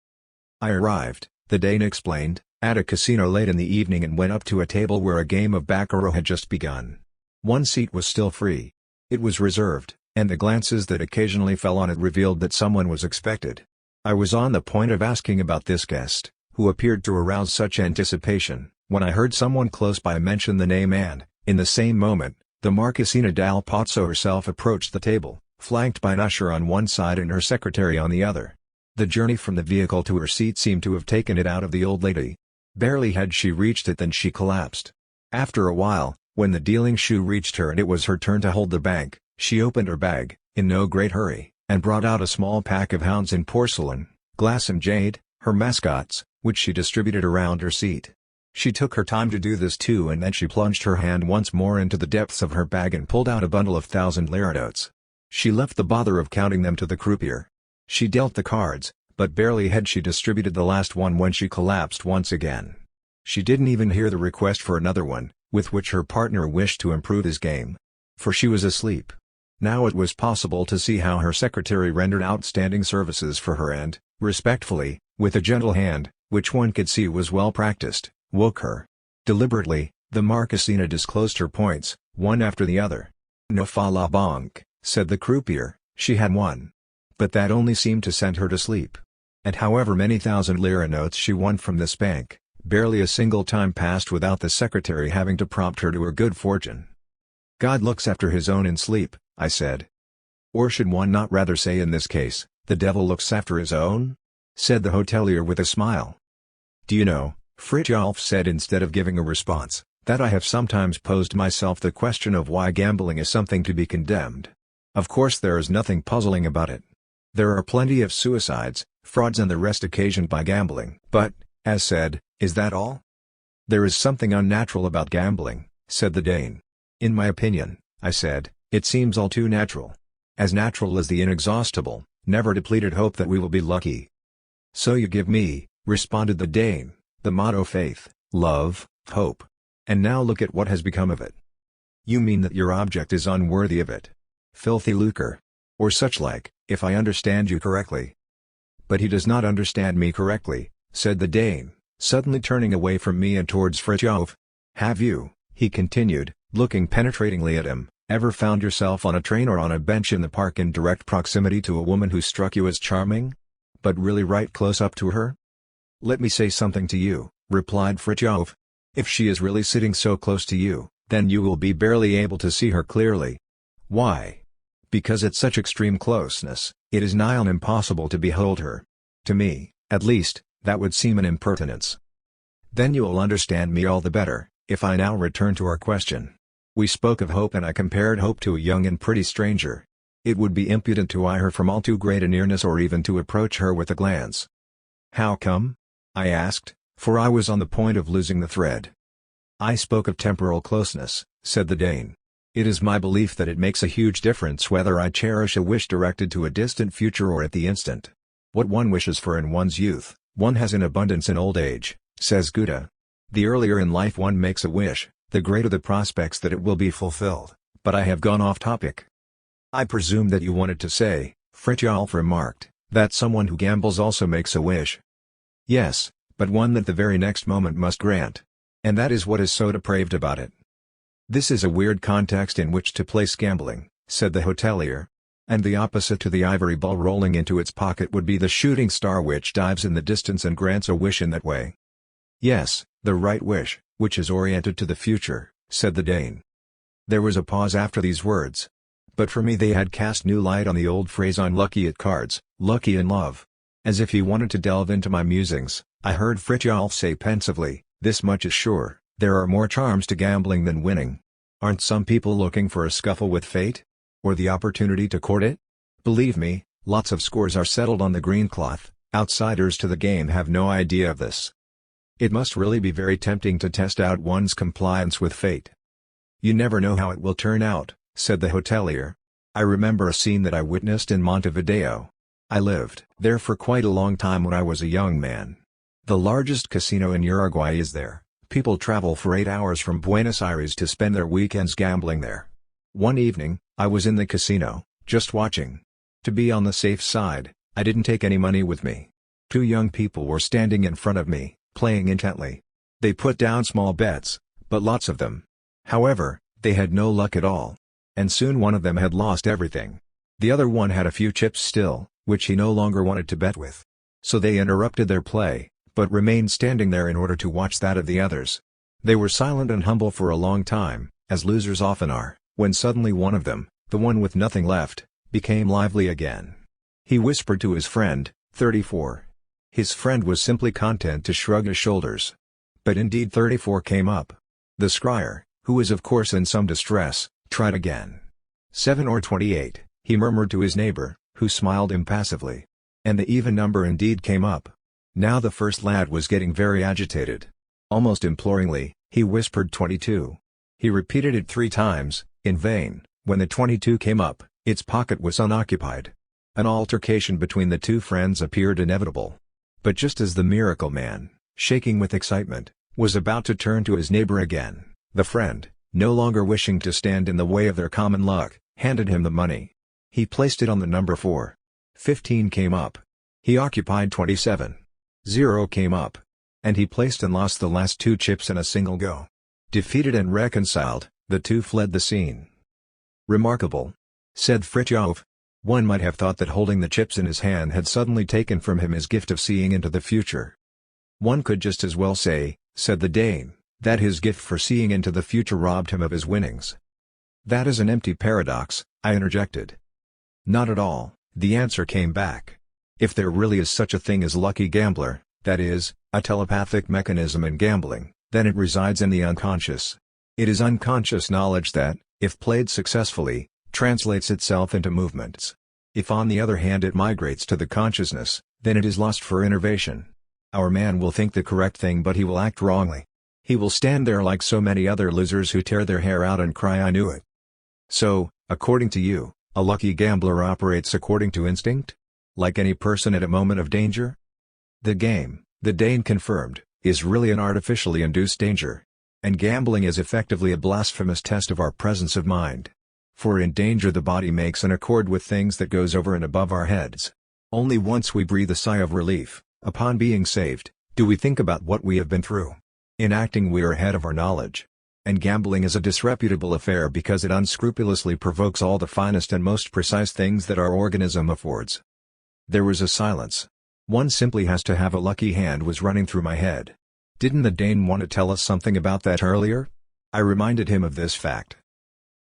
"I arrived," the Dane explained, "at a casino late in the evening and went up to a table where a game of baccarat had just begun. One seat was still free. It was reserved, and the glances that occasionally fell on it revealed that someone was expected. I was on the point of asking about this guest, who appeared to arouse such anticipation, when I heard someone close by mention the name, and, in the same moment, the Marquesina dal Pozzo herself approached the table, flanked by an usher on one side and her secretary on the other. The journey from the vehicle to her seat seemed to have taken it out of the old lady. Barely had she reached it than she collapsed. After a while, when the dealing shoe reached her and it was her turn to hold the bank, she opened her bag, in no great hurry, and brought out a small pack of hounds in porcelain, glass and jade, her mascots, which she distributed around her seat. She took her time to do this too, and then she plunged her hand once more into the depths of her bag and pulled out a bundle of 1,000-lira notes. She left the bother of counting them to the croupier. She dealt the cards, but barely had she distributed the last one when she collapsed once again. She didn't even hear the request for another one, with which her partner wished to improve his game. For she was asleep. Now it was possible to see how her secretary rendered outstanding services for her and, respectfully, with a gentle hand, which one could see was well practiced, woke her. Deliberately, the Marquesina disclosed her points, one after the other. "No fa la banque," said the croupier, "she had won. But that only seemed to send her to sleep. And however many 1,000-lira notes she won from this bank, barely a single time passed without the secretary having to prompt her to her good fortune." "God looks after his own in sleep," I said. "Or should one not rather say in this case, the devil looks after his own?" said the hotelier with a smile. "Do you know," Fritjolf said instead of giving a response, "that I have sometimes posed myself the question of why gambling is something to be condemned. Of course there is nothing puzzling about it. There are plenty of suicides, frauds and the rest occasioned by gambling. But, as said, is that all?" "There is something unnatural about gambling," said the Dane. "In my opinion," I said, "it seems all too natural. As natural as the inexhaustible, never depleted hope that we will be lucky." "So you give me," responded the Dane, "the motto faith, love, hope. And now look at what has become of it." "You mean that your object is unworthy of it. Filthy lucre. Or such like, if I understand you correctly." "But he does not understand me correctly," said the Dane, suddenly turning away from me and towards Fritjolf. "Have you," he continued, looking penetratingly at him, "ever found yourself on a train or on a bench in the park in direct proximity to a woman who struck you as charming? But really right close up to her? Let me say something to you, replied Fritjof. "If she is really sitting so close to you, then you will be barely able to see her clearly." "Why?" "Because at such extreme closeness, it is nigh on impossible to behold her. To me, at least, that would seem an impertinence." "Then you will understand me all the better, if I now return to our question. We spoke of hope and I compared hope to a young and pretty stranger. It would be impudent to eye her from all too great a nearness or even to approach her with a glance." "How come?" I asked, for I was on the point of losing the thread. "I spoke of temporal closeness," said the Dane. "It is my belief that it makes a huge difference whether I cherish a wish directed to a distant future or at the instant. What one wishes for in one's youth, one has in abundance in old age," says Goethe. "The earlier in life one makes a wish, the greater the prospects that it will be fulfilled." But I have gone off topic. "I presume that you wanted to say," Fritjof remarked, "that someone who gambles also makes a wish." "Yes, but one that the very next moment must grant. And that is what is so depraved about it." "This is a weird context in which to place gambling," said the hotelier. "And the opposite to the ivory ball rolling into its pocket would be the shooting star which dives in the distance and grants a wish in that way." "Yes, the right wish, which is oriented to the future," said the Dane. There was a pause after these words. But for me they had cast new light on the old phrase "unlucky at cards, lucky in love." As if he wanted to delve into my musings, I heard Fritjof say pensively, "This much is sure, there are more charms to gambling than winning. Aren't some people looking for a scuffle with fate? Or the opportunity to court it? Believe me, lots of scores are settled on the green cloth. Outsiders to the game have no idea of this. It must really be very tempting to test out one's compliance with fate." "You never know how it will turn out," said the hotelier. "I remember a scene that I witnessed in Montevideo. I lived there for quite a long time when I was a young man. The largest casino in Uruguay is there. People travel for 8 hours from Buenos Aires to spend their weekends gambling there. One evening, I was in the casino, just watching. To be on the safe side, I didn't take any money with me. 2 young people were standing in front of me, playing intently. They put down small bets, but lots of them. However, they had no luck at all. And soon one of them had lost everything. The other one had a few chips still, which he no longer wanted to bet with. So they interrupted their play, but remained standing there in order to watch that of the others. They were silent and humble for a long time, as losers often are, when suddenly one of them, the one with nothing left, became lively again. He whispered to his friend, 34. His friend was simply content to shrug his shoulders. But indeed 34 came up. The scryer, who was of course in some distress, tried again. 7 or 28, he murmured to his neighbor, who smiled impassively. And the even number indeed came up. Now the first lad was getting very agitated. Almost imploringly, he whispered 22. He repeated it 3 times, in vain. When the 22 came up, its pocket was unoccupied. An altercation between the 2 friends appeared inevitable. But just as the miracle man, shaking with excitement, was about to turn to his neighbor again, the friend, no longer wishing to stand in the way of their common luck, handed him the money. He placed it on the number 4. 15 came up. He occupied 27. 0 came up. And he placed and lost the last 2 chips in a single go. Defeated and reconciled, the 2 fled the scene. "Remarkable," said Fritjof. "One might have thought that holding the chips in his hand had suddenly taken from him his gift of seeing into the future." "One could just as well say," said the Dane, "that his gift for seeing into the future robbed him of his winnings." "That is an empty paradox," I interjected. "Not at all," the answer came back. "If there really is such a thing as lucky gambler, that is, a telepathic mechanism in gambling, then it resides in the unconscious. It is unconscious knowledge that, if played successfully, translates itself into movements. If on the other hand it migrates to the consciousness, then it is lost for innervation. Our man will think the correct thing but he will act wrongly. He will stand there like so many other losers who tear their hair out and cry 'I knew it.' So, according to you, a lucky gambler operates according to instinct? Like any person at a moment of danger? The game, the Dane confirmed, is really an artificially induced danger. And gambling is effectively a blasphemous test of our presence of mind. For in danger the body makes an accord with things that goes over and above our heads. Only once we breathe a sigh of relief, upon being saved, do we think about what we have been through. In acting we are ahead of our knowledge. And gambling is a disreputable affair because it unscrupulously provokes all the finest and most precise things that our organism affords. There was a silence. One simply has to have a lucky hand was running through my head. Didn't the Dane want to tell us something about that earlier? I reminded him of this fact.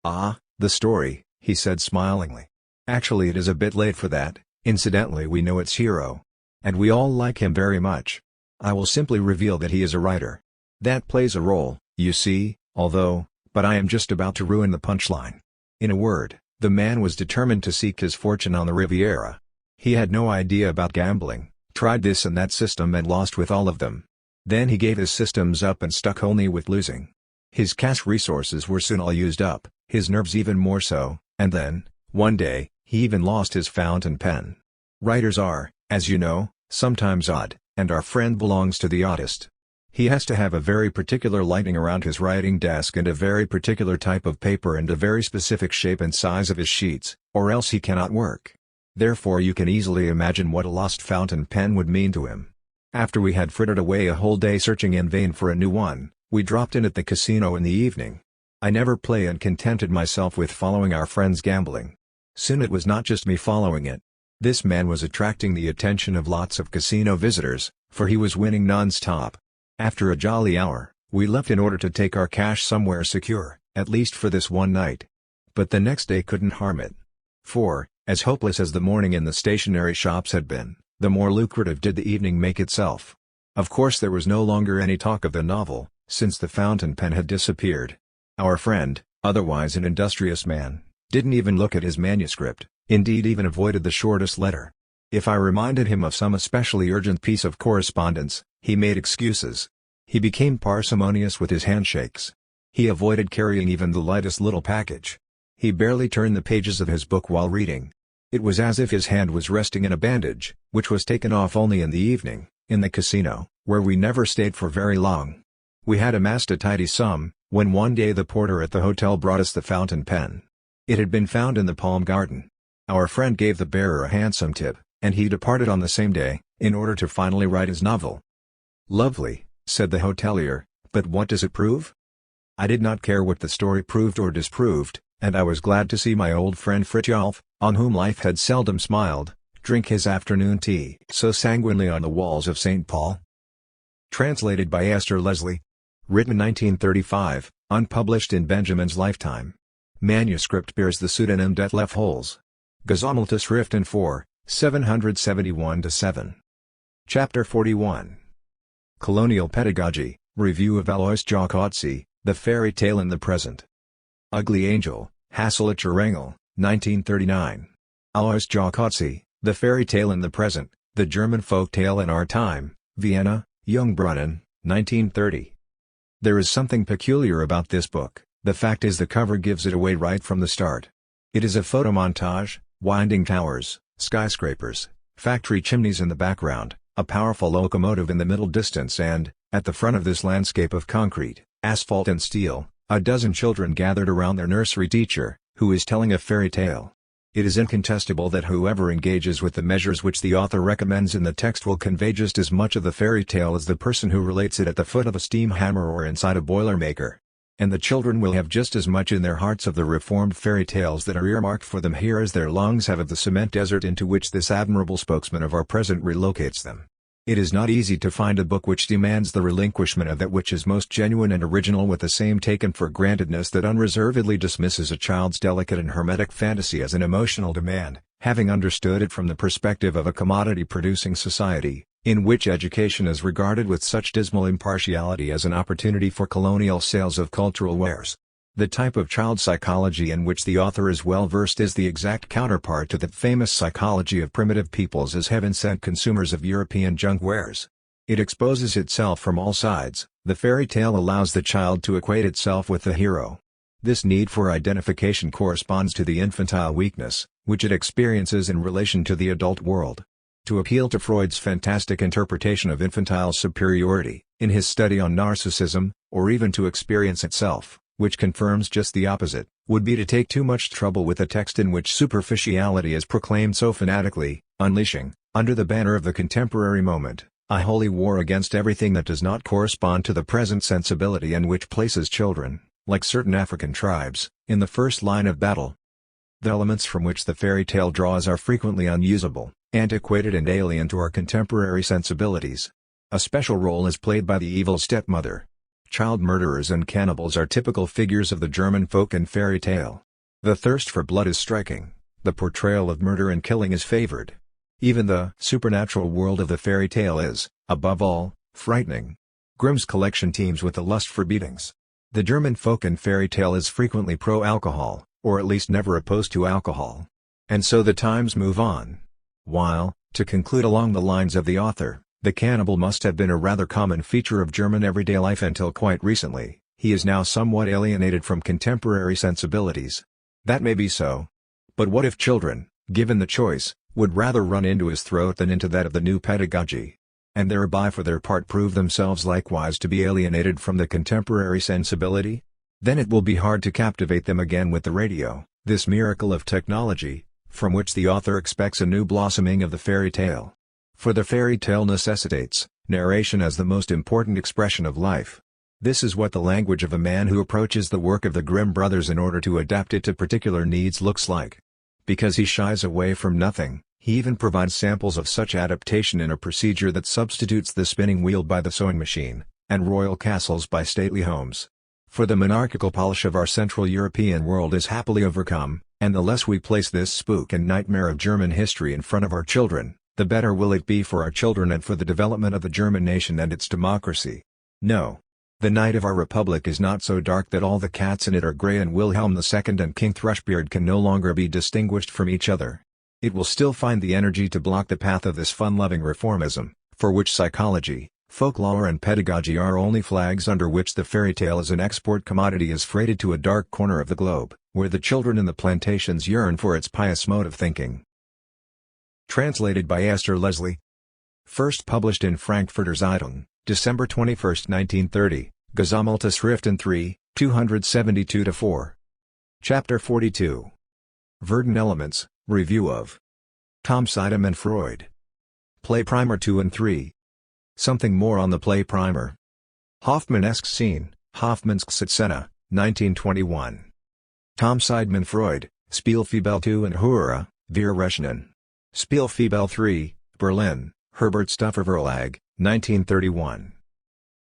Ah, the story, he said smilingly. Actually, it is a bit late for that. Incidentally, we know its hero. And we all like him very much. I will simply reveal that he is a writer. That plays a role, you see, but I am just about to ruin the punchline. In a word, the man was determined to seek his fortune on the Riviera. He had no idea about gambling, tried this and that system and lost with all of them. Then he gave his systems up and stuck only with losing. His cash resources were soon all used up, his nerves even more so, and then, one day, he even lost his fountain pen. Writers are, as you know, sometimes odd, and our friend belongs to the oddest. He has to have a very particular lighting around his writing desk and a very particular type of paper and a very specific shape and size of his sheets, or else he cannot work. Therefore you can easily imagine what a lost fountain pen would mean to him. After we had frittered away a whole day searching in vain for a new one, we dropped in at the casino in the evening. I never play and contented myself with following our friend's gambling. Soon it was not just me following it. This man was attracting the attention of lots of casino visitors, for he was winning non-stop. After a jolly hour, we left in order to take our cash somewhere secure, at least for this one night. But the next day couldn't harm it. For, as hopeless as the morning in the stationery shops had been, the more lucrative did the evening make itself. Of course there was no longer any talk of the novel, since the fountain pen had disappeared. Our friend, otherwise an industrious man, didn't even look at his manuscript, indeed even avoided the shortest letter. If I reminded him of some especially urgent piece of correspondence, he made excuses. He became parsimonious with his handshakes. He avoided carrying even the lightest little package. He barely turned the pages of his book while reading. It was as if his hand was resting in a bandage, which was taken off only in the evening, in the casino, where we never stayed for very long. We had amassed a tidy sum, when one day the porter at the hotel brought us the fountain pen. It had been found in the palm garden. Our friend gave the bearer a handsome tip, and he departed on the same day, in order to finally write his novel. "Lovely," said the hotelier, "but what does it prove?" I did not care what the story proved or disproved, and I was glad to see my old friend Fritjolf, on whom life had seldom smiled, drink his afternoon tea so sanguinely on the walls of St. Paul. Translated by Esther Leslie. Written 1935, unpublished in Benjamin's lifetime. Manuscript bears the pseudonym Detlef Holz. Gesammelte Schriften 4, 771-7. Chapter 41. Colonial Pedagogy, Review of Alois Jacotzi, The Fairy Tale in the Present. Ugly Angel, Hasselicher Engel, 1939. Alois Jacotzi, The Fairy Tale in the Present, The German Folk Tale in Our Time, Vienna, Jungbrunnen, 1930. There is something peculiar about this book. The fact is the cover gives it away right from the start. It is a photomontage, winding towers, skyscrapers, factory chimneys in the background, a powerful locomotive in the middle distance and, at the front of this landscape of concrete, asphalt and steel, a dozen children gathered around their nursery teacher, who is telling a fairy tale. It is incontestable that whoever engages with the measures which the author recommends in the text will convey just as much of the fairy tale as the person who relates it at the foot of a steam hammer or inside a boilermaker. And the children will have just as much in their hearts of the reformed fairy tales that are earmarked for them here as their lungs have of the cement desert into which this admirable spokesman of our present relocates them. It is not easy to find a book which demands the relinquishment of that which is most genuine and original with the same taken-for-grantedness that unreservedly dismisses a child's delicate and hermetic fantasy as an emotional demand, having understood it from the perspective of a commodity-producing society, in which education is regarded with such dismal impartiality as an opportunity for colonial sales of cultural wares. The type of child psychology in which the author is well versed is the exact counterpart to that famous psychology of primitive peoples as heaven-sent consumers of European junk wares. It exposes itself from all sides. The fairy tale allows the child to equate itself with the hero. This need for identification corresponds to the infantile weakness, which it experiences in relation to the adult world. To appeal to Freud's fantastic interpretation of infantile superiority, in his study on narcissism, or even to experience itself, which confirms just the opposite, would be to take too much trouble with a text in which superficiality is proclaimed so fanatically, unleashing, under the banner of the contemporary moment, a holy war against everything that does not correspond to the present sensibility and which places children, like certain African tribes, in the first line of battle. The elements from which the fairy tale draws are frequently unusable, antiquated and alien to our contemporary sensibilities. A special role is played by the evil stepmother. Child murderers and cannibals are typical figures of the German folk and fairy tale. The thirst for blood is striking, the portrayal of murder and killing is favored. Even the supernatural world of the fairy tale is, above all, frightening. Grimm's collection teems with the lust for beatings. The German folk and fairy tale is frequently pro-alcohol, or at least never opposed to alcohol. And so the times move on. While, to conclude along the lines of the author, the cannibal must have been a rather common feature of German everyday life until quite recently, he is now somewhat alienated from contemporary sensibilities. That may be so. But what if children, given the choice, would rather run into his throat than into that of the new pedagogy? And thereby for their part prove themselves likewise to be alienated from the contemporary sensibility? Then it will be hard to captivate them again with the radio, this miracle of technology, from which the author expects a new blossoming of the fairy tale. For the fairy tale necessitates narration as the most important expression of life. This is what the language of a man who approaches the work of the Grimm brothers in order to adapt it to particular needs looks like. Because he shies away from nothing, he even provides samples of such adaptation in a procedure that substitutes the spinning wheel by the sewing machine, and royal castles by stately homes. For the monarchical polish of our Central European world is happily overcome, and the less we place this spook and nightmare of German history in front of our children, the better will it be for our children and for the development of the German nation and its democracy. No. The night of our republic is not so dark that all the cats in it are grey and Wilhelm II and King Thrushbeard can no longer be distinguished from each other. It will still find the energy to block the path of this fun-loving reformism, for which psychology, folklore and pedagogy are only flags under which the fairy tale as an export commodity is freighted to a dark corner of the globe, where the children in the plantations yearn for its pious mode of thinking. Translated by Esther Leslie. First published in Frankfurter Zeitung, December 21, 1930, Gesammelte Schriften 3, 272-4. Chapter 42. Verdun Elements, Review of Tom Seidem and Freud. Play Primer 2 and 3. Something more on the play primer. Hoffmannesque Scene, Hoffmannske Szene, 1921. Tom Seidem and Freud, Spielfibel 2 and Hure, Wir Rechnen. Spielfibel 3, Berlin, Herbert Stuffer Verlag, 1931.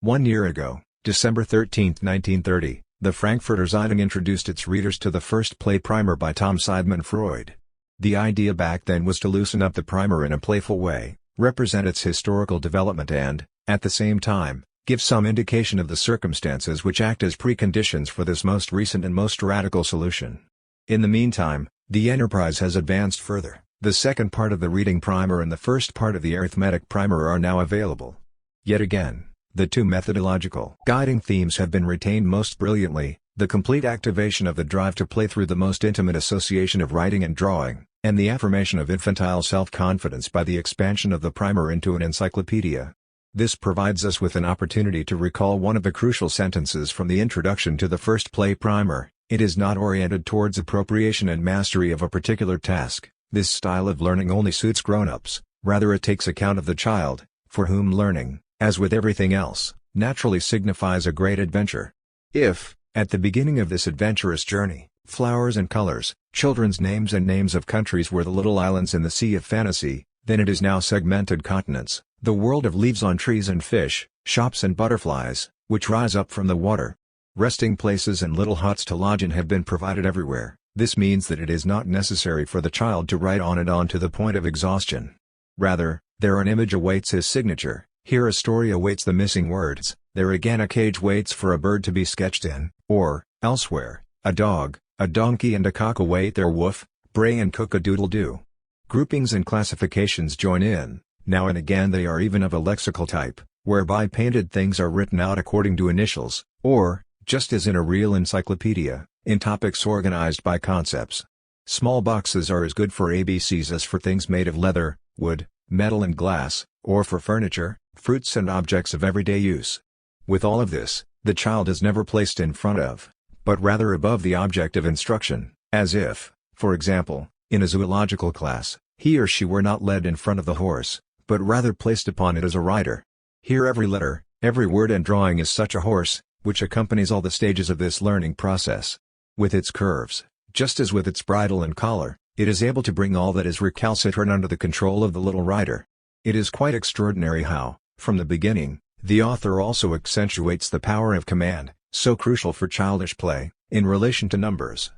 1 year ago, December 13, 1930, the Frankfurter Zeitung introduced its readers to the first play primer by Tom Seidem and Freud. The idea back then was to loosen up the primer in a playful way, represent its historical development and, at the same time, give some indication of the circumstances which act as preconditions for this most recent and most radical solution. In the meantime, the enterprise has advanced further. The second part of the reading primer and the first part of the arithmetic primer are now available. Yet again, the two methodological guiding themes have been retained most brilliantly, the complete activation of the drive to play through the most intimate association of writing and drawing, and the affirmation of infantile self-confidence by the expansion of the primer into an encyclopedia. This provides us with an opportunity to recall one of the crucial sentences from the introduction to the first play primer: it is not oriented towards appropriation and mastery of a particular task. This style of learning only suits grown-ups, rather it takes account of the child, for whom learning, as with everything else, naturally signifies a great adventure. If, at the beginning of this adventurous journey, flowers and colors, children's names and names of countries were the little islands in the sea of fantasy, then it is now segmented continents, the world of leaves on trees and fish, shops and butterflies, which rise up from the water. Resting places and little huts to lodge in have been provided everywhere. This means that it is not necessary for the child to write on and on to the point of exhaustion. Rather, there an image awaits his signature, here a story awaits the missing words, there again a cage waits for a bird to be sketched in, or, elsewhere, a dog, a donkey and a cock await their woof, bray and cock-a-doodle-doo. Groupings and classifications join in, now and again they are even of a lexical type, whereby painted things are written out according to initials, or, just as in a real encyclopedia, in topics organized by concepts. Small boxes are as good for ABCs as for things made of leather, wood, metal and glass, or for furniture, fruits and objects of everyday use. With all of this, the child is never placed in front of, but rather above the object of instruction, as if, for example, in a zoological class, he or she were not led in front of the horse, but rather placed upon it as a rider. Here every letter, every word and drawing is such a horse, which accompanies all the stages of this learning process. With its curves, just as with its bridle and collar, it is able to bring all that is recalcitrant under the control of the little rider. It is quite extraordinary how, From the beginning, the author also accentuates the power of command, so crucial for childish play, in relation to numbers.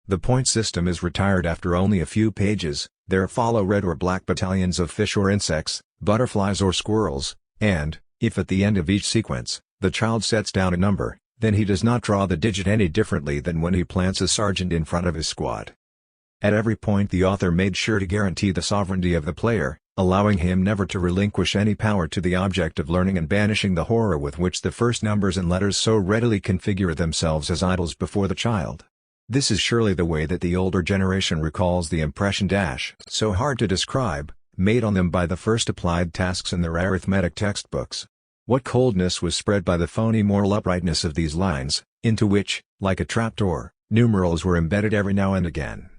The point system is retired after only a few pages. There follow red or black battalions of fish or insects, butterflies or squirrels, and, if at the end of each sequence, the child sets down a number, then he does not draw the digit any differently than when he plants a sergeant in front of his squad. At every point the author made sure to guarantee the sovereignty of the player, allowing him never to relinquish any power to the object of learning and banishing the horror with which the first numbers and letters so readily configure themselves as idols before the child. This is surely the way that the older generation recalls the impression so hard to describe, made on them by the first applied tasks in their arithmetic textbooks. What coldness was spread by the phony moral uprightness of these lines, into which, like a trapdoor, numerals were embedded every now and again.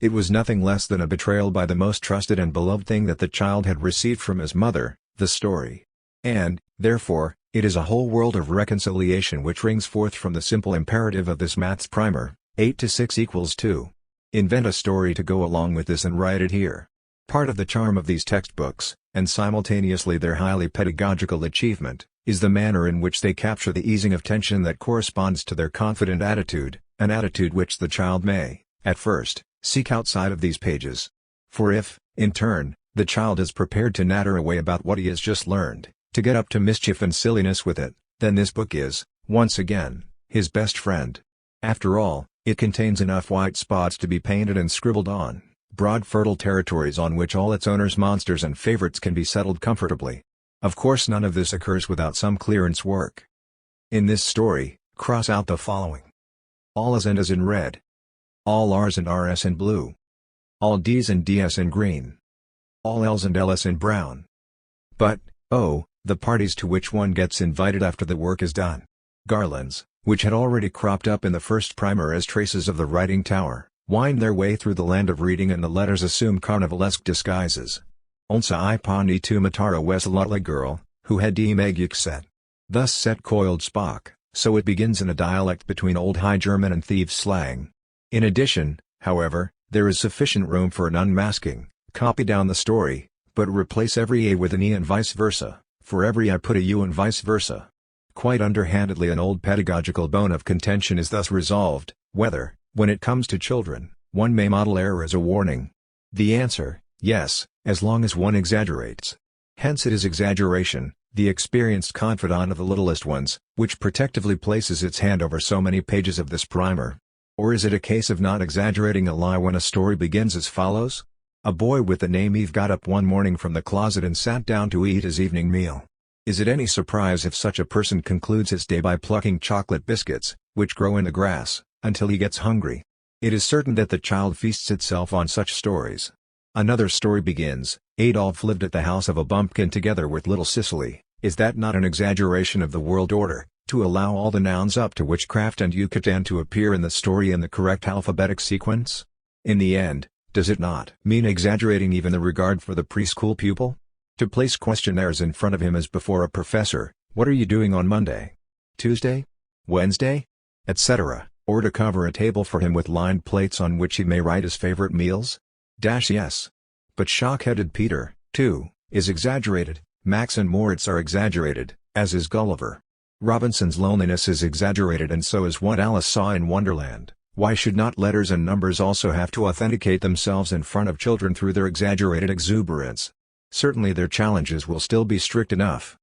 It was nothing less than a betrayal by the most trusted and beloved thing that the child had received from his mother, the story. And, therefore, it is a whole world of reconciliation which rings forth from the simple imperative of this maths primer, 8 to 6 equals 2. Invent a story to go along with this and write it here. Part of the charm of these textbooks, and simultaneously their highly pedagogical achievement, is the manner in which they capture the easing of tension that corresponds to their confident attitude, an attitude which the child may, at first, seek outside of these pages. For if, in turn, the child is prepared to natter away about what he has just learned, to get up to mischief and silliness with it, then this book is, once again, his best friend. After all, it contains enough white spots to be painted and scribbled on, broad fertile territories on which all its owner's monsters and favorites can be settled comfortably. Of course none of this occurs without some clearance work. In this story, cross out the following. All Is and Is in red. All Rs and RS in blue. All Ds and DS in green. All Ls and LS in brown. But, oh, the parties to which one gets invited after the work is done. Garlands, which had already cropped up in the first primer as traces of the writing tower, wind their way through the land of reading and the letters assume carnivalesque disguises. Onsa I pani tu matara wesalala girl, who had die meg set. Thus set coiled Spock, so it begins in a dialect between Old High German and thieves' slang. In addition, however, there is sufficient room for an unmasking. Copy down the story, but replace every A with an E and vice versa, for every I put a U and vice versa. Quite underhandedly an old pedagogical bone of contention is thus resolved, whether, when it comes to children, one may model error as a warning. The answer, yes, as long as one exaggerates. Hence it is exaggeration, the experienced confidant of the littlest ones, which protectively places its hand over so many pages of this primer. Or is it a case of not exaggerating a lie when a story begins as follows? A boy with the name Eve got up one morning from the closet and sat down to eat his evening meal. Is it any surprise if such a person concludes his day by plucking chocolate biscuits, which grow in the grass, until he gets hungry? It is certain that the child feasts itself on such stories. Another story begins, Adolf lived at the house of a bumpkin together with little Cicely. Is that not an exaggeration of the world order, to allow all the nouns up to witchcraft and Yucatan to appear in the story in the correct alphabetic sequence? In the end, does it not mean exaggerating even the regard for the preschool pupil? To place questionnaires in front of him as before a professor, what are you doing on Monday? Tuesday? Wednesday? Etc., or to cover a table for him with lined plates on which he may write his favorite meals? Yes. But shock-headed Peter, too, is exaggerated, Max and Moritz are exaggerated, as is Gulliver. Robinson's loneliness is exaggerated and so is what Alice saw in Wonderland. Why should not letters and numbers also have to authenticate themselves in front of children through their exaggerated exuberance? Certainly their challenges will still be strict enough.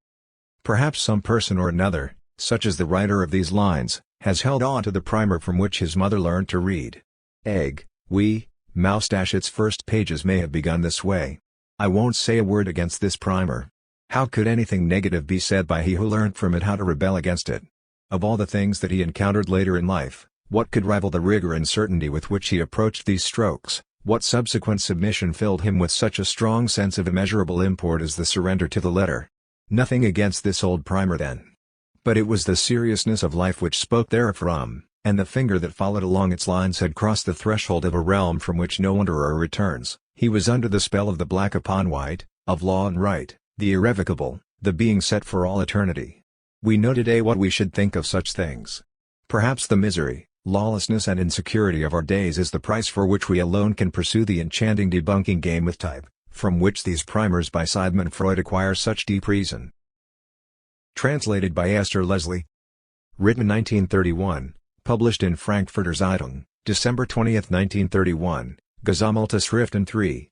Perhaps some person or another, such as the writer of these lines, has held on to the primer from which his mother learned to read. Mouse. Its first pages may have begun this way. I won't say a word against this primer. How could anything negative be said by he who learned from it how to rebel against it? Of all the things that he encountered later in life, what could rival the rigor and certainty with which he approached these strokes? What subsequent submission filled him with such a strong sense of immeasurable import as the surrender to the letter? Nothing against this old primer then. But it was the seriousness of life which spoke therefrom, and the finger that followed along its lines had crossed the threshold of a realm from which no wanderer returns. He was under the spell of the black upon white, of law and right, the irrevocable, the being set for all eternity. We know today what we should think of such things. Perhaps the misery, lawlessness and insecurity of our days is the price for which we alone can pursue the enchanting debunking game with type, from which these primers by Sigmund Freud acquire such deep reason. Translated by Esther Leslie. Written 1931, published in Frankfurter Zeitung, December 20, 1931, Gesammelte Schriften 3.